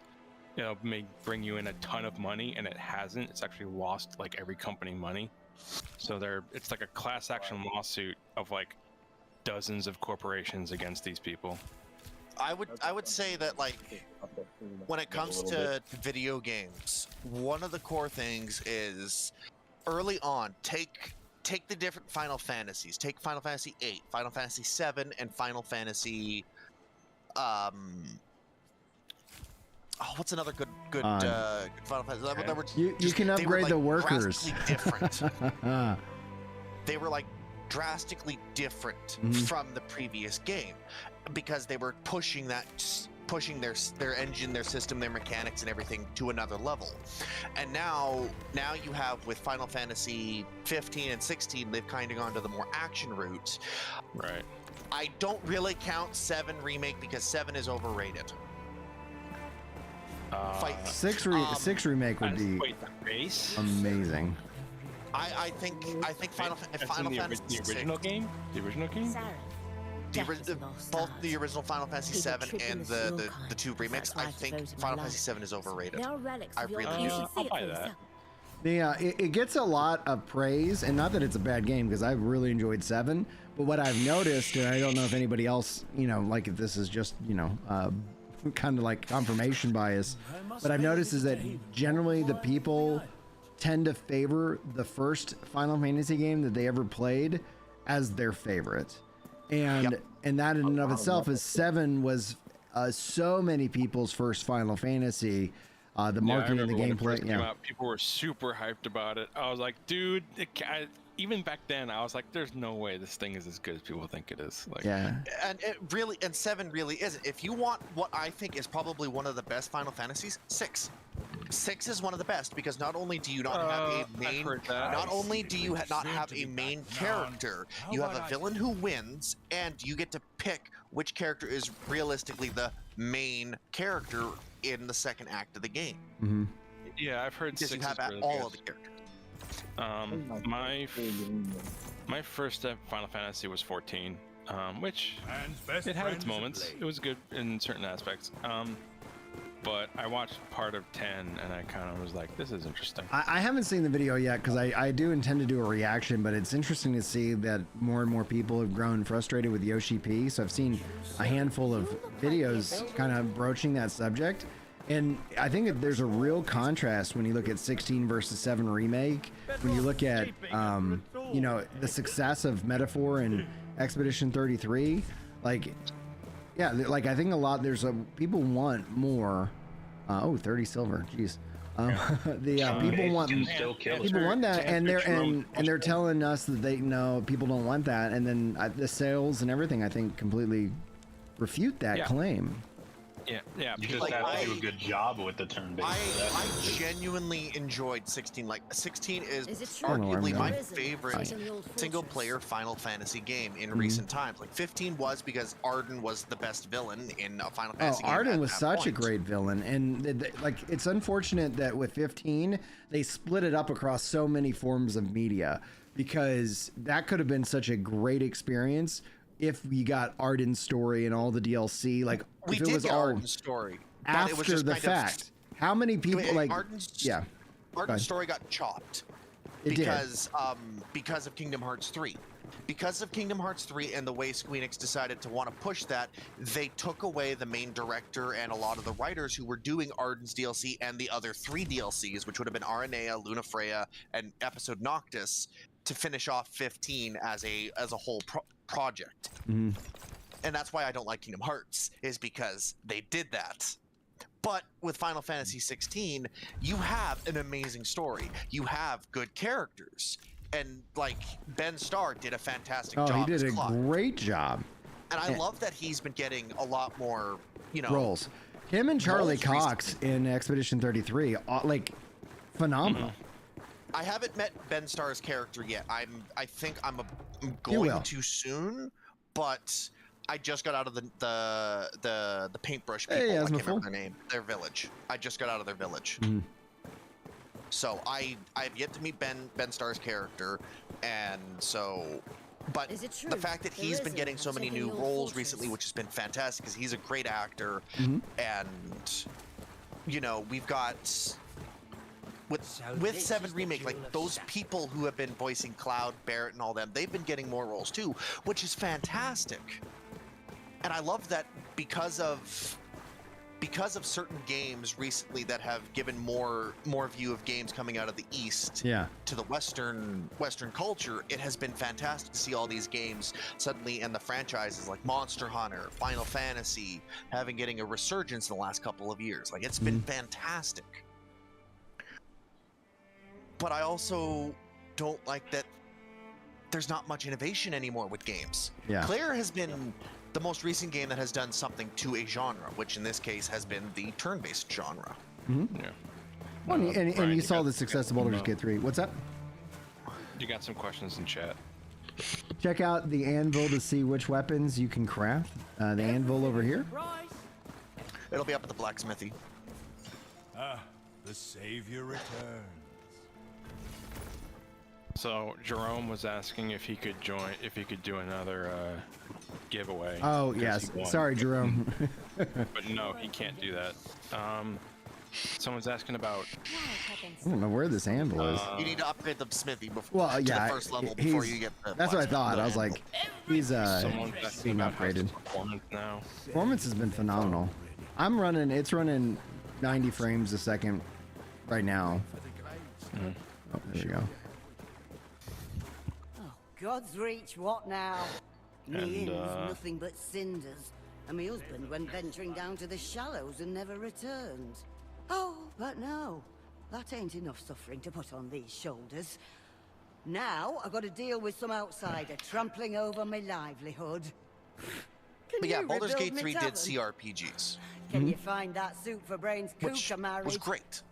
It'll bring you in a ton of money, and it hasn't. It's actually lost like every company money. So it's like a class action lawsuit of like dozens of corporations against these people. I would say that, like, when it comes to video games, one of the core things is early on take the different Final Fantasies. Take Final Fantasy VIII, Final Fantasy VII, and Final Fantasy what's another good Final Fantasy? You can upgrade the workers. Different. They were like drastically different from the previous game because they were pushing their engine, their system, their mechanics, and everything to another level. And now you have with Final Fantasy 15 and 16, they've kind of gone to the more action route. Right. I don't really count 7 Remake because 7 is overrated. 6 remake would be amazing. I think Final Fantasy the original game. Both the original Final Fantasy 7 and the 2 remakes. I think Final Fantasy 7 is overrated. I really do. I'll buy that. Yeah, it gets a lot of praise, and not that it's a bad game because I've really enjoyed 7. But what I've noticed, and I don't know if anybody else, you know, like if this is just, you know, kind of like confirmation bias, but I've noticed is that generally the people tend to favor the first Final Fantasy game that they ever played as their favorite, and that in and of itself is 7 was so many people's first Final Fantasy. The marketing and the gameplay, people were super hyped about it. I was like, dude, even back then, I was like, there's no way this thing is as good as people think it is. Like, and 7 really isn't. If you want what I think is probably one of the best Final Fantasies, 6. 6 is one of the best because not only do you not have a main, not only do you not have a main character, you have a villain who wins, and you get to pick which character is realistically the main character in the second act of the game. Mm-hmm. Yeah, I've heard because 6 you have really all good. of the characters. My first Final Fantasy was 14, which it had its moments. It was good in certain aspects. But I watched part of 10 and I kind of was like, this is interesting. I haven't seen the video yet because I do intend to do a reaction, but it's interesting to see that more and more people have grown frustrated with Yoshi P. So I've seen a handful of videos kind of broaching that subject. And I think that there's a real contrast when you look at 16 versus 7 remake, when you look at, you know, the success of Metaphor and Expedition 33, like, yeah, like I think a lot, people want more. 30 silver, jeez. People want that, and they're telling us that people don't want that, and then the sales and everything I think completely refute that claim. Yeah. You just have to do a good job with the turn-based. I genuinely enjoyed 16. Like 16 is arguably my favorite single-player Final Fantasy game in recent times. Like 15 was because Arden was the best villain in a Final Fantasy game. Arden was such a great villain, and like it's unfortunate that with 15 they split it up across so many forms of media, because that could have been such a great experience if we got Arden's story and all the DLC. Like we if it did was get Arden's story after it was just the fact. How many people Arden's story got chopped because of Kingdom Hearts 3. Because of Kingdom Hearts 3 and the way Square Enix decided to want to push that, they took away the main director and a lot of the writers who were doing Arden's DLC and the other 3 DLCs, which would have been Aranea, Luna Freya, and Episode Noctis, to finish off 15 as a whole project. And that's why I don't like Kingdom Hearts, is because they did that. But with Final Fantasy 16, you have an amazing story. You have good characters. And like Ben Starr did a fantastic job. He did a great job. And I love that he's been getting a lot more, roles. Him and Charlie Cox in Expedition 33, like phenomenal. I haven't met Ben Starr's character yet. I think I'm going to soon, but I just got out of the paintbrush people. I can't remember their name. Their village. I just got out of their village. So I've yet to meet Ben Starr's character, and so, but the fact that he's been getting so many new roles recently, which has been fantastic, because he's a great actor, and we've got with 7 remake, like those people who have been voicing Cloud, Barrett, and all them, they've been getting more roles too, which is fantastic. And I love that because of certain games recently that have given more view of games coming out of the East to the Western culture, it has been fantastic to see all these games suddenly, and the franchises like Monster Hunter, Final Fantasy, getting a resurgence in the last couple of years. Like, it's been fantastic. But I also don't like that there's not much innovation anymore with games. Claire has been the most recent game that has done something to a genre, which in this case has been the turn-based genre. Well, and you saw the success of Baldur's Gate 3. What's up? You got some questions in chat. Check out the anvil to see which weapons you can craft. The anvil over here. It'll be up at the blacksmithy. The savior returns. So Jerome was asking if he could do another giveaway. Oh yes, sorry Jerome. But no, he can't do that. Someone's asking about. I don't know where this anvil is. You need to upgrade the smithy before to the first level before you get the. That's what I thought. I was like, he's being upgraded. Performance now. Performance has been phenomenal. It's running 90 frames a second right now. Oh, there we go. God's reach, what now? Me inn's nothing but cinders, and my husband went venturing down to the shallows and never returned. Oh, but no, that ain't enough suffering to put on these shoulders. Now I've got to deal with some outsider trampling over my livelihood. But yeah, Baldur's Gate 3 did CRPGs. Can you find that soup for brains Kuka married? Was great.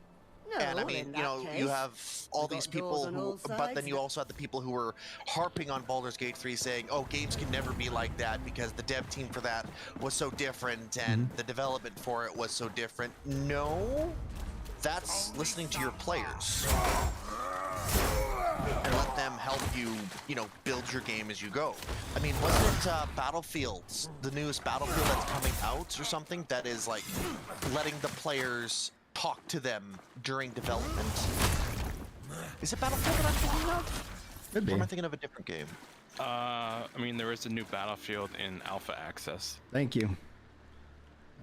No, and I mean, you have all these people who, but then you also have the people who were harping on Baldur's Gate 3 saying, oh, games can never be like that because the dev team for that was so different and the development for it was so different. No, that's listening to your players. let them help you, you know, build your game as you go. I mean, wasn't it Battlefields, the newest Battlefield that's coming out or something, that is like letting the players talk to them during development? Is it Battlefield that I'm thinking of? Could be. Or am I thinking of a different game? I mean, there is a new Battlefield in alpha access. Thank you.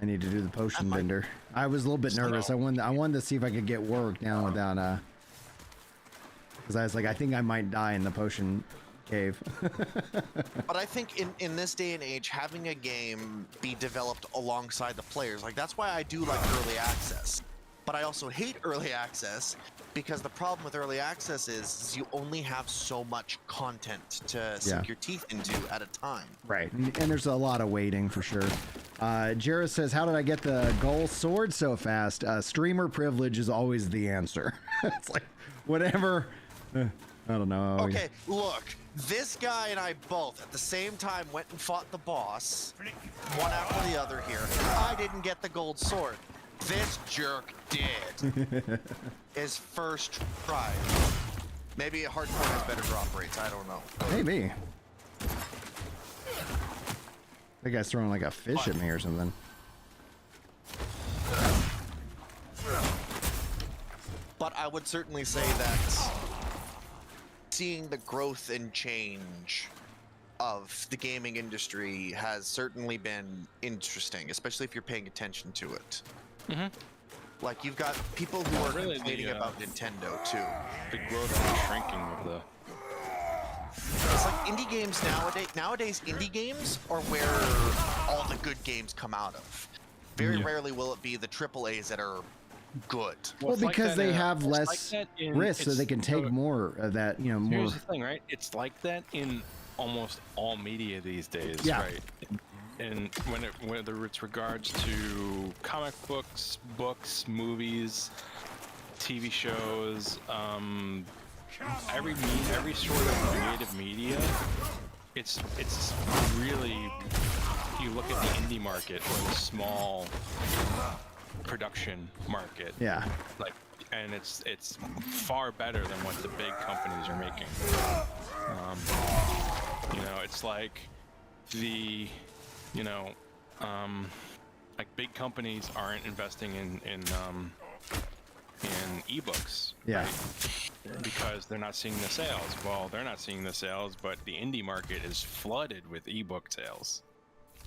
I need to do the potion vendor. I was a little bit nervous. I wanted to see if I could get work down without because I was like, I think I might die in the potion cave. But I think in this day and age, having a game be developed alongside the players, like that's why I do like early access. But I also hate early access because the problem with early access is you only have so much content to sink your teeth into at a time. Right, and there's a lot of waiting for sure. Jarrah says, how did I get the gold sword so fast? Streamer privilege is always the answer. It's like, whatever. I don't know. Okay, look, this guy and I both at the same time went and fought the boss, one after the other here. I didn't get the gold sword. This jerk did. His first try. Maybe a hardcore has better drop rates, I don't know. Maybe. That guy's throwing like a fish at me or something. But I would certainly say that seeing the growth and change of the gaming industry has certainly been interesting, especially if you're paying attention to it. Mm-hmm. Like, you've got people who are really complaining about Nintendo, too. The growth and shrinking of the... It's like indie games nowadays indie games are where all the good games come out of. Very rarely will it be the AAAs that are good. Well, because they have less risk, so they can take more of that, you know, more. Here's the thing, right? It's like that in almost all media these days, right? And whether it's regards to comic books, movies, TV shows, every sort of creative media, it's really, you look at the indie market or the small production market, like, and it's far better than what the big companies are making. You know, it's like the, you know, like big companies aren't investing in ebooks, right? Because they're not seeing the sales. Well, they're not seeing the sales, but the indie market is flooded with ebook sales,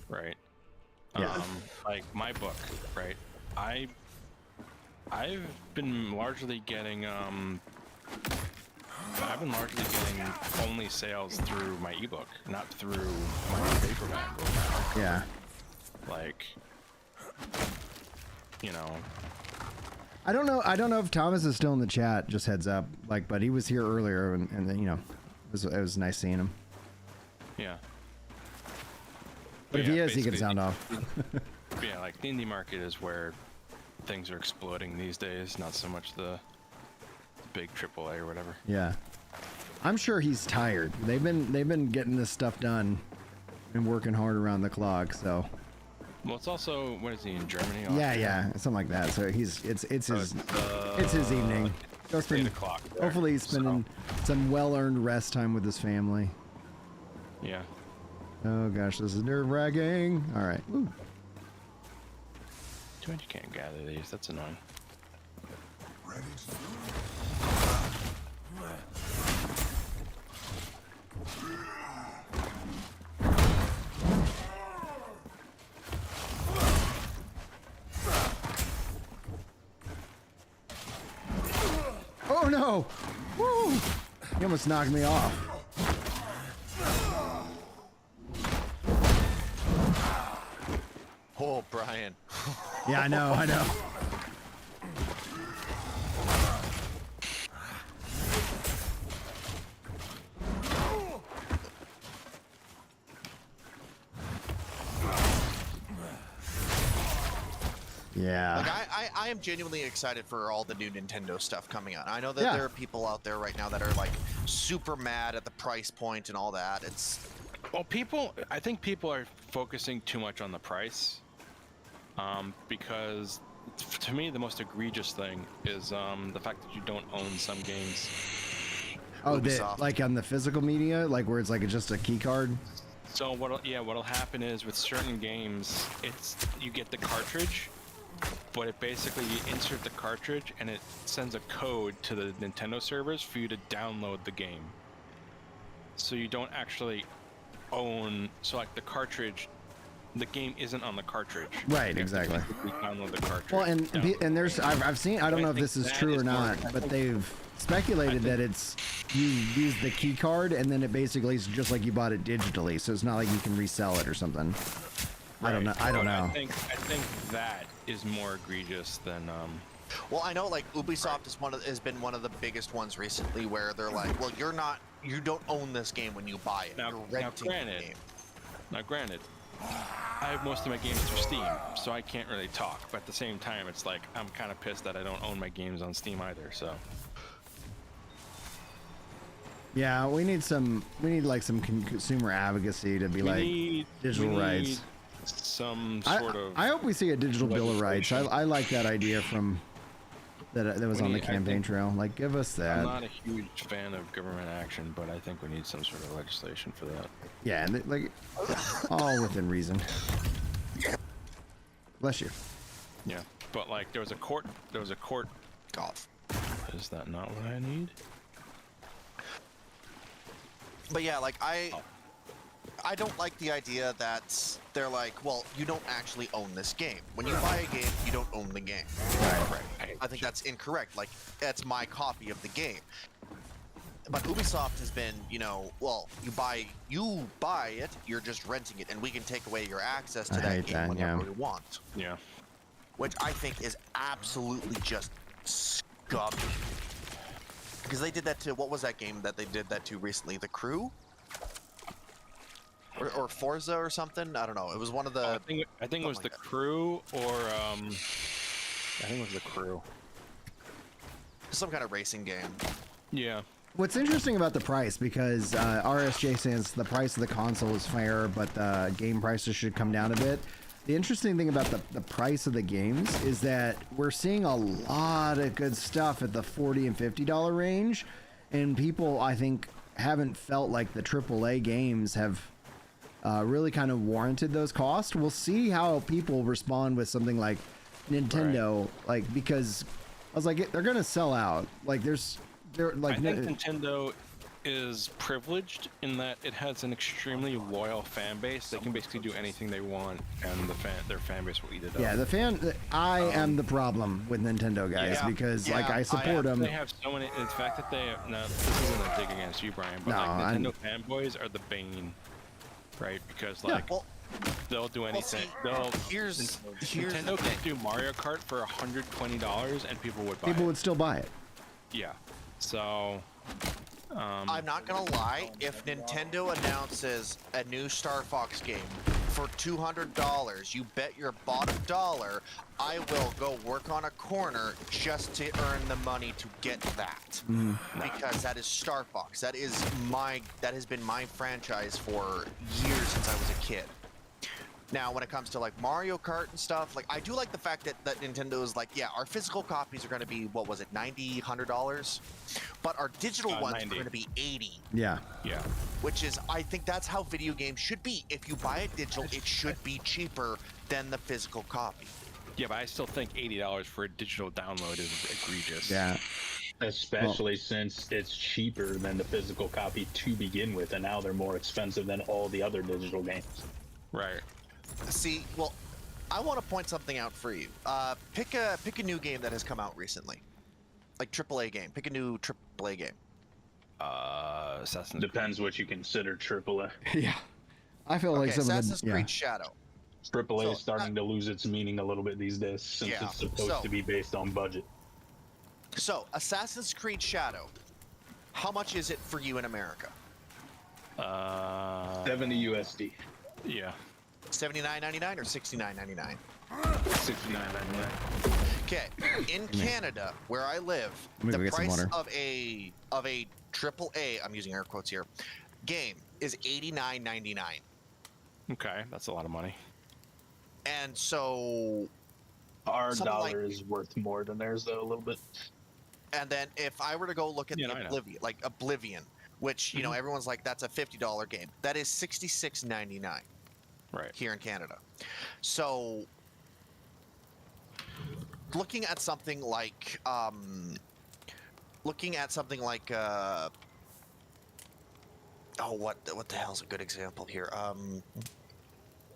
right? Like my book, right? I've been largely getting only sales through my ebook, not through my paperback. Yeah. Like, you know. I don't know if Thomas is still in the chat. Just heads up, like, but he was here earlier, and then, you know, it was nice seeing him. Yeah. But if he is, he can sound off. Yeah, like the indie market is where things are exploding these days, not so much the big AAA or whatever. Yeah. I'm sure he's tired. They've been getting this stuff done and working hard around the clock, so. Well, it's also, what is he, in Germany? Yeah, something like that. So it's his evening. It's 8 o'clock. Hopefully he's spending some well-earned rest time with his family. Yeah. Oh gosh, this is nerve-wracking. All right. Woo. Too much you can't gather these. That's annoying. Oh no! Woo! He almost knocked me off. Oh, Brian. Yeah, I know. Yeah. Like I am genuinely excited for all the new Nintendo stuff coming out. I know that there are people out there right now that are like super mad at the price point and all that. Well, I think people are focusing too much on the price, because to me the most egregious thing is the fact that you don't own some games. Oh, Ubisoft. like on the physical media, like where it's like just a key card. So what'll happen is with certain games, you get the cartridge, but it basically you insert the cartridge and it sends a code to the Nintendo servers for you to download the game. So you don't actually own. So like the cartridge, the game isn't on the cartridge. Right, exactly. You download the cartridge. Well, and there's I've seen, I don't know if this is true or not, but they've speculated that it's you use the key card and then it basically is just like you bought it digitally, so it's not like you can resell it or something. Right. I don't know. I think that is more egregious than Well, I know like Ubisoft has been one of the biggest ones recently where they're like, well, you don't own this game when you buy it. You're renting the game. Now, granted, I have most of my games through Steam, so I can't really talk. But at the same time, it's like I'm kind of pissed that I don't own my games on Steam either. So. Yeah, we need like some consumer advocacy to be digital rights. Some sort of. I hope we see a digital bill of rights. I like that idea from that was on the campaign trail. Like, give us that. I'm not a huge fan of government action, but I think we need some sort of legislation for that. Yeah, and like all within reason. Bless you. Yeah, but like there was a court. Golf. Is that not what I need? But yeah, like I don't like the idea that they're like, well, you don't actually own this game. When you buy a game, you don't own the game. Right. I think that's incorrect. Like, that's my copy of the game. But Ubisoft has been, well, you buy it, you're just renting it, and we can take away your access to that game whenever we want. Yeah. Which I think is absolutely just scummy. Because they did that to, what was that game that they did that to recently? The Crew? Or Forza or something? I don't know. It was one of the... I think it was the Crew, or I think it was the Crew. Some kind of racing game. Yeah. What's interesting about the price, because RSJ says the price of the console is fair, but the game prices should come down a bit. The interesting thing about the price of the games is that we're seeing a lot of good stuff at the $40 and $50 range, and people, I think, haven't felt like the AAA games have really kind of warranted those costs. We'll see how people respond with something like Nintendo, like, because I was like, they're gonna sell out. Like, they're like. I think Nintendo is privileged in that it has an extremely loyal fan base. They can basically do anything they want, and their fan base will eat it up. Yeah, I am the problem with Nintendo guys because like I support them. They have so many. In fact, that they have, no, this isn't a dig against you, Brian, but like Nintendo fanboys are the bane, right? Because like they'll do anything. Nintendo could do Mario Kart for $120, and people would buy it. People would still buy it. Yeah. So. I'm not gonna lie, if Nintendo announces a new Star Fox game for $200, you bet your bottom dollar I will go work on a corner just to earn the money to get that. Because that is Star Fox. That has been my franchise for years since I was a kid. Now, when it comes to like Mario Kart and stuff, like I do like the fact that Nintendo is like, yeah, our physical copies are going to be, what was it, $90, $100, but our digital ones 90. Are going to be $80. Yeah. Which is, I think that's how video games should be. If you buy it digital, it should be cheaper than the physical copy. Yeah, but I still think $80 for a digital download is egregious. Yeah. Especially since it's cheaper than the physical copy to begin with, and now they're more expensive than all the other digital games. Right. See, well, I want to point something out for you. Pick a new game that has come out recently, like AAA game. Pick a new AAA game. Assassin's Depends what you consider AAA. Yeah, I feel like some Assassin's Creed Shadow. AAA is starting to lose its meaning a little bit these days since it's supposed to be based on budget. So, Assassin's Creed Shadow, how much is it for you in America? 70 USD. Yeah. $79.99 or $69.99? $69.99. Okay, in Canada, where I live, the price of a AAA, I'm using air quotes here, game is $89.99. Okay, that's a lot of money. And so our dollar is worth more than theirs, though, a little bit. And then if I were to go look at the Oblivion, which you know everyone's like that's a $50 game, that is $66.99 here in Canada. So looking at something like what the hell's a good example here?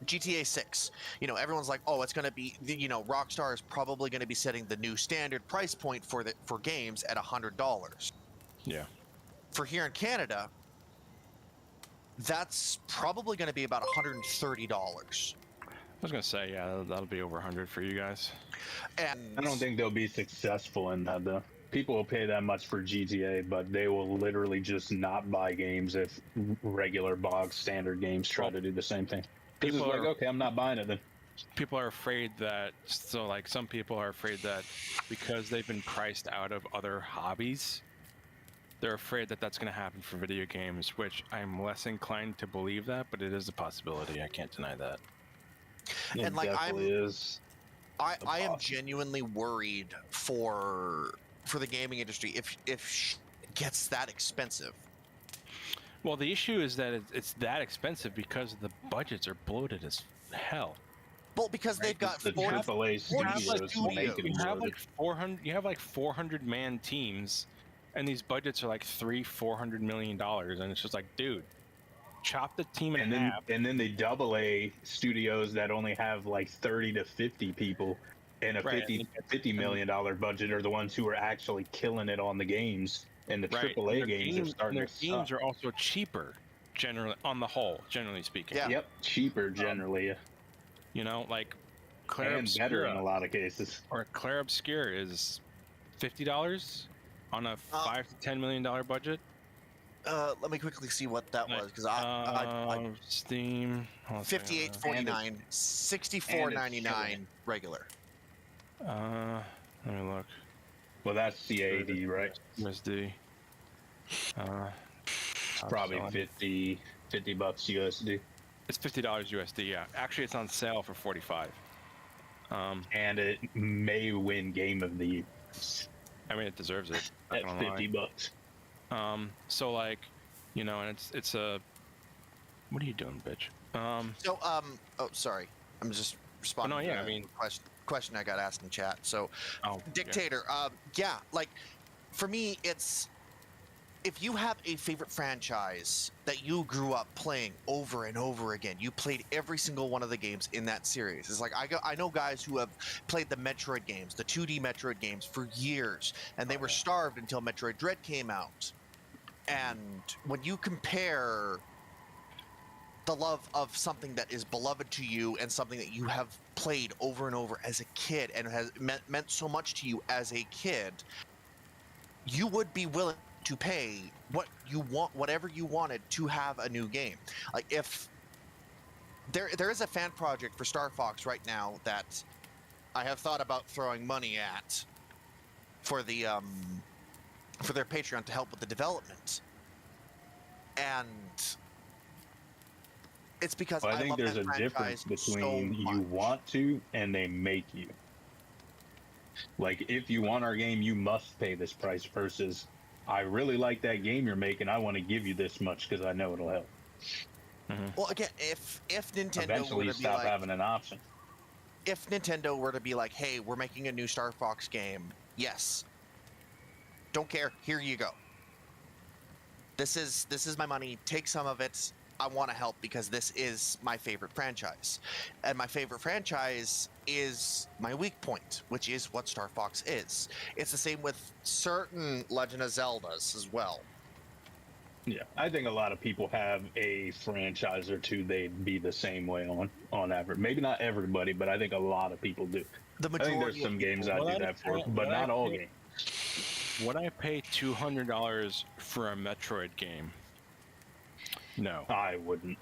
GTA 6. You know, everyone's like, oh, it's going to be, you know, Rockstar is probably going to be setting the new standard price point for games at $100. Yeah. For here in Canada, that's probably going to be about $130. I was going to say, yeah, that'll be over 100 for you guys. And I don't think they'll be successful in that, though. People will pay that much for GTA, but they will literally just not buy games if regular bog standard games try to do the same thing. People are like, okay, I'm not buying it then. People are afraid that, so like some people are afraid that because they've been priced out of other hobbies, they're afraid that that's going to happen for video games, which I'm less inclined to believe that, but it is a possibility. I can't deny that. And like I am genuinely worried for the gaming industry if it gets that expensive. Well, the issue is that it's that expensive because the budgets are bloated as hell. Well, because they've got AAA studios. You have like 400 man teams, and these budgets are like $300-400 million, and it's just like, dude, chop the team in half. And then the AA studios that only have like 30 to 50 people and a $50 million budget are the ones who are actually killing it on the games. And the AAA games are starting to suck. Their games are also cheaper, generally, on the whole, generally speaking. Yeah. Yep, cheaper generally. You know, like Claire and Obscura, better in a lot of cases. Or Claire Obscura is $50 on a $5 to $10 million budget. Let me quickly see what that was, because I Steam $58.49, $64.99 regular. Let me look. Well, that's CAD, right? USD. Probably $50 USD. It's $50 USD. Yeah, actually, it's on sale for $45. And it may win Game of the Year. I mean, it deserves it. At $50. So like, you know, and it's a. What are you doing, bitch? Oh, sorry. I'm just responding. Oh, no, yeah, to I mean, question I got asked in chat. So, Dictator. Yeah, like for me, it's if you have a favorite franchise that you grew up playing over and over again, you played every single one of the games in that series. It's like I know guys who have played the Metroid games, the 2D Metroid games for years, and they were starved until Metroid Dread came out. And when you compare the love of something that is beloved to you and something that you have played over and over as a kid and has meant so much to you as a kid, you would be willing to pay what you want, whatever you wanted to have a new game. Like if there is a fan project for Star Fox right now that I have thought about throwing money at for the for their Patreon to help with the development, and it's because I think there's a difference between you want to and they make you. Like, if you want our game, you must pay this price versus, I really like that game you're making, I want to give you this much because I know it'll help. Well, again, if Nintendo eventually were to stop be like, having an option. If Nintendo were to be like, hey, we're making a new Star Fox game, yes. Don't care, here you go. This is my money, take some of it. I want to help because this is my favorite franchise. And my favorite franchise is my weak point, which is what Star Fox is. It's the same with certain Legend of Zeldas as well. Yeah, I think a lot of people have a franchise or two they'd be the same way on average. Maybe not everybody, but I think a lot of people do. The I think there's some games I do that for, but not all games. Would I pay $200 for a Metroid game? No. I wouldn't.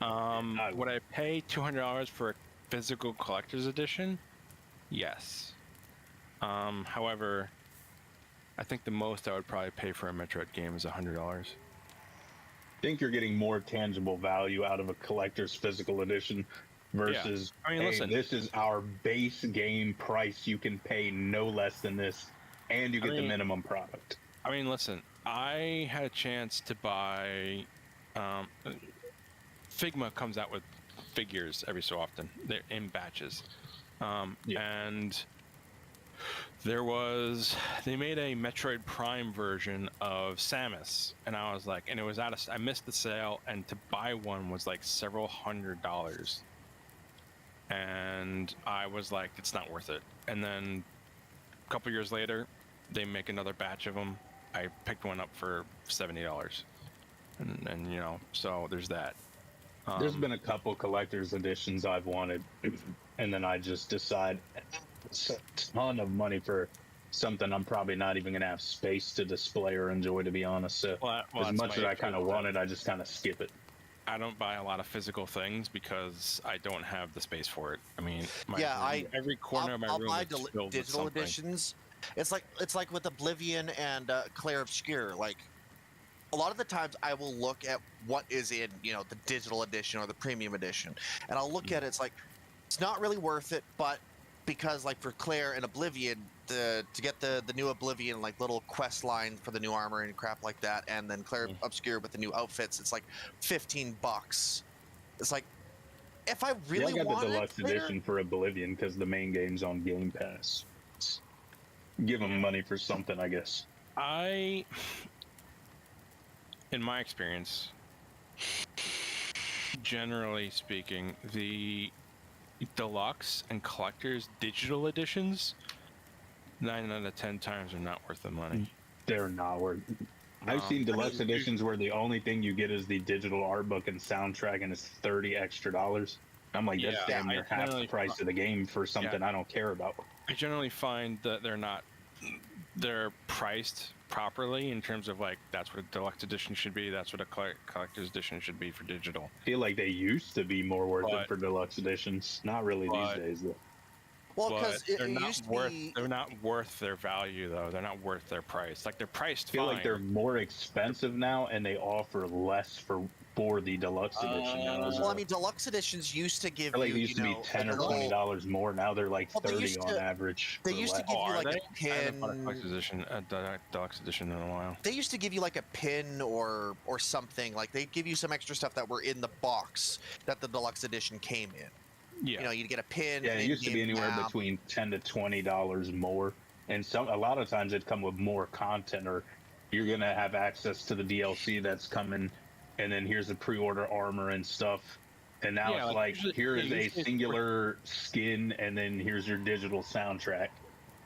Would I pay $200 for a physical collector's edition? Yes. However, I think the most I would probably pay for a Metroid game is $100. I think you're getting more tangible value out of a collector's physical edition versus, I mean, hey, listen, this is our base game price. You can pay no less than this and you get the minimum product. I mean, listen, I had a chance to buy. Figma comes out with figures every so often. They're in batches, and they made a Metroid Prime version of Samus, and I was like, and it was I missed the sale, and to buy one was like several $100s, and I was like, it's not worth it. And then a couple years later, they make another batch of them. I picked one up for $70, and you know, so there's that. There's been a couple collector's editions I've wanted, and then I just decide it's a ton of money for something I'm probably not even gonna have space to display or enjoy, to be honest. So as much as I kind of want it, I just kind of skip it. I don't buy a lot of physical things because I don't have the space for it. I mean, every corner of my room is filled with digital something. editions. It's like with Oblivion and Clair Obscur. Like a lot of the times, I will look at what is in the digital edition or the premium edition, and I'll look at it. It's like it's not really worth it, but because like for Clair and Oblivion, to get the new Oblivion like little quest line for the new armor and crap like that, and then Clair Obscur with the new outfits, it's like $15. It's like if I really I got wanted the deluxe edition for Oblivion because the main game's on Game Pass. Give them money for something, I guess. In my experience, generally speaking, the deluxe and collector's digital editions, 9 out of 10 times are not worth the money. They're not worth it. I've seen deluxe editions where the only thing you get is the digital art book and soundtrack, and it's $30 extra. I'm like, that's damn near half the price of the game for something I don't care about. I generally find that they're priced properly in terms of like that's what a deluxe edition should be, that's what a collector's edition should be for digital. I feel like they used to be more worth it for deluxe editions. Not really these days though. Well, because they're not worth their value though. They're not worth their price. Like they're priced. I feel like they're more expensive now, and they offer less for the deluxe edition. Well, I mean, deluxe editions used to give they used to be $10 or $20 more. Now they're like $30 on average. They used to give you like a pin. I haven't bought a deluxe edition in a while. They used to give you like a pin or something. Like they give you some extra stuff that were in the box that the deluxe edition came in. Yeah. You'd get a pin. Yeah, it used to be anywhere between $10 to $20 more, and a lot of times it'd come with more content, or you're gonna have access to the DLC that's coming. And then here's the pre-order armor and stuff. And now it's like here is a singular skin, and then here's your digital soundtrack.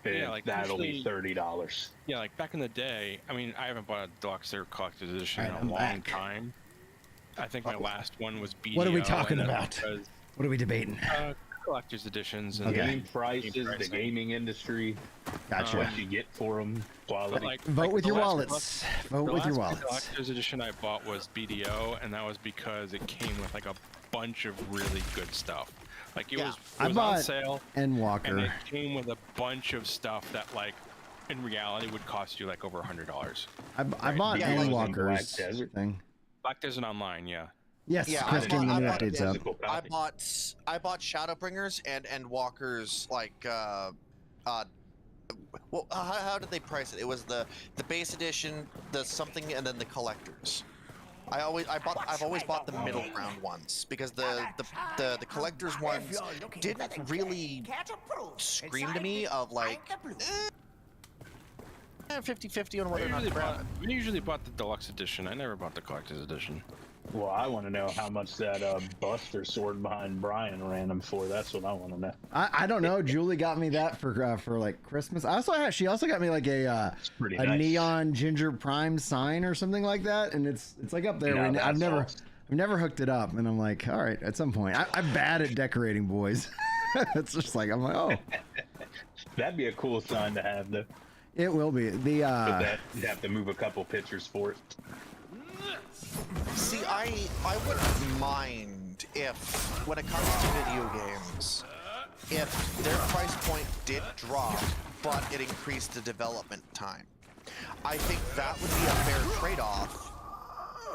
And that'll be $30. Yeah, like back in the day, I mean, I haven't bought a deluxe or collector's edition in a long time. I think my last one was BDO. What are we talking about? What are we debating? Collector's editions and game prices, the gaming industry. Gotcha. What you get for them, quality. Vote with your wallets. Vote with your wallets. The collector's edition I bought was BDO, and that was because it came with like a bunch of really good stuff. Like it was on sale. Endwalker. And it came with a bunch of stuff that like in reality would cost you like over $100. I bought Endwalker's thing. Black Desert Online, yeah. Yes, because getting the new updates up. I bought Shadowbringers and Endwalkers like well, how did they price it? It was the base edition, the something, and then the collectors. I've always bought the middle ground ones because the collectors ones didn't really scream to me of like 50-50 on whether or not to grab it. I usually bought the deluxe edition. I never bought the collector's edition. Well, I want to know how much that Buster sword behind Brian ran him for. That's what I want to know. I don't know. Julie got me that for like Christmas. She also got me like a nice. neon ginger prime sign or something like that, and it's like up there. I've never hooked it up, and I'm like, all right, at some point. I'm bad at decorating, boys. It's just like I'm like, oh, that'd be a cool sign to have, though. It will be. You'd have to move a couple pictures for it. See, I wouldn't mind if, when it comes to video games, if their price point did drop, but it increased the development time. I think that would be a fair trade-off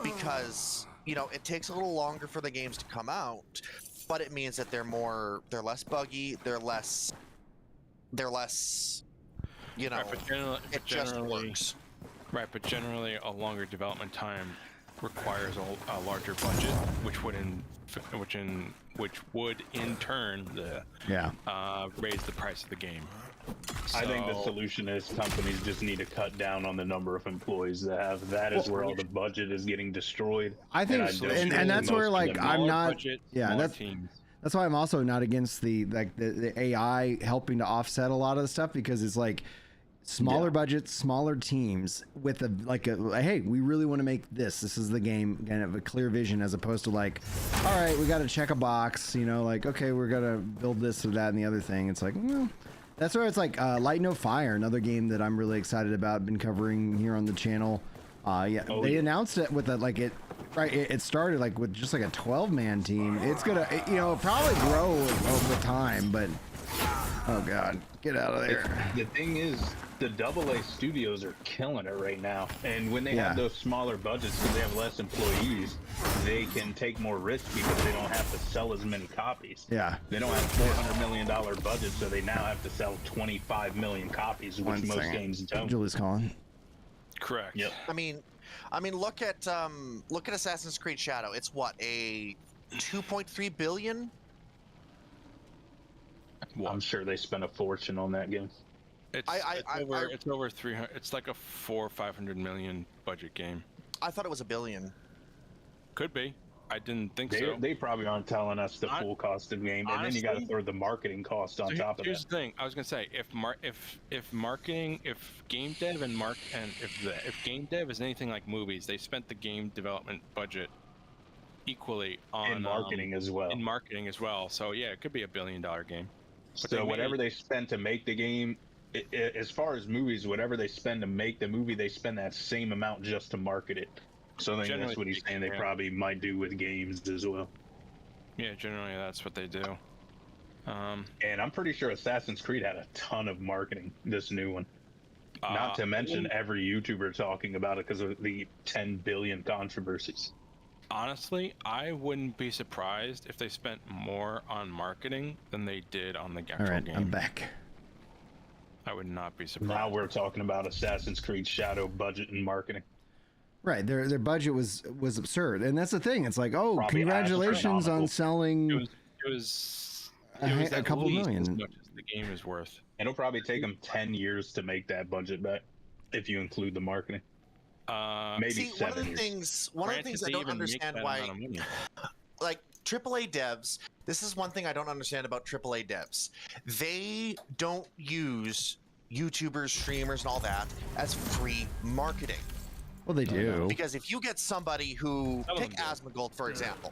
because, it takes a little longer for the games to come out, but it means that they're less buggy, they're less you know, Right, but it just works. Right, but generally a longer development time requires a larger budget, which would in turn raise the price of the game. I think the solution is companies just need to cut down on the number of employees they have. That is where all the budget is getting destroyed. I think, and that's where like I'm not. That's why I'm also not against the AI helping to offset a lot of the stuff, because it's like smaller budgets, smaller teams with a hey, we really want to make this. This is the game, kind of a clear vision, as opposed to like, all right, we got to check a box, you know, like, okay, we're gonna build this or that and the other thing. It's like, well, that's where it's like Light No Fire, another game that I'm really excited about, been covering here on the channel. They announced it with it started like with just like a 12-man team. It's gonna, probably grow over time, but oh god, get out of there. The thing is, the AA studios are killing it right now, and when they have those smaller budgets because they have less employees, they can take more risk because they don't have to sell as many copies. Yeah, they don't have $400 million budget, so they now have to sell 25 million copies, which most games don't. Julie's calling. Correct. Yep. I mean, look at Assassin's Creed Shadow. It's what, a 2.3 billion? Well, I'm sure they spent a fortune on that game. It's over 300. It's like a 400 or 500 million budget game. I thought it was $1 billion. Could be. I didn't think so. They probably aren't telling us the full cost of the game, and then you got to throw the marketing cost on top of that. Here's the thing. I was gonna say, if game dev if game dev is anything like movies, they spent the game development budget equally on marketing as well. In marketing as well. So yeah, it could be $1 billion game. But so whatever they spend to make the game, as far as movies, whatever they spend to make the movie, they spend that same amount just to market it. So I think that's what he's saying they probably might do with games as well. Yeah, generally that's what they do. And I'm pretty sure Assassin's Creed had a ton of marketing, this new one. Not to mention every YouTuber talking about it because of the 10 billion controversies. Honestly, I wouldn't be surprised if they spent more on marketing than they did on the actual game. I'm back. I would not be surprised. Now we're talking about Assassin's Creed Shadow budget and marketing. Right, their budget was absurd, and that's the thing. It's like, oh, probably congratulations on selling. It was a couple million. As much as the game is worth. It'll probably take them 10 years to make that budget back, if you include the marketing. Maybe 7 years. One of the things I don't understand why, like AAA devs. This is one thing I don't understand about AAA devs. They don't use YouTubers, streamers, and all that as free marketing. Well, they do. Because if you get somebody who, take Asmongold for example,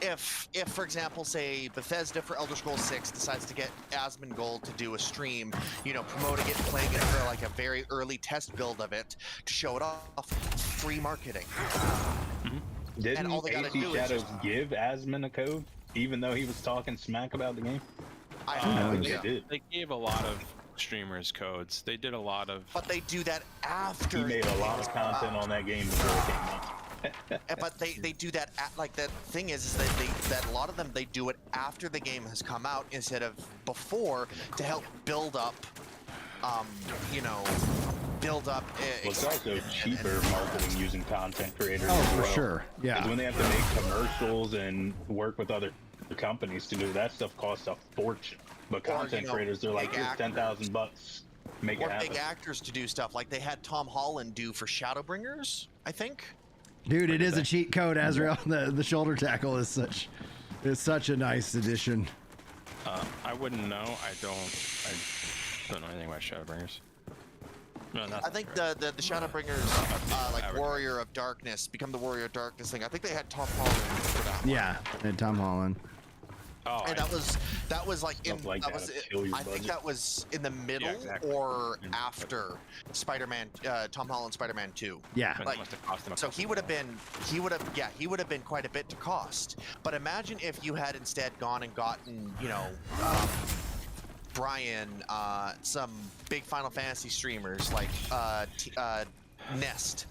if for example, say Bethesda for Elder Scrolls 6 decides to get Asmongold to do a stream, promoting it, playing it for like a very early test build of it to show it off, free marketing. Didn't AC Shadows give Asmon a code, even though he was talking smack about the game? I have no idea. They did. They gave a lot of streamers codes. They did a lot of. But they do that after. He made a lot of content on that game before it came out. But they do that like the thing is that a lot of them they do it after the game has come out instead of before to help build up It's also cheaper marketing using content creators. Oh, as for well. sure. Yeah. Because when they have to make commercials and work with other companies to do that stuff costs a fortune. But content creators, they're like, here's $10,000. Make it happen. Big actors to do stuff like they had Tom Holland do for Shadowbringers, I think. Dude, it is a cheat code, Azrael. The shoulder tackle is such a nice addition. I wouldn't know. I don't know anything about Shadowbringers. No, I think the Shadowbringers, like Warrior of Darkness, become the Warrior of Darkness thing. I think they had Tom Holland for that. Yeah, they had Tom Holland. Oh, and that was like in I think that was in the middle or after Spider-Man, Tom Holland Spider-Man 2. Yeah. Like, so he would have been quite a bit to cost. But imagine if you had instead gone and gotten, Brian, some big Final Fantasy streamers like Nest,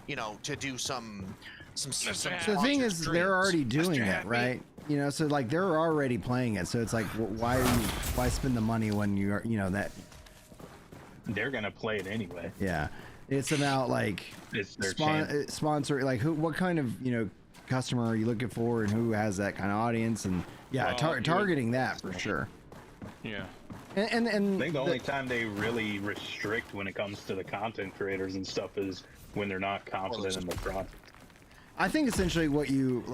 to do some. So the thing is, they're already doing it, right? So like they're already playing it. So it's like, why spend the money when you're, that they're gonna play it anyway. Yeah, it's about like It's their sponsor, like what kind of customer are you looking for, and who has that kind of audience, and targeting that for sure. Yeah. And I think the only time they really restrict when it comes to the content creators and stuff is when they're not confident in the product. I think essentially what you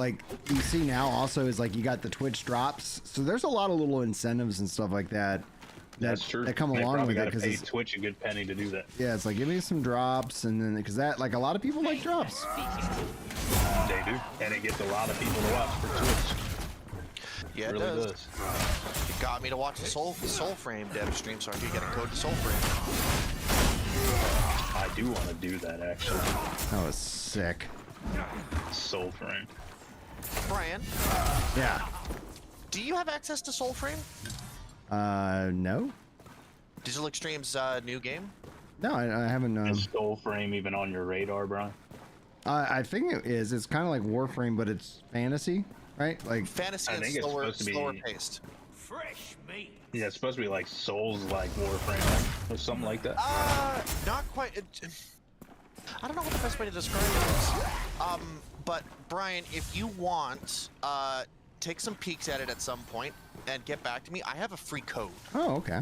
see now also is like you got the Twitch drops, so there's a lot of little incentives and stuff like that. That's true. That come along with it because pay Twitch a good penny to do that. Yeah, it's like give me some drops, and then because that like a lot of people like drops. They do, and it gets a lot of people to watch for Twitch. Yeah, it really does. It got me to watch the Soulframe dev stream, so I could get a code to Soulframe. I do want to do that actually. That was sick. Soulframe. Brian. Yeah. Do you have access to Soulframe? No. Digital Extreme's new game? No, I haven't. Is Soulframe even on your radar, Brian? I think it is. It's kind of like Warframe, but it's fantasy, right? Like fantasy and slower paced. Fresh meat. Yeah, it's supposed to be like Souls-like Warframe or something like that. Not quite. I don't know what the best way to describe it is. But Brian, if you want, take some peeks at it at some point and get back to me. I have a free code. Oh, okay.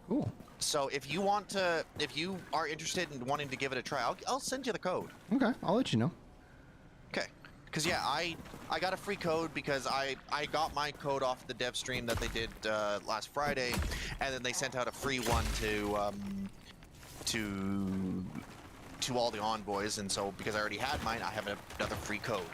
Cool. So if you want to, if you are interested in wanting to give it a try, I'll send you the code. Okay, I'll let you know. Okay. Because yeah, I got a free code because I got my code off the dev stream that they did last Friday, and then they sent out a free one to all the envoys, and so because I already had mine, I have another free code.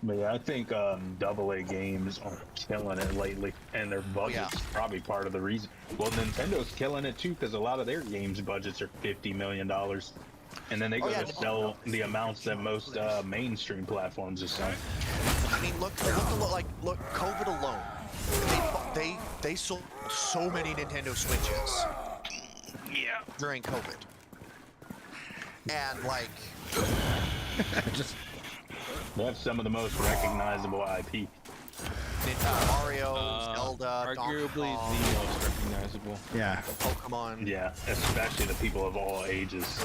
But yeah, I think AA games are killing it lately, and their budget's probably part of the reason. Well, Nintendo's killing it too, because a lot of their games budgets are $50 million, and then they go to sell the amounts that most mainstream platforms are selling. I mean, look, COVID alone, they sold so many Nintendo Switches. Yeah. During COVID, and like, They have some of the most recognizable IP. Mario, Zelda, arguably the most recognizable. Yeah. Pokemon. Yeah, especially the people of all ages.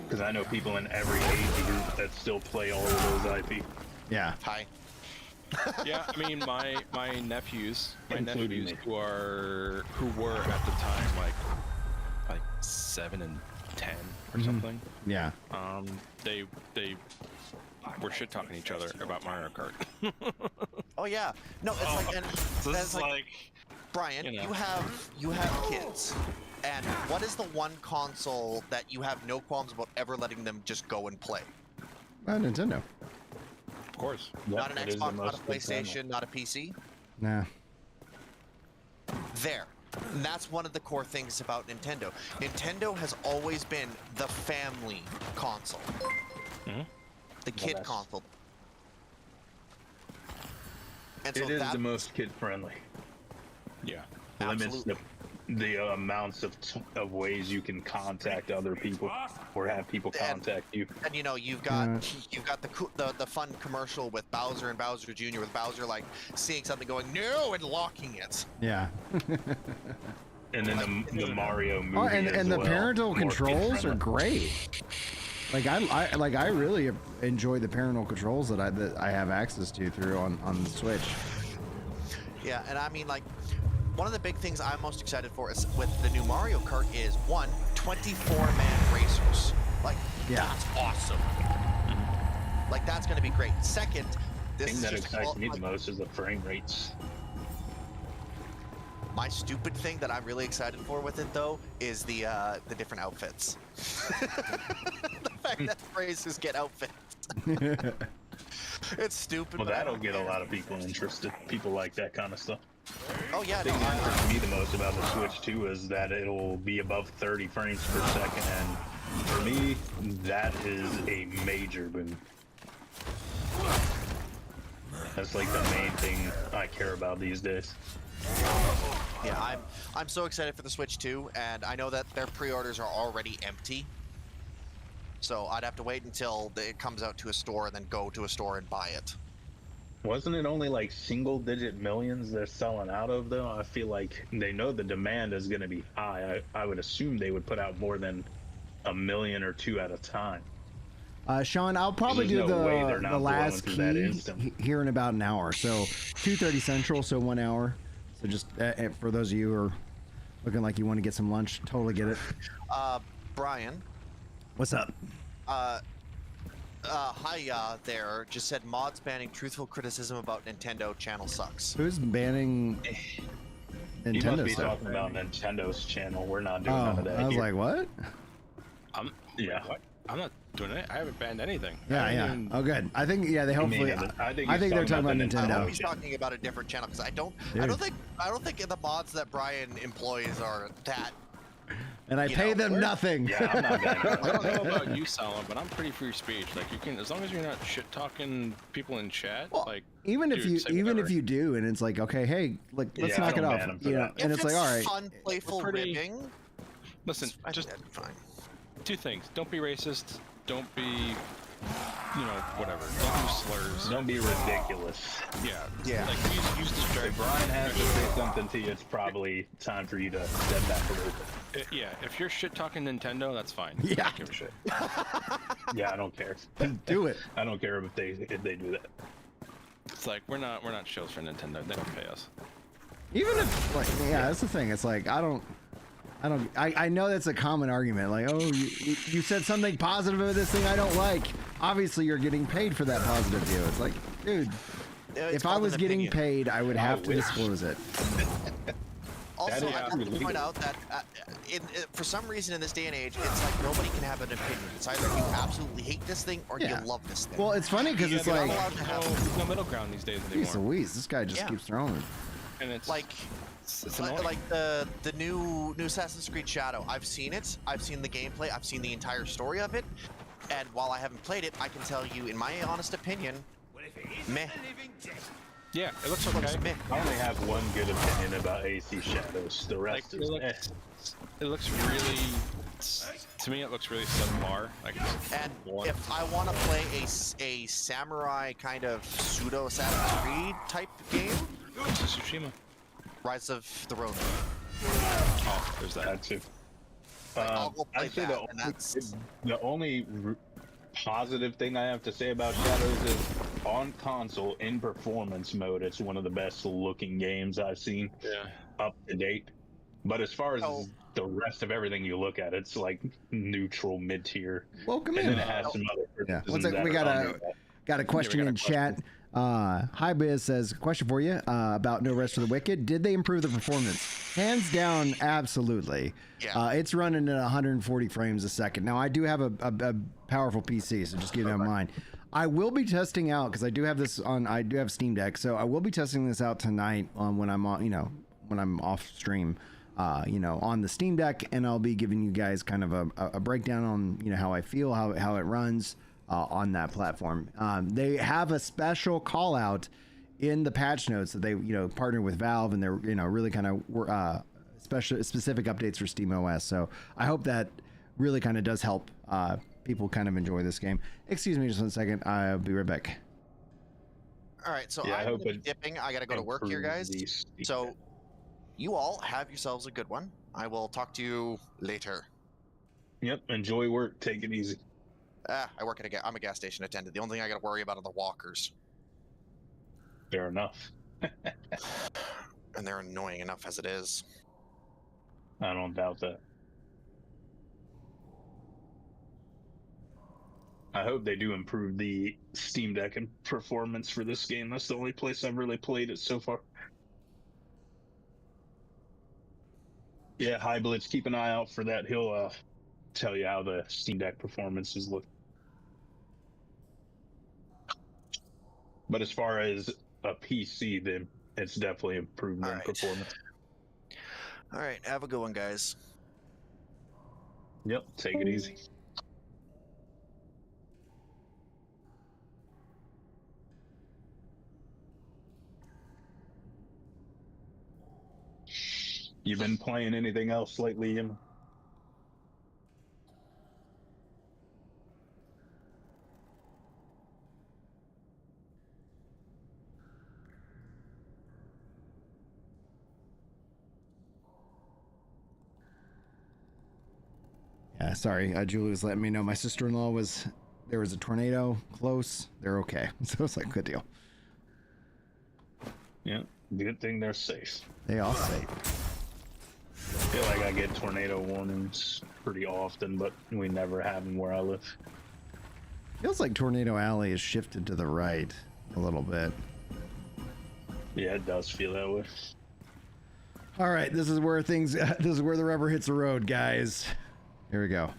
Because I know people in every age group that still play all of those IP. Yeah. Hi. Yeah, I mean my nephews Including me. who were at the time like 7 and 10 or something. Yeah. They were shit talking each other about Mario Kart. Oh yeah. No, it's like, and so that's like Brian, you have kids, and what is the one console that you have no qualms about ever letting them just go and play? Nintendo. Of course. Not an Xbox, not a PlayStation, not a PC. Nah. There. And that's one of the core things about Nintendo. Nintendo has always been the family console. The kid console. And so it is the most kid-friendly. Yeah. Limits the amounts of ways you can contact other people or have people contact you. And you know, you've got the fun commercial with Bowser and Bowser Jr. with Bowser like seeing something going no and locking it. Yeah. And then the Mario movie. Oh, and the parental controls are great. Like I really enjoy the parental controls that I have access to through on the Switch. Yeah, and I mean, like, one of the big things I'm most excited for is with the new Mario Kart is 24-man racers. Like, that's awesome. Like, that's going to be great. Second, The thing that excites me the most is the frame rates. My stupid thing that I'm really excited for with it, though, is the different outfits. The fact that racers get outfits. It's stupid. Well, that'll get a lot of people interested. People like that kind of stuff. Oh yeah. The thing that interests me the most about the Switch 2 is that it'll be above 30 frames per second, and for me, that is a major boon. That's like the main thing I care about these days. Yeah, I'm so excited for the Switch 2, and I know that their pre-orders are already empty. So I'd have to wait until it comes out to a store and then go to a store and buy it. Wasn't it only like single-digit millions they're selling out of, though? I feel like they know the demand is going to be high. I would assume they would put out more than a million or two at a time. Sean, I'll probably do There's no way they're the not last blowing through that key instant. here in about an hour. So 2:30 Central, so 1 hour. So just for those of you who are looking like you want to get some lunch, totally get it. Brian. What's up? Hi there. Just said mods banning truthful criticism about Nintendo channel sucks. Who's banning You must Nintendo be stuff? talking about Nintendo's channel. We're not doing none Oh, of that I was here. like, what? Yeah. What? I'm not doing it. I haven't banned anything. Yeah. Oh, good. I think they hopefully. I think they're talking about I Nintendo. hope he's talking about a different channel because I don't think the mods that Brian employs are that. And I pay them nothing. Yeah, I'm not banning. I don't know about you, Salem, but I'm pretty free speech. Like you can, as long as you're not shit talking people in chat. Like Even if dude, you say whatever. do, and it's like, okay, hey, like let's Yeah, I knock it don't off, ban 'em for you know, that. and it's like, all right, Fun, playful ribbing. Listen, I just think that'd be fine. two things. Don't be racist. Don't be, you know, whatever. Don't use slurs. Don't be ridiculous. Yeah. Like use the If Brian has to say something to you, it's probably time for you to step back a little bit. Yeah, if you're shit talking Nintendo, that's fine. Yeah. I don't give a shit. Yeah, I don't care. Do it. I don't care if they do that. It's like we're not shows for Nintendo. They don't pay us. even if like, yeah, that's the thing. It's like I know that's a common argument. Like, oh, you said something positive about this thing I don't like. Obviously, you're getting paid for that positive view. It's like, dude, if I was getting paid, I would have to disclose it. Also, I have to point out that for some reason in this day and age, it's like nobody can have an opinion. It's either you absolutely hate this thing or Yeah. you love this thing. Well, it's funny because it's You're not like, allowed to have There's no middle ground these days anymore. geez Louise, this guy just Yeah. keeps throwing. And it's like annoying. like the new Assassin's Creed Shadow. I've seen it. I've seen the gameplay. I've seen the entire story of it. And while I haven't played it, I can tell you, in my honest opinion, meh. Yeah, it looks okay. I only have one good opinion about AC Shadows. The rest is it looks really, to me, it looks really subpar. Like, And if I want to play a samurai kind of pseudo Assassin's Creed type game, Tsushima. Rise of the Ronin. Oh, there's that too. I'll go play I'd say that, and that's the only positive thing I have to say about Shadows is on console in performance mode, it's one of the best looking games I've seen up to date. But as far as the rest of everything you look at, it's like neutral mid tier. Welcome and in. then it has some other Yeah. criticisms One second, that we are got under a that. question in chat. Hi Biz says, question for you about No Rest for the Wicked. Did they improve the performance? Hands down, absolutely. Yeah. It's running at 140 frames a second. Now I do have a powerful PC, so just keep that in mind. I will be testing out because I do have this on. I do have Steam Deck, so I will be testing this out tonight when I'm on. When I'm off stream. On the Steam Deck, and I'll be giving you guys kind of a breakdown on how I feel, how it runs on that platform. They have a special call out in the patch notes that they partnered with Valve, and they're really kind of specific updates for SteamOS. So I hope that really kind of does help people kind of enjoy this game. Excuse me just one second. I'll be right back. all right. So Yeah, I I'm hope gonna be it dipping. I gotta go to work here, improves guys. these- So you all have yourselves a good one. I will talk to you later. Yep, enjoy work. Take it easy. I work at I'm a gas station attendant. The only thing I gotta worry about are the walkers, Fair enough. and they're annoying enough as it is. I don't doubt that. I hope they do improve the Steam Deck and performance for this game. That's the only place I've really played it so far. Yeah, Hi Blitz, keep an eye out for that. He'll tell you how the Steam Deck performance is looking. But as far as a PC, then it's definitely improved in performance. All right, have a good one, guys. Yep, take it easy. You been playing anything else lately, Ian? Yeah, sorry. Julie was letting me know my sister-in-law there was a tornado close. They're okay. So it's like, good deal. Yeah, good thing they're safe. They all safe. I feel like I get tornado warnings pretty often, but we never have them where I live. Feels like Tornado Alley is shifted to the right a little bit. Yeah, it does feel that way. All right, this is where the rubber hits the road, guys. Here we go.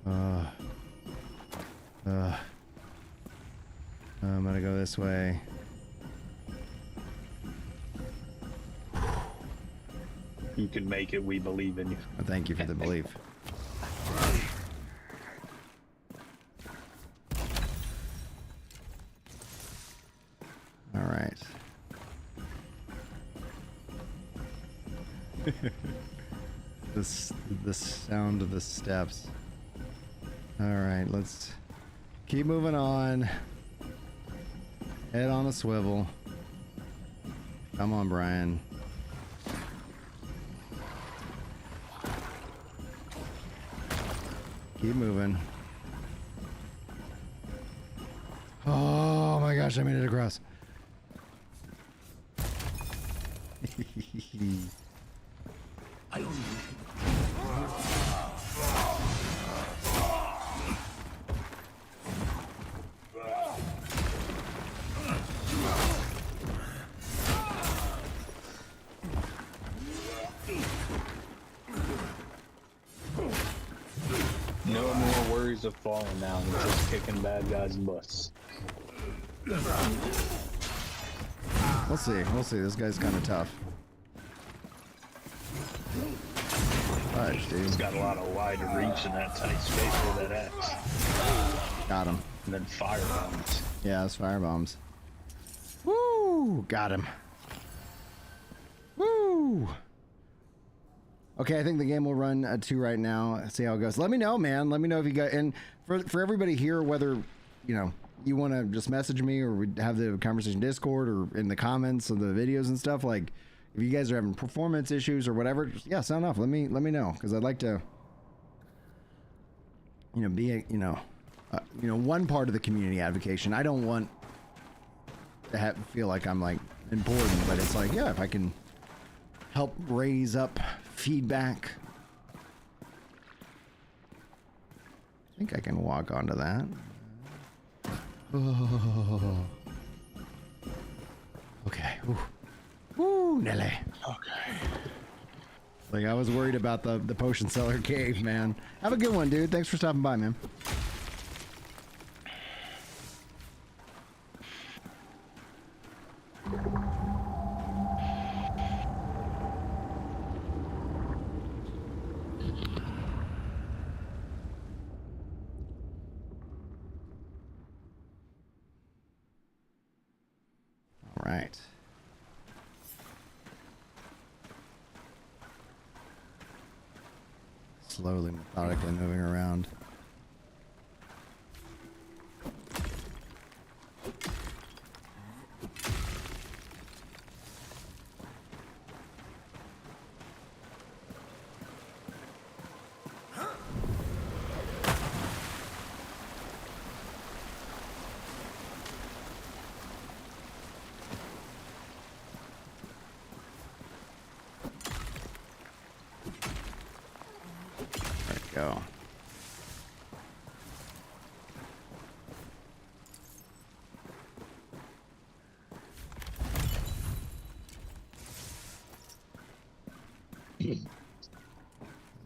I'm gonna go this way. You can make it. We believe in you. Well, thank you for the belief. All right. the sound of the steps. All right, let's keep moving on. Head on a swivel. Come on, Brian. Keep moving. Oh my gosh, I made it across. No more worries of falling down, just kicking bad guys' butts. We'll see. We'll see. This guy's kind of tough. Fudge, dude. He's got a lot of wide reach in that tight space with that axe. Got him. And then fire bombs. Yeah, it's fire bombs. Woo! Got him. Woo! Okay, I think the game will run 2 right now. See how it goes. Let me know, man. Let me know if you got. And for everybody here, whether you want to just message me or we have the conversation Discord or in the comments of the videos and stuff. Like, if you guys are having performance issues or whatever, just, yeah, sound off. Let me know, because I'd like to, be one part of the community advocation. I don't want to feel like I'm like important, but it's like, yeah, if I can help raise up feedback. I think I can walk onto that. Oh. Okay. Ooh, Nelly. Okay. Like, I was worried about the potion seller cave, man. Have a good one, dude. Thanks for stopping by, man. All right. Slowly, methodically moving around. Go.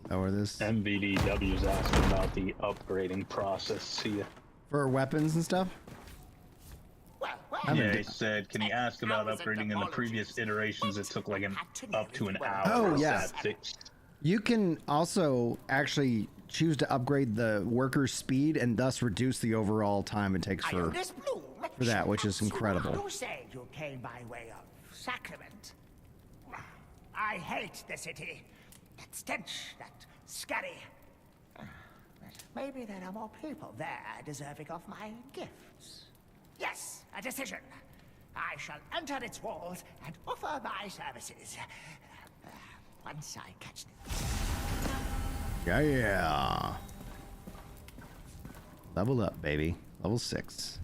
Where this MVDW is asking about the upgrading process here. For weapons and stuff? Yeah, he said, can you ask about upgrading in the previous iterations? It took like up to an hour. Oh, yeah. You can also actually choose to upgrade the worker's speed and thus reduce the overall time it takes for that, which is incredible. You say you came by way of Sacrament. I hate the city. That stench, that scurry. But maybe there are more people there deserving of my gifts. Yes, a decision. I shall enter its walls and offer my services. Once I catch them. Yeah. Level up, baby. Level 6.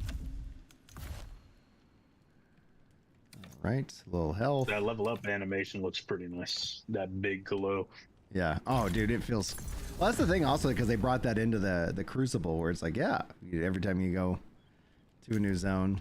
Right, a little health. That level up animation looks pretty nice. That big glow. Yeah. Oh, dude, it feels. Well, that's the thing also, because they brought that into the Crucible, where it's like, yeah, every time you go to a new zone.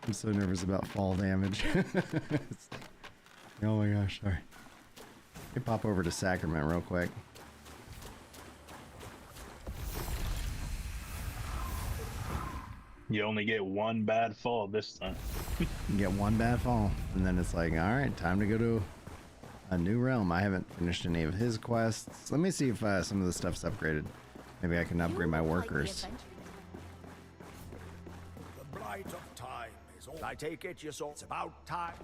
I'm so nervous about fall damage. Oh my gosh, sorry. Let me pop over to Sacrament real quick. You only get one bad fall this time. You get one bad fall, and then it's like, all right, time to go to a new realm. I haven't finished any of his quests. Let me see if some of the stuff's upgraded. Maybe I can upgrade my workers. The blight of time is all. I take it you saw it's about time.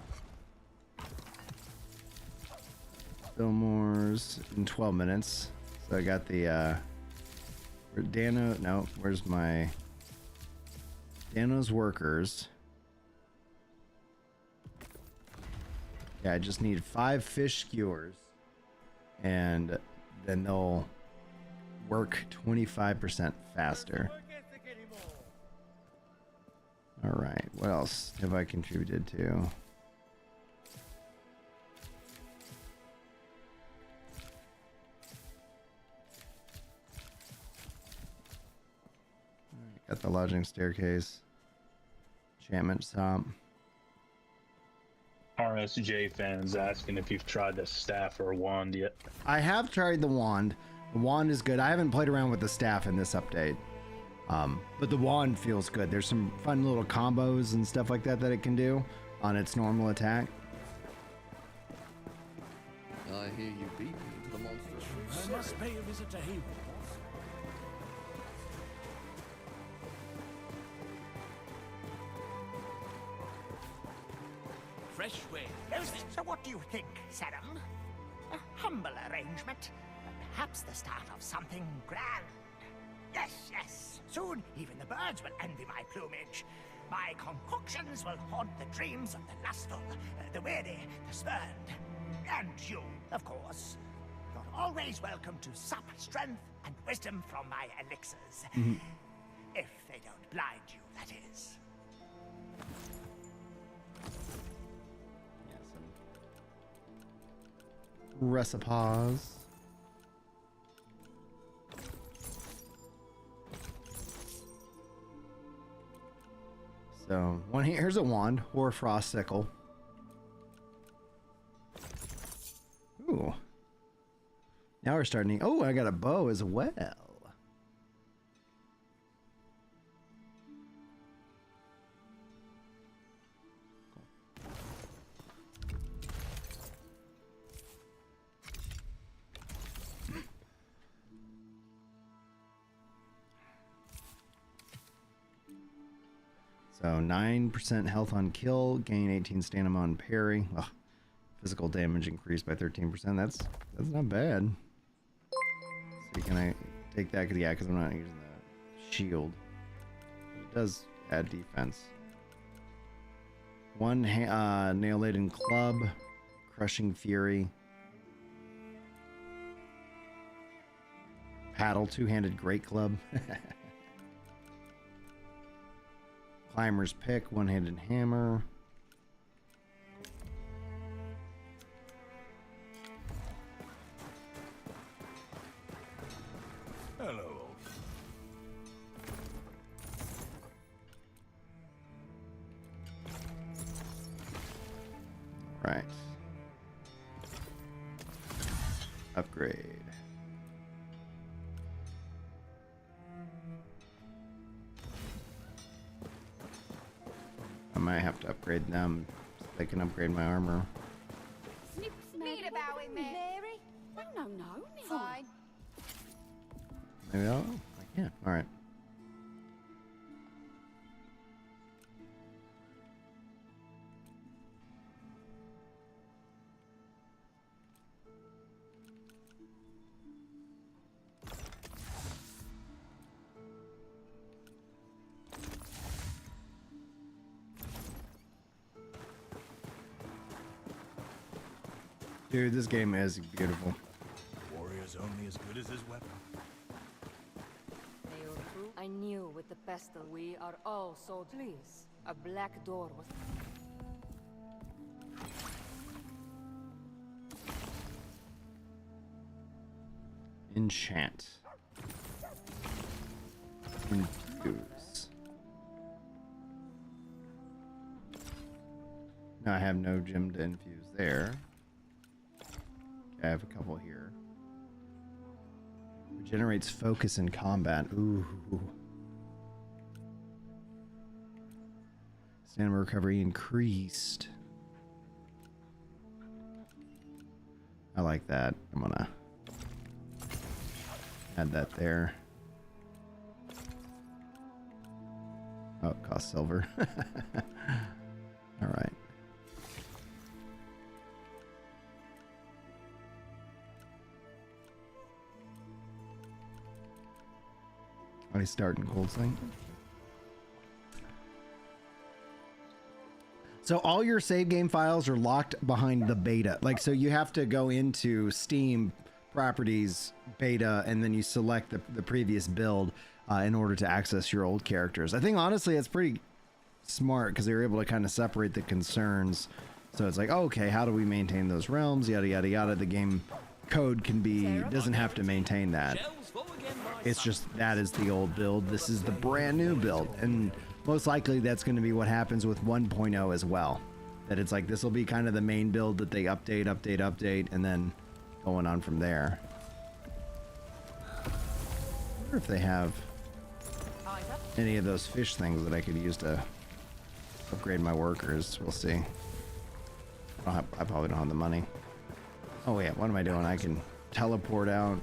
Fillmore's in 12 minutes. So I got the Dano. No, where's my Dano's workers? Yeah, I just need 5 fish skewers, and then they'll work 25% faster. All right, what else have I contributed to? Got the lodging staircase, enchantment shop. RSJ fans asking if you've tried the staff or wand yet. I have tried the wand. The wand is good. I haven't played around with the staff in this update, but the wand feels good. There's some fun little combos and stuff like that it can do on its normal attack. I hear you beat me to the monster. I must pay a visit to Haven. Fresh way. So what do you think, Sarum? A humble arrangement, but perhaps the start of something grand. Yes, yes. Soon even the birds will envy my plumage. My concoctions will haunt the dreams of the lustful, the weary, the spurned. And you, of course. You're always welcome to sup strength and wisdom from my elixirs. If they don't blind you, that is. Recipes. So here's a wand, Hoarfrost sickle. Ooh. Now we're starting to, oh, I got a bow as well. So 9% health on kill, gain 18 stamina on parry. Ugh. Physical damage increased by 13%. That's not bad. So can I take that? Yeah, because I'm not using the shield. It does add defense. 1 nail-laden club, crushing fury. Paddle, 2-handed great club. Climber's pick, 1-handed hammer. Hello. Right. Upgrade. I might have to upgrade them so they can upgrade my armor. Need a bowing, Mary? No. Fine. Maybe I can't. All right. Dude, this game is beautiful. Warrior's only as good as his weapon. I knew with the pestle we are all so pleased. A black door was... Enchant. Infuse. Now I have no gem to infuse there. Okay, I have a couple here. Regenerates focus in combat. Ooh. Stamina recovery increased. I like that. I'm gonna add that there. Oh, it costs silver. All right. I start in Cold Slate. So all your save game files are locked behind the beta. Like, so you have to go into Steam properties beta and then you select the previous build in order to access your old characters. I think honestly it's pretty smart because they were able to kind of separate the concerns. So it's like, oh, okay, how do we maintain those realms? Yada, yada, yada. The game code can be, doesn't have to maintain that. It's just, that is the old build. This is the brand new build. And most likely that's going to be what happens with 1.0 as well. That it's like, this will be kind of the main build that they update, and then going on from there. I wonder if they have any of those fish things that I could use to upgrade my workers. We'll see. I probably don't have the money. Oh yeah, what am I doing? I can teleport out.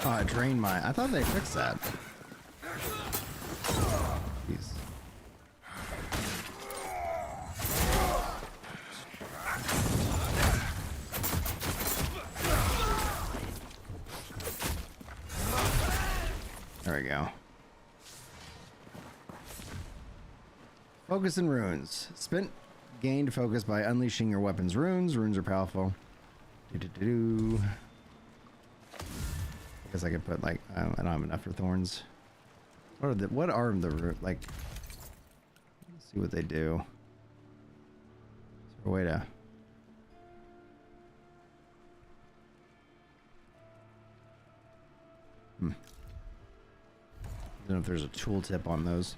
Oh, I drained my... I thought they fixed that. Jeez. There we go. Focus and runes. Gained focus by unleashing your weapon's runes. Runes are powerful. I guess I could put like, I don't have enough for thorns. What are the like, let's see what they do. Is there a way to... I don't know if there's a tooltip on those.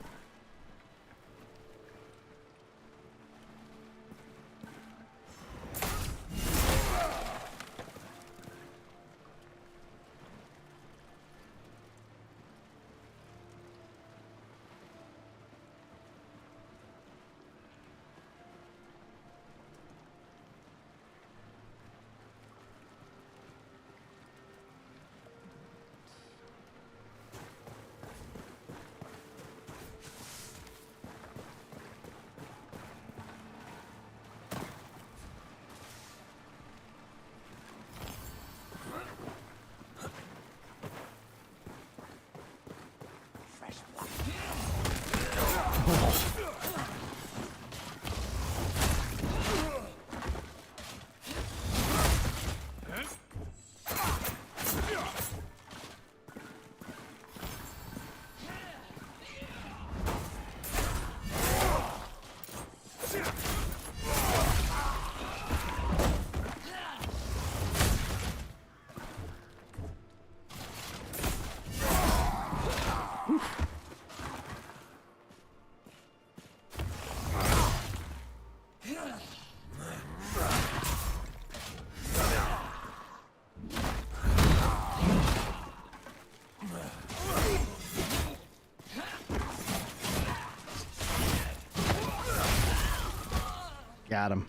got him.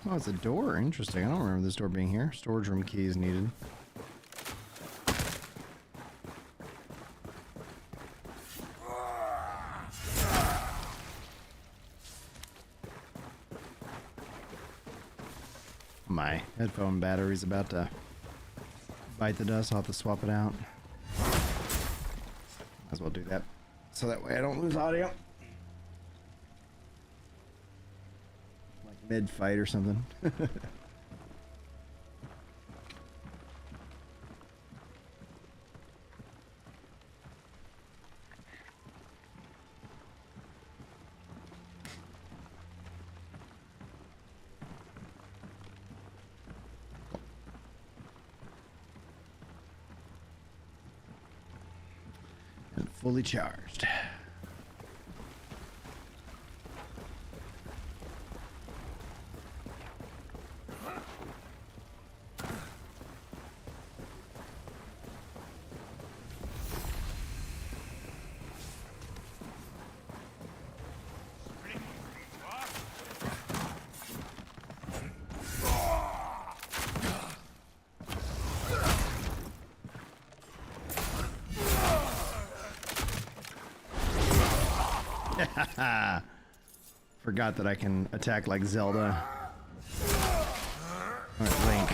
Oh, it's a door. Interesting. I don't remember this door being here. Storage room keys needed. My headphone battery's about to bite the dust. I'll have to swap it out. Might as well do that so that way I don't lose audio. Mid-fight or something. And fully charged. Forgot that I can attack like Zelda. Or Link.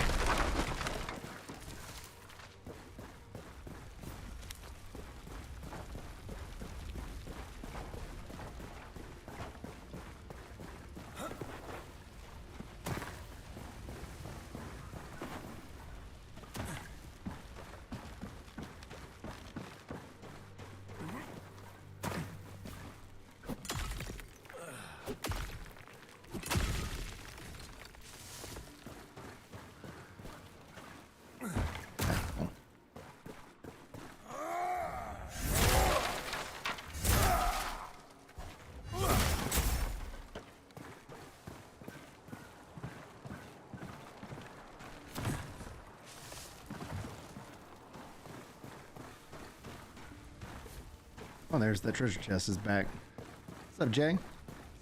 Oh, there's the treasure chest is back. What's up, Jay?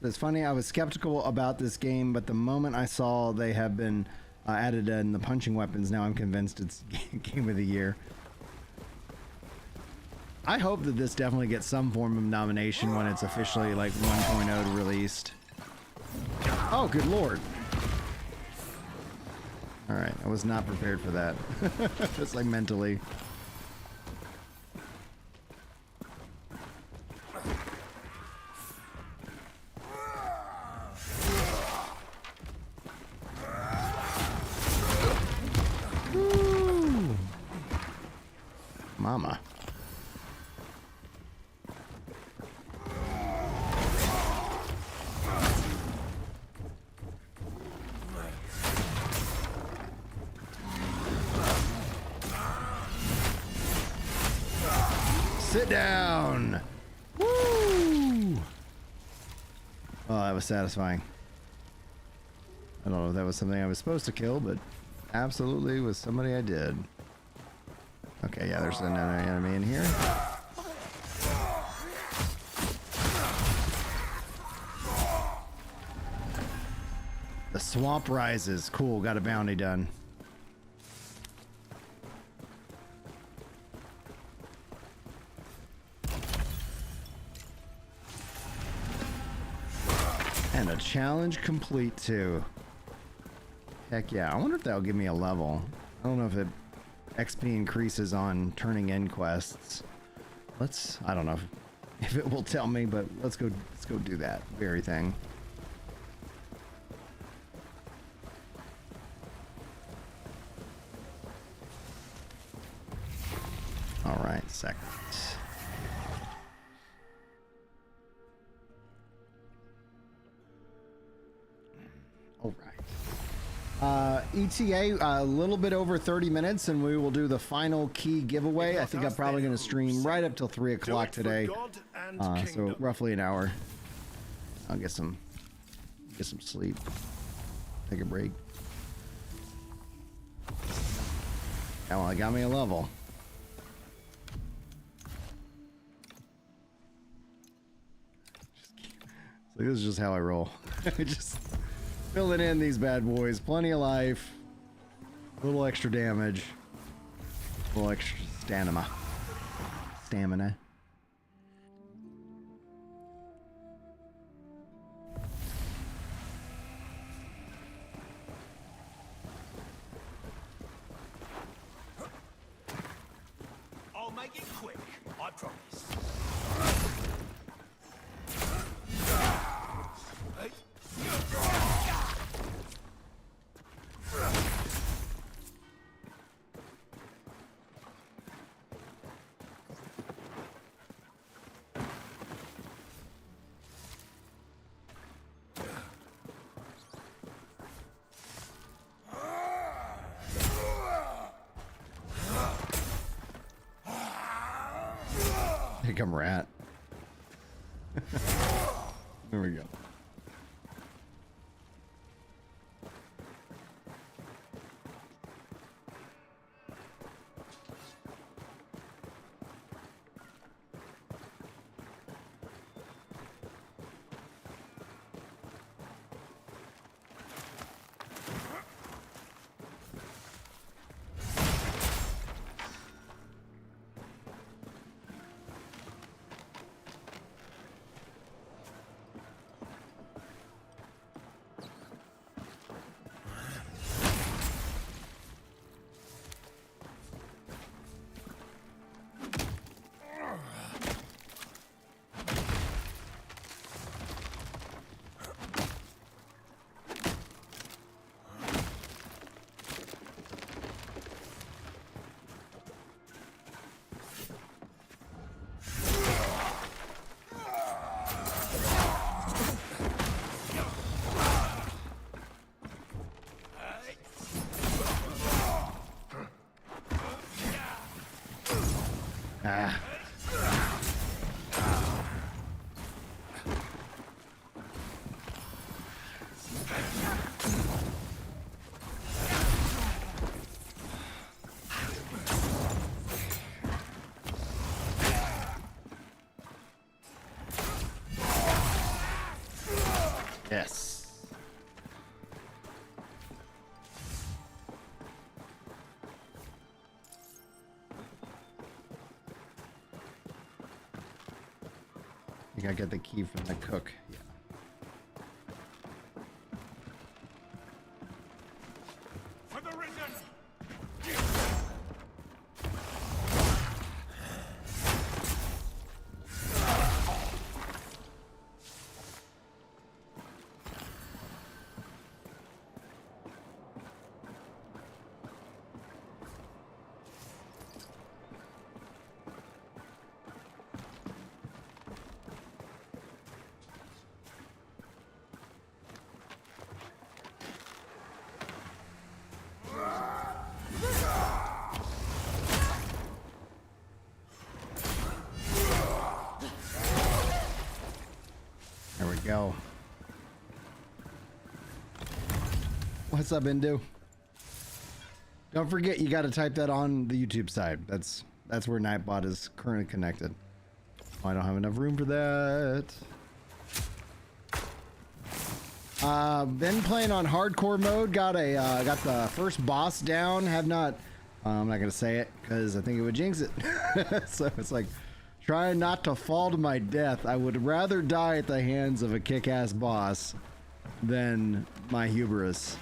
It's funny, I was skeptical about this game, but the moment I saw they have been added in the punching weapons, now I'm convinced it's Game of the Year. I hope that this definitely gets some form of nomination when it's officially like 1.0 released. Oh, good lord. Alright, I was not prepared for that. Just like mentally. Mama. Sit down. Woo! Oh, that was satisfying. I don't know if that was something I was supposed to kill, but absolutely was somebody I did. Okay, yeah, there's another enemy in here. The swamp rises. Cool, got a bounty done. And a challenge complete too. Heck yeah, I wonder if that'll give me a level. I don't know if it XP increases on turning in quests. I don't know if it will tell me, but let's go do that very thing. All right, second. All right. ETA, a little bit over 30 minutes, and we will do the final key giveaway. I think I'm probably going to stream right up till 3 o'clock today. So roughly an hour. I'll get some sleep. Take a break. Oh, well, it got me a level. So this is just how I roll. Just filling in these bad boys. Plenty of life. A little extra damage. A little extra stamina. I'll make it quick, I promise. Here come rat. There we go. Ah. Yes. I think I got the key from the cook. Yeah. For the risen! There we go. What's up, Indu? Don't forget, you got to type that on the YouTube side. That's where Nightbot is currently connected. Oh, I don't have enough room for that. Been playing on hardcore mode. Got the first boss down. Have not. I'm not gonna say it because I think it would jinx it. So it's like trying not to fall to my death. I would rather die at the hands of a kick-ass boss than my hubris.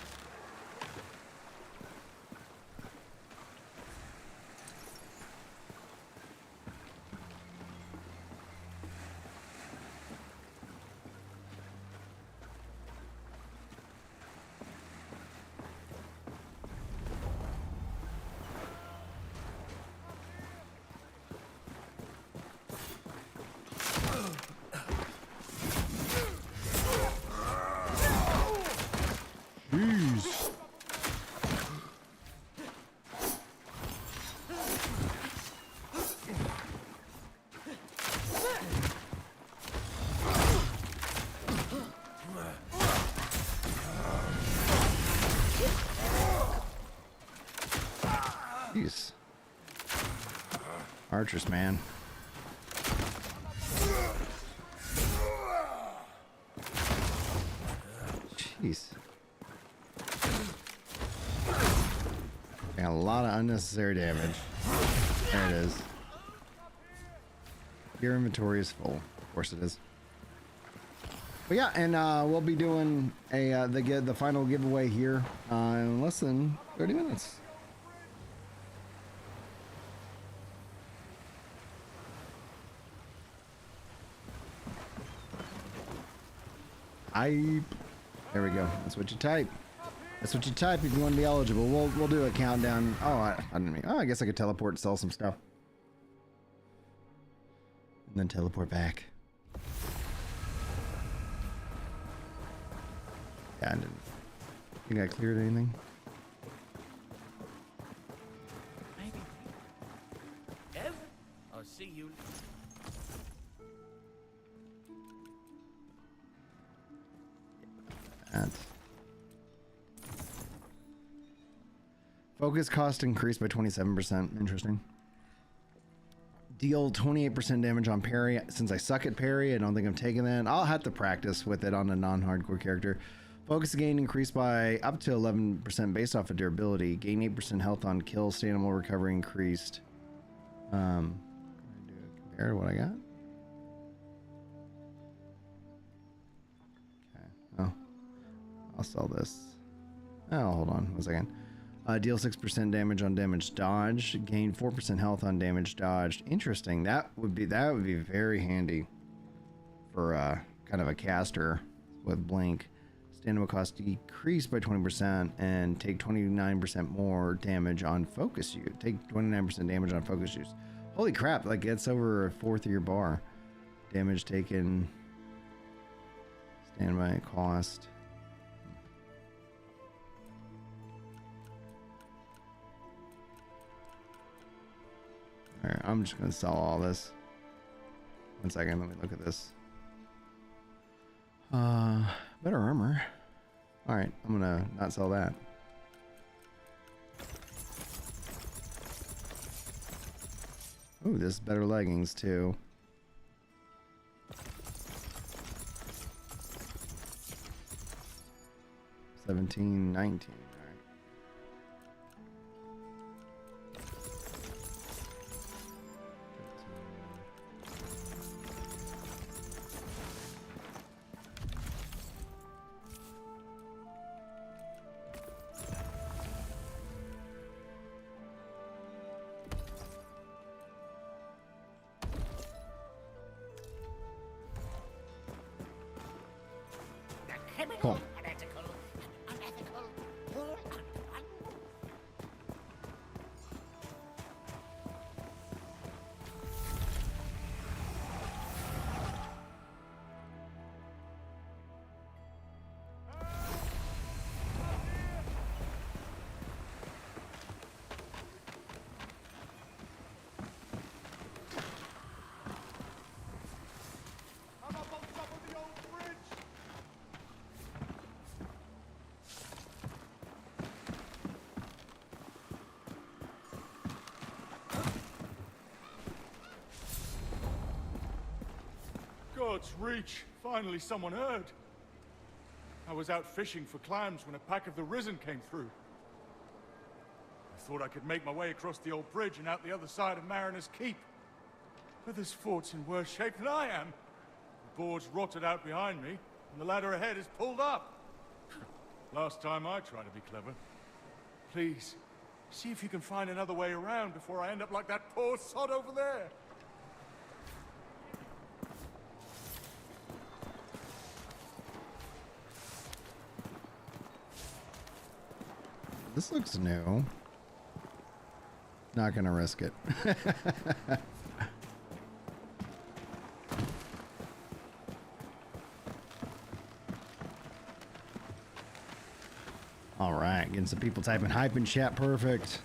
Jeez. Archers, man. Jeez. Got a lot of unnecessary damage. There it is. Your inventory is full. Of course it is. But yeah, and we'll be doing the final giveaway here in less than 30 minutes. There we go. That's what you type. That's what you type if you want to be eligible. We'll do a countdown. Oh, I didn't mean. Oh, I guess I could teleport and sell some stuff, and then teleport back. Yeah, I didn't. Think I cleared anything? Maybe. Ev, I'll see you. Focus cost increased by 27%. Interesting. Deal 28% damage on parry. Since I suck at parry, I don't think I'm taking that. I'll have to practice with it on a non-hardcore character. Focus gain increased by up to 11% based off of durability. Gain 8% health on kill. Stamina recovery increased. Compare to what I got. Okay. Oh, I'll sell this. Oh, hold on 1 second. Deal 6% damage on damage dodged. Gain 4% health on damage dodged. Interesting. That would be very handy for kind of a caster with blink. Stamina cost decreased by 20% and take 29% more damage on focus use. Take 29% damage on focus use. Holy crap! Like that's over a fourth of your bar. Damage taken. Standby cost. Alright, I'm just gonna sell all this. 1 second, let me look at this. Better armor. Alright, I'm gonna not sell that. Ooh, this is better leggings too. 17, 19. Cool. God's reach! Finally someone heard. I was out fishing for clams when a pack of the Risen came through. I thought I could make my way across the old bridge and out the other side of Mariner's Keep. But this fort's in worse shape than I am. The board's rotted out behind me, and the ladder ahead is pulled up. Last time I tried to be clever. Please, see if you can find another way around before I end up like that poor sod over there. This looks new. Not gonna risk it. All right, getting some people typing hype in chat. Perfect.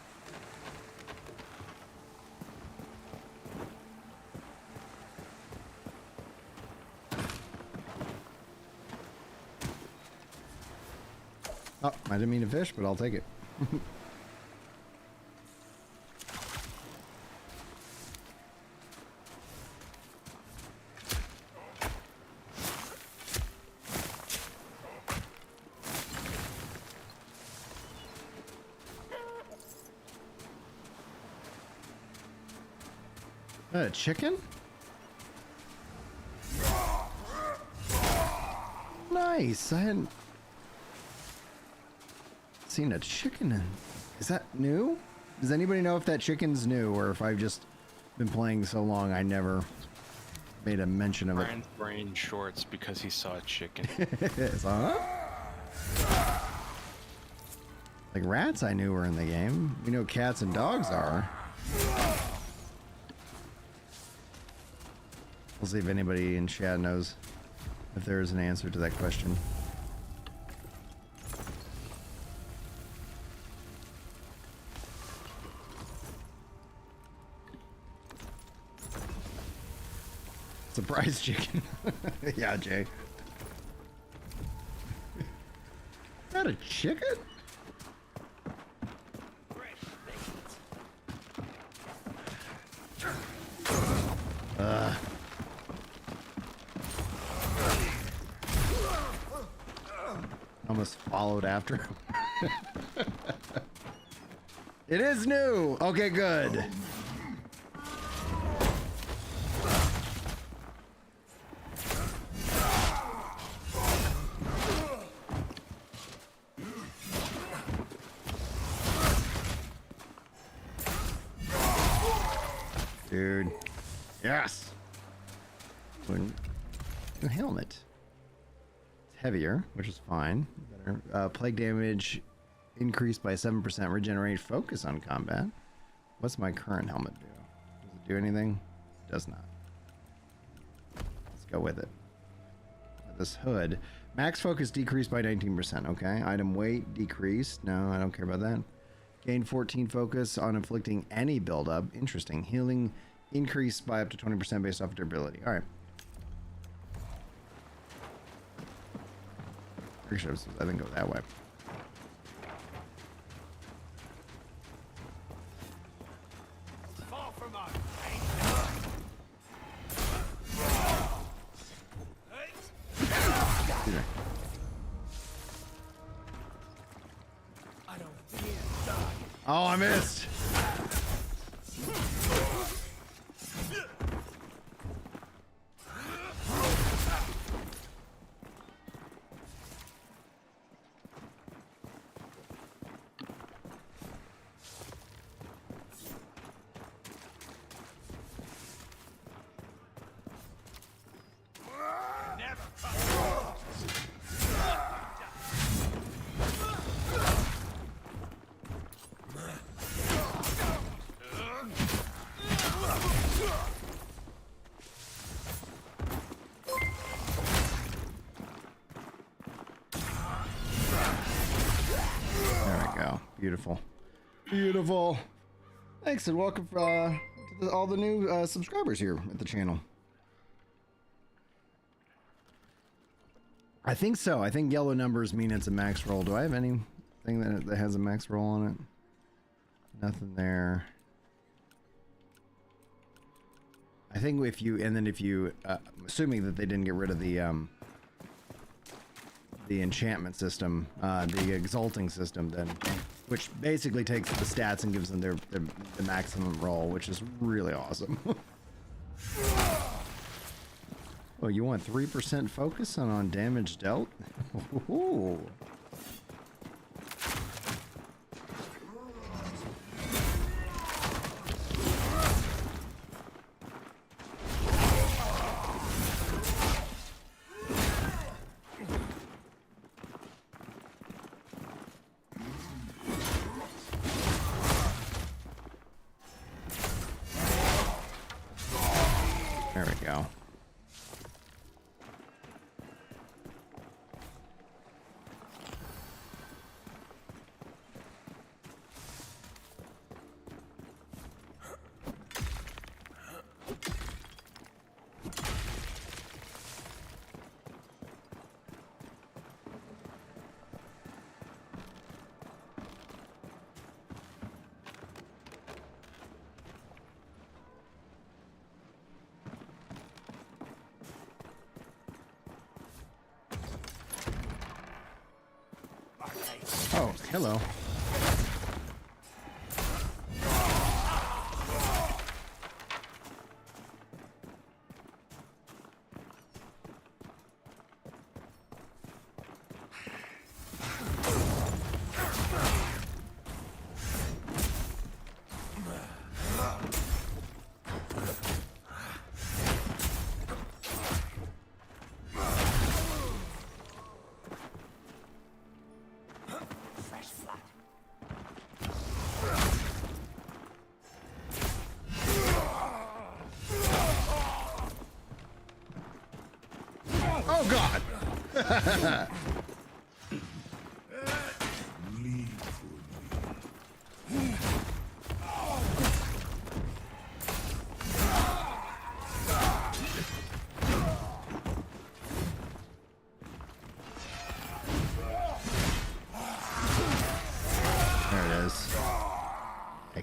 Oh, I didn't mean to fish, but I'll take it. A chicken? Nice. I hadn't seen a chicken in. Is that new? Does anybody know if that chicken's new or if I've just been playing so long I never made a mention of it? Brian's brain shorts because he saw a chicken. Huh? Like rats I knew were in the game. We know cats and dogs are. We'll see if anybody in chat knows if there is an answer to that question. Surprise chicken. Yeah, Jay. Is that a chicken? Almost followed after him. It is new. Okay, good. Dude. Yes. New helmet. It's heavier, which is fine. Better. Plague damage increased by 7%. Regenerate focus on combat. What's my current helmet do? Does it do anything? It does not. Let's go with it. This hood. Max focus decreased by 19%. Okay. Item weight decreased. No, I don't care about that. Gain 14 focus on inflicting any buildup. Interesting. Healing increased by up to 20% based off durability. All right. Pretty sure I didn't go that way. Oh, I missed. Beautiful. Beautiful. Thanks and welcome to all the new subscribers here at the channel. I think so. I think yellow numbers mean it's a max roll. Do I have anything that has a max roll on it? Nothing there. I think if you, assuming that they didn't get rid of the enchantment system, the exalting system, then, which basically takes the stats and gives them the maximum roll, which is really awesome. Oh, you want 3% focus on damage dealt? Ooh. There we go. Oh, hello.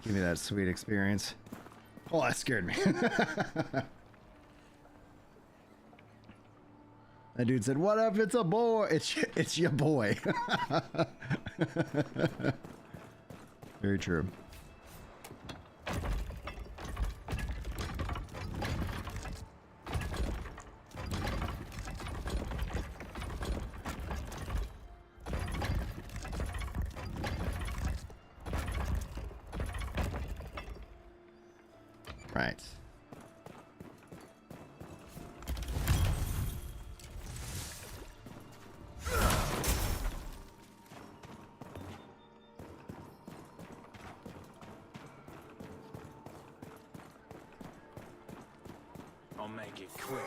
Give me that sweet experience. Oh, that scared me. That dude said, "What if it's a boy?" It's your boy. Very true. Right. I'll make it quick.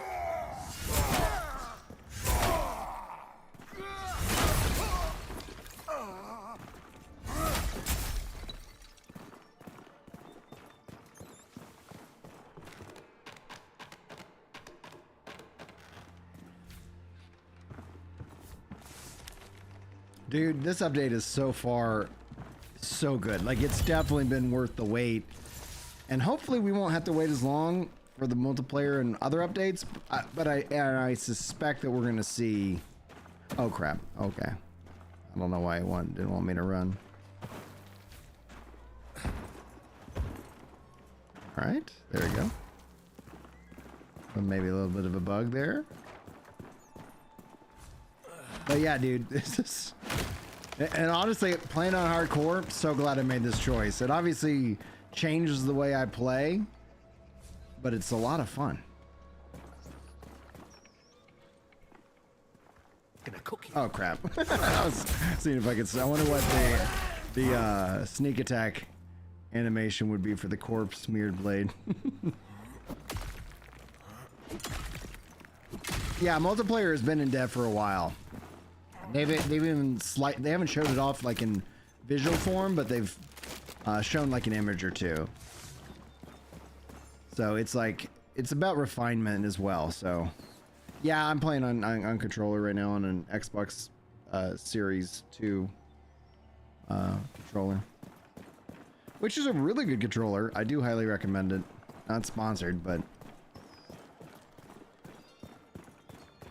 Dude, this update is so far so good. Like, it's definitely been worth the wait. And hopefully we won't have to wait as long for the multiplayer and other updates. But I suspect that we're going to see... Oh, crap. Okay. I don't know why it didn't want me to run. Alright, there we go. So maybe a little bit of a bug there. But yeah, dude, this is... And honestly, playing on hardcore, so glad I made this choice. It obviously changes the way I play, but it's a lot of fun. Gonna cook you. Oh crap! I was seeing if I could. I wonder what the sneak attack animation would be for the corpse smeared blade. Yeah, multiplayer has been in dev for a while. They've even they haven't showed it off like in visual form, but they've shown like an image or two. So it's like it's about refinement as well. So yeah, I'm playing on controller right now on an Xbox Series 2 controller, which is a really good controller. I do highly recommend it. Not sponsored, but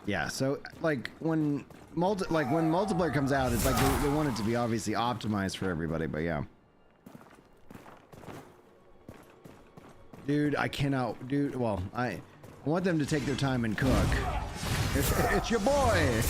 yeah. So like when multiplayer comes out, it's like they want it to be obviously optimized for everybody, but yeah. Dude, I cannot, well, I want them to take their time and cook. It's your boy!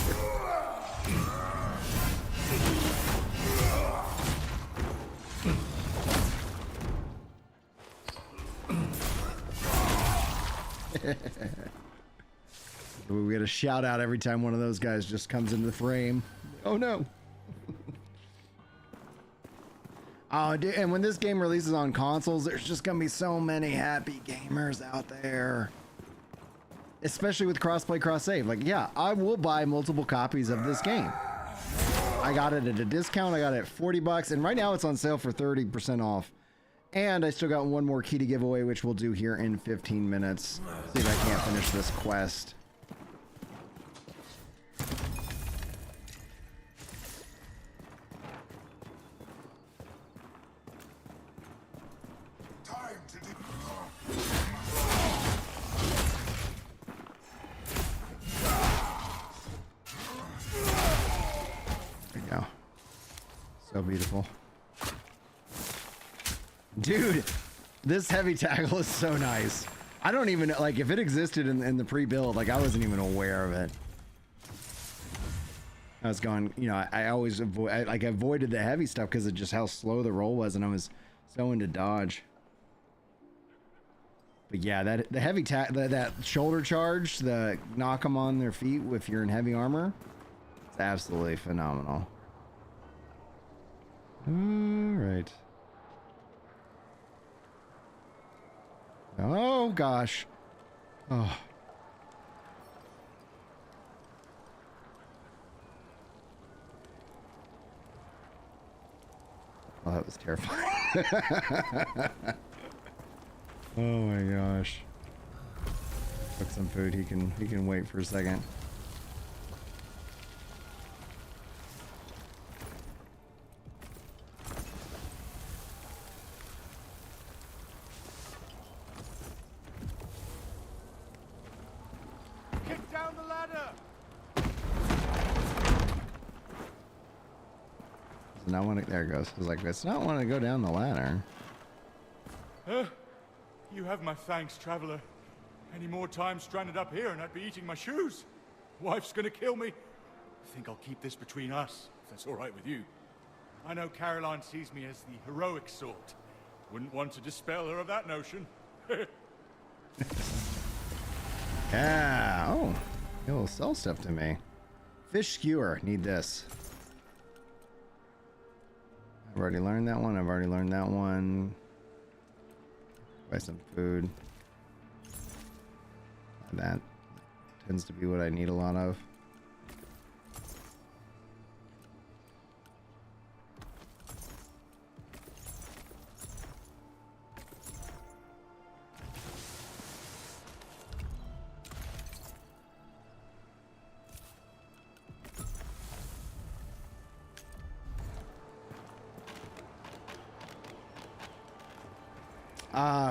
We get a shout out every time one of those guys just comes into the frame. Oh no. Oh, dude, and when this game releases on consoles, there's just gonna be so many happy gamers out there. Especially with crossplay, cross-save. Like, yeah, I will buy multiple copies of this game. I got it at a discount. I got it at 40 bucks, and right now it's on sale for 30% off. And I still got one more key to give away, which we'll do here in 15 minutes. See if I can't finish this quest. There we go. So beautiful. Dude, this heavy tackle is so nice. I don't even, like, if it existed in the pre-build, like, I wasn't even aware of it. I was going, you know, I always avoided the heavy stuff because of just how slow the roll was, and I was so into dodge. But yeah, the heavy that shoulder charge, the knock them on their feet if you're in heavy armor, it's absolutely phenomenal. All right. Oh gosh. Oh. Oh, that was terrifying. Oh my gosh. Cook some food. He can wait for a second. Kick down the ladder. Does not want to. There it goes. I was like, it's not want to go down the ladder. You have my thanks, traveler. Any more time stranded up here and I'd be eating my shoes. Wife's gonna kill me. I think I'll keep this between us, if that's all right with you. I know Caroline sees me as the heroic sort. Wouldn't want to dispel her of that notion. Yeah. Oh, he'll sell stuff to me. Fish skewer. Need this. I've already learned that one. I've already learned that one. Buy some food. That tends to be what I need a lot of.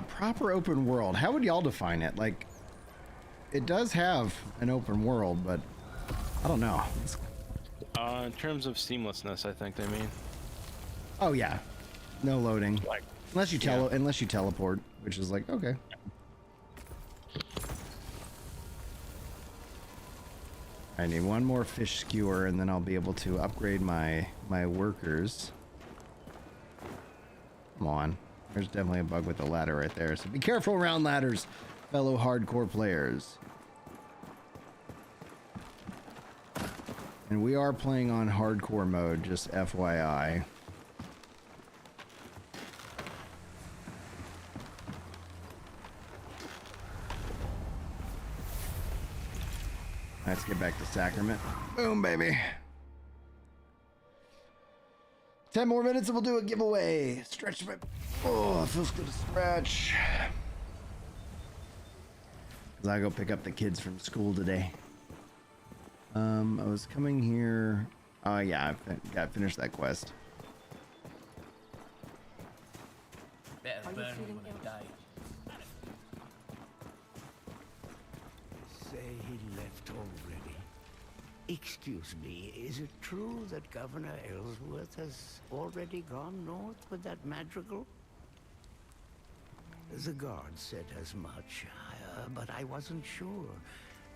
Proper open world. How would y'all define it? Like, it does have an open world, but I don't know. In terms of seamlessness, I think they mean. Oh yeah, no loading. Like, unless you teleport, which is like okay. I need one more fish skewer, and then I'll be able to upgrade my workers. Come on. There's definitely a bug with the ladder right there, so be careful around ladders, fellow hardcore players. And we are playing on hardcore mode, just FYI. Let's get back to Sacrament. Boom, baby. 10 more minutes and we'll do a giveaway. Stretch my... Oh, it feels good to stretch. Cause I go pick up the kids from school today. I was coming here. Oh yeah, I got finished that quest. Better burn when I die. Say he left already. Excuse me, is it true that Governor Ellsworth has already gone north with that madrigal? The guard said as much, but I wasn't sure.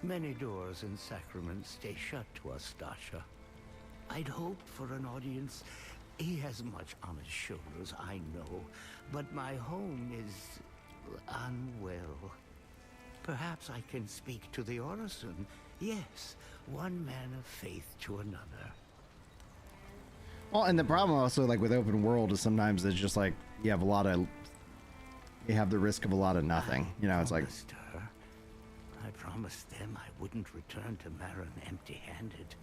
Many doors in Sacrament stay shut to us, Dasha. I'd hoped for an audience. He has much on his shoulders, I know, but my home is unwell. Perhaps I can speak to the Orison. Yes, one man of faith to another. Well, and the problem also, like with open world, is sometimes it's just like you have the risk of a lot of nothing. You know, it's like. I promised them I wouldn't return to Marin empty-handed.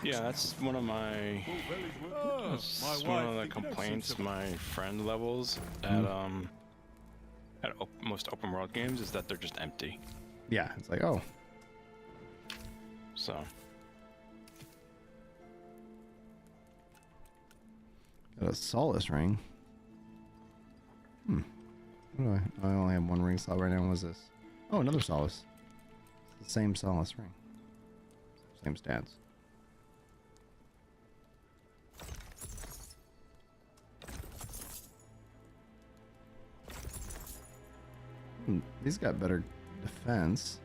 Yeah, that's one of my. That's one of the complaints my friend levels at most open world games is that they're just empty. Yeah, it's like, oh. So. Got a solace ring. What do I only have one ring slot right now. What was this? Oh, another solace. It's the same solace ring. Same stats. These got better defense.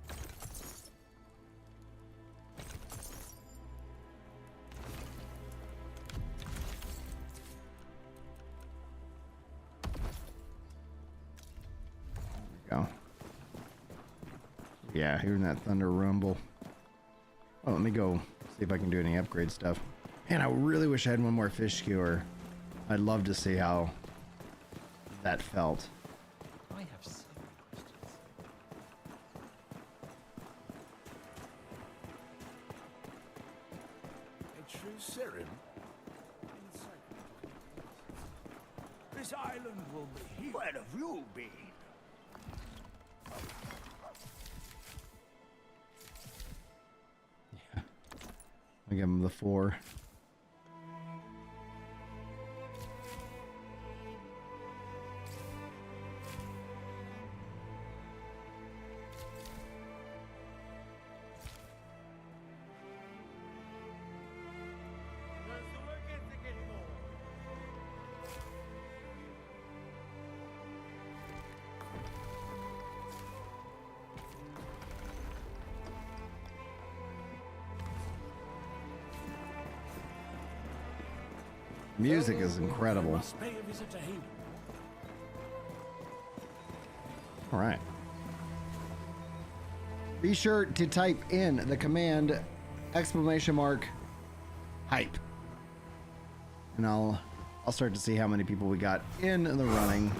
There we go. Yeah, hearing that thunder rumble. Oh, let me go see if I can do any upgrade stuff. Man, I really wish I had one more fish skewer. I'd love to see how that felt. I have so many questions. Serim? This island will be here. Where have you been? I'll give him the 4. Music is incredible. All right. Be sure to type in the command !hype. And I'll start to see how many people we got in the running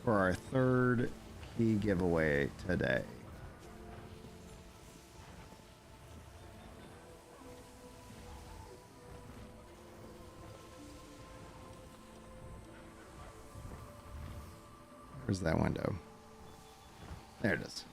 for our 3rd key giveaway today. Where's that window? There it is.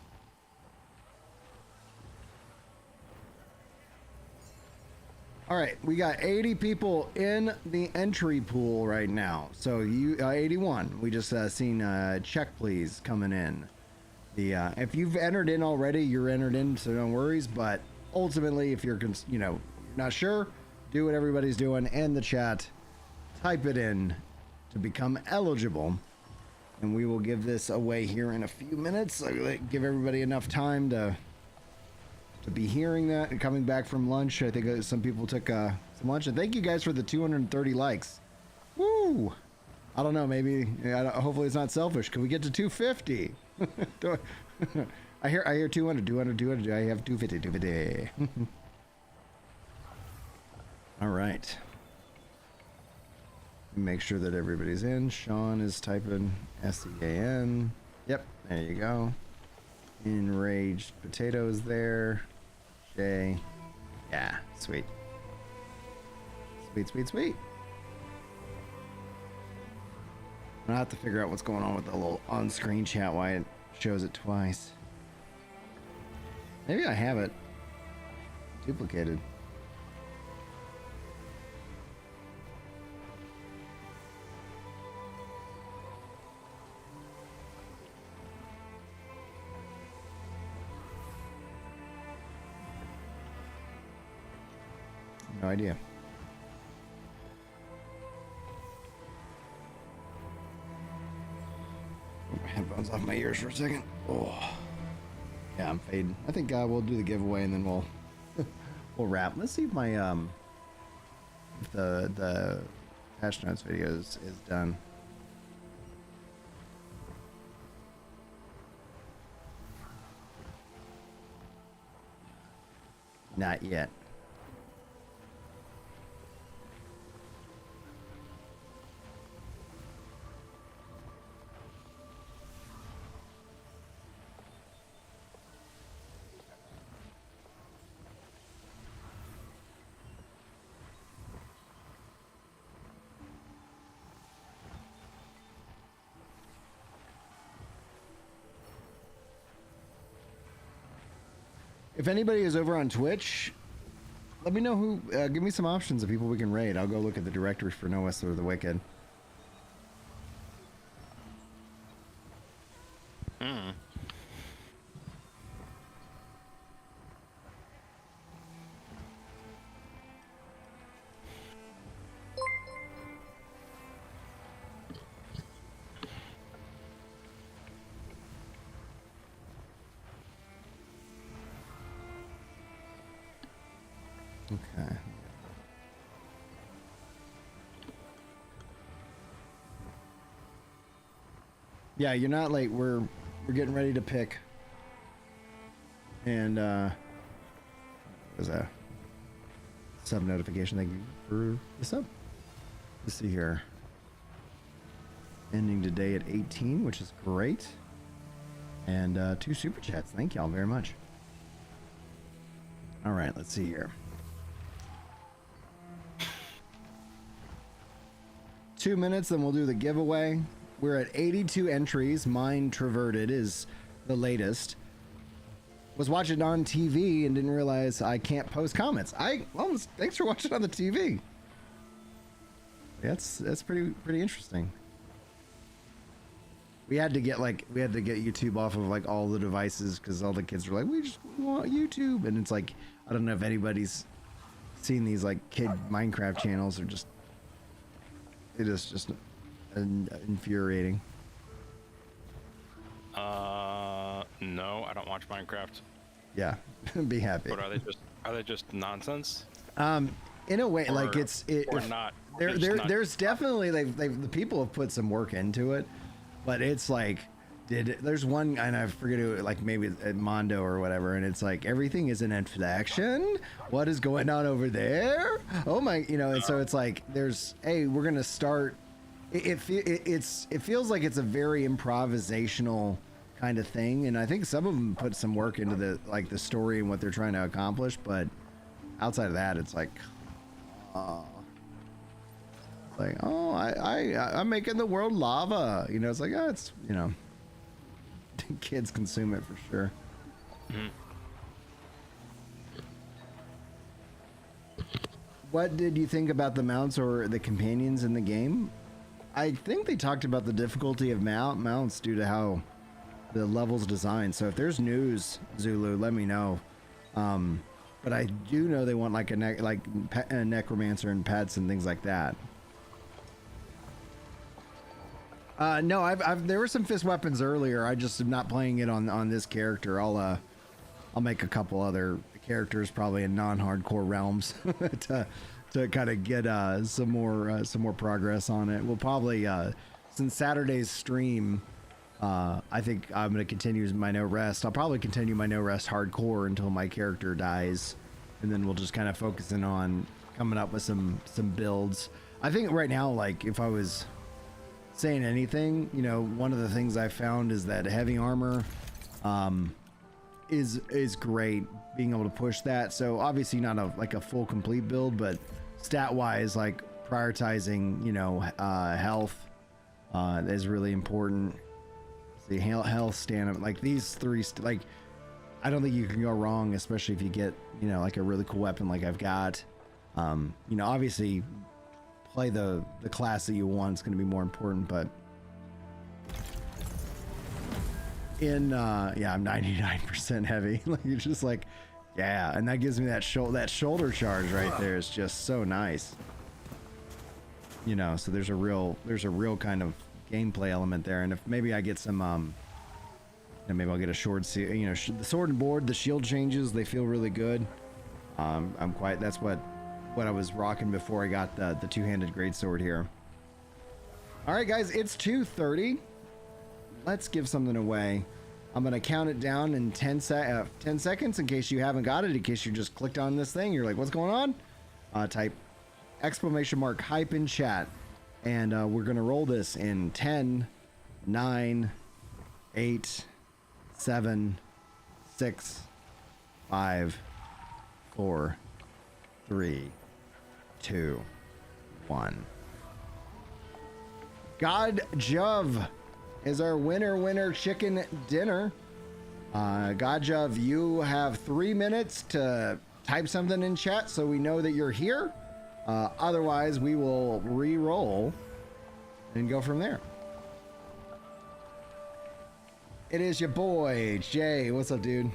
All right, we got 80 people in the entry pool right now. So you 81. We just seen check please coming in. The if you've entered in already, you're entered in, so no worries. But ultimately, if you're not sure, do what everybody's doing in the chat. Type it in to become eligible. And we will give this away here in a few minutes. Give everybody enough time to be hearing that and coming back from lunch. I think some people took some lunch. And thank you guys for the 230 likes. Woo! I don't know. Maybe. Hopefully it's not selfish. Can we get to 250? I hear 200. 200. I have 250. 250. All right. Make sure that everybody's in. Sean is typing SEAN. Yep, there you go. Enraged Potatoes there. Shay. Yeah, sweet. Sweet. I'll have to figure out what's going on with the little on-screen chat, why it shows it twice. Maybe I have it duplicated. No idea. Put my headphones off my ears for a second. Oh, yeah, I'm fading. I think we'll do the giveaway and then we'll wrap. Let's see if my if the patch notes videos is done. Not yet. If anybody is over on Twitch, let me know who. Give me some options of people we can raid. I'll go look at the directory for Noah or the Wicked. Okay. Yeah, you're not late. We're getting ready to pick. And there's a sub notification. Thank you for the sub. Let's see here. Ending today at 18, which is great. And 2 super chats. Thank y'all very much. All right, let's see here. 2 minutes, then we'll do the giveaway. We're at 82 entries. Mine Traverted is the latest. Was watching on TV and didn't realize I can't post comments. Well, thanks for watching on the TV. That's pretty interesting. We had to get YouTube off of like all the devices because all the kids were like, we want YouTube, and it's like, I don't know if anybody's seen these like kid Minecraft channels, or it is just infuriating. No, I don't watch Minecraft. Yeah, be happy. But are they just nonsense? In a way, like or not. There's definitely the people have put some work into it, but it's like there's one, and I forget who, like maybe at Mondo or whatever, and it's like everything is an inflection. What is going on over there? Oh my, and so it's like we're gonna start. It feels like it's a very improvisational kind of thing, and I think some of them put some work into the story and what they're trying to accomplish, but outside of that, it's like, I'm making the world lava. It's like, it's kids consume it for sure. Mm-hmm. What did you think about the mounts or the companions in the game? I think they talked about the difficulty of mounts due to how the level's designed. So if there's news, Zulu, let me know. But I do know they want like a necromancer and pets and things like that. No, there were some fist weapons earlier. I just am not playing it on this character. I'll make a couple other characters probably in non-hardcore realms to kind of get some more progress on it. We'll probably since Saturday's stream, I think I'm going to continue my no rest. I'll probably continue my no rest hardcore until my character dies, and then we'll just kind of focus in on coming up with some builds. I think right now, like if I was saying anything, one of the things I found is that heavy armor is great, being able to push that. So obviously not a full complete build, but stat wise, like prioritizing health is really important. The health, stamina, like these three, like I don't think you can go wrong, especially if you get like a really cool weapon like I've got. Obviously play the class that you want. It's going to be more important, but I'm 99% heavy. Like you're just like, yeah, and that gives me that shoulder charge right there is just so nice. So there's a real kind of gameplay element there, and if maybe I get some maybe I'll get a short the sword and board, the shield changes, they feel really good. That's what I was rocking before I got the two-handed greatsword here. All right, guys, it's 2:30. Let's give something away. I'm gonna count it down in 10 seconds in case you haven't got it, in case you just clicked on this thing, you're like, what's going on? Type !hype in chat, and we're gonna roll this in 10, 9, 8, 7, 6, 5, 4, 3, 2, 1. God Jove is our winner chicken dinner. God Jove, you have 3 minutes to type something in chat so we know that you're here. Otherwise, we will re-roll and go from there. It is your boy, Jay. What's up, dude?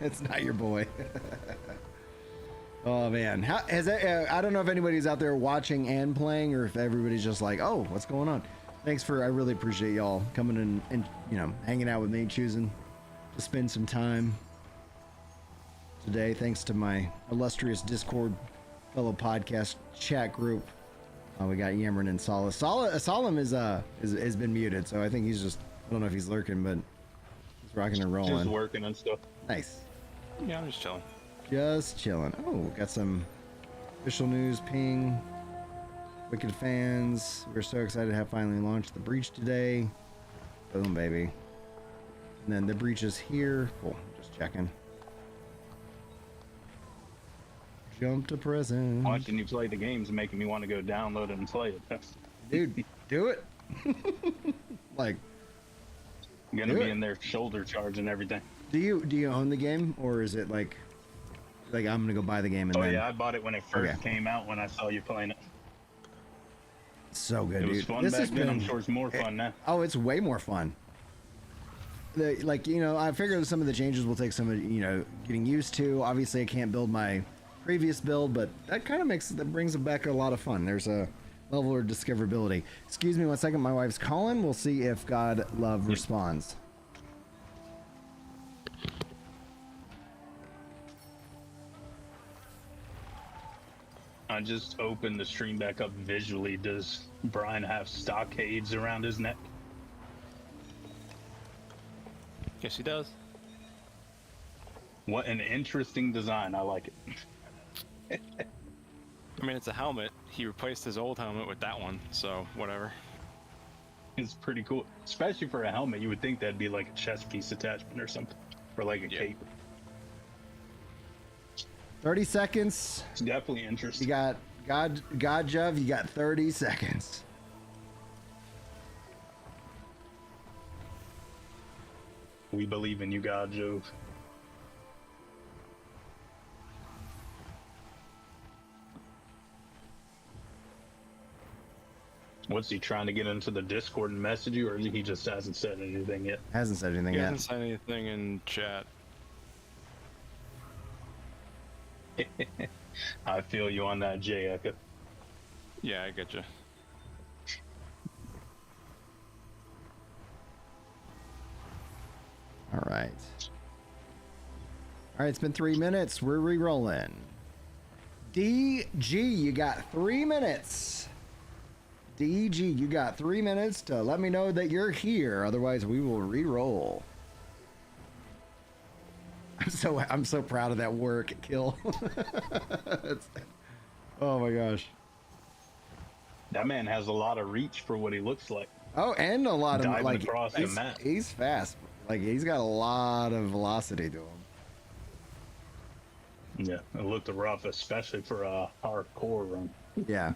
It's not your boy. Oh, man. I don't know if anybody's out there watching and playing, or if everybody's just like, oh, what's going on? I really appreciate y'all coming in and hanging out with me, choosing to spend some time today. Thanks to my illustrious Discord fellow podcast chat group. We got Yamron and Salah. Solemn has been muted, so I think he's just, I don't know if he's lurking, but he's rocking and rolling. Just working and stuff. Nice. Yeah, I'm just chilling. Just chilling. Oh, got some official news ping. Wicked fans, we're so excited to have finally launched the breach today. Boom, baby. And then the breach is here. Cool. Just checking. Jump to present. Watching you play the game's making me want to go download it and play it. Dude, do it. Like, gonna be in there shoulder charge and everything. Do you own the game, or is it like I'm gonna go buy the game and Oh then... yeah, I bought it when it first came out. When I saw you playing it. So good, It was dude. fun This back has then. been... I'm sure it's more fun now. Oh, it's way more fun. Like, you know, I figured some of the changes will take some, you know, getting used to. Obviously, I can't build my previous build, but that kind of brings it back a lot of fun. There's a level of discoverability. Excuse me 1 second, my wife's calling. We'll see if God Love responds. I just opened the stream back up visually. Does Brian have stockades around his neck? Yes, he does. What an interesting design. I like it. I mean, it's a helmet. He replaced his old helmet with that one, so whatever. It's pretty cool. Especially for a helmet, you would think that'd be like a chest piece attachment or something. Or like a cape. 30 seconds. It's definitely interesting. You got God Jove, you got 30 seconds. We believe in you, God Jove. What's he trying to get into the Discord and message you, or he just hasn't said anything yet? Hasn't said anything He yet. hasn't said anything in chat. I feel you on that, Jay Echo. Yeah, I get you. All right. All right, it's been 3 minutes. We're re-rolling. DG, you got 3 minutes. DG, you got 3 minutes to let me know that you're here. Otherwise, we will re-roll. I'm so proud of that work kill. Oh my gosh. That man has a lot of reach for what he looks like. Oh, and a lot of Diving like across the map. he's fast. Like he's got a lot of velocity to him. Yeah, it looked rough, especially for a hardcore run. Yeah.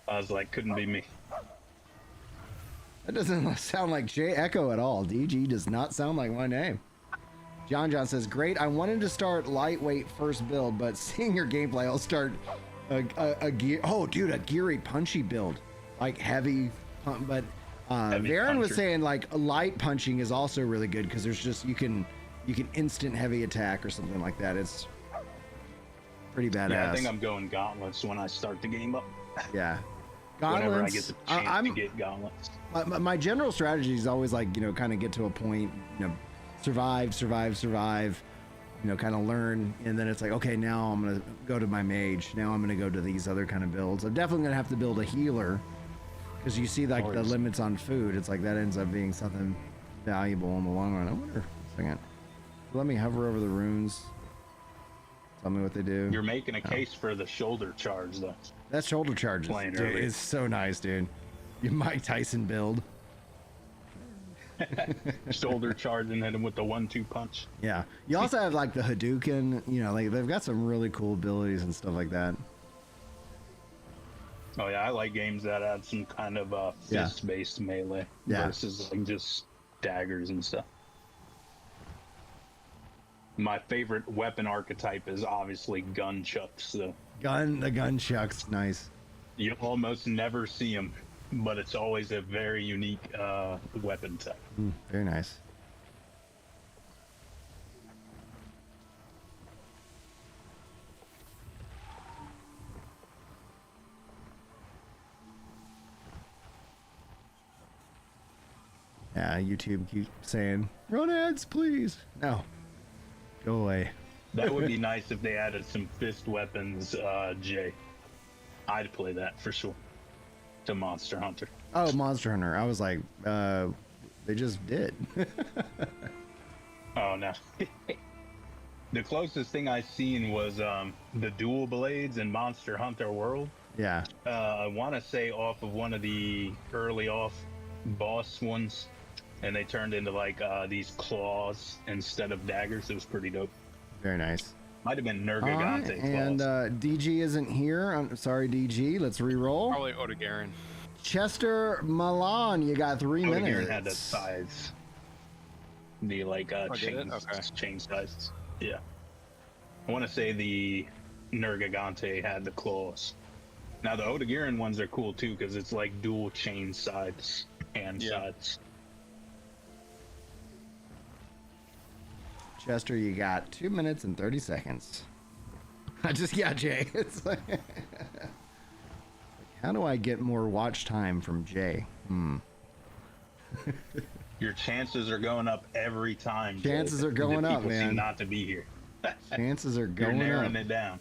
I was like, couldn't be me. That doesn't sound like Jay Echo at all. DG does not sound like my name. John says, great. I wanted to start lightweight first build, but seeing your gameplay, I'll start a gear. Oh, dude, a geary, punchy build, like heavy. But Varen was saying like light punching is also really good because there's just you can instant heavy attack or something like that. It's pretty badass. Yeah, I think I'm going gauntlets when I start the game up. Yeah, gauntlets. Whenever I gauntlets. get the chance to get gauntlets. My general strategy is always like, you know, kind of get to a point, you know, survive, you know, kind of learn, and then it's like, okay, now I'm gonna go to my mage. Now I'm gonna go to these other kind of builds. I'm definitely gonna have to build a healer because you see like the limits on food. It's like that ends up being something valuable in the long run. I wonder. Second, let me hover over the runes. Tell me what they do. You're making a case for the shoulder charge, though. That shoulder charge is so nice, dude. Your Mike Tyson build. Shoulder charge and hit him with the 1-2 punch. Yeah. You also have like the Hadouken, you know, like they've got some really cool abilities and stuff like that. Oh yeah, I like games that add some kind of fist-based melee versus like just daggers and stuff. My favorite weapon archetype is obviously gunchucks. So the gunchucks, nice. You almost never see them, but it's always a very unique weapon type. Very nice. Yeah, YouTube keeps saying, run ads, please. No. Go away. That would be nice if they added some fist weapons, Jay. I'd play that for sure. To Monster Hunter. Oh, Monster Hunter. I was like, they just did. Oh, no. The closest thing I seen was the dual blades in Monster Hunter World. Yeah. I want to say off of one of the early boss ones. and they turned into like these claws instead of daggers. It was pretty dope. Very nice. Might have been Nergigante claws. And DG isn't here. I'm sorry, DG. Let's re-roll. Probably Odegarin. Chester Milan, you got 3 minutes. Odegarin had the size. The like chain sizes. Yeah. I want to say the Nergigante had the claws. Now the Odegarin ones are cool too because it's like dual chain sides and sides. Chester, you got 2 minutes and 30 seconds. Jay. It's like, how do I get more watch time from Jay? Your chances are going up every time. Chances are going up, man. Seem not to be here. Chances are going You're narrowing up. it down.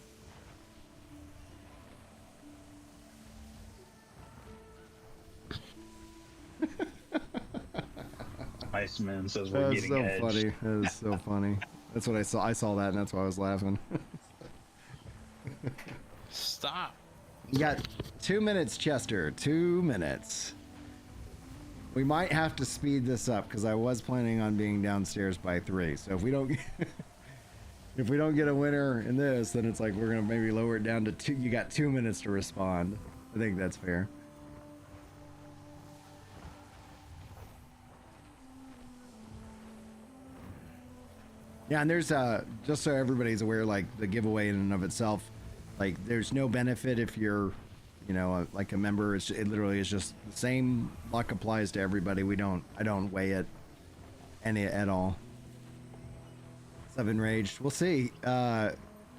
Iceman says we're getting edged. That's so funny. That is so funny. That's what I saw. I saw that, and that's why I was laughing. Stop. You got 2 minutes, Chester. 2 minutes. We might have to speed this up because I was planning on being downstairs by 3. So if we don't, if we don't get a winner in this, then it's like we're gonna maybe lower it down to 2. You got 2 minutes to respond. I think that's fair. Yeah, and there's just so everybody's aware, like the giveaway in and of itself, like there's no benefit if you're, you know, like a member. It literally is just the same luck applies to everybody. I don't weigh it any at all. 7 rage. We'll see.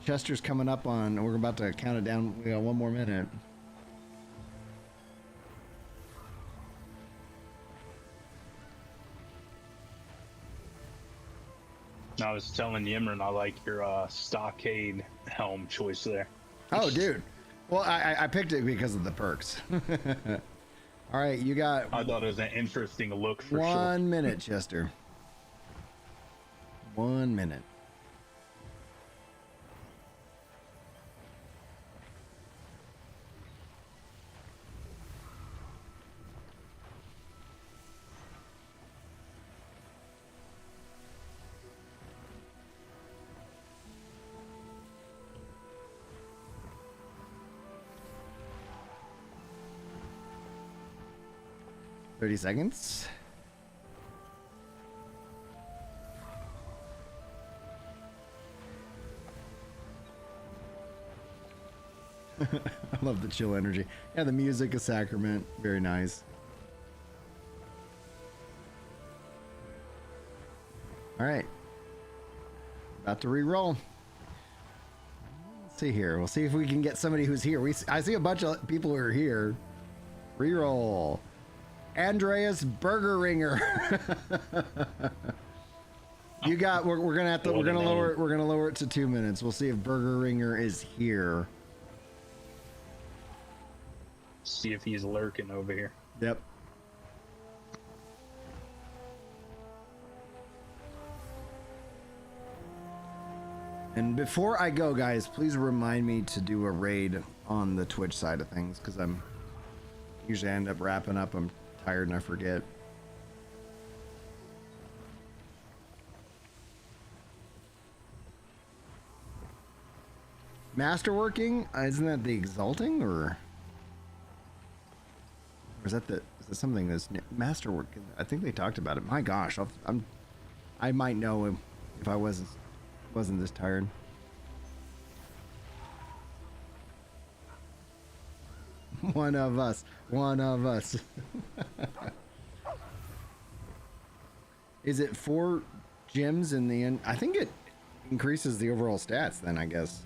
Chester's coming up on. We're about to count it down. We got 1 more minute. I was telling Yimron I like your stockade helm choice there. Oh, dude. Well, I picked it because of the perks. All right, you got... I thought it was an interesting look for 1 minute, Chester. 1 minute. $30 seconds. I love the chill energy. Yeah, the music is Sacrament. Very nice. All right. About to re-roll. Let's see here. We'll see if we can get somebody who's here. I see a bunch of people who are here. Re-roll. Andreas Burgeringer. You got. We're gonna have to. We're gonna lower it to 2 minutes. We'll see if Burgeringer is here. See if he's lurking over here. Yep. And before I go, guys, please remind me to do a raid on the Twitch side of things because I'm usually I end up wrapping up. I'm tired and I forget. Masterworking? Isn't that the Exalting or is that something that's Masterworking? I think they talked about it. My gosh, I might know if I wasn't this tired. One of us. Is it 4 gems in the end? I think it increases the overall stats then, I guess.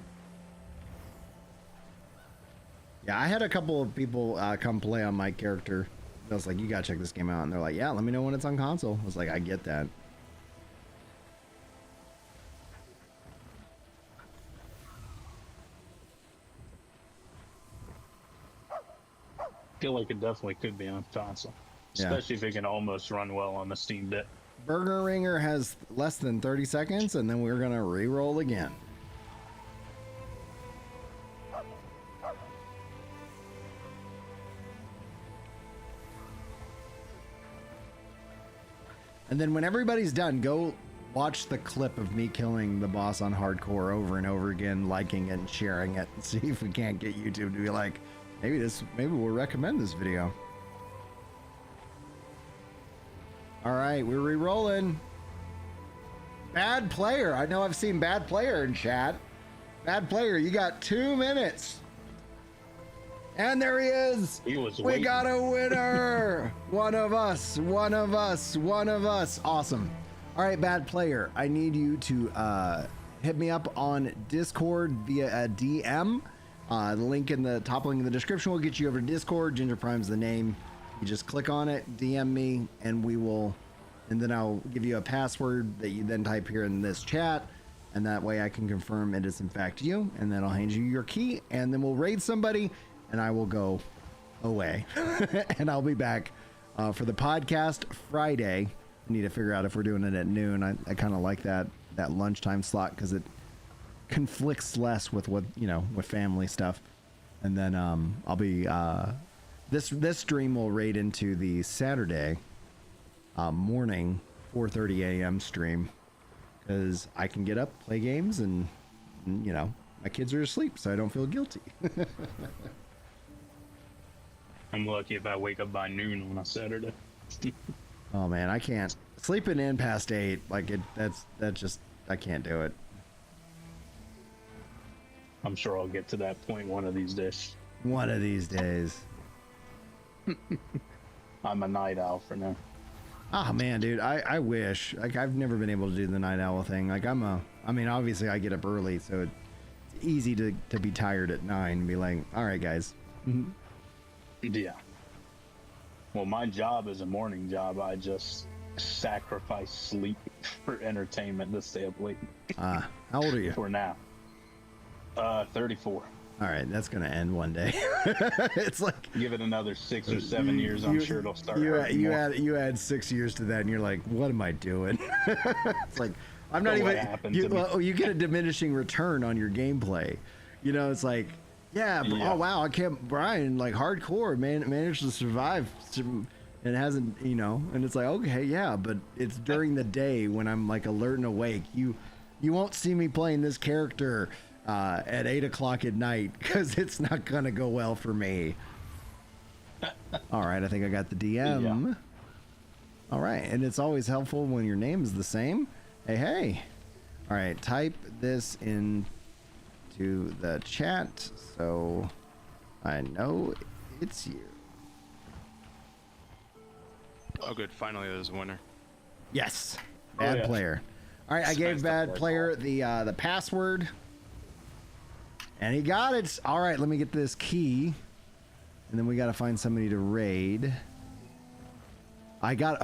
Yeah, I had a couple of people come play on my character. I was like, you gotta check this game out. And they're like, yeah, let me know when it's on console. I was like, I get that. I feel like it definitely could be on console, especially if it can almost run well on the Steam Deck. Burgeringer has less than 30 seconds, and then we're gonna re-roll again. And then when everybody's done, go watch the clip of me killing the boss on hardcore over and over again, liking it and sharing it, and see if we can't get YouTube to be like, maybe we'll recommend this video. All right, we're re-rolling. Bad player. I know I've seen bad player in chat. Bad player, you got 2 minutes. And there he is. We got a winner. One of us. Awesome. All right, bad player. I need you to hit me up on Discord via a DM. The link in the top link in the description will get you over to Discord. Ginger Prime's the name. You just click on it, DM me, and then I'll give you a password that you then type here in this chat. And that way I can confirm it is in fact you. And then I'll hand you your key, and then we'll raid somebody, and I will go away. And I'll be back for the podcast Friday. I need to figure out if we're doing it at noon. I kind of like that lunchtime slot because it conflicts less with what, with family stuff. And then I'll be this stream will raid into the Saturday morning 4:30 a.m. stream because I can get up, play games, and my kids are asleep, so I don't feel guilty. I'm lucky if I wake up by noon on a Saturday. Oh man, I can't sleeping in past 8. Like that's just I can't do it. I'm sure I'll get to that point one of these days. One of these days. I'm a night owl for now. Oh man, dude, I wish. Like I've never been able to do the night owl thing. Like obviously I get up early, so it's easy to be tired at 9 and be like, all right, guys. Yeah. Well, my job is a morning job. I just sacrifice sleep for entertainment to stay up late. How old are you? For now. 34. All right, that's gonna end one day. It's like give it another 6 or 7 years. I'm sure it'll start. You add 6 years to that, and you're like, what am I doing? It's like I'm not even. You get a diminishing return on your gameplay. It's like, yeah. Oh wow, I can't. Brian like hardcore managed to survive. And hasn't, and it's like, okay, yeah, but it's during the day when I'm like alert and awake. You won't see me playing this character at 8 o'clock at night because it's not gonna go well for me. All right, I think I got the DM. Yeah. All right, and it's always helpful when your name is the same. Hey. All right, type this into the chat so I know it's you. Oh, good. Finally, there's a winner. Yes. Bad player. All right, I gave bad player the password. And he got it. All right, let me get this key. And then we got to find somebody to raid. I got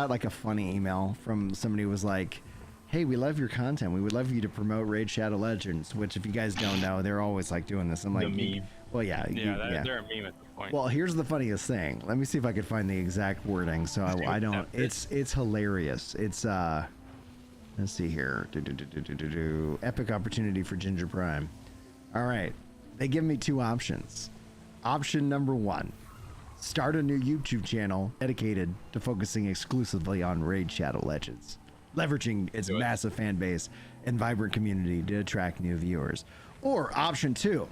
like a funny email from somebody who was like, hey, we love your content. We would love you to promote Raid Shadow Legends, which if you guys don't know, they're always like doing this. I'm like, the meme. Well, yeah. They're a meme at the point. Well, here's the funniest thing. Let me see if I could find the exact wording. So I don't, it's hilarious. It's, let's see here. Epic opportunity for Ginger Prime. All right. They give me 2 options. Option number 1, start a new YouTube channel dedicated to focusing exclusively on Raid Shadow Legends, leveraging its massive fan base and vibrant community to attract new viewers. Or option 2,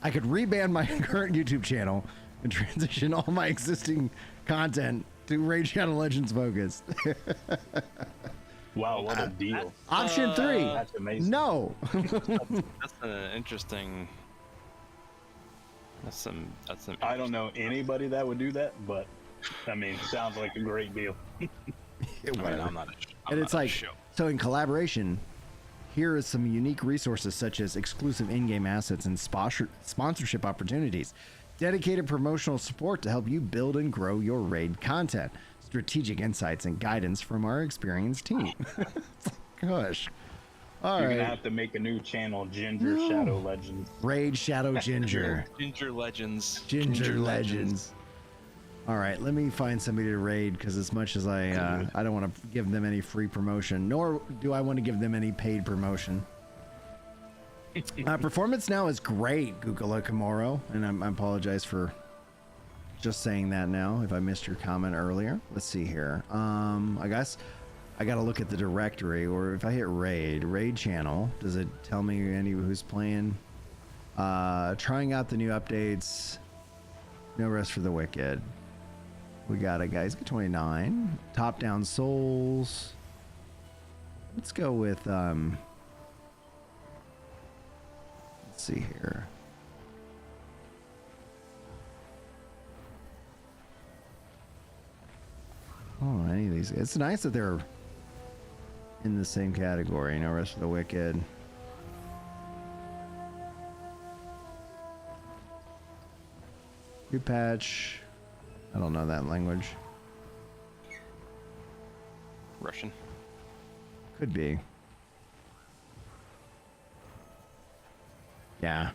I could rebrand my current YouTube channel and transition all my existing content to Raid Shadow Legends focus. Wow, what a deal. Option 3, that's amazing. No. That's an interesting. That's some. I don't know anybody that would do that, but I mean, sounds like a great deal. I'm not. And it's like, so in collaboration, here is some unique resources such as exclusive in-game assets and sponsorship opportunities, dedicated promotional support to help you build and grow your raid content, strategic insights and guidance from our experienced team. Gosh. All You're right. gonna have to make a new channel, Ginger Shadow Legends. Raid Shadow Ginger. Ginger Legends. Ginger Legends. All right, let me find somebody to raid because as much as I don't want to give them any free promotion, nor do I want to give them any paid promotion. Performance now is great, Gugula Komoro, and I apologize for just saying that now. If I missed your comment earlier, let's see here. I guess I got to look at the directory, or if I hit raid channel, does it tell me any who's playing? Trying out the new updates. No rest for the wicked. We got it, guys. Get 29. Top down souls. Let's go with let's see here. Oh, any of these. It's nice that they're in the same category. No rest for the wicked. New patch. I don't know that language. Russian. Could be. Yeah.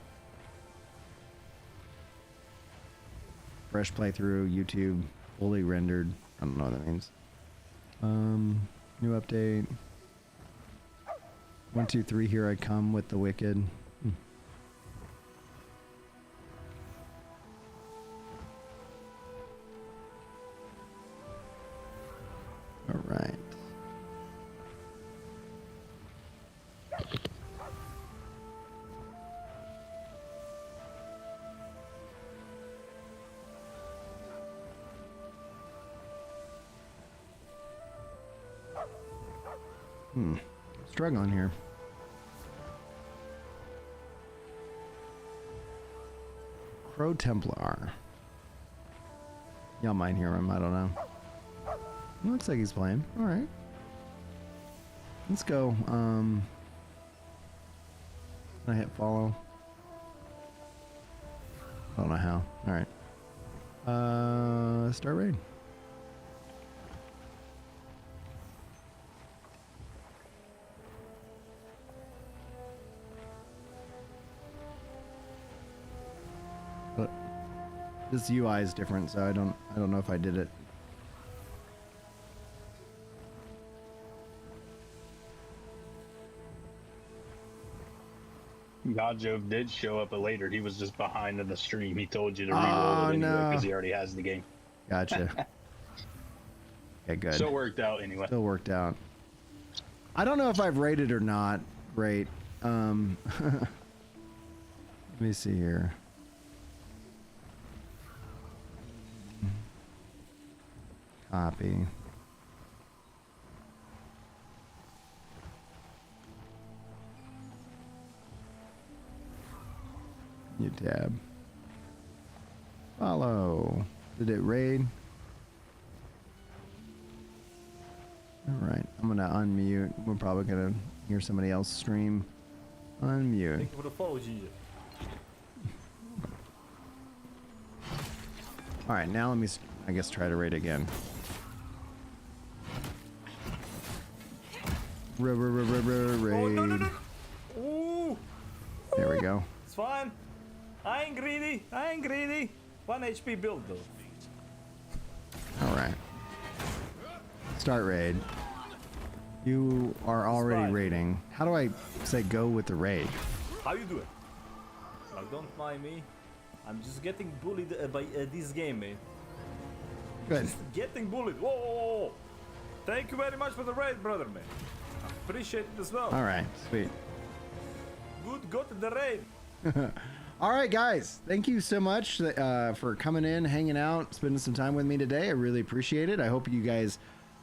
Fresh playthrough, YouTube, fully rendered. I don't know what that means. New update. 1, 2, 3, here I come with the wicked. All right. Struggling here. Crow Templar. Y'all might hear him, I don't know. Looks like he's playing. Alright. Let's go. I hit follow. I don't know how. Alright. Start raid. But this UI is different, so I don't know if I did it. Godjove did show up later. He was just behind in the stream. He told you to reroll it anyway because he already has the game. Gotcha. Okay, good. So it worked out anyway. Still worked out. I don't know if I've rated or not. Great. Let me see here. Copy. New tab. Follow. Did it raid? Alright, I'm gonna unmute. We're probably gonna hear somebody else stream. Unmute. Thank you for the follow, Gigi. Alright, now let me, I guess, try to raid again. Raid. Oh, no. Ooh. There we go. It's fine. I ain't greedy. 1 HP build though. Alright. Start raid. You are already raiding. How do I say go with the raid? How you doing? Like, don't mind me. I'm just getting bullied by this game, man. Good. Just getting bullied. Whoa. Thank you very much for the raid, brother, man. Appreciate it as well. Alright, sweet. Good, go to the raid. All right, guys. Thank you so much for coming in, hanging out, spending some time with me today. I really appreciate it. I hope you guys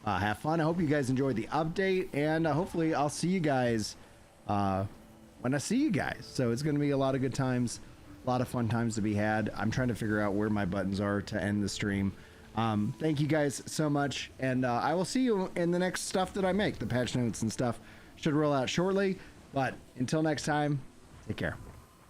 have fun. I hope you guys enjoyed the update, and hopefully I'll see you guys when I see you guys. So it's going to be a lot of good times, a lot of fun times to be had. I'm trying to figure out where my buttons are to end the stream. Thank you guys so much, and I will see you in the next stuff that I make. The patch notes and stuff should roll out shortly, but until next time, take care.